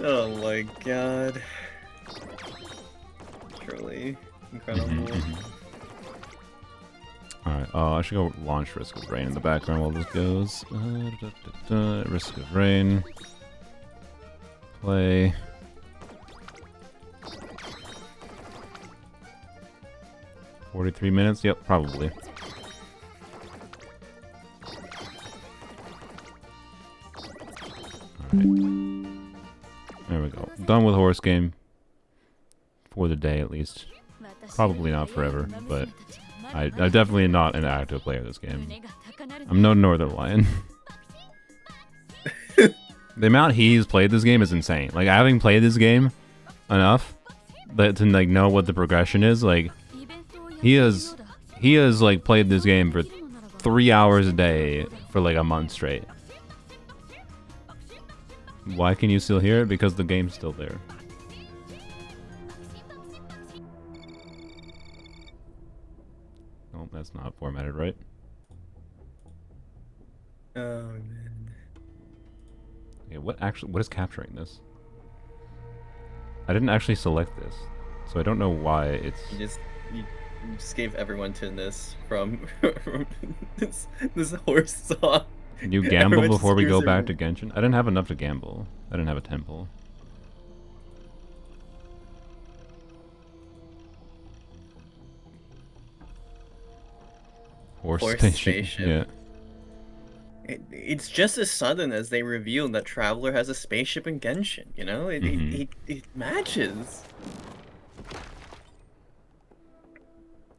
Oh my god. Truly incredible. Alright, I should go launch Risk of Rain in the background while this goes. Risk of Rain. Play. $43 Yep, probably. Alright. There we go. Done with horse game. For the day, at least. Probably not forever, but I'm definitely not an active player of this game. I'm no Northern Lion. The amount he's played this game is insane. Like, having played this game enough to like know what the progression is, like he has like played this game for 3 hours a day for like a month straight. Why can you still hear it? Because the game's still there. Oh, that's not formatted right. Oh man. Okay, what is capturing this? I didn't actually select this, so I don't know why it's. You just gave everyone to this from this horse song. Can you gamble Everyone's before we go using- back to Genshin? I didn't have enough to gamble. I didn't have a temple. Horse spaceship. Yeah. It's just as sudden as they revealed that Traveler has a spaceship in Genshin, you know? It matches.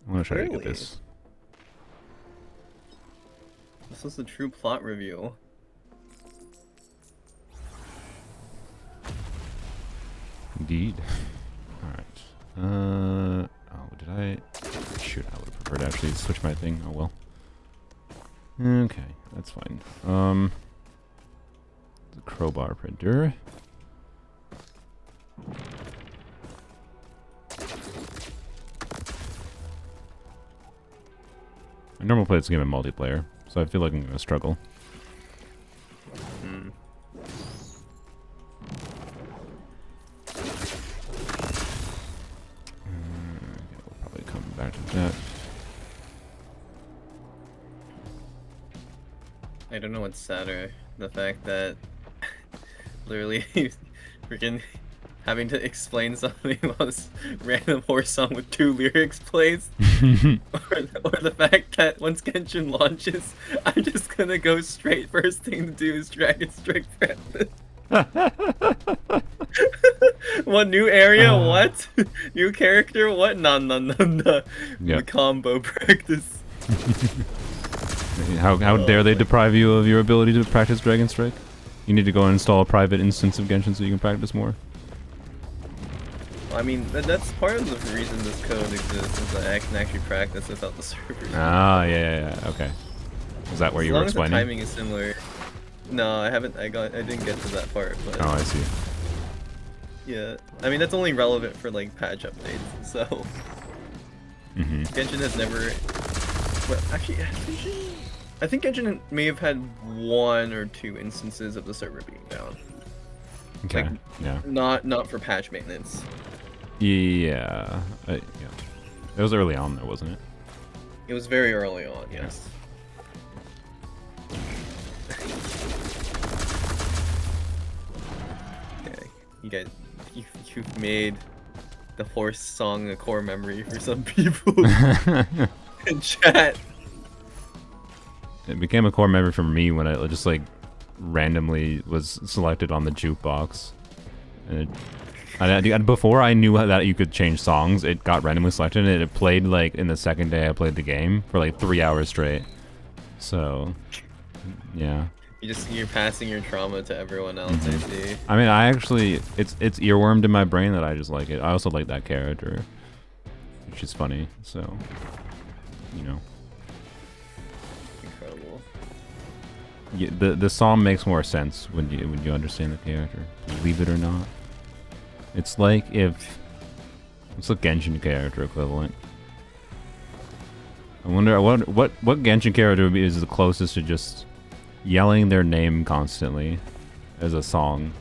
I'm gonna try to get Clearly. this. This was a true plot reveal. Indeed. Alright. Oh, did I? Shoot, I would have preferred to actually switch my thing. Oh well. Okay, that's fine. The crowbar printer. I normally play this game in multiplayer, so I feel like I'm gonna struggle. We'll probably come back to that. I don't know what's sadder, the fact that literally freaking having to explain something about this random horse song with 2 lyrics plays, or the fact that once Genshin launches, I'm just gonna go straight. First thing to do is Dragon Strike practice. What new area? What new character? What? No. Yep. The combo practice. How dare they deprive you of your ability to practice Dragon Strike? You need to go and install a private instance of Genshin so you can practice more. I mean, that's part of the reason this code exists, is that I can actually practice without the servers. Ah, yeah. Okay. Is that where As you long were as the explaining? timing is similar. No, I haven't. I didn't get to that part, but Oh, I see. yeah. I mean, that's only relevant for like patch updates. So Mm-hmm. Genshin has never. Well, actually, I think Genshin may have had 1 or 2 instances of the server being down. Okay. Like, yeah. Not for patch maintenance. Yeah. Yeah. It was early on, though, wasn't it? It was very early on. Yes. Okay, you guys, you've made the horse song a core memory for some people in chat. It became a core memory for me when I just like randomly was selected on the jukebox. And before I knew that you could change songs, it got randomly selected and it played like in the second day I played the game for like 3 hours straight. So, yeah. You're passing your trauma to everyone else. I see. I mean, I actually, it's earwormed in my brain that I just like it. I also like that character, which is funny. So, you know. Incredible. Yeah, the song makes more sense when you understand the character, believe it or not. It's like if it's a Genshin character equivalent. I wonder what Genshin character is the closest to just yelling their name constantly as a song.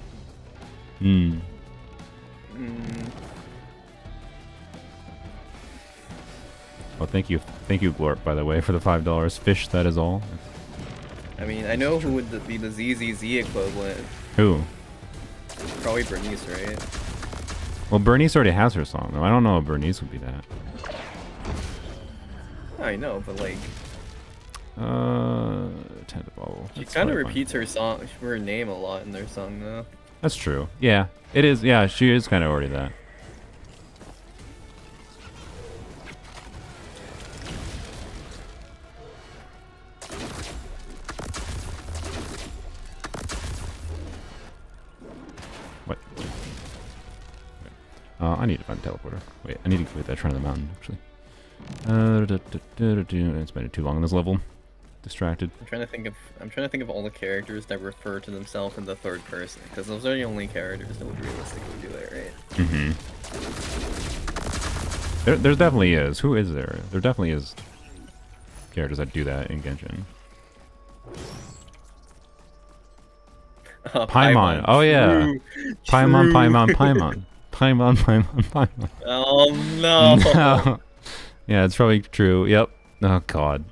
Well, thank you, Glorp, by the way, for the $5. Fish, that is all. I mean, I know who would be the ZZZ equivalent. Who? Probably Bernice, right? Well, Bernice already has her song, though. I don't know if Bernice would be that. I know, but like, Tentacle. she kind of repeats her name a lot in their song, though. That's true. Yeah, it is. Yeah, she is kind of already that. What? I need to find a teleporter. Wait, I need to complete that Shrine of the Mountain, actually. It's been too long on this level. Distracted. I'm trying to think of all the characters that refer to themselves in the third person, because those are the only characters that would realistically do that, right? There definitely is. Who is there? There definitely is characters that do that in Genshin. Paimon. Oh yeah. Paimon. Oh no. No. Yeah, it's probably true. Yep. Oh god.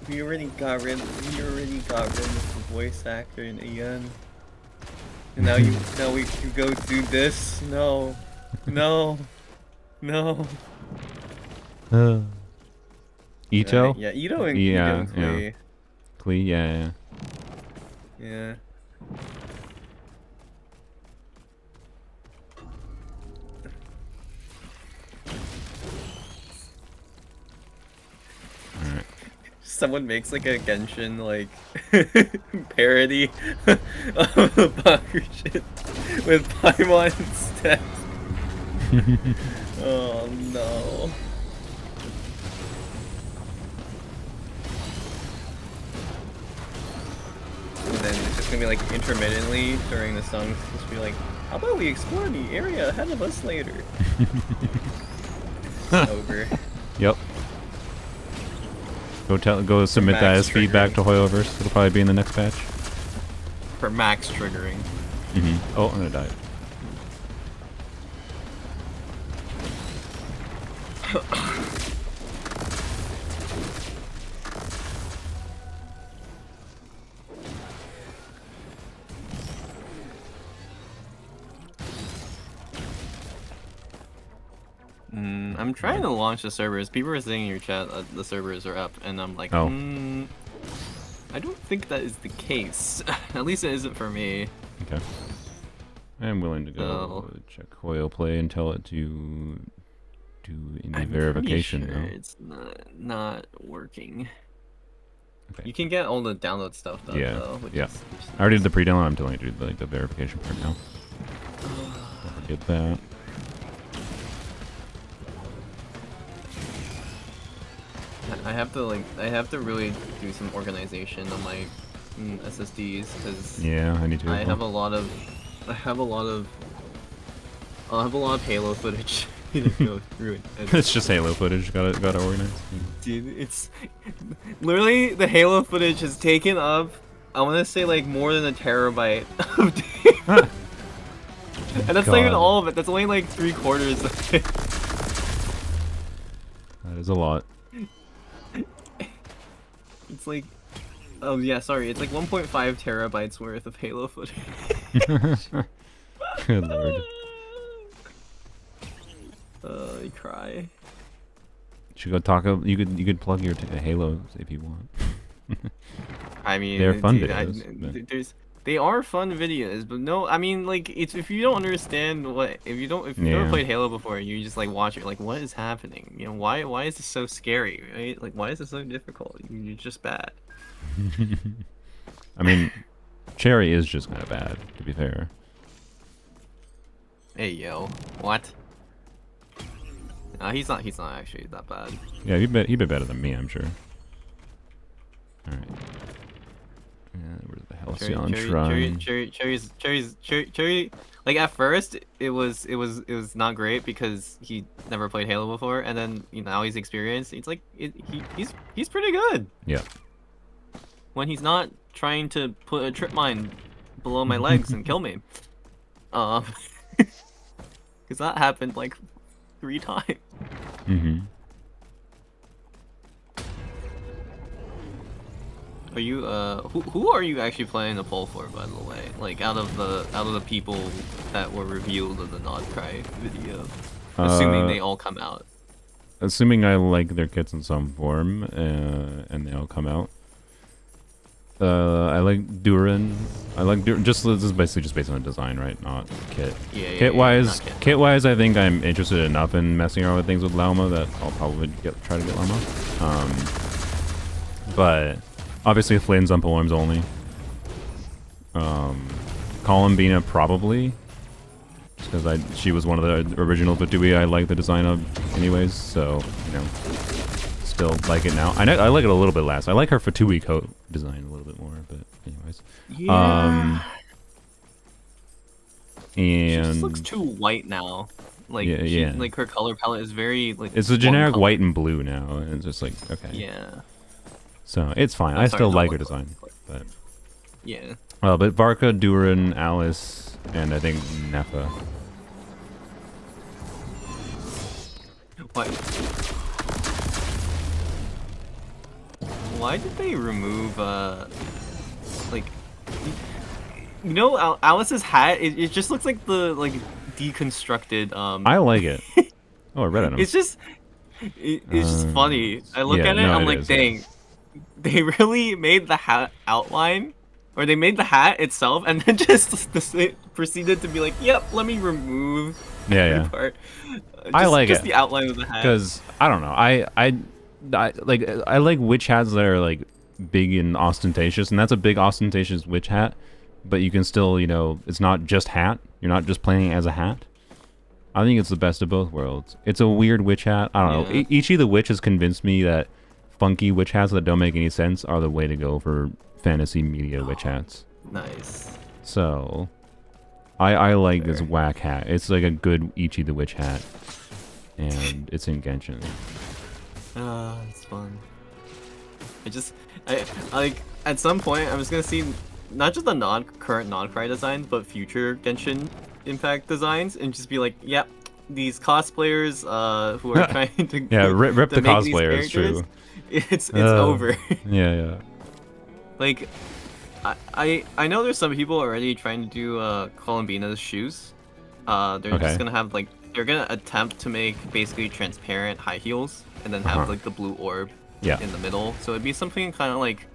We already got rid of the voice actor in Ian. And now we can go do this? No. No. No. Ito? Right, yeah, Ito and Klee. Klee, yeah. Yeah. Alright. Someone makes like a Genshin like parody of the Baku shit with Paimon instead. Oh no. And then it's just gonna be like intermittently during the songs, just be like, how about we explore the area ahead of us later? It's over. Yep. Go submit that as feedback to Hoyoverse. It'll probably be in the next patch. For max triggering. Oh, I'm gonna die. I'm trying to launch the servers. People are saying in your chat the servers are up, and I'm like, Oh. I don't think that is the case. At least it isn't for me. Okay. I am willing to go check Hoyo play and tell it to do any verification. Pretty sure though. it's not working. Okay. You can get all the download stuff though. Yeah, which yeah. is I already did the pre-download. I'm telling you to do the verification part now. Don't forget that. I have to really do some organization on my SSDs because Yeah, I need to. I have a lot of Halo footage to go through it. It's just Halo footage. Gotta organize. Dude, it's literally the Halo footage has taken up, I want to say like more than a terabyte of data. And that's not even God. all of it. That's only like 3/4 of it. That is a lot. It's like, oh yeah, sorry, it's like 1.5 terabytes worth of Halo footage. Good lord. I cry. Should go talk. You could plug your Halos if you want. I mean, They're fun dude, videos. They are fun videos, but no, I mean, like, it's if you don't understand if you've Yeah. never played Halo before, you just like watch it, like, what is happening? You know, why is this so scary, right? Like, why is this so difficult? You're just bad. I mean, Cherry is just kind of bad, to be fair. Hey yo, what? He's not actually that bad. Yeah, he'd be better than me, I'm sure. All right. Where's the Halcyon Shrine? Cherry. Like at first, it was not great because he never played Halo before, and then now he's experienced. It's like he's pretty good. Yeah. When he's not trying to put a trip mine below my legs and kill me. Because that happened like 3 times. Mm-hmm. Are you who are you actually playing the poll for, by the way? Like out of the people that were revealed in the Nod Cry video, assuming they all come out. Assuming I like their kits in some form, and they all come out. I like Duran. Just this is basically just based on the design, right? Not kit. Yeah. Kit wise, I think I'm interested enough in messing around with things with Lauma that I'll probably try to get Lauma. But obviously Flames on poems only. Columbina probably, just because she was one of the original Batui I like the design of, anyways. So still like it now. I like it a little bit less. I like her Fatui coat design a little bit more, but anyways. Yeah. And She just looks too white now. Like yeah. Like her color palette is very like. It's a generic one white and blue now, and it's just like okay. Yeah. So it's fine. I'm I sorry, still not like her one design, but yeah. but Varka, Duran, Alice, and I think Ineffa. What? Why did they remove like Alice's hat? It just looks like the deconstructed I like it. Oh, I read it. It's just funny. I look at it, no, I'm it like, is, dang, they really made the hat outline, or they made the hat itself, and then just proceeded to be like, yep, let me remove every part. I like just it. the outline of the hat. Because I don't know, I like witch hats that are like big and ostentatious, and that's a big ostentatious witch hat. But you can still, it's not just hat. You're not just playing as a hat. I think it's the best of both worlds. It's a weird witch hat. I don't know. Ichi the Witch has convinced me that funky witch hats that don't make any sense are the way to go for fantasy media witch hats. Nice. So, I like this whack hat. It's like a good Ichi the Witch hat, and it's in Genshin. It's fun. I like at some point I'm just gonna see not just the current non-cry designs, but future Genshin Impact designs, and just be like, yep, these cosplayers who are trying to rip to the make these cosplayers. True. It's over. Yeah. Like, I know there's some people already trying to do Columbina's shoes. They're just gonna have they're gonna attempt to make basically transparent high heels, and then have like the blue orb in the middle. So it'd be something kind of like,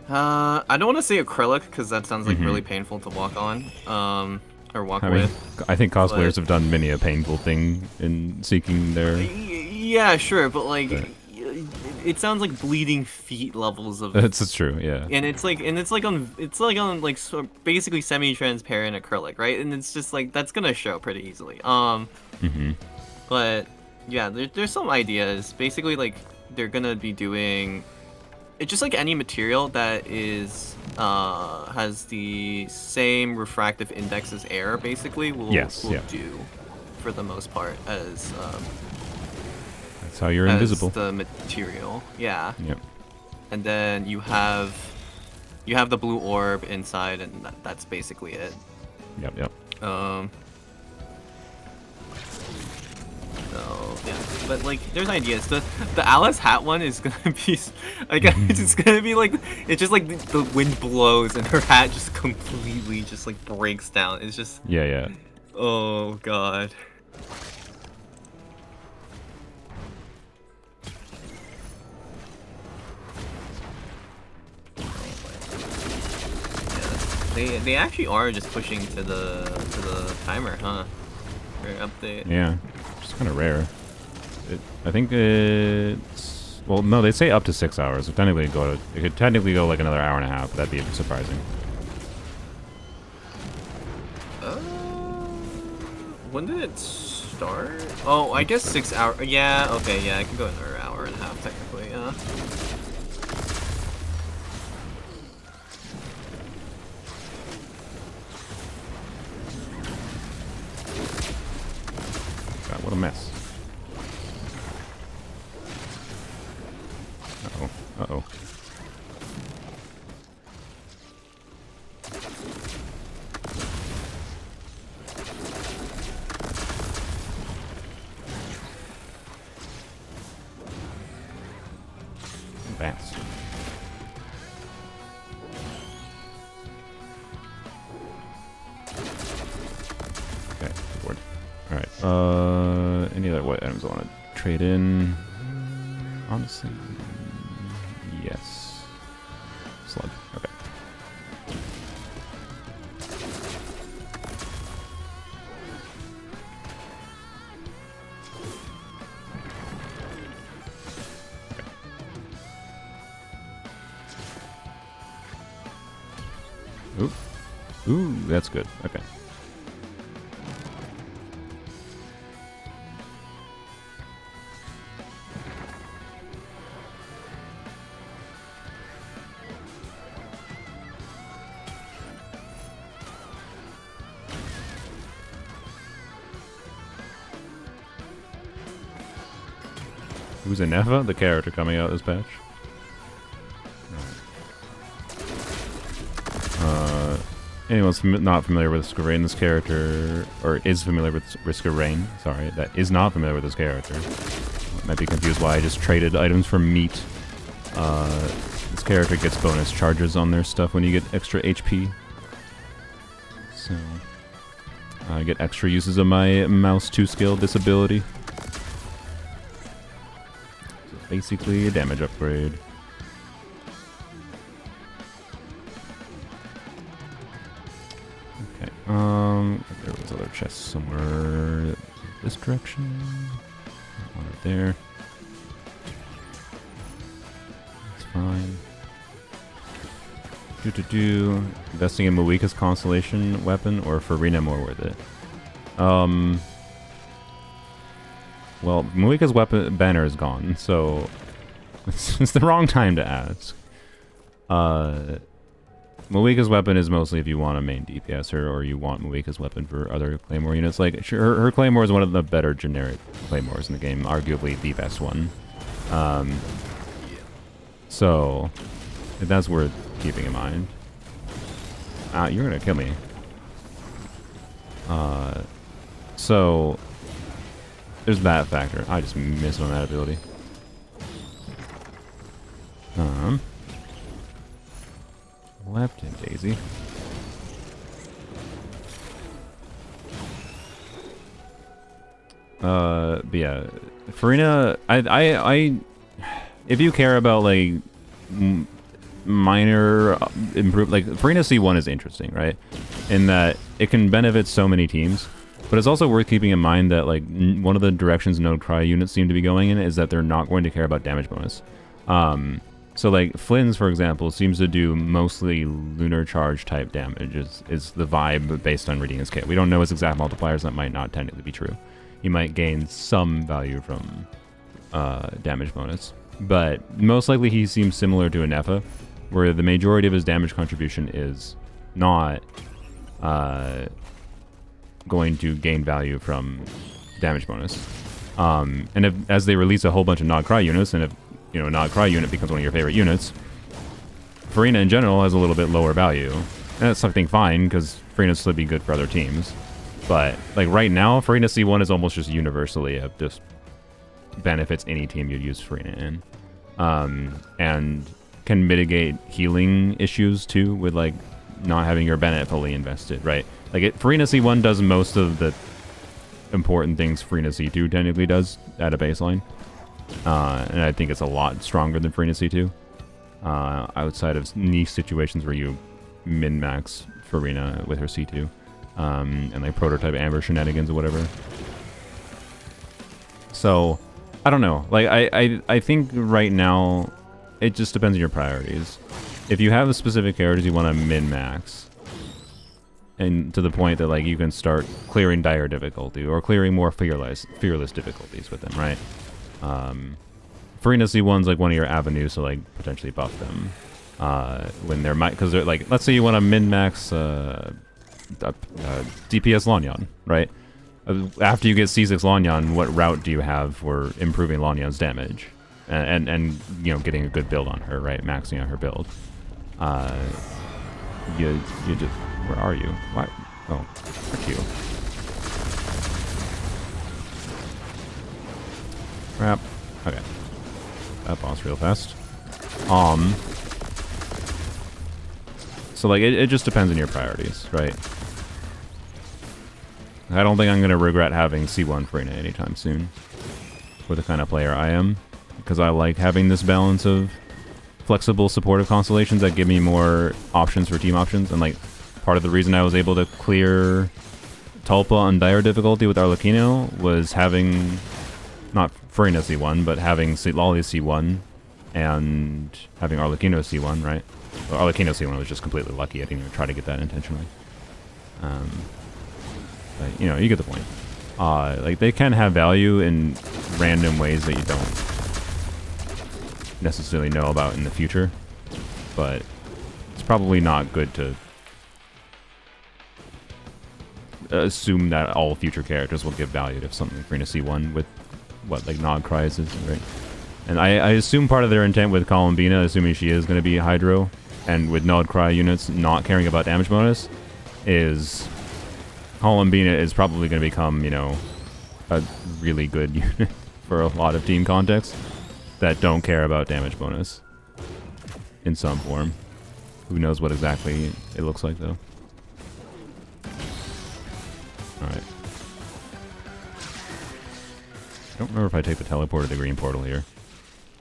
I don't want to say acrylic because that sounds like really painful to walk on, or walk with. I think cosplayers have done many a painful thing in seeking their. Yeah, sure, but it sounds like bleeding feet levels of. That's true, yeah. And it's on so basically semi-transparent acrylic, right? And it's just like that's gonna show pretty easily. But yeah, there's some ideas. Basically, like they're gonna be doing it's just like any material that is has the same refractive index as air, basically, will do for the most part as that's how you're as invisible. the material. Yeah. Yep. And then you have the blue orb inside, and that's basically it. Yep. So yeah, but like, there's ideas. The Alice hat one is gonna be like, it's gonna be like, it's just like the wind blows and her hat just completely just like breaks down. It's just yeah. Oh god. Yeah, they actually are just pushing to the timer, huh? For update. Yeah, which is kind of rare. I think it's, well, no, they say up to 6 hours. It could technically go like another hour and a half. That'd be surprising. When did it start? Oh, I guess 6 hours. Yeah, okay, yeah, I can go another hour and a half technically. Yeah. God, what a mess. Uh-oh. Advance. Okay, board. Alright, any other white items I want to trade in? Honestly, yes. Slug, okay. Ooh, that's good. Okay. Who's Ineffa, the character coming out this patch? Anyone's not familiar with Risk of Rain, this character, or is familiar with Risk of Rain, sorry, that is not familiar with this character, might be confused why I just traded items for meat. This character gets bonus charges on their stuff when you get extra HP. So, I get extra uses of my mouse 2 skill disability. So basically a damage upgrade. There was other chests somewhere this direction. One right there. That's fine. Investing in Moika's constellation weapon or Farina more worth it? Well, Moika's weapon banner is gone, so it's the wrong time to ask. Moika's weapon is mostly if you want a main DPS or you want Moika's weapon for other Claymore units. Like, her Claymore is one of the better generic Claymores in the game, arguably the best one. So, that's worth keeping in mind. You're gonna kill me. So, there's that factor. I just missed on that ability. Left him, Daisy. But yeah, Farina, I if you care about like minor improve, like Farina C1 is interesting, right? In that it can benefit so many teams, but it's also worth keeping in mind that like one of the directions Node Cry units seem to be going in is that they're not going to care about damage bonus. So like Flynn's, for example, seems to do mostly lunar charge type damage is the vibe based on reading his kit. We don't know his exact multipliers, that might not technically be true. He might gain some value from damage bonus. But most likely he seems similar to Ineffa, where the majority of his damage contribution is not going to gain value from damage bonus. And as they release a whole bunch of Nod Cry units, and if a Nod Cry unit becomes one of your favorite units, Farina in general has a little bit lower value. And that's something fine, because Farina still be good for other teams. But like right now, Farina C1 is almost just universally just benefits any team you'd use Farina in. And can mitigate healing issues too, with like not having your Bennett fully invested, right? Like Farina C1 does most of the important things Farina C2 technically does at a baseline. And I think it's a lot stronger than Farina C2. Outside of niche situations where you min-max Farina with her C2. And like prototype Amber shenanigans or whatever. So, I don't know. Like, I think right now, it just depends on your priorities. If you have a specific characters you want to min-max, and to the point that like you can start clearing dire difficulty, or clearing more fearless difficulties with them, right? Farina C1's like one of your avenues to like potentially buff them. When they're because they're like, let's say you want to min-max DPS Lanyan, right? After you get C6 Lanyan, what route do you have for improving Lanyan's damage? And getting a good build on her, right? Maxing out her build. You just, where are you? Why? Oh, frick you. Crap. Okay. That boss real fast. So like it just depends on your priorities, right? I don't think I'm gonna regret having C1 Farina anytime soon for the kind of player I am, because I like having this balance of flexible supportive constellations that give me more options for team options. And like part of the reason I was able to clear Tulpa on dire difficulty with Arlecchino was having not Farina C1, but having Lolly C1 and having Arlecchino C1, right? Well, Arlecchino C1 was just completely lucky. I didn't even try to get that intentionally. But, you get the point. Like, they can have value in random ways that you don't necessarily know about in the future. But it's probably not good to assume that all future characters will give value to something Farina C1 with what, like, Nod Cries is, right? And I assume part of their intent with Columbina, assuming she is going to be Hydro, and with Nod Cry units not caring about damage bonus, is Columbina is probably going to become, a really good unit for a lot of team contexts that don't care about damage bonus in some form. Who knows what exactly it looks like, though. Alright. I don't remember if I take the teleport to the green portal here.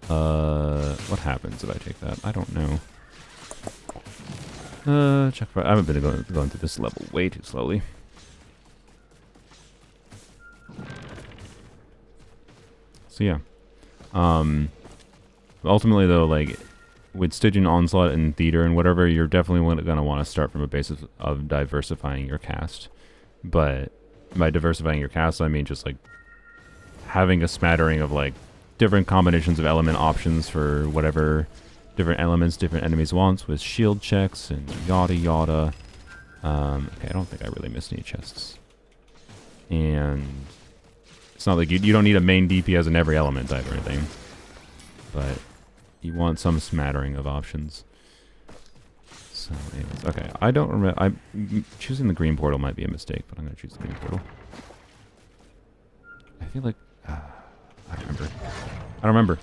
What happens if I take that? I don't know. Check. I haven't been going through this level way too slowly. So yeah. Ultimately though, like with Stygian Onslaught and Theater and whatever, you're definitely going to want to start from a basis of diversifying your cast. But by diversifying your cast, I mean just like having a smattering of like different combinations of element options for whatever different elements different enemies wants, with shield checks and yada yada. Okay, I don't think I really missed any chests. And it's not like you don't need a main DPS in every element type or anything, but you want some smattering of options. So anyways, okay, I don't remember. Choosing the green portal might be a mistake, but I'm gonna choose the green portal. I feel like I don't remember.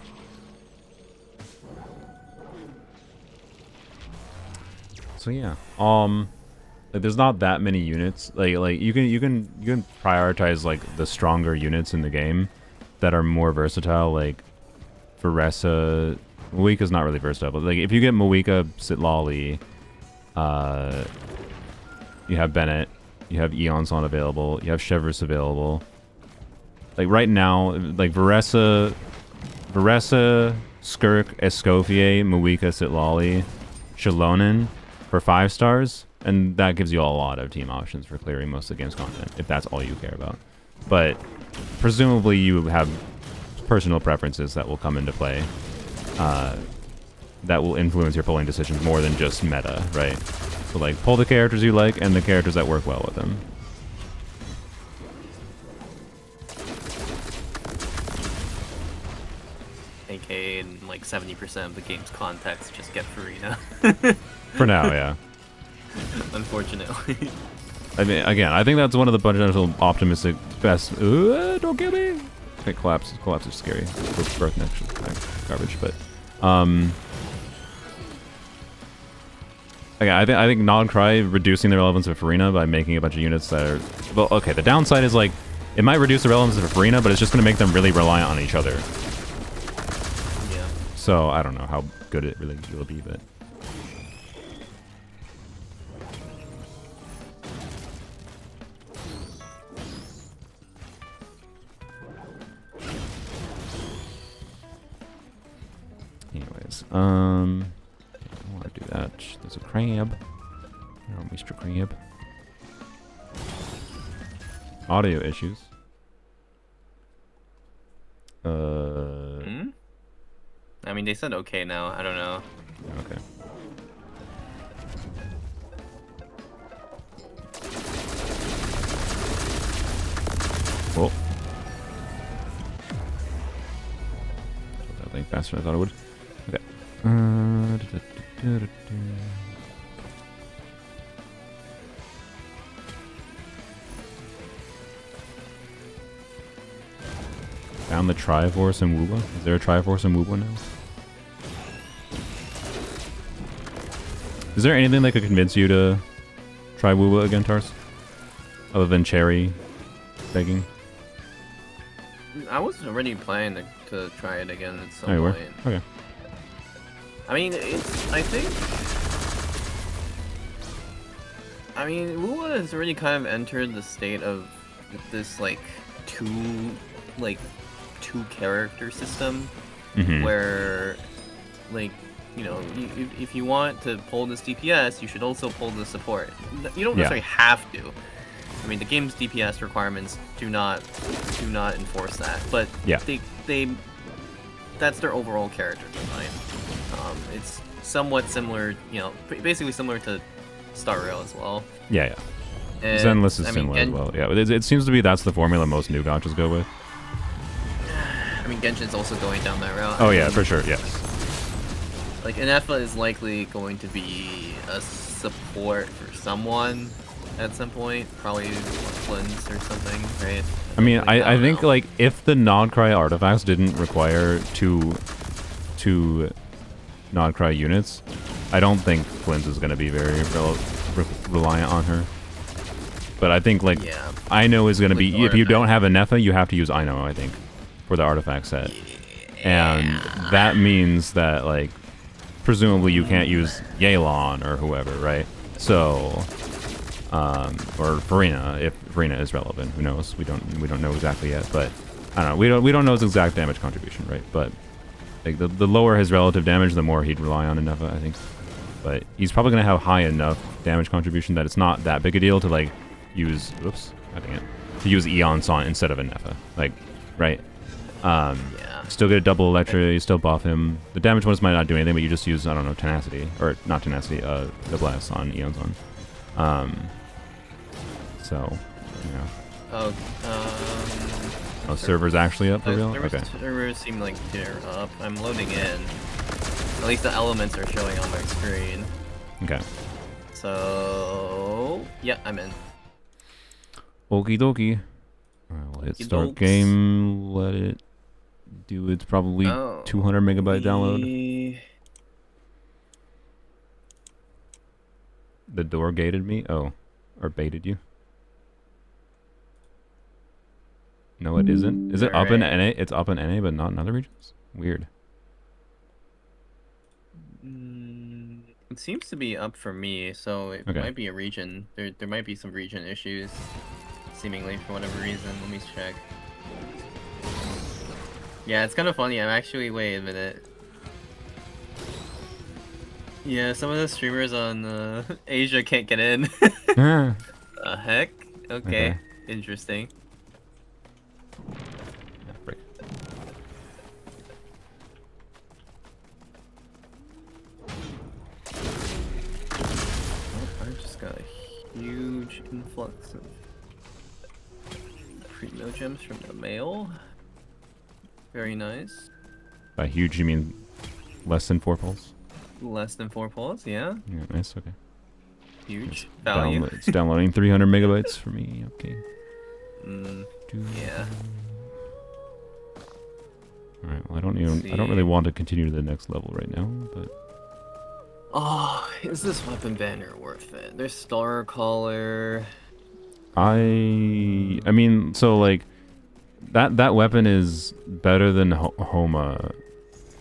So yeah, like there's not that many units. Like you can prioritize like the stronger units in the game that are more versatile. Like Veressa, Moika's not really versatile, but like if you get Moika, Sitlali, you have Bennett, you have Eonson available, you have Chevreuse available. Like right now, like Veressa, Skirk, Escoffier, Moika, Sitlali, Shalonen for 5 stars, and that gives you a lot of team options for clearing most of the game's content, if that's all you care about. But presumably you have personal preferences that will come into play that will influence your polling decisions more than just meta, right? So like pull the characters you like and the characters that work well with them. AKA in like 70% of the game's context, just get Farina. For now, yeah. Unfortunately. I mean, again, I think that's one of the potential optimistic best. Don't kill me. Okay, collapse is scary. Birth next, garbage, but again, I think non-cry reducing the relevance of Farina by making a bunch of units that are well. Okay, the downside is like it might reduce the relevance of Farina, but it's just going to make them really reliant on each other. Yeah. So I don't know how good it really will be, but. Anyways, I don't want to do that. There's a crab. Oh, Mr. Crab. Audio issues. I mean, they said okay now. I don't know. Okay. Well. That thing faster than I thought it would. Okay. Found the Triforce in Wuba? Is there a Triforce in Wuba now? Is there anything that could convince you to try Wuba again, Tarus? Other than Cherry begging? I was already planning to try it again at some Oh, you were? point. Okay. I mean, Wuwa has already kind of entered the state of this like two character system, where like if you want to pull this DPS, you should also pull the support. You don't necessarily have to. I mean, the game's DPS requirements do not enforce that, but they that's their overall character design. It's somewhat similar, basically similar to Star Rail as well. Yeah. And, Zenless is similar as well. Yeah, it seems to be that's the formula most new gachas go with. I mean, Genshin's also going down that route. Oh yeah, for sure, yes. Like, Ineffa is likely going to be a support for someone at some point. Probably Flins or something, right? I mean, Like, I don't think, know. like, if the non-cry artifacts didn't require two non-cry units, I don't think Flins is going to be very reliant on her. But I think, like, Aino is going to be... If you don't have Ineffa, you have to use Aino, I think, for the artifact set. And that means that, like, presumably you can't use Yelan or whoever, right? So... or Farina, if Farina is relevant. Who knows? We don't know exactly yet, but... I don't know. We don't know his exact damage contribution, right? But... like, the lower his relative damage, the more he'd rely on Ineffa, I think. But he's probably going to have high enough damage contribution that it's not that big a deal to, like, use... Oops. I think to use Eon Son instead of Ineffa. Like, right? Still get a double Electra, you still buff him. The damage bonus might not do anything, but you just use, I don't know, Tenacity. Or, not Tenacity, the Blast on Eon Son. So, Oh, server's actually up for real? Okay. Servers seem like they're up. I'm loading in. At least the elements are showing on my screen. Okay. So... yeah, I'm in. Okie dokie. Alright, we'll hit start Okey-dokes. game. Let it do its probably 200 megabyte download. The door gated me? Oh. Or baited you? No, it isn't. Is it up in NA? It's up in NA, but not in other regions? Weird. It seems to be up for me, so it might be a region. There might be some region issues, seemingly, for whatever reason. Let me check. Yeah, it's kind of funny. I'm actually... wait a minute. Yeah, some of the streamers on Asia can't get in. The heck? Okay. Interesting. Huge influx of primo gems from the mail. Very nice. By huge, you mean less than 4 pulls? Less than 4 pulls, yeah. Yeah, nice. Okay. Huge value. It's downloading 300 megabytes for me. Okay. Yeah. All right. Well, I don't really want to continue to the next level right now, but Oh, is this weapon banner worth it? There's Star Caller. I mean, so like that weapon is better than Homa.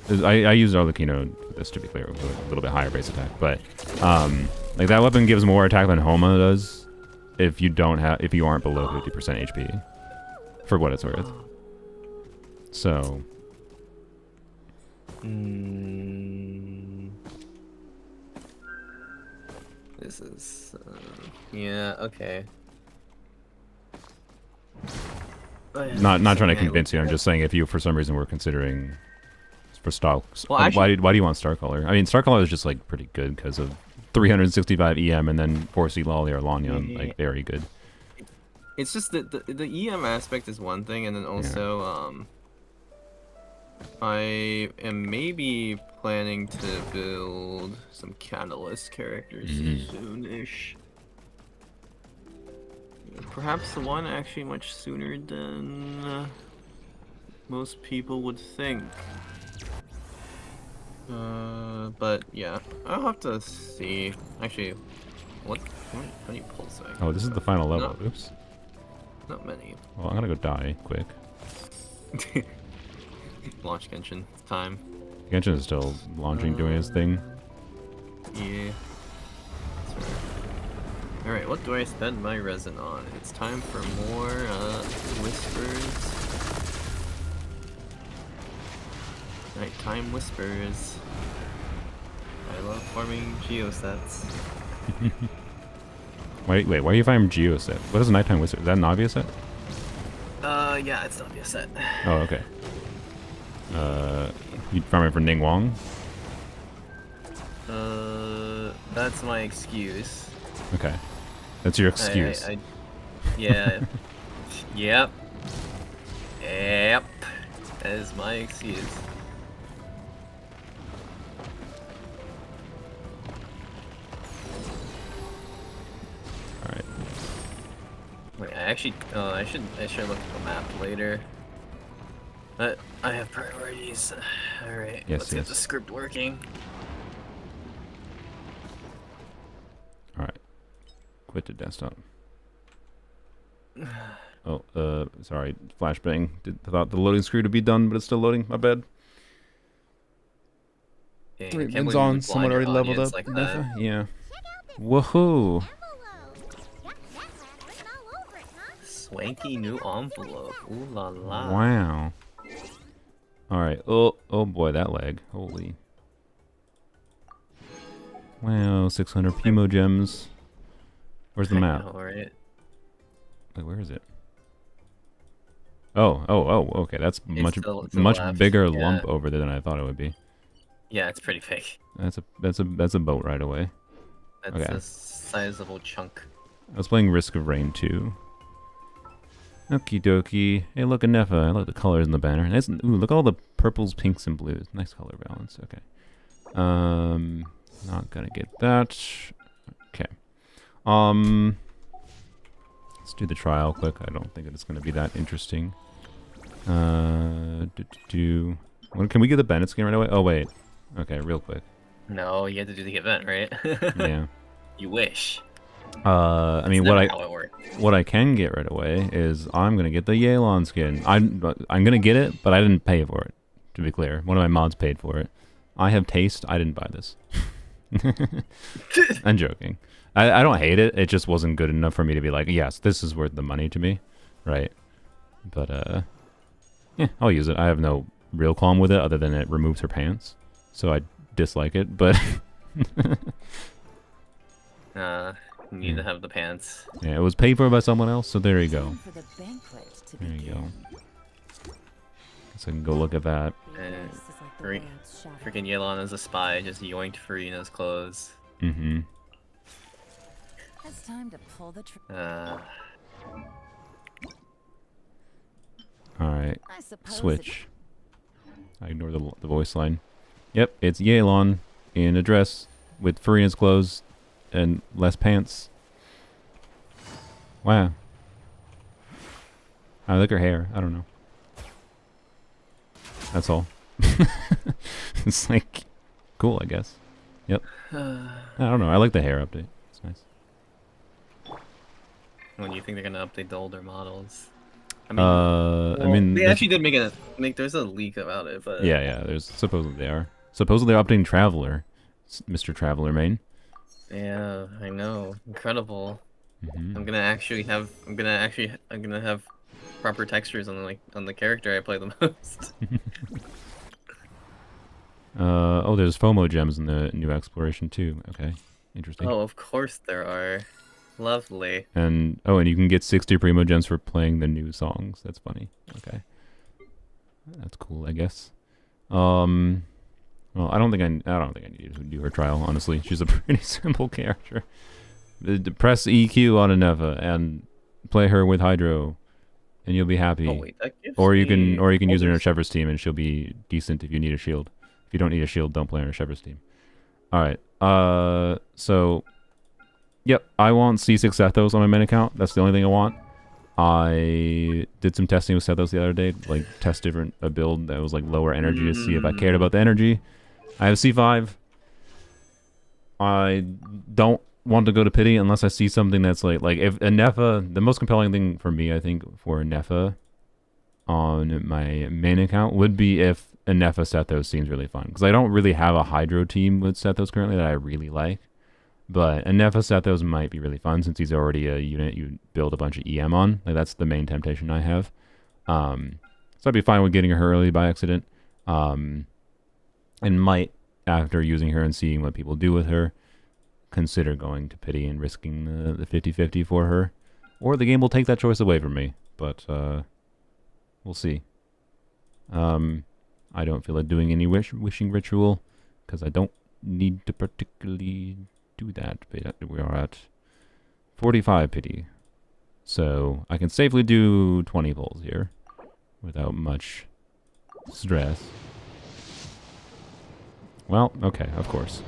I used Arlecchino for this, to be clear, with a little bit higher base attack, but like that weapon gives more attack than Homa does if you aren't below 50% HP, for what it's worth. So. This is, yeah, okay. Not trying to convince you. I'm just saying if you for some reason were considering for style. Well, actually, why do you want Starcaller? I mean, Starcaller is just like pretty good because of 365 EM and then 4C Lolly or Lanyon, like very good. It's just that the EM aspect is one thing, and then also I am maybe planning to build some Catalyst characters soon-ish. Perhaps the one actually much sooner than most people would think. But yeah, I'll have to see. Actually, how many pulls do I got? Oh, this is the final level. Oops. Not many. Well, I'm gonna go die quick. Launch Genshin time. Genshin is still launching, doing his thing. Yeah. Alright, what do I spend my resin on? It's time for more whispers. Nighttime whispers. I love farming geosets. Wait, why are you farming geoset? What is a nighttime wizard? Is that an obvious set? Yeah, it's not obvious set. Oh, okay. You farming for Ning Wong? That's my excuse. Okay. That's your excuse. Yeah. Yep. Yep. That is my excuse. Alright. Wait, I should look at the map later. But I have priorities. Alright, let's get the script working. Alright. Quit the desktop. Oh, sorry. Flashbang. Thought the loading screen would be done, but it's still loading. My bad. Dang, 3 minutes on. Someone already leveled up. Like yeah. Woohoo! Swanky new envelope. Ooh la la. Wow. Alright. Oh boy, that lag. Holy. Wow, 600 Primo gems. Where's the map? Alright. Wait, where is it? Oh, okay. That's much left. bigger lump over there than I thought it would be. Yeah, it's pretty big. That's a boat right away. That's a sizable chunk. I was playing Risk of Rain 2. Okie dokie. Hey, look, Ineffa. I like the colors in the banner. Nice. Ooh, look at all the purples, pinks, and blues. Nice color balance. Okay. Not gonna get that. Okay. Let's do the trial quick. I don't think it's gonna be that interesting. Can we get the Bennett skin right away? Oh wait. Okay, real quick. No, you have to do the event, right? Yeah. You wish. I mean, what I can get right away is I'm gonna get the Yelan skin. I'm gonna get it, but I didn't pay for it. To be clear, one of my mods paid for it. I have taste. I didn't buy this. I'm joking. I don't hate it. It just wasn't good enough for me to be like, yes, this is worth the money to me, right? But yeah, I'll use it. I have no real qualm with it other than it removes her pants, so I dislike it. But you need to have the pants. yeah, it was paid for by someone else, so there you go. There you go. So I can go look at that. Freaking Yelan as a spy just yoinked Farina's clothes. Mm-hmm. It's time to pull the Alright. I suppose Switch. I ignore the voice line. Yep, it's Yealon in a dress with Furina's clothes and less pants. Wow. I like her hair. I don't know. That's all. It's like cool, I guess. Yep. I don't know. I like the hair update. It's nice. When do you think they're gonna update the older models? I mean, they actually did make there's a leak about it, but yeah. There's supposedly they are. Supposedly they're updating Traveler, Mr. Traveler main. yeah, I know, incredible. Mm-hmm. I'm gonna have proper textures on the character I play the most. Oh, there's FOMO gems in the new exploration too. Okay, interesting. Oh, of course there are. Lovely. And oh, and you can get 60 Primo gems for playing the new songs. That's funny. Okay, that's cool, I guess. Well, I don't think I need to do her trial. Honestly, she's a pretty simple character. Press EQ on Ineffa and play her with Hydro, and you'll be happy. Oh wait, that gives or you can me use her in a others. Shepherd's team, and she'll be decent if you need a shield. If you don't need a shield, don't play her in a Shepherd's team. All right. So. Yep, I want C6 Sethos on my main account. That's the only thing I want. I did some testing with Sethos the other day, like test a build that was like lower energy to see if I cared about the energy. I have C5. I don't want to go to pity unless I see something that's like if Ineffa, the most compelling thing for me, I think, for Ineffa on my main account would be if Ineffa Sethos seems really fun. Because I don't really have a Hydro team with Sethos currently that I really like. But Ineffa Sethos might be really fun since he's already a unit you build a bunch of EM on. Like that's the main temptation I have. So I'd be fine with getting her early by accident. And might, after using her and seeing what people do with her, consider going to pity and risking the 50-50 for her. Or the game will take that choice away from me. But we'll see. I don't feel like doing any wishing ritual because I don't need to particularly do that, but we are at 45 pity, so I can safely do 20 pulls here without much stress. Well, okay, of course.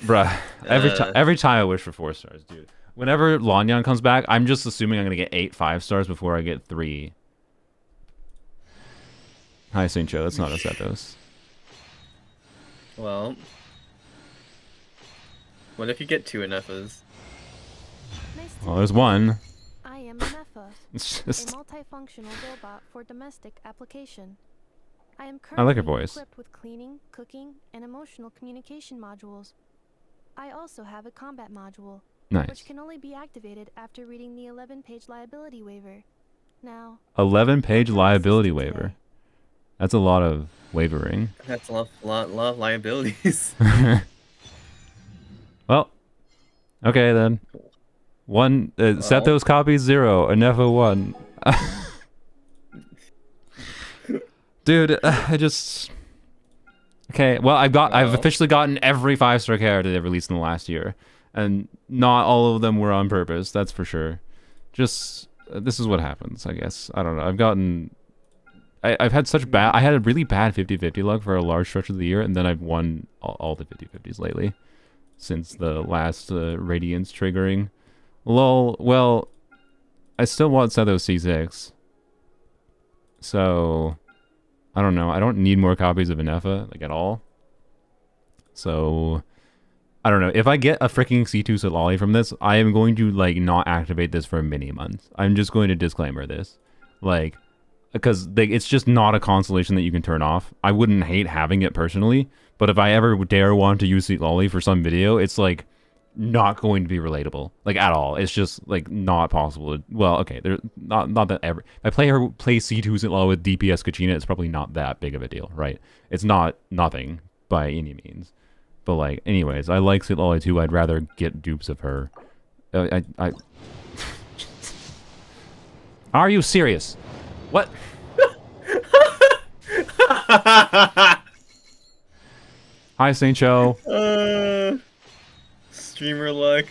Bruh, every time I wish for 4 stars, dude. Whenever Lanyan comes back, I'm just assuming I'm gonna get 8 5-stars before I get 3. Hi, Saint Cho, that's not a Sethos. Well, what if you get 2 Ineffas? Well, there's one. I am Ineffa, It's a just multifunctional robot for domestic application. I am I currently like her voice. equipped with cleaning, cooking, and emotional communication modules. I also have a combat module, nice. which can only be activated after reading the 11-page liability waiver. Now, 11-page liability today. waiver. That's a lot of wavering. That's a lot of liabilities. Well, okay then. One, set those copies 0, Ineffa 1. Dude, I just... Okay, well, I've officially gotten every 5-star character they released in the last year. And not all of them were on purpose, that's for sure. Just, this is what happens, I guess. I don't know, I've had such bad... I had a really bad 50-50 luck for a large stretch of the year, and then I've won all the 50-50s lately. Since the last Radiance triggering. Lol, well, I still want Sethos C6. So, I don't know. I don't need more copies of Ineffa, like, at all. So, I don't know. If I get a freaking C2 Solali from this, I am going to, like, not activate this for many months. I'm just going to disclaimer this. Like, because it's just not a constellation that you can turn off. I wouldn't hate having it personally, but if I ever dare want to use Lolly for some video, it's like not going to be relatable, like at all. It's just like not possible. Well, okay, there's not that ever. If I play C2 Lolly with DPS Kachina, it's probably not that big of a deal, right? It's not nothing by any means. But like, anyways, I like Lolly too. I'd rather get dupes of her. Are you serious? What? Hi, Saint Cho. streamer luck.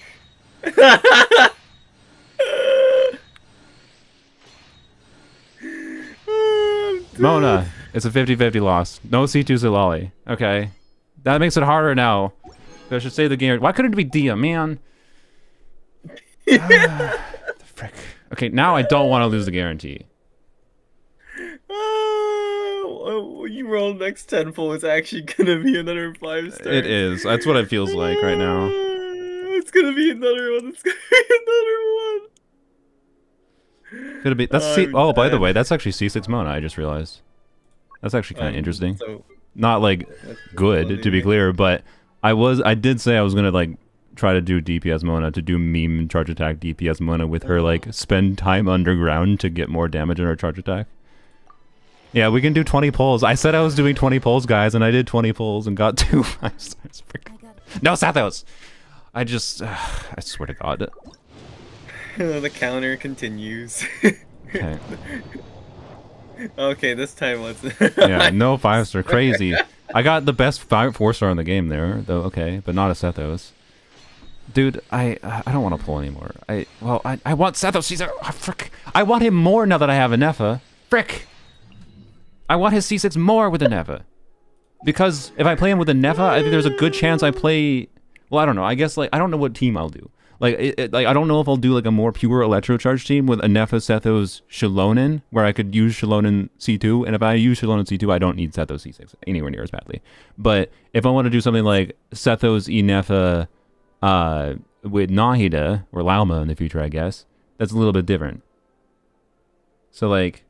Mona, it's a 50-50 loss. No C2 Zilali. Okay. That makes it harder now. I should say the game. Why couldn't it be Dia, man? The frick. Okay, now I don't want to lose the guarantee. You roll next 10 pull, it's actually gonna be another 5 star. It is. That's what it feels like right now. It's gonna be another one. It's gonna be another one. Could it be? That's oh, by the way, that's actually C6 Mona. I just realized. That's actually kind of interesting. So, Not like good, to be clear, but I did say I was gonna like try to do DPS Mona, to do meme charge attack DPS Mona with her like spend time underground to get more damage in her charge attack. Yeah, we can do 20 pulls. I said I was doing 20 pulls, guys, and I did 20 pulls and got 2 5 stars. No, Sathos! I swear to God. the counter continues. Okay. Okay, this time let's... Yeah, no 5-star. Crazy. I got the best 4-star in the game there, though, okay, but not a Sethos. Dude, I don't want to pull anymore. I want Sethos. Frick. I want him more now that I have Ineffa. Frick! I want his C6 more with Ineffa. Because if I play him with Ineffa, I think there's a good chance I play... Well, I don't know. I guess, like, I don't know what team I'll do. Like, I don't know if I'll do, like, a more pure Electrocharge team with Ineffa, Sethos, Shallonen, where I could use Shallonen C2. And if I use Shallonen C2, I don't need Sethos C6 anywhere near as badly. But if I want to do something like Sethos, Ineffa, with Nahida, or Lauma in the future, I guess, that's a little bit different. So, like...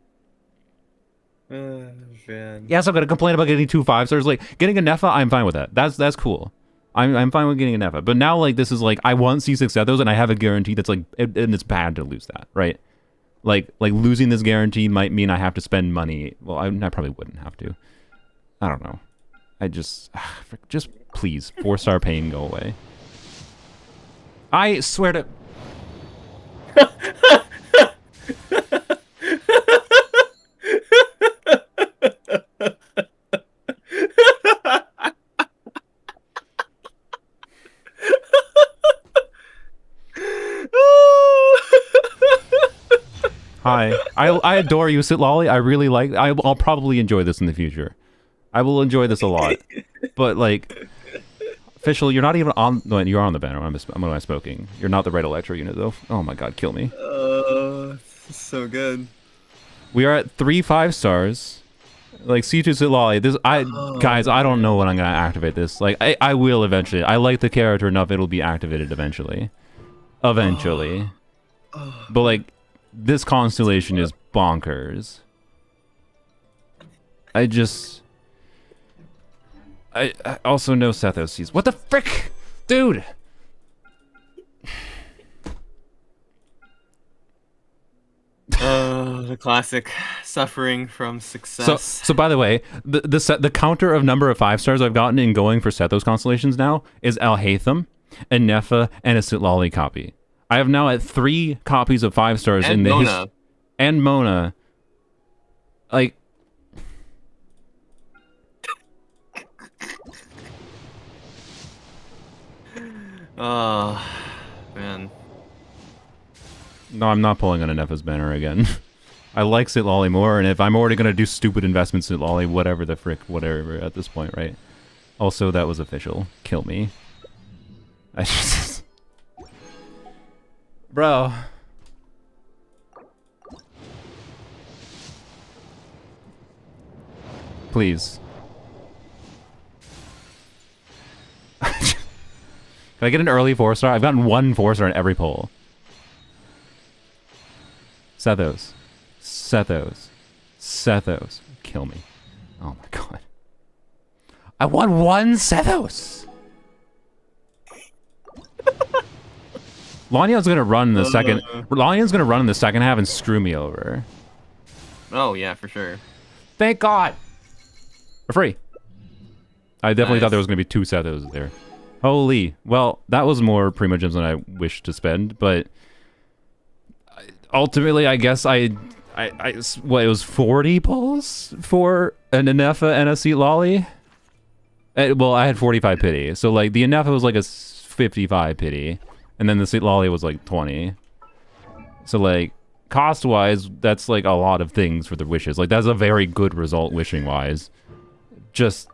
Man. Yes, I'm gonna complain about getting 2 5-stars. Like, getting a Ineffa, I'm fine with that. That's cool. I'm fine with getting a Ineffa. But now, like, this is like, I want C6 Sethos, and I have a guarantee that's like, and it's bad to lose that, right? Like losing this guarantee might mean I have to spend money. Well, I probably wouldn't have to. I don't know. I just please, 4-star pain, go away. I swear to... Hi. I adore you, Sitlolly. I really like... I'll probably enjoy this in the future. I will enjoy this a lot. But, like... Official, you're not even on... No, you're on the banner when I'm smoking. You're not the right Electro unit, though. Oh my god, kill me. This is so good. We are at 3 5-stars. Like, C2 Sitlolly. Guys, I don't know when I'm gonna activate this. Like, I will eventually. I like the character enough, it'll be activated eventually. Eventually. But, like... This constellation is bonkers. I also know Sethos sees. What the frick? Dude! The classic suffering from success. So by the way, the counter of number of 5-stars I've gotten in going for Sethos constellations now is Alhaitham, Ineffa, and a Sitlolly copy. I have now at 3 copies of 5-stars in the Mona. And Mona. Like... Oh, man. No, I'm not pulling on Ineffa's banner again. I like Sitlolly more, and if I'm already going to do stupid investments in Sitlolly, whatever the frick, whatever at this point, right? Also, that was official. Kill me. I just... Bro. Please. Can I get an early 4-star? I've gotten 1 4-star in every poll. Sethos. Sethos. Sethos. Kill me. Oh my god. I won 1 Sethos! Lanya's gonna run in the second. Lanya's gonna run in the second half and screw me over. Oh yeah, for sure. Thank God. For free. I definitely Nice. thought there was gonna be 2 Sethos there. Holy. Well, that was more Primo Gems than I wished to spend, but ultimately, I guess what, it was 40 pulls for an Ineffa and a Sitlolly? Well, I had 45 pity, so like the Ineffa was like a 55 pity, and then the Sweet Lolly was like 20. So like cost-wise, that's like a lot of things for the wishes. Like that's a very good result wishing-wise. Just,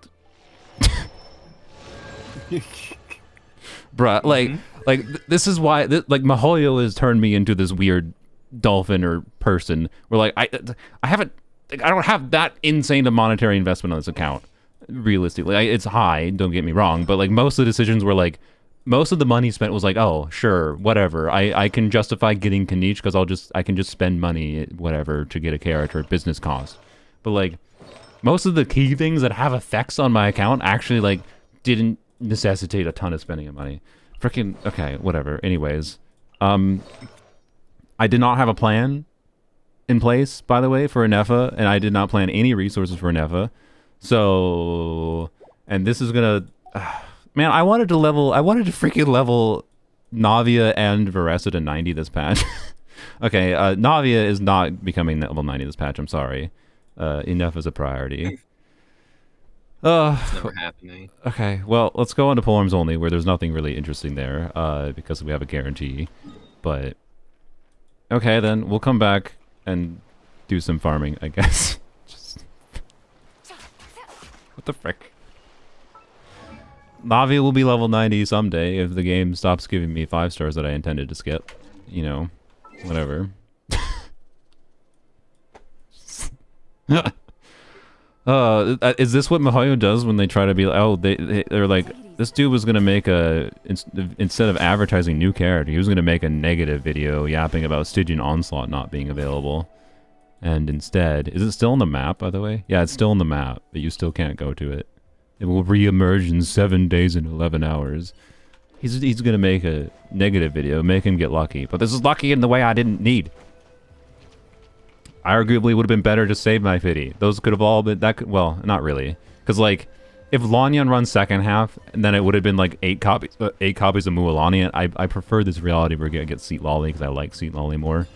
bruh, like this is why like Mihoyo has turned me into this weird dolphin or person where like I haven't. Like, I don't have that insane of monetary investment on this account. Realistically, it's high. Don't get me wrong, but like most of the decisions were like, most of the money spent was like, oh sure, whatever. I can justify getting Kaniche because I can just spend money whatever to get a character at business cost. But like most of the key things that have effects on my account actually like didn't necessitate a ton of spending of money. Freaking okay, whatever. Anyways, I did not have a plan in place, by the way, for Ineffa, and I did not plan any resources for Ineffa. So, and this is gonna, man, I wanted to freaking level Navia and Varesa to 90 this patch. Okay, Navia is not becoming level 90 this patch, I'm sorry. Ineffa is a priority. It's never happening. Okay, well, let's go on to Polearms only, where there's nothing really interesting there, because we have a guarantee. But, okay, then, we'll come back and do some farming, I guess. Just... What the frick? Navi will be level 90 someday if the game stops giving me 5 stars that I intended to skip. You know, whatever. Is this what Mihoyo does when they try to be like, oh, they're like, this dude was gonna make instead of advertising new character, he was gonna make a negative video yapping about Stygian Onslaught not being available. And instead, is it still on the map, by the way? Yeah, it's still on the map, but you still can't go to it. It will re-emerge in 7 days and 11 hours. He's gonna make a negative video, make him get lucky. But this is lucky in the way I didn't need. I arguably would have been better to save my pity. Those could have all been, well, not really. Because, like, if Lanyan runs second half, then it would have been, like, 8 copies of Mualanian. I prefer this reality where I get Seat Lolly, because I like Seat Lolly more.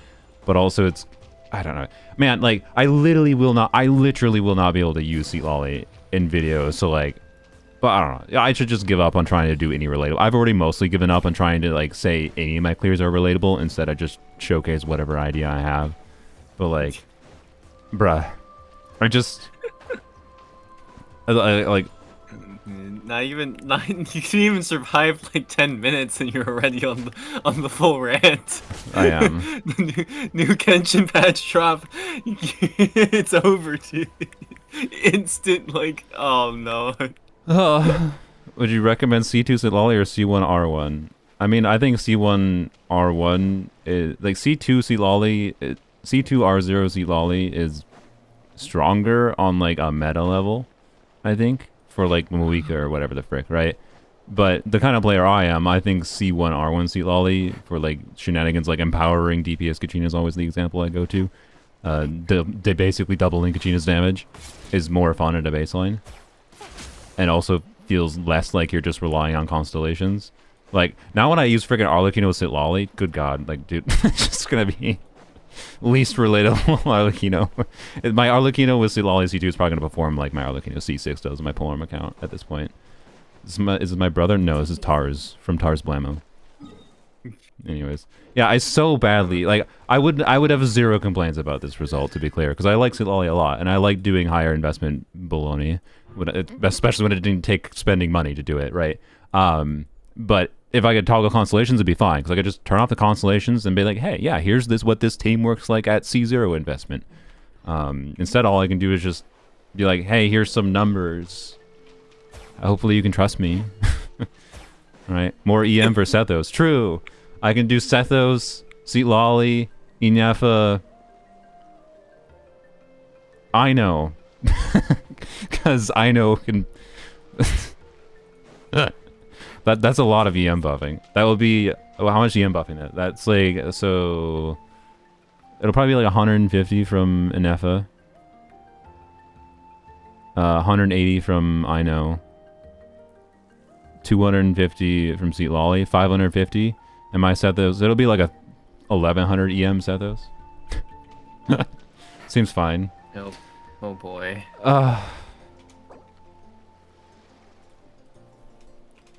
But also, it's, I don't know. Man, like, I literally will not be able to use Seat Lolly in videos, so, like, but I don't know. I should just give up on trying to do any relatable. I've already mostly given up on trying to, like, say any of my clears are relatable. Instead, I just showcase whatever idea I have. But like, bruh, I just like you didn't even survive like 10 minutes and you're already on the full rant. I am. The new Genshin patch drop. It's over, dude. Instant like, oh no. Would you recommend C2 Seat Lolly or C1 R1? I mean, I think C1 R1 is like C2 Seat Lolly. C2 R0 Seat Lolly is stronger on like a meta level, I think, for like Moika or whatever the frick, right? But the kind of player I am, I think C1 R1 Seat Lolly for like shenanigans, like empowering DPS Kachina is always the example I go to. They basically doubling Kachina's damage is more fun at a baseline, and also feels less like you're just relying on constellations. Like now when I use freaking Arlecchino with Seat Lolly, good god, like dude, it's just gonna be least relatable Arlecchino. My Arlecchino with Lolly C2 is probably going to perform like my Arlecchino C6 does on my Polearm account at this point. Is this my brother? No, this is Tarus from Tarus Blammo. Anyways, yeah, I so badly, like, I would have 0 complaints about this result, to be clear, because I like Lolly a lot, and I like doing higher investment baloney, especially when it didn't take spending money to do it, right? But if I could toggle constellations, it'd be fine, because I could just turn off the constellations and be like, hey, yeah, here's what this team works like at C0 investment. Instead, all I can do is just be like, hey, here's some numbers. Hopefully you can trust me. Right? More EM for Sethos. True. I can do Sethos, Seat Lolly, Ineffa. I know. Because I know can... That's a lot of EM buffing. That would be... Well, how much EM buffing that? That's like... So... It'll probably be like 150 from Ineffa. 180 from I know. 250 from Seat Lolly. 550. And my Sethos... It'll be like a 1100 EM Sethos. Seems fine. Nope. Oh boy.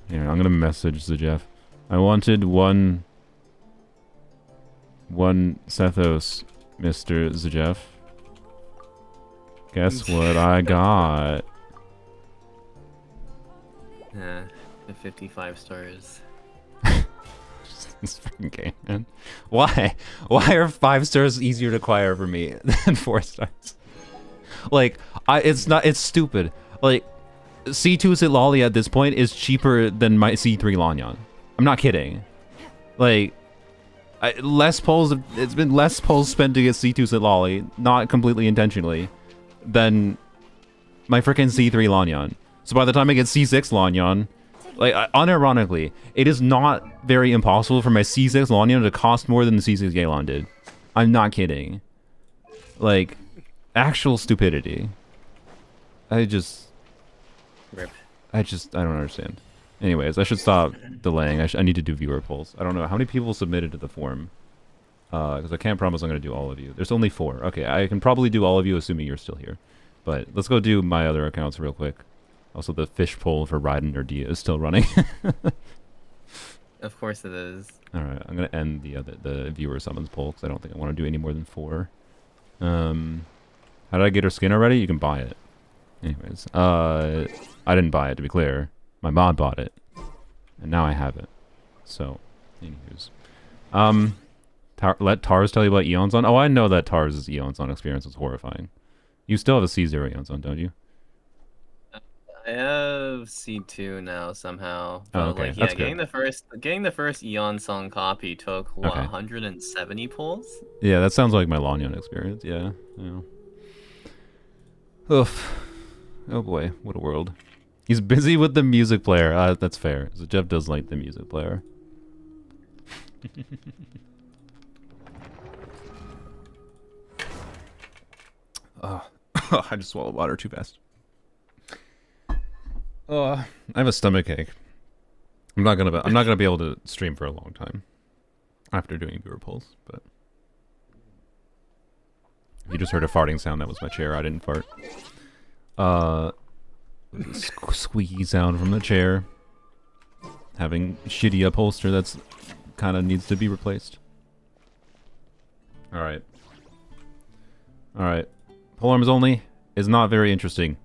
Here, I'm gonna message the Jeff. I wanted one Sethos, Mr. Zajeff. Guess what I got? The 55 stars. This fucking game, man. Why? Why are 5 stars easier to acquire for me than 4 stars? Like, it's stupid. Like, C2 Zitlali at this point is cheaper than my C3 Lanyan. I'm not kidding. Like, it's been less pulls spent to get C2 Zitlali, not completely intentionally, than my freaking C3 Lanyan. So by the time I get C6 Lanyan, like, unironically, it is not very impossible for my C6 Lanyan to cost more than the C6 Galon did. I'm not kidding. Like, actual stupidity. I don't understand. Anyways, I should stop delaying. I need to do viewer polls. I don't know how many people submitted to the forum. Because I can't promise I'm going to do all of you. There's only 4. Okay, I can probably do all of you assuming you're still here. But let's go do my other accounts real quick. Also, the fish poll for Raiden or Dia is still running. Of course it is. Alright, I'm going to end the viewer summons poll because I don't think I want to do any more than 4. How did I get her skin already? You can buy it. Anyways, I didn't buy it, to be clear. My mod bought it. And now I have it. So, anywho's. Let Tarus tell you about Eon's on. Oh, I know that Tarus' Eon's on experience was horrifying. You still have a C0 Eon's on, don't you? I have C2 now somehow. But Oh, okay. like, yeah, That's getting the first Eon song copy took what, Okay. 170 pulls? Yeah, that sounds like my Lanyan experience. Yeah. Oof. Oh boy, what a world. He's busy with the music player. That's fair. So Jeff does like the music player. I just swallowed water too fast. I have a stomach ache. I'm not gonna be able to stream for a long time after doing viewer polls, but you just heard a farting sound. That was my chair. I didn't fart. Squeaky sound from the chair. Having shitty upholster that's kind of needs to be replaced. All right. Polearms only is not very interesting.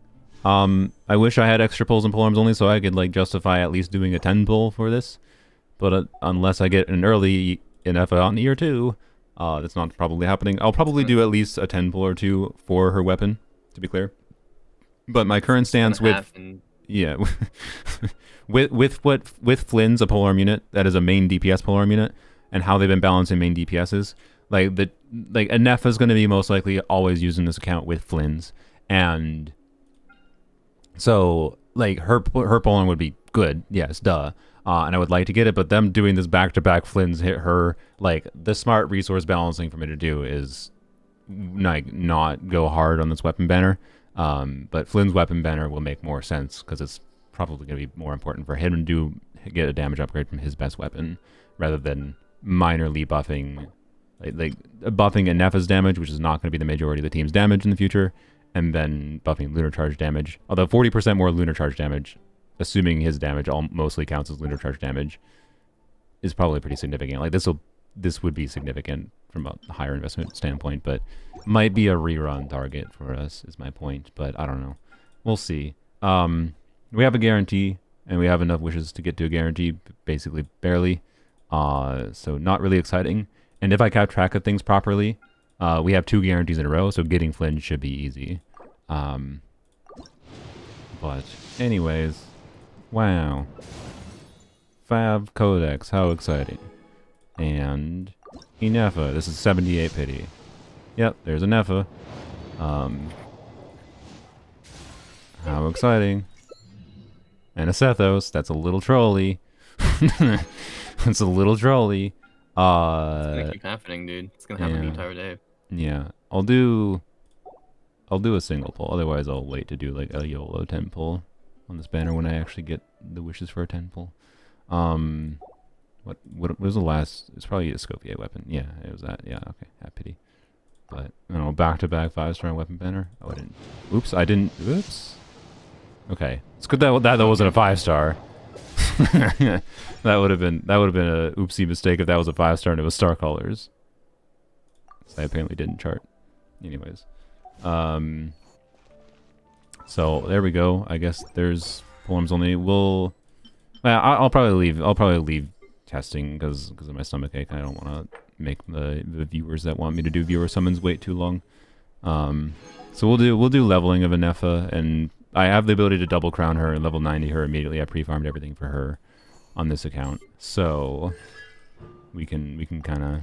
I wish I had extra pulls in polearms only so I could like justify at least doing a 10 pull for this. But unless I get an early Ineffa on year 2, that's not probably happening. I'll probably do at least a 10 pull or 2 for her weapon, to be clear. But my current stance with with Flynn's a polearm unit that is a main DPS polearm unit, and how they've been balancing main DPSs, like Ineffa is going to be most likely always using this account with Flynn's, and so like her polearm would be good, yes, duh. And I would like to get it, but them doing this back-to-back Flynn's hit her, like, the smart resource balancing for me to do is like not go hard on this weapon banner. But Flynn's weapon banner will make more sense because it's probably going to be more important for him to get a damage upgrade from his best weapon rather than minorly buffing, like buffing Ineffa's damage, which is not going to be the majority of the team's damage in the future, and then buffing lunar charge damage. Although 40% more lunar charge damage, assuming his damage mostly counts as lunar charge damage, is probably pretty significant. Like this would be significant from a higher investment standpoint, but might be a rerun target for us is my point, but I don't know. We'll see. We have a guarantee, and we have enough wishes to get to a guarantee, basically barely. So not really exciting. And if I kept track of things properly, we have 2 guarantees in a row, so getting Flynn should be easy. But anyways, wow. Fab Codex, how exciting. And Ineffa, this is 78 pity. Yep, there's Ineffa. How exciting. And a Sethos, that's a little trolly. That's a little trolly. It's gonna keep happening, dude. It's gonna happen the entire day. Yeah. I'll do a single pull, otherwise I'll wait to do like a YOLO 10 pull on this banner when I actually get the wishes for a 10 pull. What was the last? It's probably a Scopier weapon. Yeah, it was that. Yeah, okay. Have pity. But, I don't know, back-to-back 5-star weapon banner. Oh, I didn't. Oops, I didn't. Oops. Okay. It's good that wasn't a 5-star. that would have been a oopsie mistake if that was a 5-star and it was Star Colors. So I apparently didn't chart. Anyways. So there we go. I guess there's poems only. Well, I'll probably leave testing because of my stomach ache. I don't want to make the viewers that want me to do viewer summons wait too long. So we'll do leveling of Ineffa, and I have the ability to double crown her and level 90 her immediately. I pre-farmed everything for her on this account, so we can kind of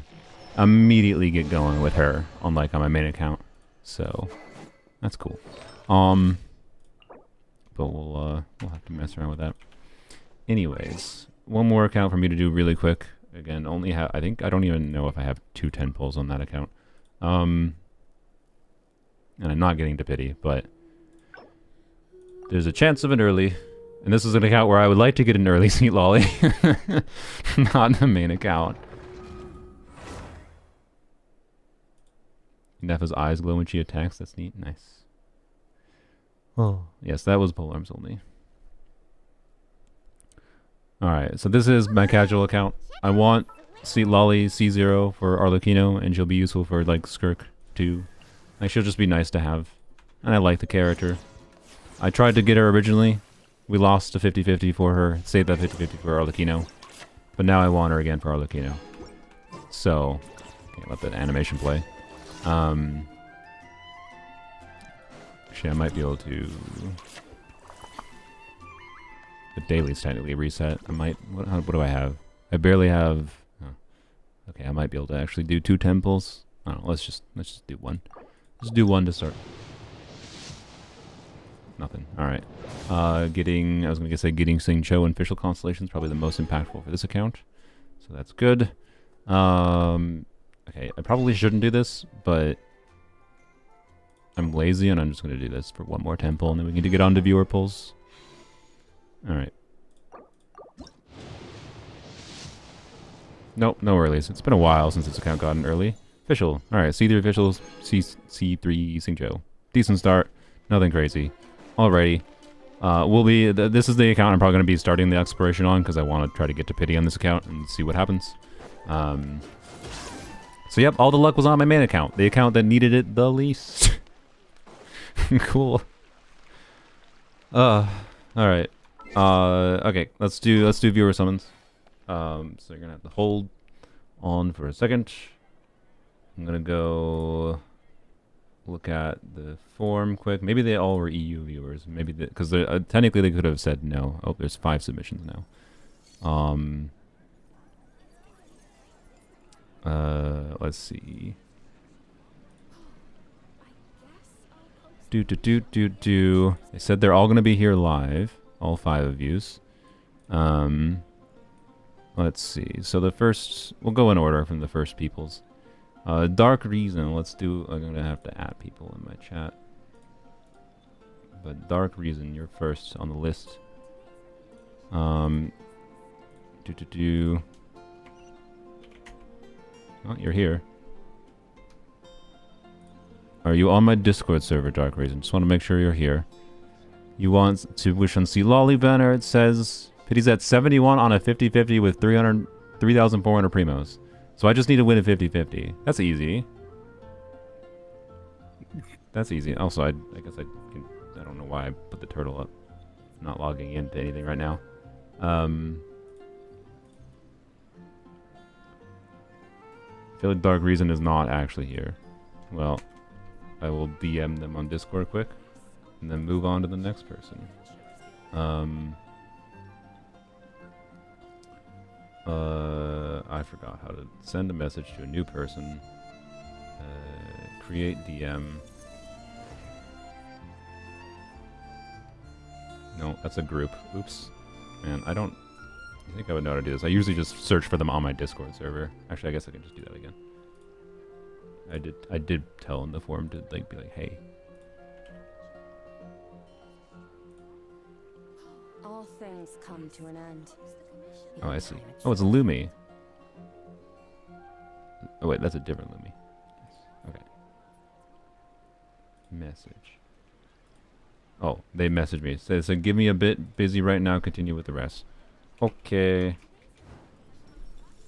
immediately get going with her, unlike on my main account. So that's cool. But we'll have to mess around with that. Anyways, one more account for me to do really quick. Again, I think I don't even know if I have 2 10 pulls on that account. And I'm not getting to pity, but there's a chance of an early. And this is an account where I would like to get an early Sweet Lolly. Not the main account. Ineffa's eyes glow when she attacks. That's neat. Nice. Oh. Yes, that was polearms only. Alright, so this is my casual account. I want Sweet Lolly C0 for Arlecchino, and she'll be useful for, like, Skirk, too. Like, she'll just be nice to have. And I like the character. I tried to get her originally. We lost a 50-50 for her. Saved that 50-50 for Arlecchino. But now I want her again for Arlecchino. So, okay, let that animation play. Actually, I might be able to... The daily's technically reset. I might... What do I have? I barely have... Oh. Okay, I might be able to actually do 2 temples. I don't know, let's just do one. Let's do one to start. Nothing. Alright. I was going to say getting Sing Cho and Official Constellations probably the most impactful for this account. So that's good. Okay, I probably shouldn't do this, but I'm lazy and I'm just going to do this for one more temple and then we need to get on to viewer pulls. Alright. Nope, no earlies. It's been a while since this account got an early. Official. Alright, C3 officials, C3 Sing Cho. Decent start. Nothing crazy. Alrighty. This is the account I'm probably going to be starting the exploration on because I want to try to get to pity on this account and see what happens. So yep, all the luck was on my main account. The account that needed it the least. Cool. Alright. Okay, let's do viewer summons. So you're gonna have to hold on for a second. I'm gonna go look at the form quick. Maybe they all were EU viewers. Maybe because technically they could have said no. Oh, there's 5 submissions now. Let's see. They said they're all gonna be here live. All 5 of yous. Let's see. So the first, we'll go in order from the first peoples. Dark Reason. Let's do. I'm gonna have to add people in my chat. But Dark Reason, you're first on the list. Oh, you're here. Are you on my Discord server, Dark Reason? Just want to make sure you're here. You want to wish on C Lolly banner. It says Pity's at 71 on a 50-50 with 3,400 primos. So I just need to win a 50-50. That's easy. That's easy. Also, I guess I don't know why I put the turtle up. I'm not logging into anything right now. I feel like Dark Reason is not actually here. Well, I will DM them on Discord quick, and then move on to the next person. I forgot how to send a message to a new person. Create DM. No, that's a group. Oops. Man, I think I would know how to do this. I usually just search for them on my Discord server. Actually, I guess I can just do that again. I did tell in the forum to be like, hey. All things come to an end. Oh, I see. Oh, it's a Lumi. Oh wait, that's a different Lumi. Okay. Message. Oh, they messaged me. Said, give me a bit busy right now. Continue with the rest. Okay.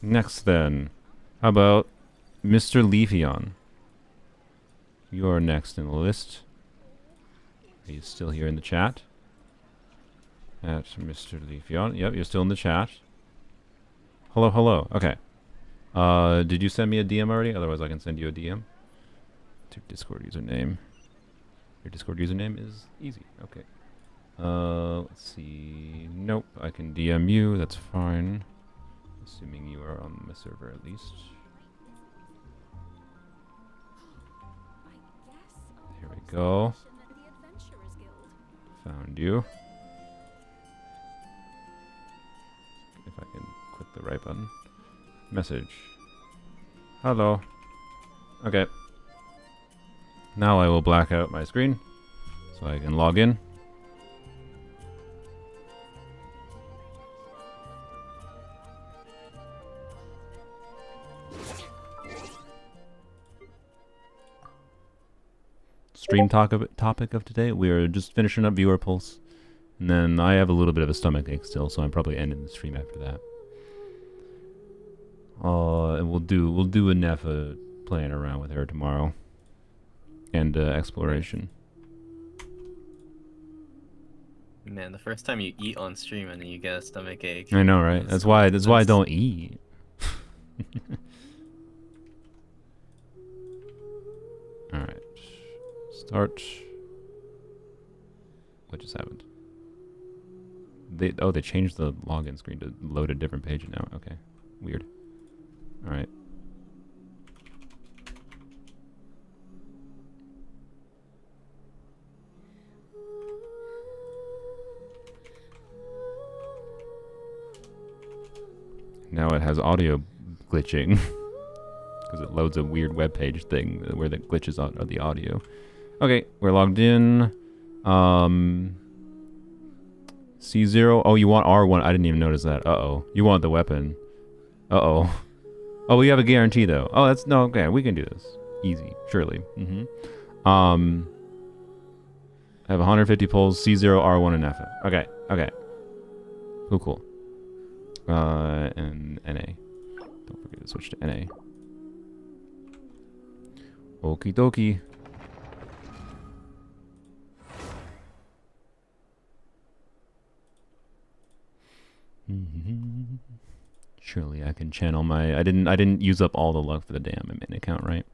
Next then. How about Mr. Leafeon? You are next in the list. Are you still here in the chat? At Mr. Leafeon. Yep, you're still in the chat. Hello, hello. Okay. Did you send me a DM already? Otherwise I can send you a DM. To Discord username. Your Discord username is easy. Okay. Let's see. Nope, I can DM you. That's fine. Assuming you are on my server at least. Here we go. Found you. If I can click the right button. Message. Hello. Okay. Now I will black out my screen so I can log in. Stream topic of today, we are just finishing up viewer pulse. And then I have a little bit of a stomach ache still, so I'm probably ending the stream after that. And we'll do Ineffa playing around with her tomorrow. And exploration. Man, the first time you eat on stream and then you get a stomach ache. I know, right? That's why I don't eat. Alright. Start. What just happened? They changed the login screen to load a different page now. Okay. Weird. Alright. Now it has audio glitching. Because it loads a weird web page thing where the glitches are the audio. Okay, we're logged in. C0. Oh, you want R1. I didn't even notice that. Uh-oh. You want the weapon. Uh-oh. Oh, we have a guarantee, though. Oh, that's... No, okay. We can do this. Easy. Surely. I have 150 pulls. C0, R1, and F. Okay. Okay. Cool. And NA. Don't forget to switch to NA. Okie dokie. Surely I can channel my... I didn't use up all the luck for the damn admin account, right?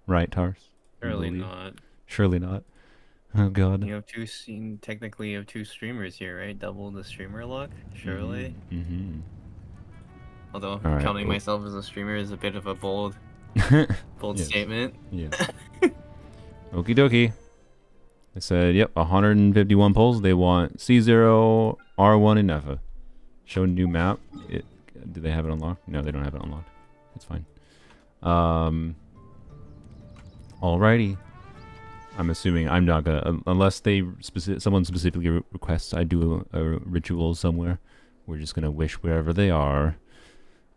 Right, Tarus? Surely not. Surely not. Oh god. You have technically you have two streamers here, right? Double the streamer luck, surely. Although counting myself as a streamer is a bit of a bold statement. Yeah. Okie dokie. They said, yep, 151 polls. They want C0, R1, and Ineffa. Show new map. Do they have it unlocked? No, they don't have it unlocked. It's fine. Alrighty. I'm assuming I'm not gonna, unless someone specifically requests I do a ritual somewhere. We're just gonna wish wherever they are.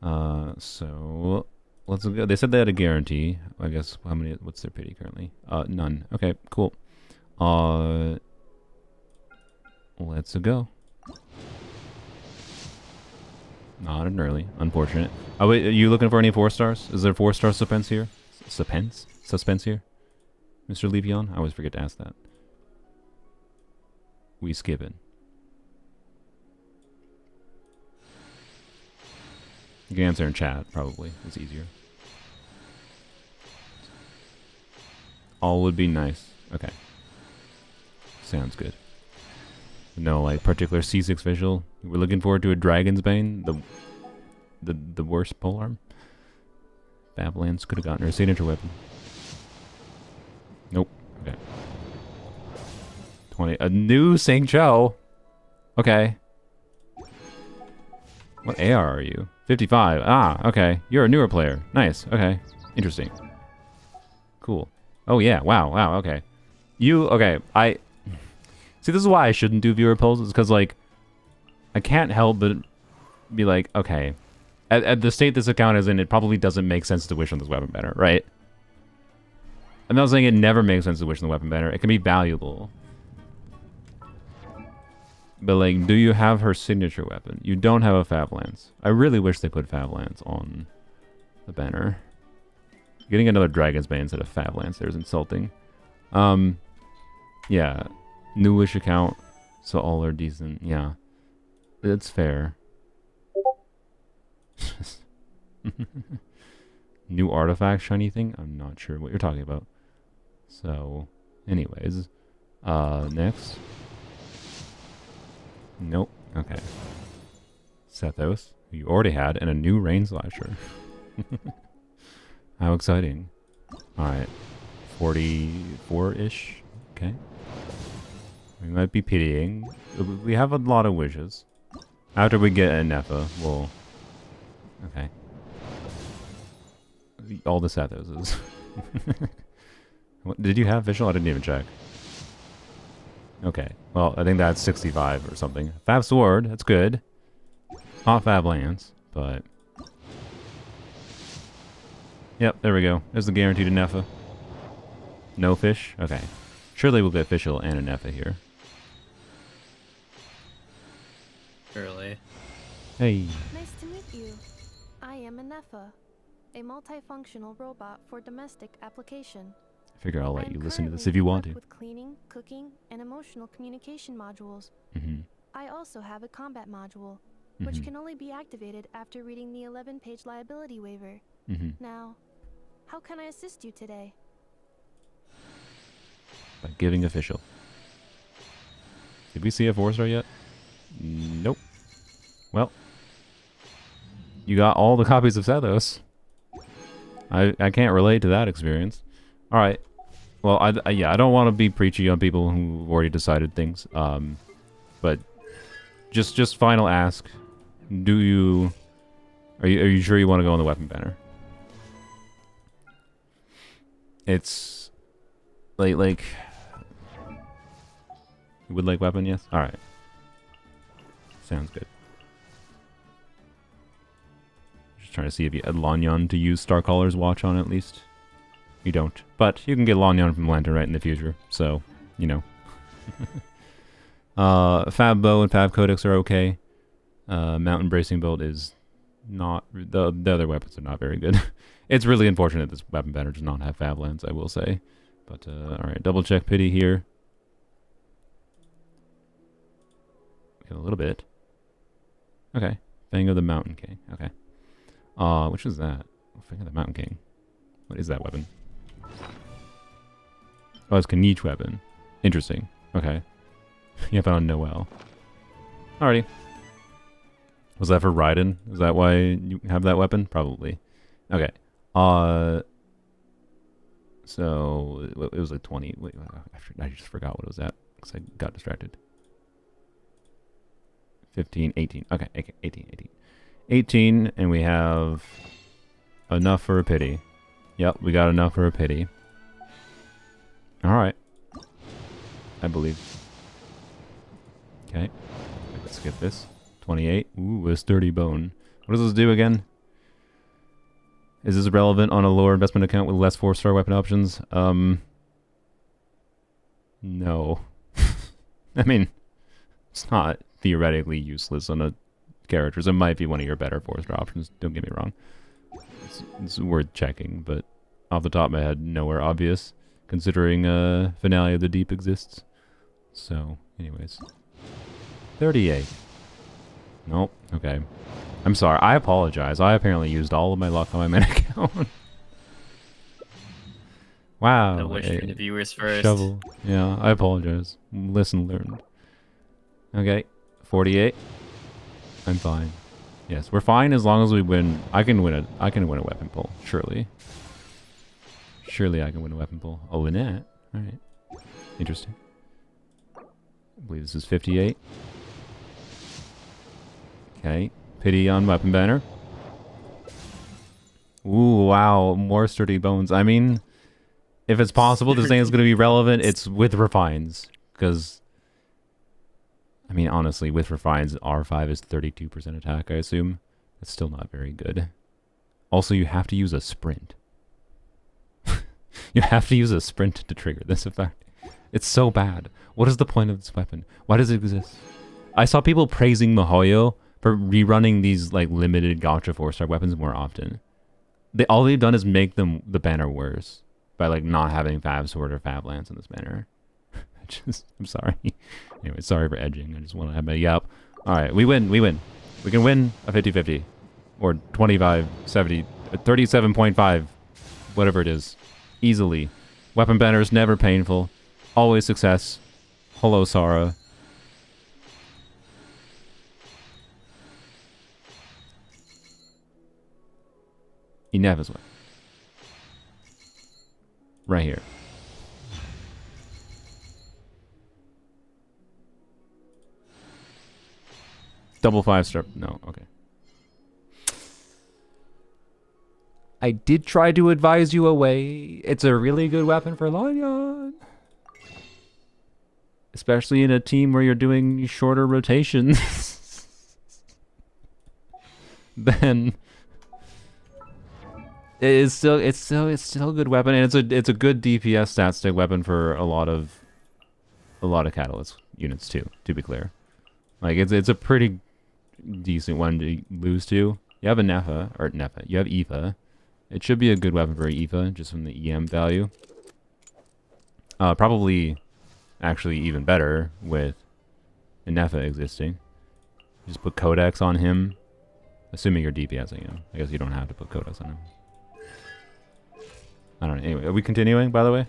So let's go. They said they had a guarantee. I guess what's their pity currently? None. Okay, cool. Let's go. Not an early, unfortunate. Oh wait, are you looking for any 4 stars? Is there 4-star suspense here? Suspense here? Mr. Leafeon? I always forget to ask that. We skipping. You can answer in chat, probably. It's easier. All would be nice. Okay. Sounds good. No, like, particular C6 visual. We're looking forward to a Dragon's Bane. The worst polearm. Babylons could have gotten her signature weapon. Nope. Okay. 20. A new Sing Cho. Okay. What AR are you? 55. Ah, okay. You're a newer player. Nice. Okay. Interesting. Cool. Oh, yeah. Wow. Wow. Okay. Okay. See, this is why I shouldn't do viewer polls. Is because, like, I can't help but be like, okay. At the state this account is in, it probably doesn't make sense to wish on this weapon banner, right? I'm not saying it never makes sense to wish on the weapon banner. It can be valuable. But like, do you have her signature weapon? You don't have a Fab Lance. I really wish they put Fab Lance on the banner. Getting another Dragon's Bane instead of Fab Lance there is insulting. Yeah, newish account, so all are decent. Yeah, it's fair. New artifact, shiny thing? I'm not sure what you're talking about. So, anyways, next. Nope. Okay. Sethos, who you already had, and a new Rain Slasher. How exciting. Alright. 44-ish. Okay. We might be pitying. We have a lot of wishes. After we get Ineffa, we'll... Okay. All the Sethoses. What, did you have visual? I didn't even check. Okay. Well, I think that's 65 or something. Fab Sword, that's good. Not Fab Lance, but... Yep, there we go. There's the guaranteed Ineffa. No fish? Okay. Surely we'll get Fischl and Ineffa here. Surely. Hey. Nice to meet you. I am Ineffa, a multifunctional robot for domestic application. I figure I'll let I'm you listen to this currently if you want to. equipped with cleaning, cooking, and emotional communication modules. I also have a combat module, which can only be activated after reading the 11-page liability waiver. Now, how can I assist you today? By giving official. Did we see a 4-star yet? Nope. Well, you got all the copies of Sethos. I can't relate to that experience. All right. Well, I don't want to be preachy on people who've already decided things. But just final ask: are you sure you want to go on the weapon banner? It's like you would like weapon, yes? All right. Sounds good. Just trying to see if you had Lanyon to use Starcaller's watch on at least. You don't. But you can get Lanyon from Lantern right in the future, so, you know. Fab Bow and Fab Codex are okay. Mountain Bracing Bolt is not... The other weapons are not very good. It's really unfortunate this weapon banner does not have Fab Lance, I will say. But, alright, double check Pity here. A little bit. Okay. Fang of the Mountain King. Okay. Which is that? Fang of the Mountain King. What is that weapon? Oh, it's Kniche weapon. Interesting. Okay. You found Noel. Alrighty. Was that for Raiden? Is that why you have that weapon? Probably. Okay. So it was like 20. Wait, I just forgot what it was at because I got distracted. 15, 18. Okay, 18. 18, and we have enough for a pity. Yep, we got enough for a pity. Alright. I believe. Okay. Let's get this. 28. Ooh, a sturdy bone. What does this do again? Is this relevant on a lower investment account with less 4-star weapon options? No. I mean, it's not theoretically useless on a character. So it might be one of your better 4-star options. Don't get me wrong. It's worth checking, but off the top of my head, nowhere obvious, considering Finale of the Deep exists. So, anyways. 38. Nope. Okay. I'm sorry. I apologize. I apparently used all of my luck on my main account. Wow. No wish for the viewers first. Shovel. Yeah, I apologize. Lesson learned. Okay. 48. I'm fine. Yes, we're fine as long as we win. I can win a weapon pull, surely. Surely I can win a weapon pull. Oh, Lynette. Alright. Interesting. I believe this is 58. Okay. Pity on weapon banner. Ooh, wow. More sturdy bones. I mean, if it's possible this thing is going to be relevant, it's with refines. Because, I mean, honestly, with refines, R5 is 32% attack, I assume. That's still not very good. Also, you have to use a sprint. You have to use a sprint to trigger this effect. It's so bad. What is the point of this weapon? Why does it exist? I saw people praising Mihoyo for rerunning these like limited gacha 4-star weapons more often. All they've done is make the banner worse by like not having Fab Sword or Fab Lance in this banner. I'm sorry. Anyway, sorry for edging. I just want to have my yep. All right, we win. We can win a 50-50 or 25-70, 37.5, whatever it is, easily. Weapon banners never painful, always success. Hello, Sara. Ineffa's way. Right here. Double 5-star. No, okay. I did try to advise you away. It's a really good weapon for Lanyon. Especially in a team where you're doing shorter rotations. Then it's still a good weapon, and it's a good DPS stat stick weapon for a lot of Catalyst units too, to be clear. Like it's a pretty decent one to lose to. You have Ineffa, or Ineffa. You have Aoife. It should be a good weapon for Aoife, just from the EM value. Probably, actually even better with Ineffa existing. Just put Codex on him, assuming you're DPSing him. I guess you don't have to put Codex on him. I don't know. Anyway, are we continuing, by the way?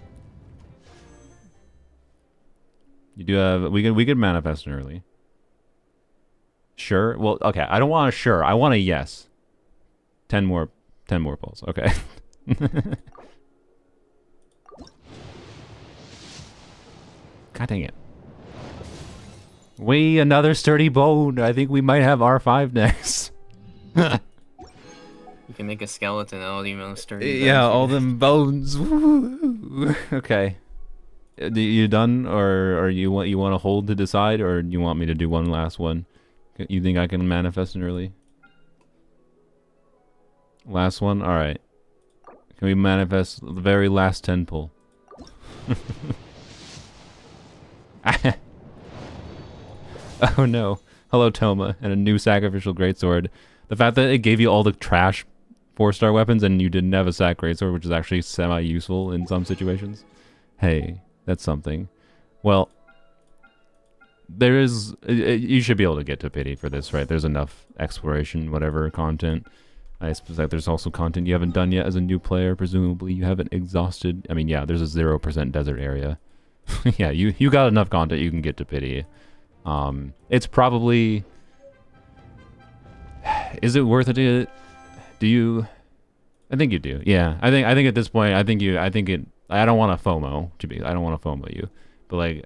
You do have... We could manifest an early. Sure? Well, okay. I don't want a sure. I want a yes. 10 more pulls. Okay. God dang it. Another sturdy bone. I think we might have R5 next. You can make a skeleton out of the amount of sturdy. Yeah, all them bones. Woo. Okay. You done, or you want to hold to decide, or you want me to do one last one? You think I can manifest an early? Last one? Alright. Can we manifest the very last 10 pull? Oh no. Hello, Toma, and a new sacrificial greatsword. The fact that it gave you all the trash 4-star weapons and you didn't have a sac greatsword, which is actually semi-useful in some situations. Hey, that's something. Well, there is... you should be able to get to pity for this, right? There's enough exploration, whatever, content. I suppose that there's also content you haven't done yet as a new player. Presumably you haven't exhausted... I mean, yeah, there's a 0% desert area. Yeah, you got enough content you can get to pity. It's probably... Is it worth it? Do you... I think you do. Yeah, I think at this point, I don't want to FOMO, I don't want to FOMO you. But, like,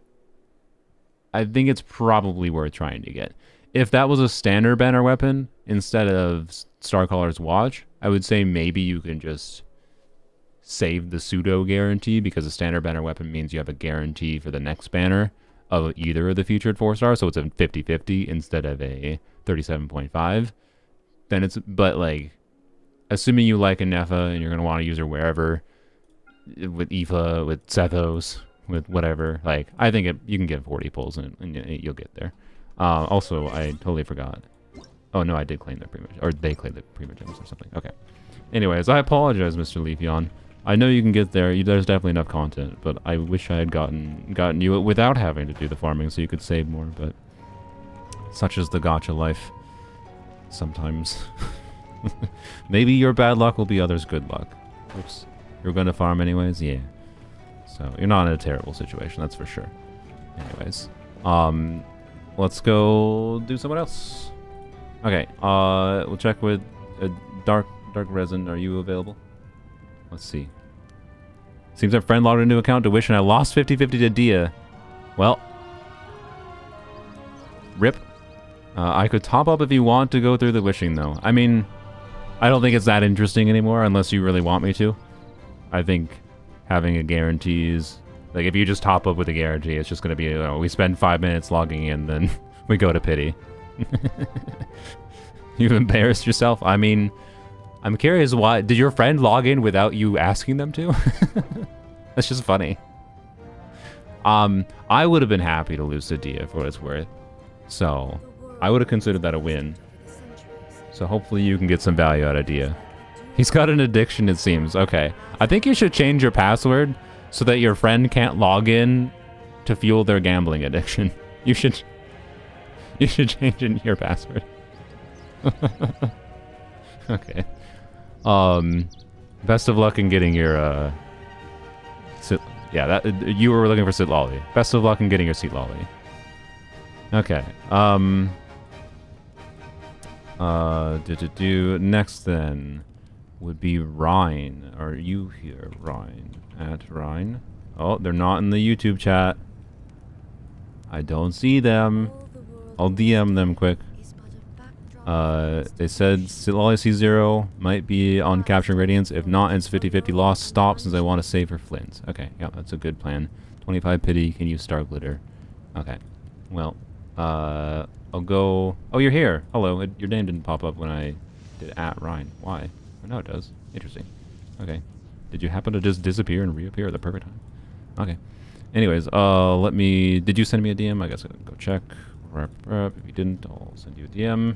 I think it's probably worth trying to get. If that was a standard banner weapon instead of Starcaller's Watch, I would say maybe you can just save the pseudo guarantee, because a standard banner weapon means you have a guarantee for the next banner of either of the featured 4-star, so it's a 50-50 instead of a 37.5. Then it's, but like, assuming you like Ineffa and you're going to want to use her wherever, with Aoife, with Sethos, with whatever, like, I think you can get 40 pulls and you'll get there. Also, I totally forgot. Oh no, I did claim the primogems, or they claimed the primogems or something. Okay. Anyways, I apologize, Mr. Leafeon. I know you can get there. There's definitely enough content, but I wish I had gotten you it without having to do the farming, so you could save more. But such is the gacha life. Sometimes. Maybe your bad luck will be others' good luck. Oops. You're going to farm anyways? Yeah. So you're not in a terrible situation, that's for sure. Anyways. Let's go do someone else. Okay, we'll check with Dark Resin. Are you available? Let's see. Seems our friend logged into account to Wish and I lost 50-50 to Dia. Well. Rip. I could top up if you want to go through the wishing, though. I mean, I don't think it's that interesting anymore unless you really want me to. I think having a guarantee is... Like, if you just top up with a guarantee, it's just going to be, we spend 5 minutes logging in, then we go to pity. You've embarrassed yourself? I mean, I'm curious why. Did your friend log in without you asking them to? That's just funny. I would have been happy to lose to Dia for what it's worth. So I would have considered that a win. So hopefully you can get some value out of Dia. He's got an addiction, it seems. Okay. I think you should change your password so that your friend can't log in to fuel their gambling addiction. You should change in your password. Okay. Best of luck in getting your you were looking for Sit Lolly. Best of luck in getting your Seat Lolly. Okay. Next then would be Rhine. Are you here, Rhine? At Rhine? Oh, they're not in the YouTube chat. I don't see them. I'll DM them quick. They said Lolly C0 might be on capturing Radiance. If not, it's 50-50 loss. Stop since I want to save for Flints. Okay, yeah, that's a good plan. 25 pity. Can use Star Glitter. Okay. Well, I'll go... Oh, you're here. Hello. Your name didn't pop up when I did at Rhine. Why? Oh, no, it does. Interesting. Okay. Did you happen to just disappear and reappear at the perfect time? Okay. Anyways, let me... Did you send me a DM? I guess I'll go check. If you didn't, I'll send you a DM.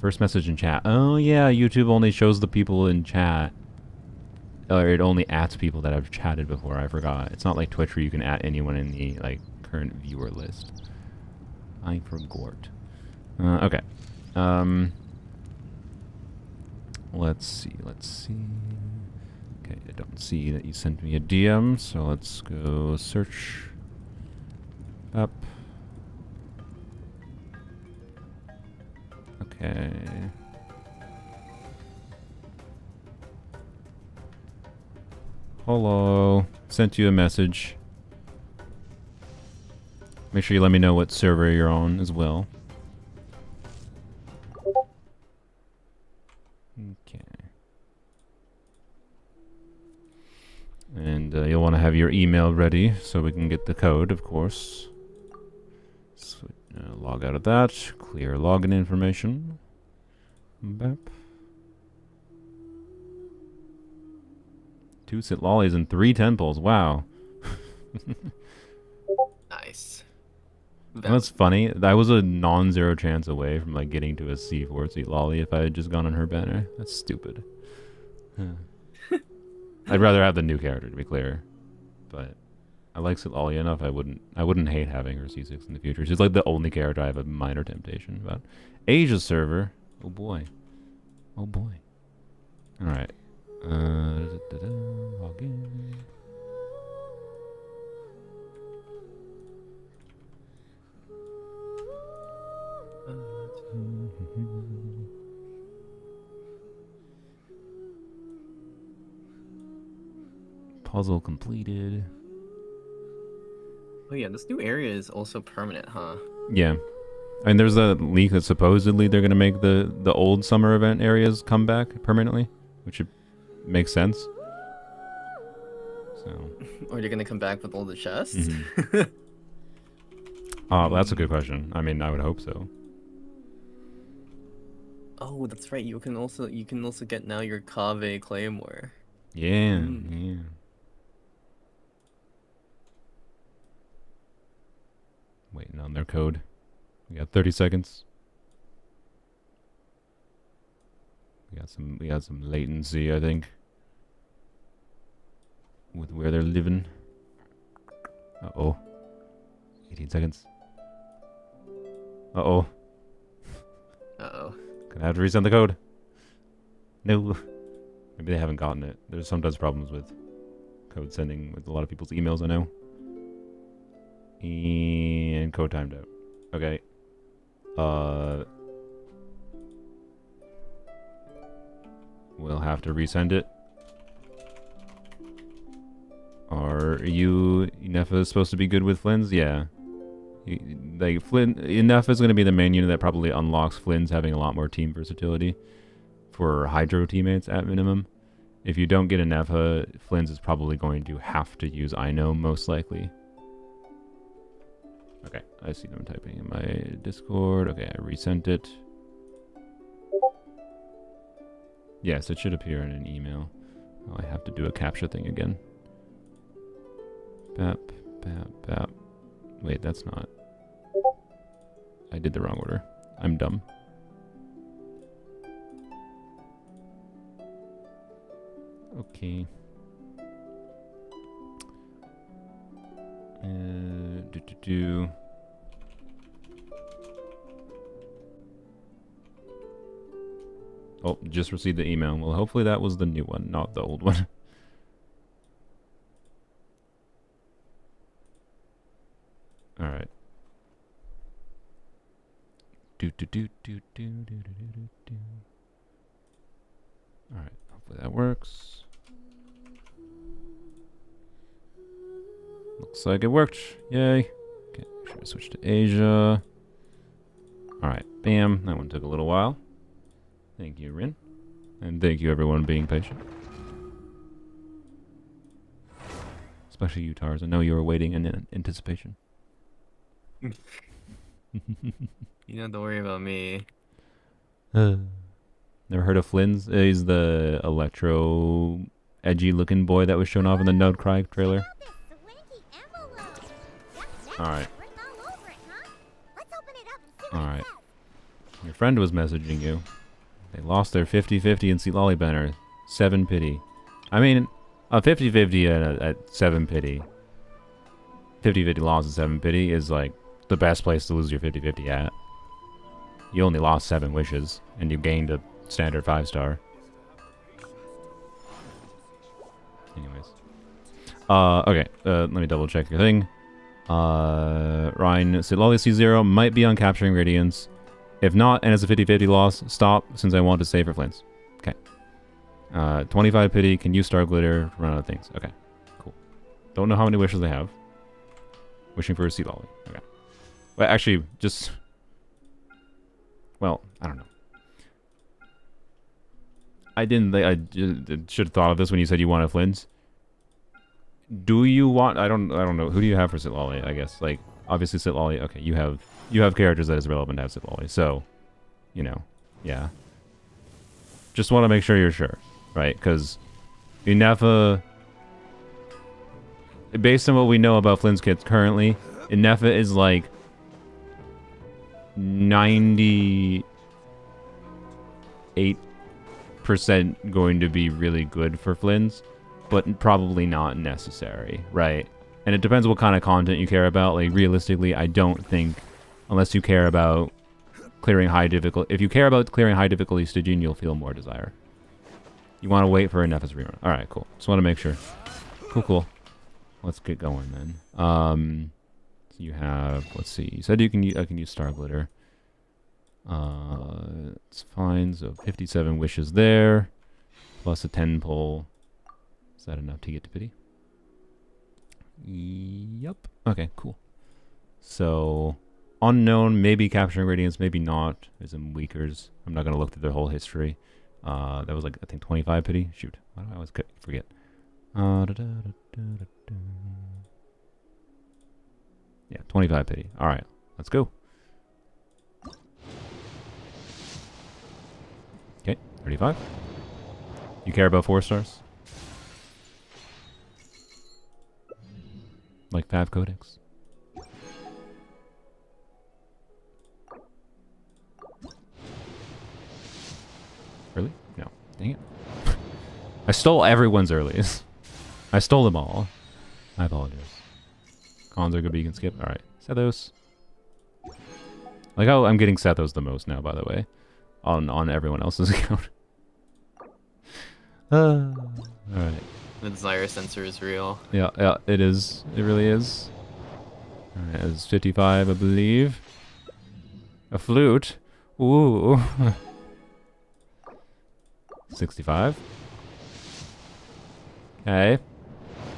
First message in chat. Oh yeah, YouTube only shows the people in chat. Or it only adds people that have chatted before. I forgot. It's not like Twitch where you can add anyone in the current viewer list. I forgot. Okay. Let's see. Okay, I don't see that you sent me a DM, so let's go search up. Okay. Hello. Sent you a message. Make sure you let me know what server you're on as well. Okay. And you'll want to have your email ready so we can get the code, of course. So, log out of that. Clear login information. Bap. 2 Sit Lollies and 3 temples. Wow. Nice. That's funny. I was a non-zero chance away from getting to a C4 Seat Lolly if I had just gone on her banner. That's stupid. I'd rather have the new character, to be clear. But I like Sit Lolly enough. I wouldn't hate having her C6 in the future. She's like the only character I have a minor temptation about. Asia server. Oh boy. Oh boy. Alright. Log in. Puzzle completed. Oh yeah, this new area is also permanent, huh? Yeah. And there's a leak that supposedly they're going to make the old summer event areas come back permanently, which makes sense. So. Or they're going to come back with all the chests? Mm-hmm. Oh, that's a good question. I mean, I would hope so. Oh, that's right. You can also get now your Kave Claymore. Yeah, yeah. Waiting on their code. We got 30 seconds. We got some latency, I think, with where they're living. Uh-oh. 18 seconds. Uh-oh. Uh-oh. Gonna have to resend the code. No. Maybe they haven't gotten it. There's sometimes problems with code sending with a lot of people's emails, I know. And code timed out. Okay. We'll have to resend it. Are you Ineffa supposed to be good with Flynn's? Yeah. Ineffa is going to be the main unit that probably unlocks Flynn's having a lot more team versatility for Hydro teammates at minimum. If you don't get Ineffa, Flynn's is probably going to have to use Ino most likely. Okay, I see them typing in my Discord. Okay, I resent it. Yes, it should appear in an email. Oh, I have to do a captcha thing again. Bap, bap, bap. Wait, that's not... I did the wrong order. I'm dumb. Okay. Do. Oh, just received the email. Well, hopefully that was the new one, not the old one. All right. Do. All right. Hopefully that works. Looks like it worked. Yay. Okay, should I switch to Asia? Alright, bam. That one took a little while. Thank you, Rin. And thank you, everyone, being patient. Especially you, Tarus. I know you were waiting in anticipation. You don't have to worry about me. Never heard of Flynn's? He's the electro edgy looking boy that was shown off in the Node Cry trailer. Alright. Alright. Your friend was messaging you. They lost their 50-50 in Seat Lolly banner. 7 pity. I mean, a 50-50 at 7 pity. 50-50 loss at 7 pity is like the best place to lose your 50-50 at. You only lost 7 wishes, and you gained a standard 5-star. Anyways. Okay, let me double check your thing. Ryan, Lolly C0 might be on capturing Radiance. If not, and it's a 50-50 loss, stop, since I want to save for Flints. Okay. 25 pity, can use Star Glitter to run out of things. Okay, cool. Don't know how many wishes they have. Wishing for a Sea Lolly. Okay. Well, actually, just... Well, I don't know. I should have thought of this when you said you wanted Flints. Do you want... I don't know. Who do you have for Sit Lolly, I guess? Like, obviously Sit Lolly... Okay, you have characters that is relevant to have Sit Lolly. So, you know, yeah. Just want to make sure you're sure, right? Because Ineffa... Based on what we know about Flynn's kits currently, Ineffa is like 98% going to be really good for Flynn's, but probably not necessary, right? And it depends what kind of content you care about. Like, realistically, I don't think, unless you care about clearing high difficulty, if you care about clearing high difficulty Stygian, you'll feel more desire. You want to wait for Ineffa's rerun. Alright, cool. Just want to make sure. Cool. Let's get going then. So you have, let's see, you said I can use Star Glitter. It's fine, so 57 wishes there, plus a 10 pull. Is that enough to get to pity? Yep. Okay, cool. So, unknown, maybe capturing Radiance, maybe not. There's some weakers. I'm not going to look through their whole history. That was like, I think 25 pity. Shoot. Why do I always forget? Yeah, 25 pity. Alright, let's go. Okay, 35. You care about 4 stars? Like Pav Codex? Really? No. Dang it. I stole everyone's earliest. I stole them all. I apologize. Cons are good, but you can skip. Alright. Sethos. Like how I'm getting Sethos the most now, by the way. On everyone else's account. Alright. The desire sensor is real. Yeah, it is. It really is. Alright, it's 55, I believe. A flute. Ooh. 65. Okay.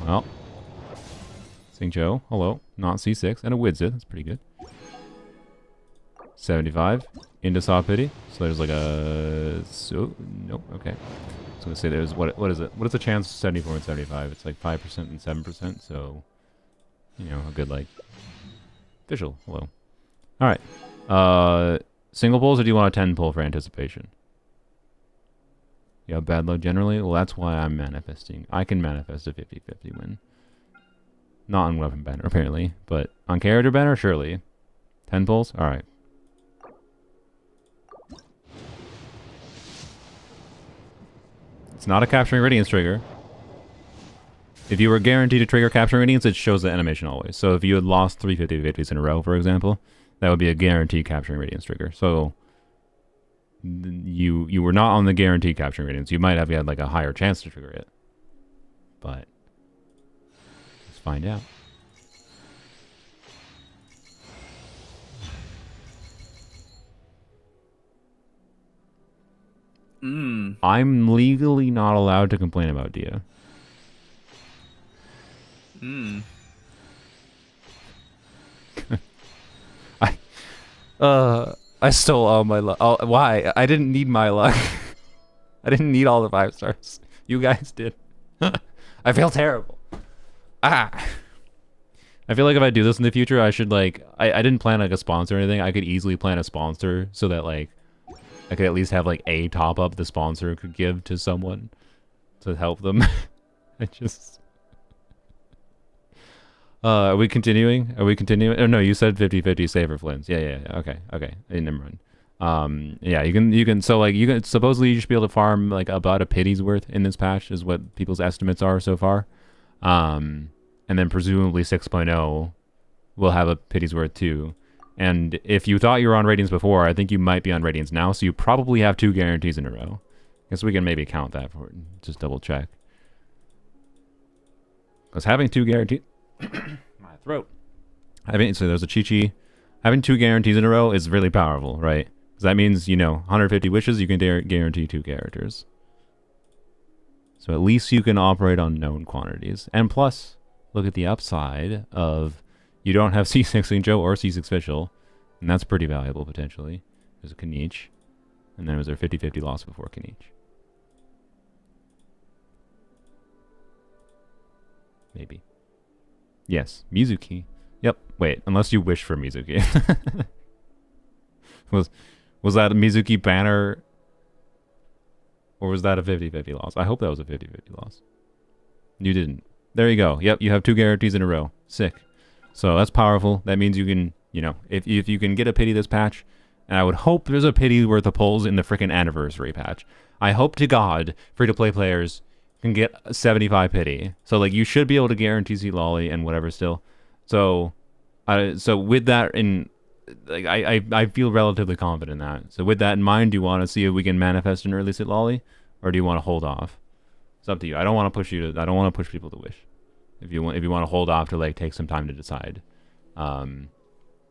Well. Sing Joe. Hello. Not C6. And a Widzit. That's pretty good. 75. Into Saw Pity. So there's like a... So... Nope. Okay. I was going to say there's... What is it? What is the chance 74 and 75? It's like 5% and 7%. So... You know, a good like... Visual. Hello. Alright. Single pulls or do you want a 10 pull for anticipation? You have bad luck generally? Well, that's why I'm manifesting. I can manifest a 50-50 win. Not on weapon banner, apparently. But on character banner, surely. 10 pulls? Alright. It's not a capturing radiance trigger. If you were guaranteed to trigger capturing radiance, it shows the animation always. So if you had lost 3 50-50s in a row, for example, that would be a guaranteed capturing radiance trigger. So you were not on the guaranteed capturing radiance. You might have had like a higher chance to trigger it. But let's find out. I'm legally not allowed to complain about Dia. I stole all my luck. Oh, why? I didn't need my luck. I didn't need all the 5 stars. You guys did. I feel terrible. I feel like if I do this in the future, I should like I didn't plan like a sponsor or anything. I could easily plan a sponsor so that like I could at least have like a top up the sponsor could give to someone to help them. I just are we continuing? Are we continuing? Oh no, you said 50-50 saver Flynn's. Yeah. Okay. Never mind. Yeah, you can so like you can supposedly you should be able to farm like about a pity's worth in this patch is what people's estimates are so far. And then presumably 6.0 will have a pity's worth too. And if you thought you were on ratings before, I think you might be on ratings now, so you probably have 2 guarantees in a row. Guess we can maybe count that for just double check. Because having 2 guarantees my throat. So there's a Chi-Chi. Having 2 guarantees in a row is really powerful, right? Because that means, 150 wishes, you can guarantee 2 characters. So at least you can operate on known quantities. And plus, look at the upside of you don't have C6 Joe or C6 Fischl, and that's pretty valuable potentially. There's a Kaniche, and then was there 50-50 loss before Kaniche? Maybe. Yes, Mizuki. Yep. Wait, unless you wish for Mizuki. was that a Mizuki banner, or was that a 50-50 loss? I hope that was a 50-50 loss. You didn't. There you go. Yep, you have 2 guarantees in a row. Sick. So that's powerful. That means you can, if you can get a pity this patch, and I would hope there's a pity worth of pulls in the freaking anniversary patch. I hope to God free-to-play players can get 75 pity. So like you should be able to guarantee C lolly and whatever still. So with that in, like I feel relatively confident in that. So with that in mind, do you want to see if we can manifest an early sit lolly, or do you want to hold off? It's up to you. I don't want to push people to wish. If you want to hold off to like take some time to decide, to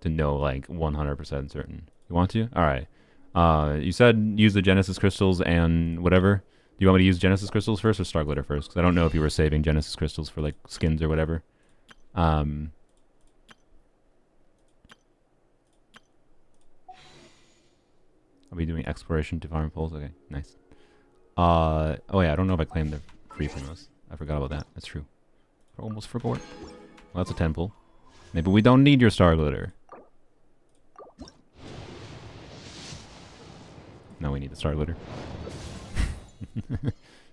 know like 100% certain. You want to? All right. You said use the Genesis crystals and whatever. Do you want me to use Genesis crystals first or Star Glitter first? Because I don't know if you were saving Genesis crystals for like skins or whatever. I'll be doing exploration to farm pulls. Okay, nice. Oh yeah, I don't know if I claimed the free promos. I forgot about that. That's true. I almost forgot. Well, that's a 10 pull. Maybe we don't need your Star Glitter. No, we need the Star Glitter.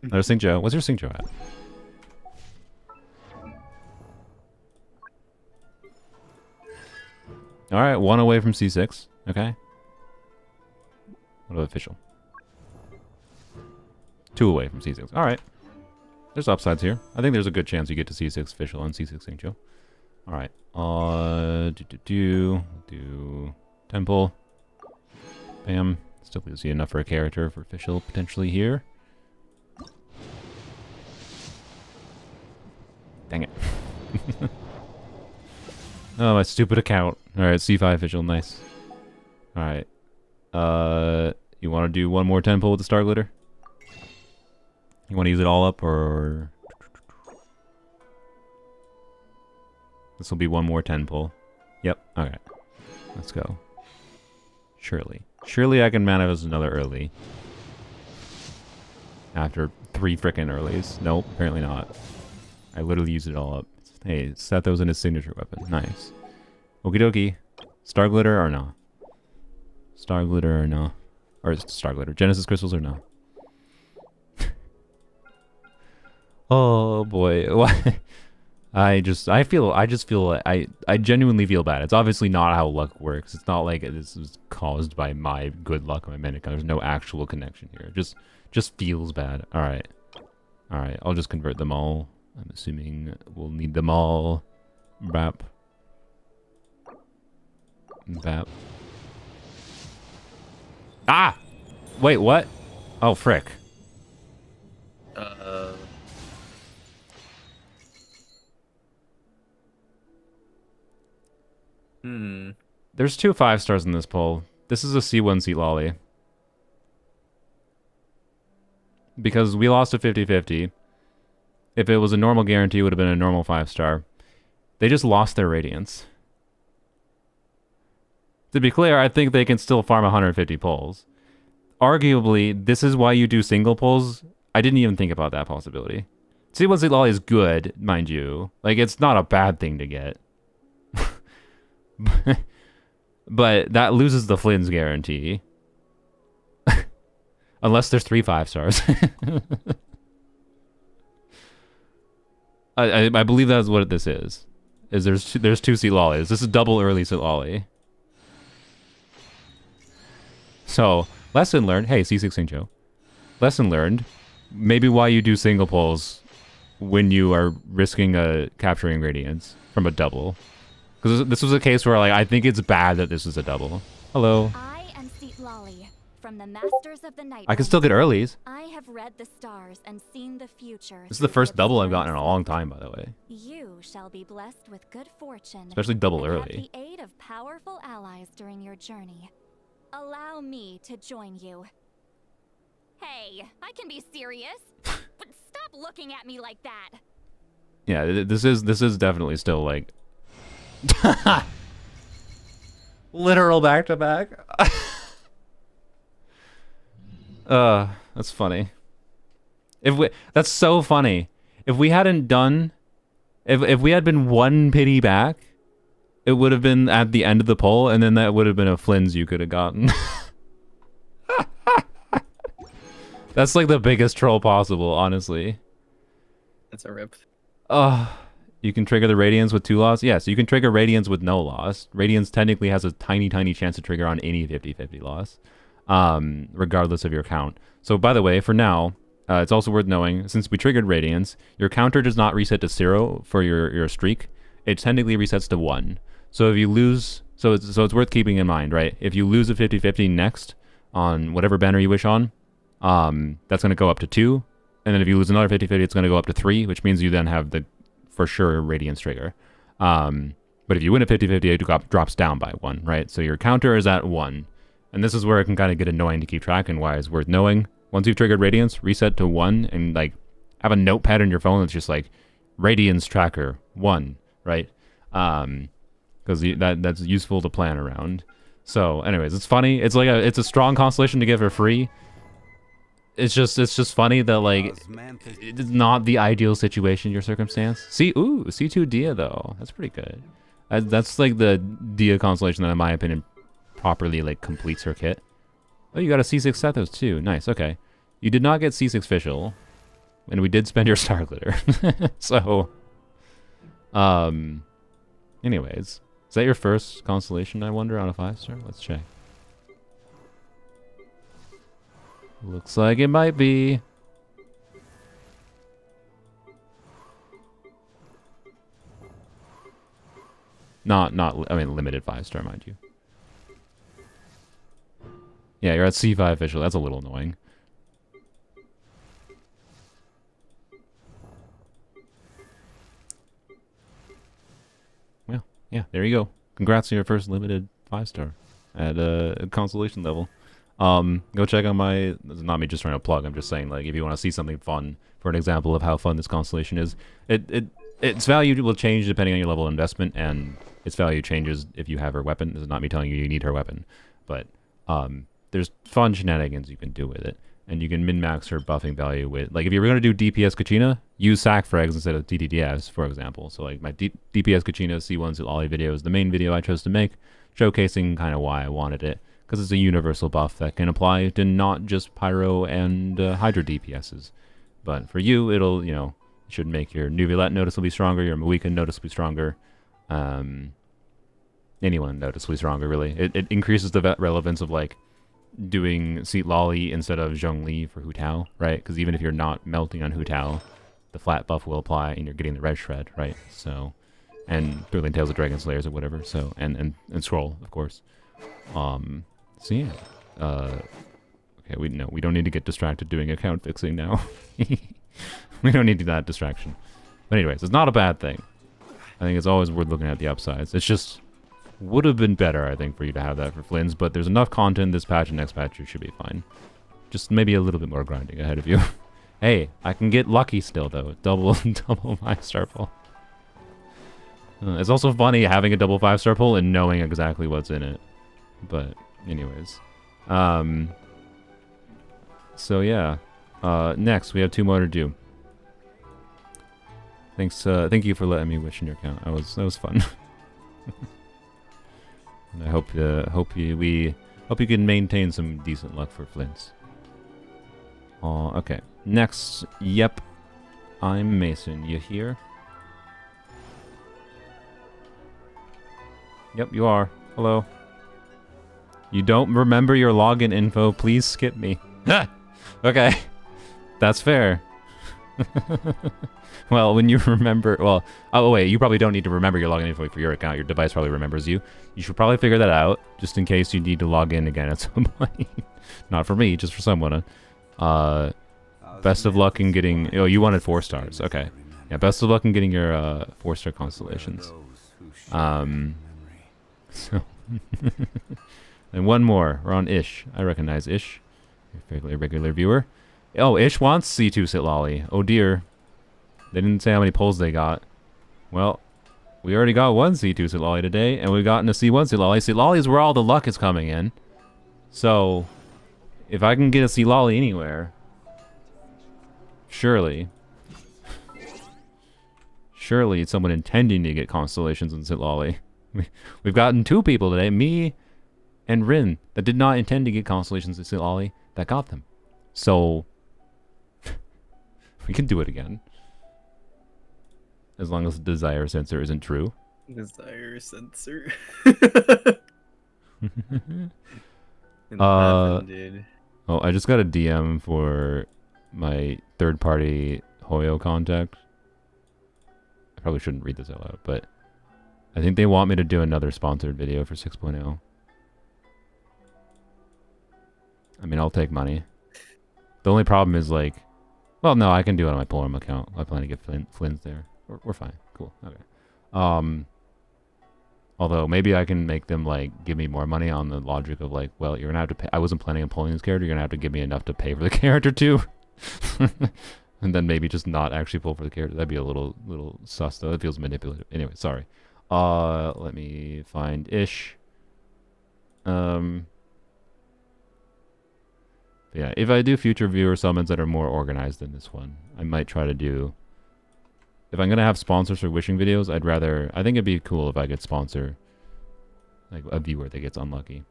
Another Xingqiu. What's your Xingqiu at? Alright, 1 away from C6. Okay. What about official? 2 away from C6. Alright. There's upsides here. I think there's a good chance you get to C6 official and C6 Xingqiu. Alright. Do temple. Bam. Still leaves you enough for a character for official potentially here. Dang it. Oh, my stupid account. Alright, C5 official, nice. Alright. You want to do one more 10 pull with the Star Glitter? You want to use it all up, or... This will be one more 10 pull. Yep, okay. Let's go. Surely. Surely I can manifest another early. After 3 frickin' earlies. Nope, apparently not. I literally used it all up. Hey, set those in his signature weapon. Nice. Okie dokie. Star Glitter or no? Star Glitter or no? Or Star Glitter. Genesis Crystals or no? Oh boy. Why? I genuinely feel bad. It's obviously not how luck works. It's not like this was caused by my good luck on my Medica. There's no actual connection here. It just feels bad. All right. I'll just convert them all. I'm assuming we'll need them all. Bap. Ah! Wait, what? Oh, frick. There's 2 5-stars in this poll. This is a C1 seat lolly. Because we lost a 50-50. If it was a normal guarantee, it would have been a normal 5-star. They just lost their radiance. To be clear, I think they can still farm 150 polls. Arguably, this is why you do single polls. I didn't even think about that possibility. C1 seat lolly is good, mind you. Like, it's not a bad thing to get. But that loses the Flynn's guarantee. Unless there's 3 5-stars. I believe that's what this is. There's 2 seat lollies. This is double early seat lolly. So, lesson learned. Hey, C6 Sincho. Lesson learned. Maybe why you do single polls when you are risking capturing radiance from a double. Because this was a case where, like, I think it's bad that this is a double. Hello. I am Seat Lolly, from the Masters of the Night. I can still get earlies. I have read the stars and seen the future. This is the first double I've gotten in a long time, by the way. You shall be blessed with good fortune. Especially double and early. have the aid of powerful allies during your journey. Allow me to join you. Hey, I can be serious, but stop looking at me like that. Yeah, this is definitely still like literal back to back. That's funny. That's so funny. If we hadn't done, if we had been 1 pity back, it would have been at the end of the poll, and then that would have been a Flynn's you could have gotten. That's like the biggest troll possible, honestly. That's a rip. You can trigger the Radiance with 2 loss? Yes, you can trigger Radiance with no loss. Radiance technically has a tiny chance to trigger on any 50-50 loss, regardless of your count. So, by the way, for now, it's also worth knowing, since we triggered Radiance, your counter does not reset to 0 for your streak. It technically resets to 1. So if you lose... So it's worth keeping in mind, right? If you lose a 50-50 next on whatever banner you wish on, that's going to go up to 2. And then if you lose another 50-50, it's going to go up to 3, which means you then have the for sure Radiance trigger. But if you win a 50-50, it drops down by 1, right? So your counter is at 1. And this is where it can kind of get annoying to keep track and why it's worth knowing. Once you've triggered Radiance, reset to 1 and like have a notepad on your phone that's just like Radiance tracker 1, right? Because that's useful to plan around. So anyways, it's funny. It's like it's a strong constellation to get for free. It's just funny that like it's not the ideal situation, your circumstance. C2 Dia though. That's pretty good. That's like the Dia constellation that in my opinion properly like completes her kit. Oh, you got a C6 Sethos too. Nice, okay. You did not get C6 Fischl, and we did spend your Star Glitter. So anyways, is that your first constellation, I wonder, on a 5-star? Let's check. Looks like it might be. Not I mean limited 5-star, mind you. Yeah, you're at C5 official. That's a little annoying. Well, yeah, there you go. Congrats on your first limited 5-star at a constellation level. Go check out my, this is not me just trying to plug, I'm just saying, like, if you want to see something fun, for an example of how fun this constellation is, its value will change depending on your level of investment, and its value changes if you have her weapon. This is not me telling you need her weapon, but, there's fun shenanigans you can do with it, and you can min-max her buffing value with, like, if you were going to do DPS Kachina, use sac frags instead of DDDS, for example. So, like, my DPS Kachina C1 to Ollie video is the main video I chose to make, showcasing kind of why I wanted it. Because it's a universal buff that can apply to not just Pyro and Hydra DPSs. But for you, it'll, you know, It should make your Nuvolette noticeably stronger, your Moika noticeably stronger. Anyone noticeably stronger, really. It increases the relevance of, like, doing Seat Lolly instead of Zhongli for Hu Tao, right? Because even if you're not melting on Hu Tao, the flat buff will apply and you're getting the red shred, right? So, and Brilliant Tales of Dragon Slayers or whatever, so, and Scroll, of course. So yeah. Okay, we don't need to get distracted doing account fixing now. We don't need that distraction. But anyways, it's not a bad thing. I think it's always worth looking at the upsides. It's just would have been better, I think, for you to have that for Flynn's, but there's enough content this patch and next patch you should be fine. Just maybe a little bit more grinding ahead of you. Hey, I can get lucky still though. Double 5-star pull. It's also funny having a double 5-star pull and knowing exactly what's in it. But anyways. So yeah. Next we have 2 more to do. Thanks thank you for letting me wish in your account. That was fun. And I hope you can maintain some decent luck for Flynn's. Okay. Next, yep. I'm Mason. You here? Yep, you are. Hello. You don't remember your login info, please skip me. Okay. That's fair. Well, when you remember... Well, oh wait, you probably don't need to remember your login info for your account. Your device probably remembers you. You should probably figure that out, just in case you need to log in again at some point. Not for me, just for someone. Best of luck in getting... Oh, you wanted 4 stars. Okay. Yeah, best of luck in getting your 4-star constellations. So... And one more. We're on Ish. I recognize Ish. A regular viewer. Oh, Ish wants C2 Sitlolly. Oh dear. They didn't say how many pulls they got. Well, we already got 1 C2 Sitlolly today, and we've gotten a C1 Sitlolly. Sitlolly is where all the luck is coming in. So, if I can get a Sitlolly anywhere, surely it's someone intending to get constellations in Sitlolly. We've gotten 2 people today, me and Rin, that did not intend to get constellations in Sitlolly, that got them. So, we can do it again. As long as the desire sensor isn't true. Desire sensor. Oh, I just got a DM for my third-party Hoyo contact. I probably shouldn't read this out loud, but I think they want me to do another sponsored video for 6.0. I mean, I'll take money. The only problem is, like... Well, no, I can do it on my Polarm account. I plan to get Flynn's there. We're fine. Cool. Okay. Although, maybe I can make them, like, give me more money on the logic of, like, well, you're gonna have to pay... I wasn't planning on pulling this character. You're gonna have to give me enough to pay for the character, too. And then maybe just not actually pull for the character. That'd be a little sus, though. It feels manipulative. Anyway, sorry. Let me find Ish. Yeah, if I do future viewer summons that are more organized than this one, I might try to do... If I'm going to have sponsors for wishing videos, I'd rather... I think it'd be cool if I could sponsor like a viewer that gets unlucky.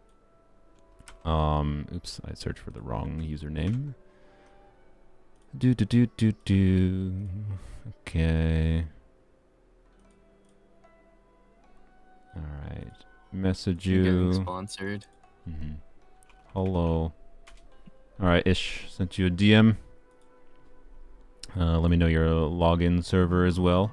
Oops, I searched for the wrong username. Okay. Alright. Message you. You're getting sponsored. Hello. Alright, Ish. Sent you a DM. Let me know your login server as well.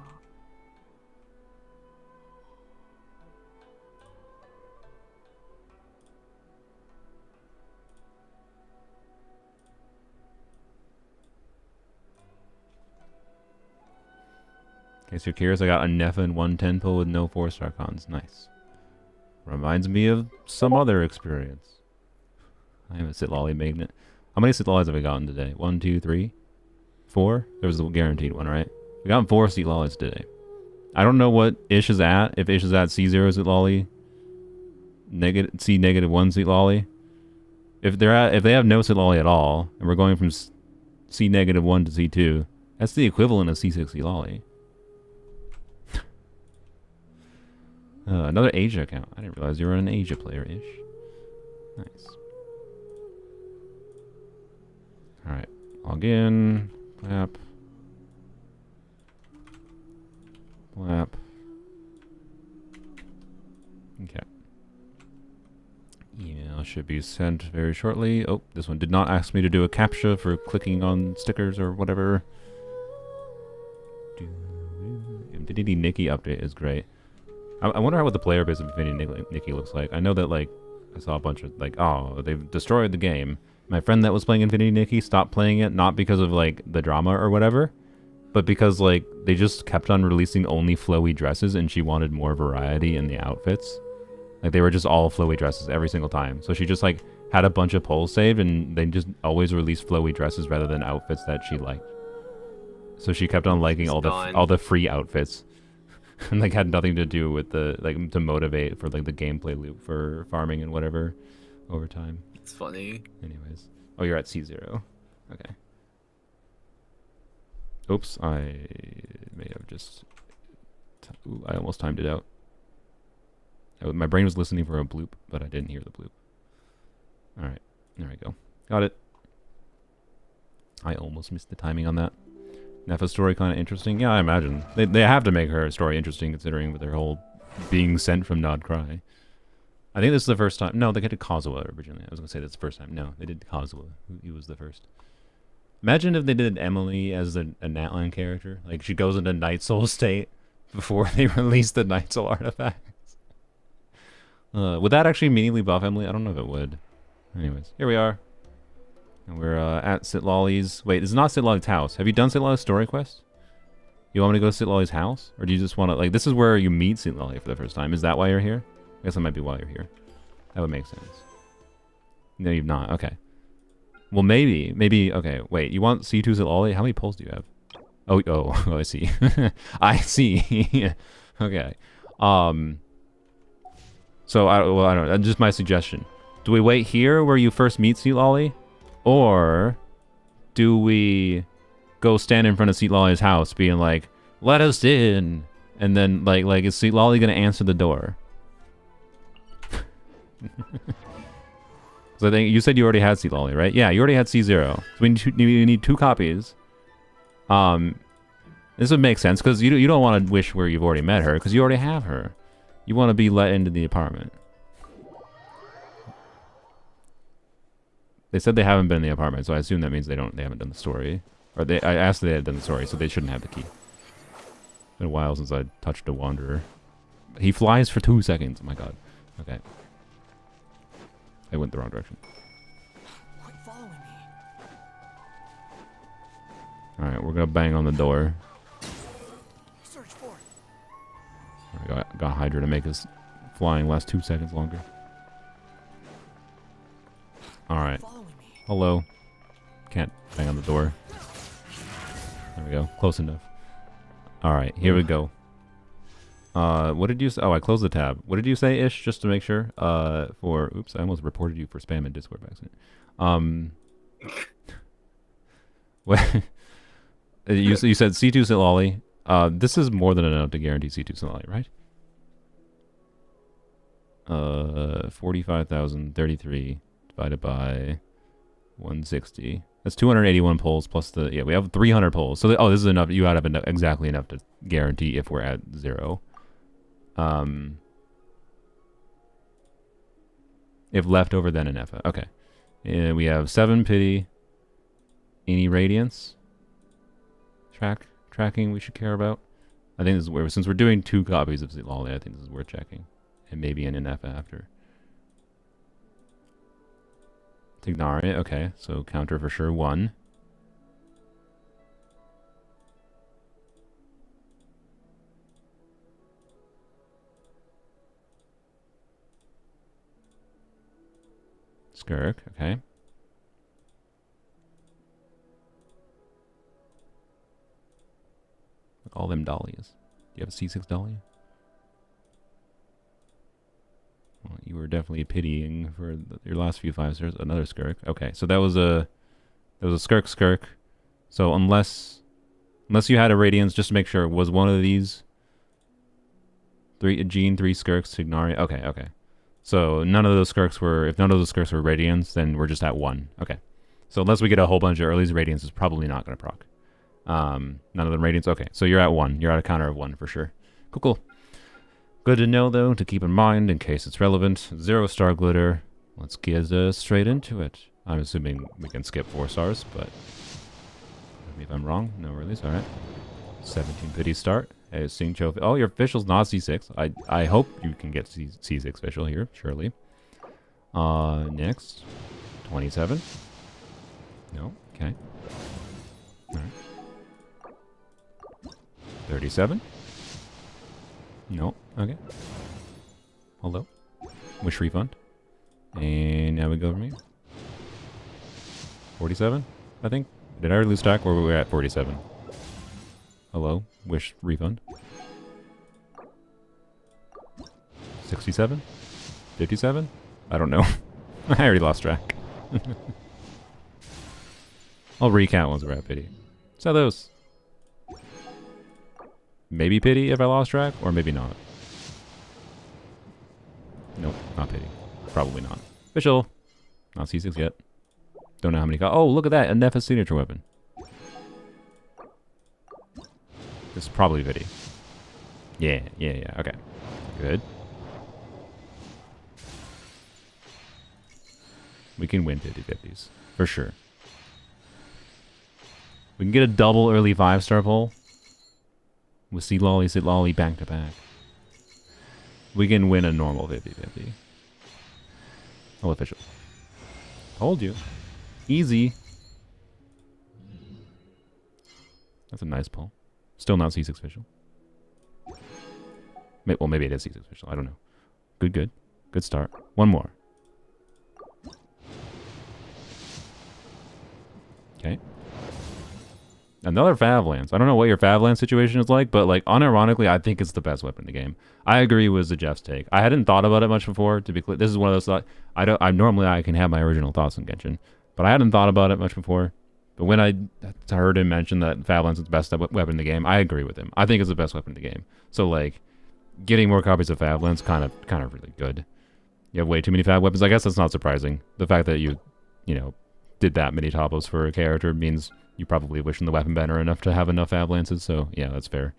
In case you're curious, I got a Ineffa and 110 pull with no 4-star cons. Nice. Reminds me of some other experience. I am a Sitlolly magnet. How many Sitlollies have we gotten today? 1, 2, 3, 4? There was a guaranteed one, right? We got 4 Sitlollies today. I don't know what Ish is at. If Ish is at C0 Sitlolly, C-1 Sitlolly. If they have no Sitlolly at all, and we're going from C-1 to C2, that's the equivalent of C6 Sitlolly. Another Asia account. I didn't realize you were an Asia player-ish. Nice. Alright. Log in. Clap. should be sent very shortly. Oh, this one did not ask me to do a CAPTCHA for clicking on stickers or whatever. Infinity Nikki update is great. I wonder what the player base of Infinity Nikki looks like. I know that, like, I saw a bunch of, like, oh, they've destroyed the game. My friend that was playing Infinity Nikki stopped playing it, not because of, like, the drama or whatever, but because, like, they just kept on releasing only flowy dresses and she wanted more variety in the outfits. Like, they were just all flowy dresses every single time. So she just, like, had a bunch of polls saved and they just always released flowy dresses rather than outfits that she liked. So she kept on liking all the free outfits. And, like, had nothing to do with the, like, to motivate for, like, the gameplay loop for farming and whatever over time. It's funny. Anyways. Oh, you're at C0. Okay. Oops, I may have just... Ooh, I almost timed it out. My brain was listening for a bloop, but I didn't hear the bloop. Alright, there we go. Got it. I almost missed the timing on that. Ineffa's story kind of interesting? Yeah, I imagine. They have to make her story interesting considering with their whole being sent from Nod Cry. I think this is the first time. No, they did Kazuha originally. I was going to say that's the first time. No, they did Kazuha. He was the first. Imagine if they did Emily as a Natlan character. Like, she goes into Night Soul state before they release the Night Soul artifacts. Would that actually immediately buff Emily? I don't know if it would. Anyways, here we are. And we're at Sitlolly's... Wait, this is not Sitlolly's house. Have you done Sitlolly's story quest? You want me to go to Sitlolly's house? Or do you just want to... Like, this is where you meet Sitlolly for the first time. Is that why you're here? I guess that might be why you're here. That would make sense. No, you've not. Okay. Well, maybe. Maybe... Okay, wait. You want C2 Sitlolly? How many polls do you have? Oh, I see. I see. Okay. So, I don't know. Just my suggestion. Do we wait here where you first meet Sitlolly? Or do we go stand in front of Sitlolly's house being like, let us in? And then, like is Sitlolly going to answer the door? So I think you said you already had Sitlolly, right? Yeah, you already had C0. So we need two copies. This would make sense because you don't want to wish where you've already met her because you already have her. You want to be let into the apartment. They said they haven't been in the apartment, so I assume that means they haven't done the story. Or I asked if they had done the story, so they shouldn't have the key. It's been a while since I touched a wanderer. He flies for 2 seconds. Oh my god. Okay. I went the wrong direction. Alright, we're gonna bang on the door. I got Hydra to make us flying last 2 seconds longer. Alright. Hello. Can't bang on the door. There we go. Close enough. Alright, here we go. What did you say? Oh, I closed the tab. What did you say, Ish? Just to make sure. Oops, I almost reported you for spam in Discord by accident. What? You said C2 Sitlolly. This is more than enough to guarantee C2 Sitlolly, right? 45,033 divided by 160. That's 281 polls plus the... Yeah, we have 300 polls. So, this is enough. You have exactly enough to guarantee if we're at 0. If leftover, then Ineffa. Okay. And we have 7 pity. Any radiance? Tracking we should care about. I think this is where, since we're doing 2 copies of Sitlolly, I think this is worth checking. And maybe an Ineffa after. Tignari, okay. So counter for sure 1. Skirk, okay. All them dollies. Do you have a C6 dolly? Well, you were definitely pitying for your last few 5 stars. Another Skirk. Okay, so that was a Skirk. So unless you had a Radiance, just to make sure, was one of these 3 Gene, 3 Skirks, Tignari? Okay. So none of those Skirks were... If none of those Skirks were Radiance, then we're just at 1. Okay. So unless we get a whole bunch of earlies, Radiance is probably not going to proc. None of them Radiance. Okay, so you're at 1. You're at a counter of 1 for sure. Cool. Good to know, though, to keep in mind in case it's relevant. 0 Star Glitter, Let's get straight into it. I'm assuming we can skip 4 stars, but maybe if I'm wrong. No release. All right. 17 pity start. Hey, seeing trophy. Oh, your official's not C6. I hope you can get C6 official here, surely. Next. 27. No. Okay. All right. 37. No. Okay. Hello. Wish refund. And now we go from here. 47, I think. Did I lose track or were we at 47? Hello. Wish refund. 67? 57? I don't know. I already lost track. I'll recount once we're at pity. So those. Maybe pity if I lost track, or maybe not. Nope, not pity. Probably not. Official. Not C6 yet. Don't know how many. Oh, look at that. Ineffa signature weapon. This is probably pity. Yeah. Okay. Good. We can win 50-50s. For sure. We can get a double early 5-star pull. With Sit Lolly back to back. We can win a normal 50-50. Oh, official. Told you. Easy. That's a nice pull. Still not C6 official. Well, maybe it is C6 official. I don't know. Good. Good start. One more. Okay. Another Favlands. I don't know what your Favlands situation is like, but like unironically, I think it's the best weapon in the game. I agree with the Jeff's take. I hadn't thought about it much before. To be clear, this is one of those thoughts. I normally I can have my original thoughts on Genshin, but I hadn't thought about it much before. But when I heard him mention that Favlands is the best weapon in the game, I agree with him. I think it's the best weapon in the game. So like, getting more copies of Favlands kind of really good. You have way too many Fab weapons. I guess that's not surprising. The fact that you did that many topos for a character means you probably wish in the weapon banner enough to have enough Fab lances. So yeah, that's fair.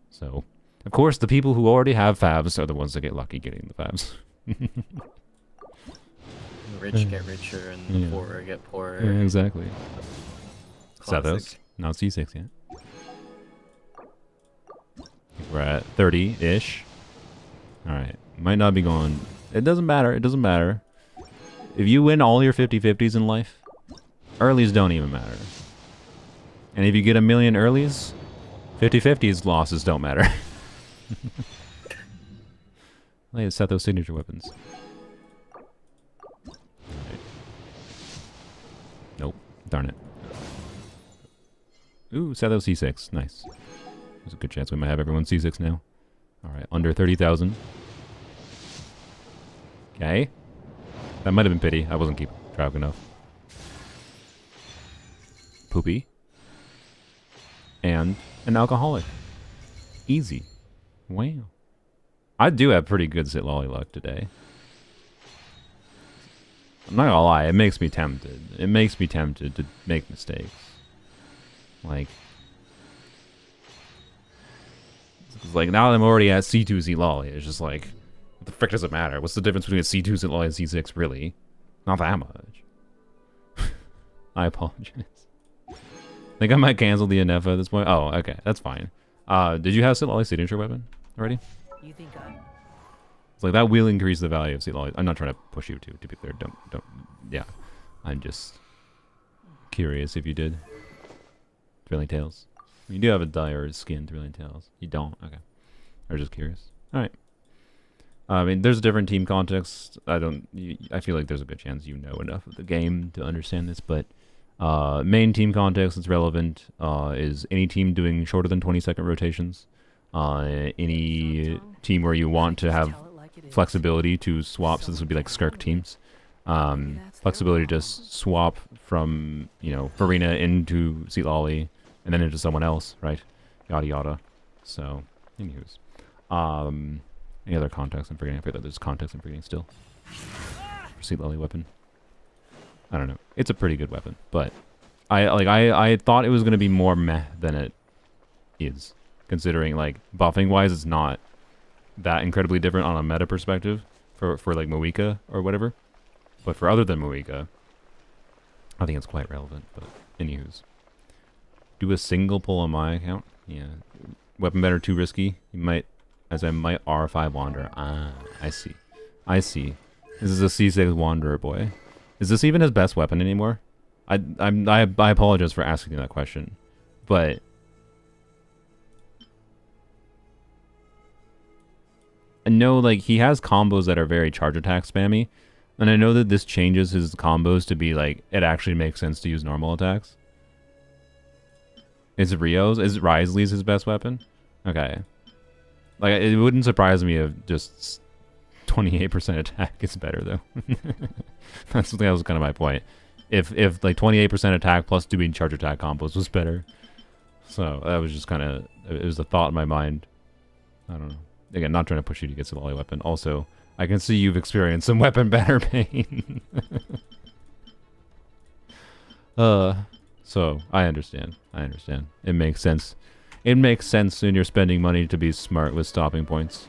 So of course, the people who already have Favs are the ones that get lucky getting the Favs. Rich get richer and the poor get poorer. Yeah, exactly. Classic. Sethos, not C6 yet. We're at 30-ish. Alright. Might not be going. It doesn't matter. It doesn't matter. If you win all your 50-50s in life, earlies don't even matter. And if you get a million earlies, 50-50s losses don't matter. Let's set those signature weapons. Right. Nope. Darn it. Ooh, set those C6. Nice. There's a good chance we might have everyone C6 now. Alright, under 30,000. Okay. That might have been pity. I wasn't keeping track enough. Poopy. And an alcoholic. Easy. Wow. I do have pretty good Sit Lolly luck today. I'm not gonna lie, it makes me tempted. It makes me tempted to make mistakes. Like now that I'm already at C2 Sit Lolly, it's just like, what the frick does it matter? What's the difference between a C2 Sit Lolly and C6, really? Not that much. I apologize. I think I might cancel the Ineffa at this point. Oh, okay, that's fine. Did you have Sit Lolly's signature weapon already? You think It's like that will increase the value of Sit Lolly. I'm not trying to push you to be clear. Don't. Yeah, I'm just curious if you did. Thrilling Tales. You do have a dire skin, Thrilling Tales. You don't? Okay. I'm just curious. Alright. I mean, there's a different team context. I feel like there's a good chance you know enough of the game to understand this, but main team context that's relevant is any team doing shorter than 20-second rotations. Any team where you want to have flexibility to swap, so this would be like Skirk teams. Flexibility to just swap from, Farina into Sit Lolly, and then into someone else, right? Yada yada. So, anywho's. Any other context I'm forgetting? I feel like there's context I'm forgetting still. For Sit Lolly weapon. I don't know. It's a pretty good weapon, but I thought it was gonna be more meh than it is. Considering like buffing wise it's not that incredibly different on a meta perspective for like Moika or whatever. But for other than Moika, I think it's quite relevant. But anywho's, do a single pull on my account. Yeah, weapon better too risky. You might, as I might R5 Wanderer. Ah, I see. I see. This is a C6 Wanderer boy. Is this even his best weapon anymore? I apologize for asking that question, but I know like he has combos that are very charge attack spammy, and I know that this changes his combos to be like it actually makes sense to use normal attacks. Is Risley's his best weapon? Okay. Like it wouldn't surprise me if just 28% attack is better though. That was kind of my point. If like 28% attack plus doing charge attack combos was better. So that was just kind of, it was a thought in my mind. I don't know. Again, not trying to push you to get to the lolly weapon. Also, I can see you've experienced some weapon banner pain. So I understand. It makes sense. It makes sense when you're spending money to be smart with stopping points.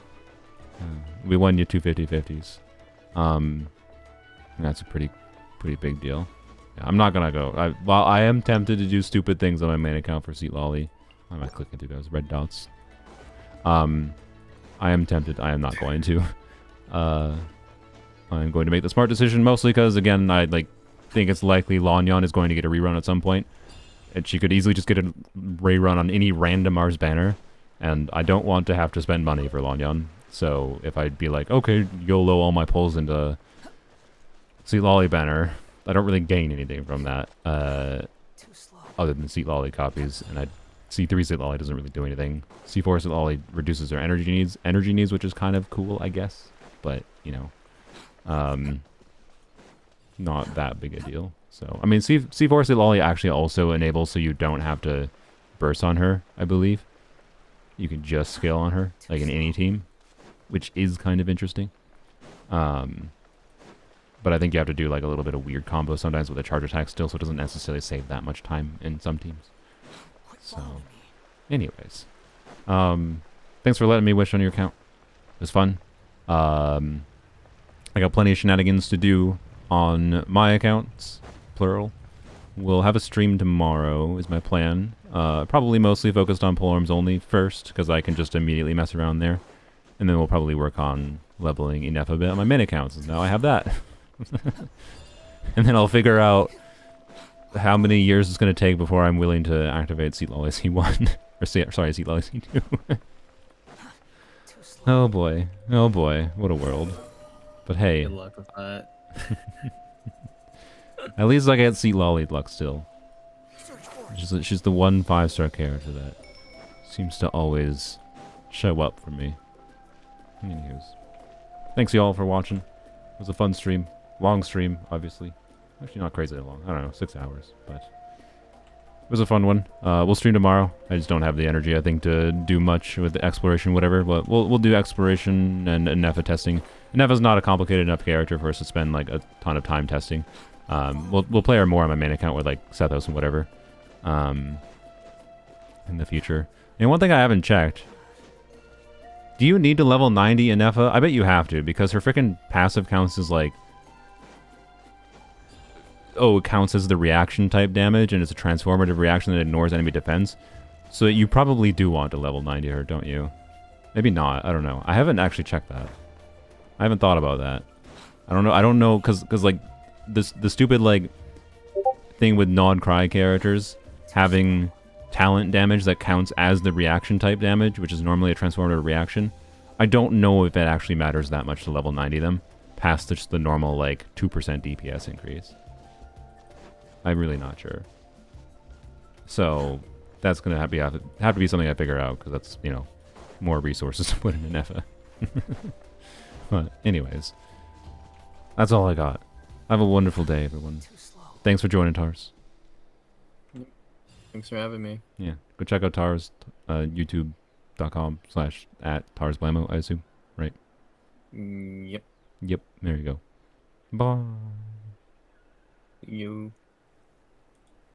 We won you 2 50/50s. That's a pretty big deal. Yeah, I'm not gonna go. While I am tempted to do stupid things on my main account for Seat Lolly. Why am I clicking through those red dots? I am tempted. I am not going to. I'm going to make the smart decision mostly because again, I think it's likely Lanyan is going to get a rerun at some point, and she could easily just get a rerun on any random Mars banner, and I don't want to have to spend money for Lanyan. So if I'd be like, okay, YOLO all my pulls into Seat Lolly banner, I don't really gain anything from that, other than Seat Lolly copies, and C3 Seat Lolly doesn't really do anything. C4 Seat Lolly reduces their energy needs, which is kind of cool, I guess, but you know, not that big a deal. So I mean, C4 Seat Lolly actually also enables so you don't have to burst on her. I believe you can just scale on her like in any team, which is kind of interesting. But I think you have to do like a little bit of weird combo sometimes with a charge attack still, so it doesn't necessarily save that much time in some teams. So, anyways, thanks for letting me wish on your account. It was fun. I got plenty of shenanigans to do on my accounts, plural. We'll have a stream tomorrow, is my plan. Probably mostly focused on polearms only first, because I can just immediately mess around there. And then we'll probably work on leveling Ineffa a bit on my main accounts. Now I have that. And then I'll figure out how many years it's going to take before I'm willing to activate Seat Lolly C1. Or sorry, Seat Lolly C2. Oh boy. Oh boy. What a world. But hey. Good luck with that. At least I get Seat Lolly luck still. She's the one 5-star character that seems to always show up for me. Anyways. Thanks y'all for watching. It was a fun stream. Long stream, obviously. Actually not crazy long. I don't know, 6 hours, but it was a fun one. We'll stream tomorrow. I just don't have the energy, I think, to do much with the exploration, whatever. But we'll do exploration and Ineffa testing. Ineffa's not a complicated enough character for us to spend like a ton of time testing. We'll play her more on my main account with like Sethos and whatever. In the future. And one thing I haven't checked. Do you need to level 90 Ineffa? I bet you have to, because her freaking passive counts as like... Oh, it counts as the reaction type damage, and it's a transformative reaction that ignores enemy defense. So you probably do want to level 90 her, don't you? Maybe not, I don't know. I haven't actually checked that. I haven't thought about that. I don't know, because like, the stupid, like, thing with non-cry characters having talent damage that counts as the reaction type damage, which is normally a transformative reaction. I don't know if it actually matters that much to level 90 them, past just the normal, like, 2% DPS increase. I'm really not sure. So, that's going to have to be something I figure out, because that's, you know, more resources to put in Ineffa. But, anyways. That's all I got. Have a wonderful day, everyone. Thanks for joining, Tarus. Thanks for having me. Yeah, go check out Tarus, youtube.com/@TarusBlamo, I assume, right? Yep. Yep, there you go. Bye. You.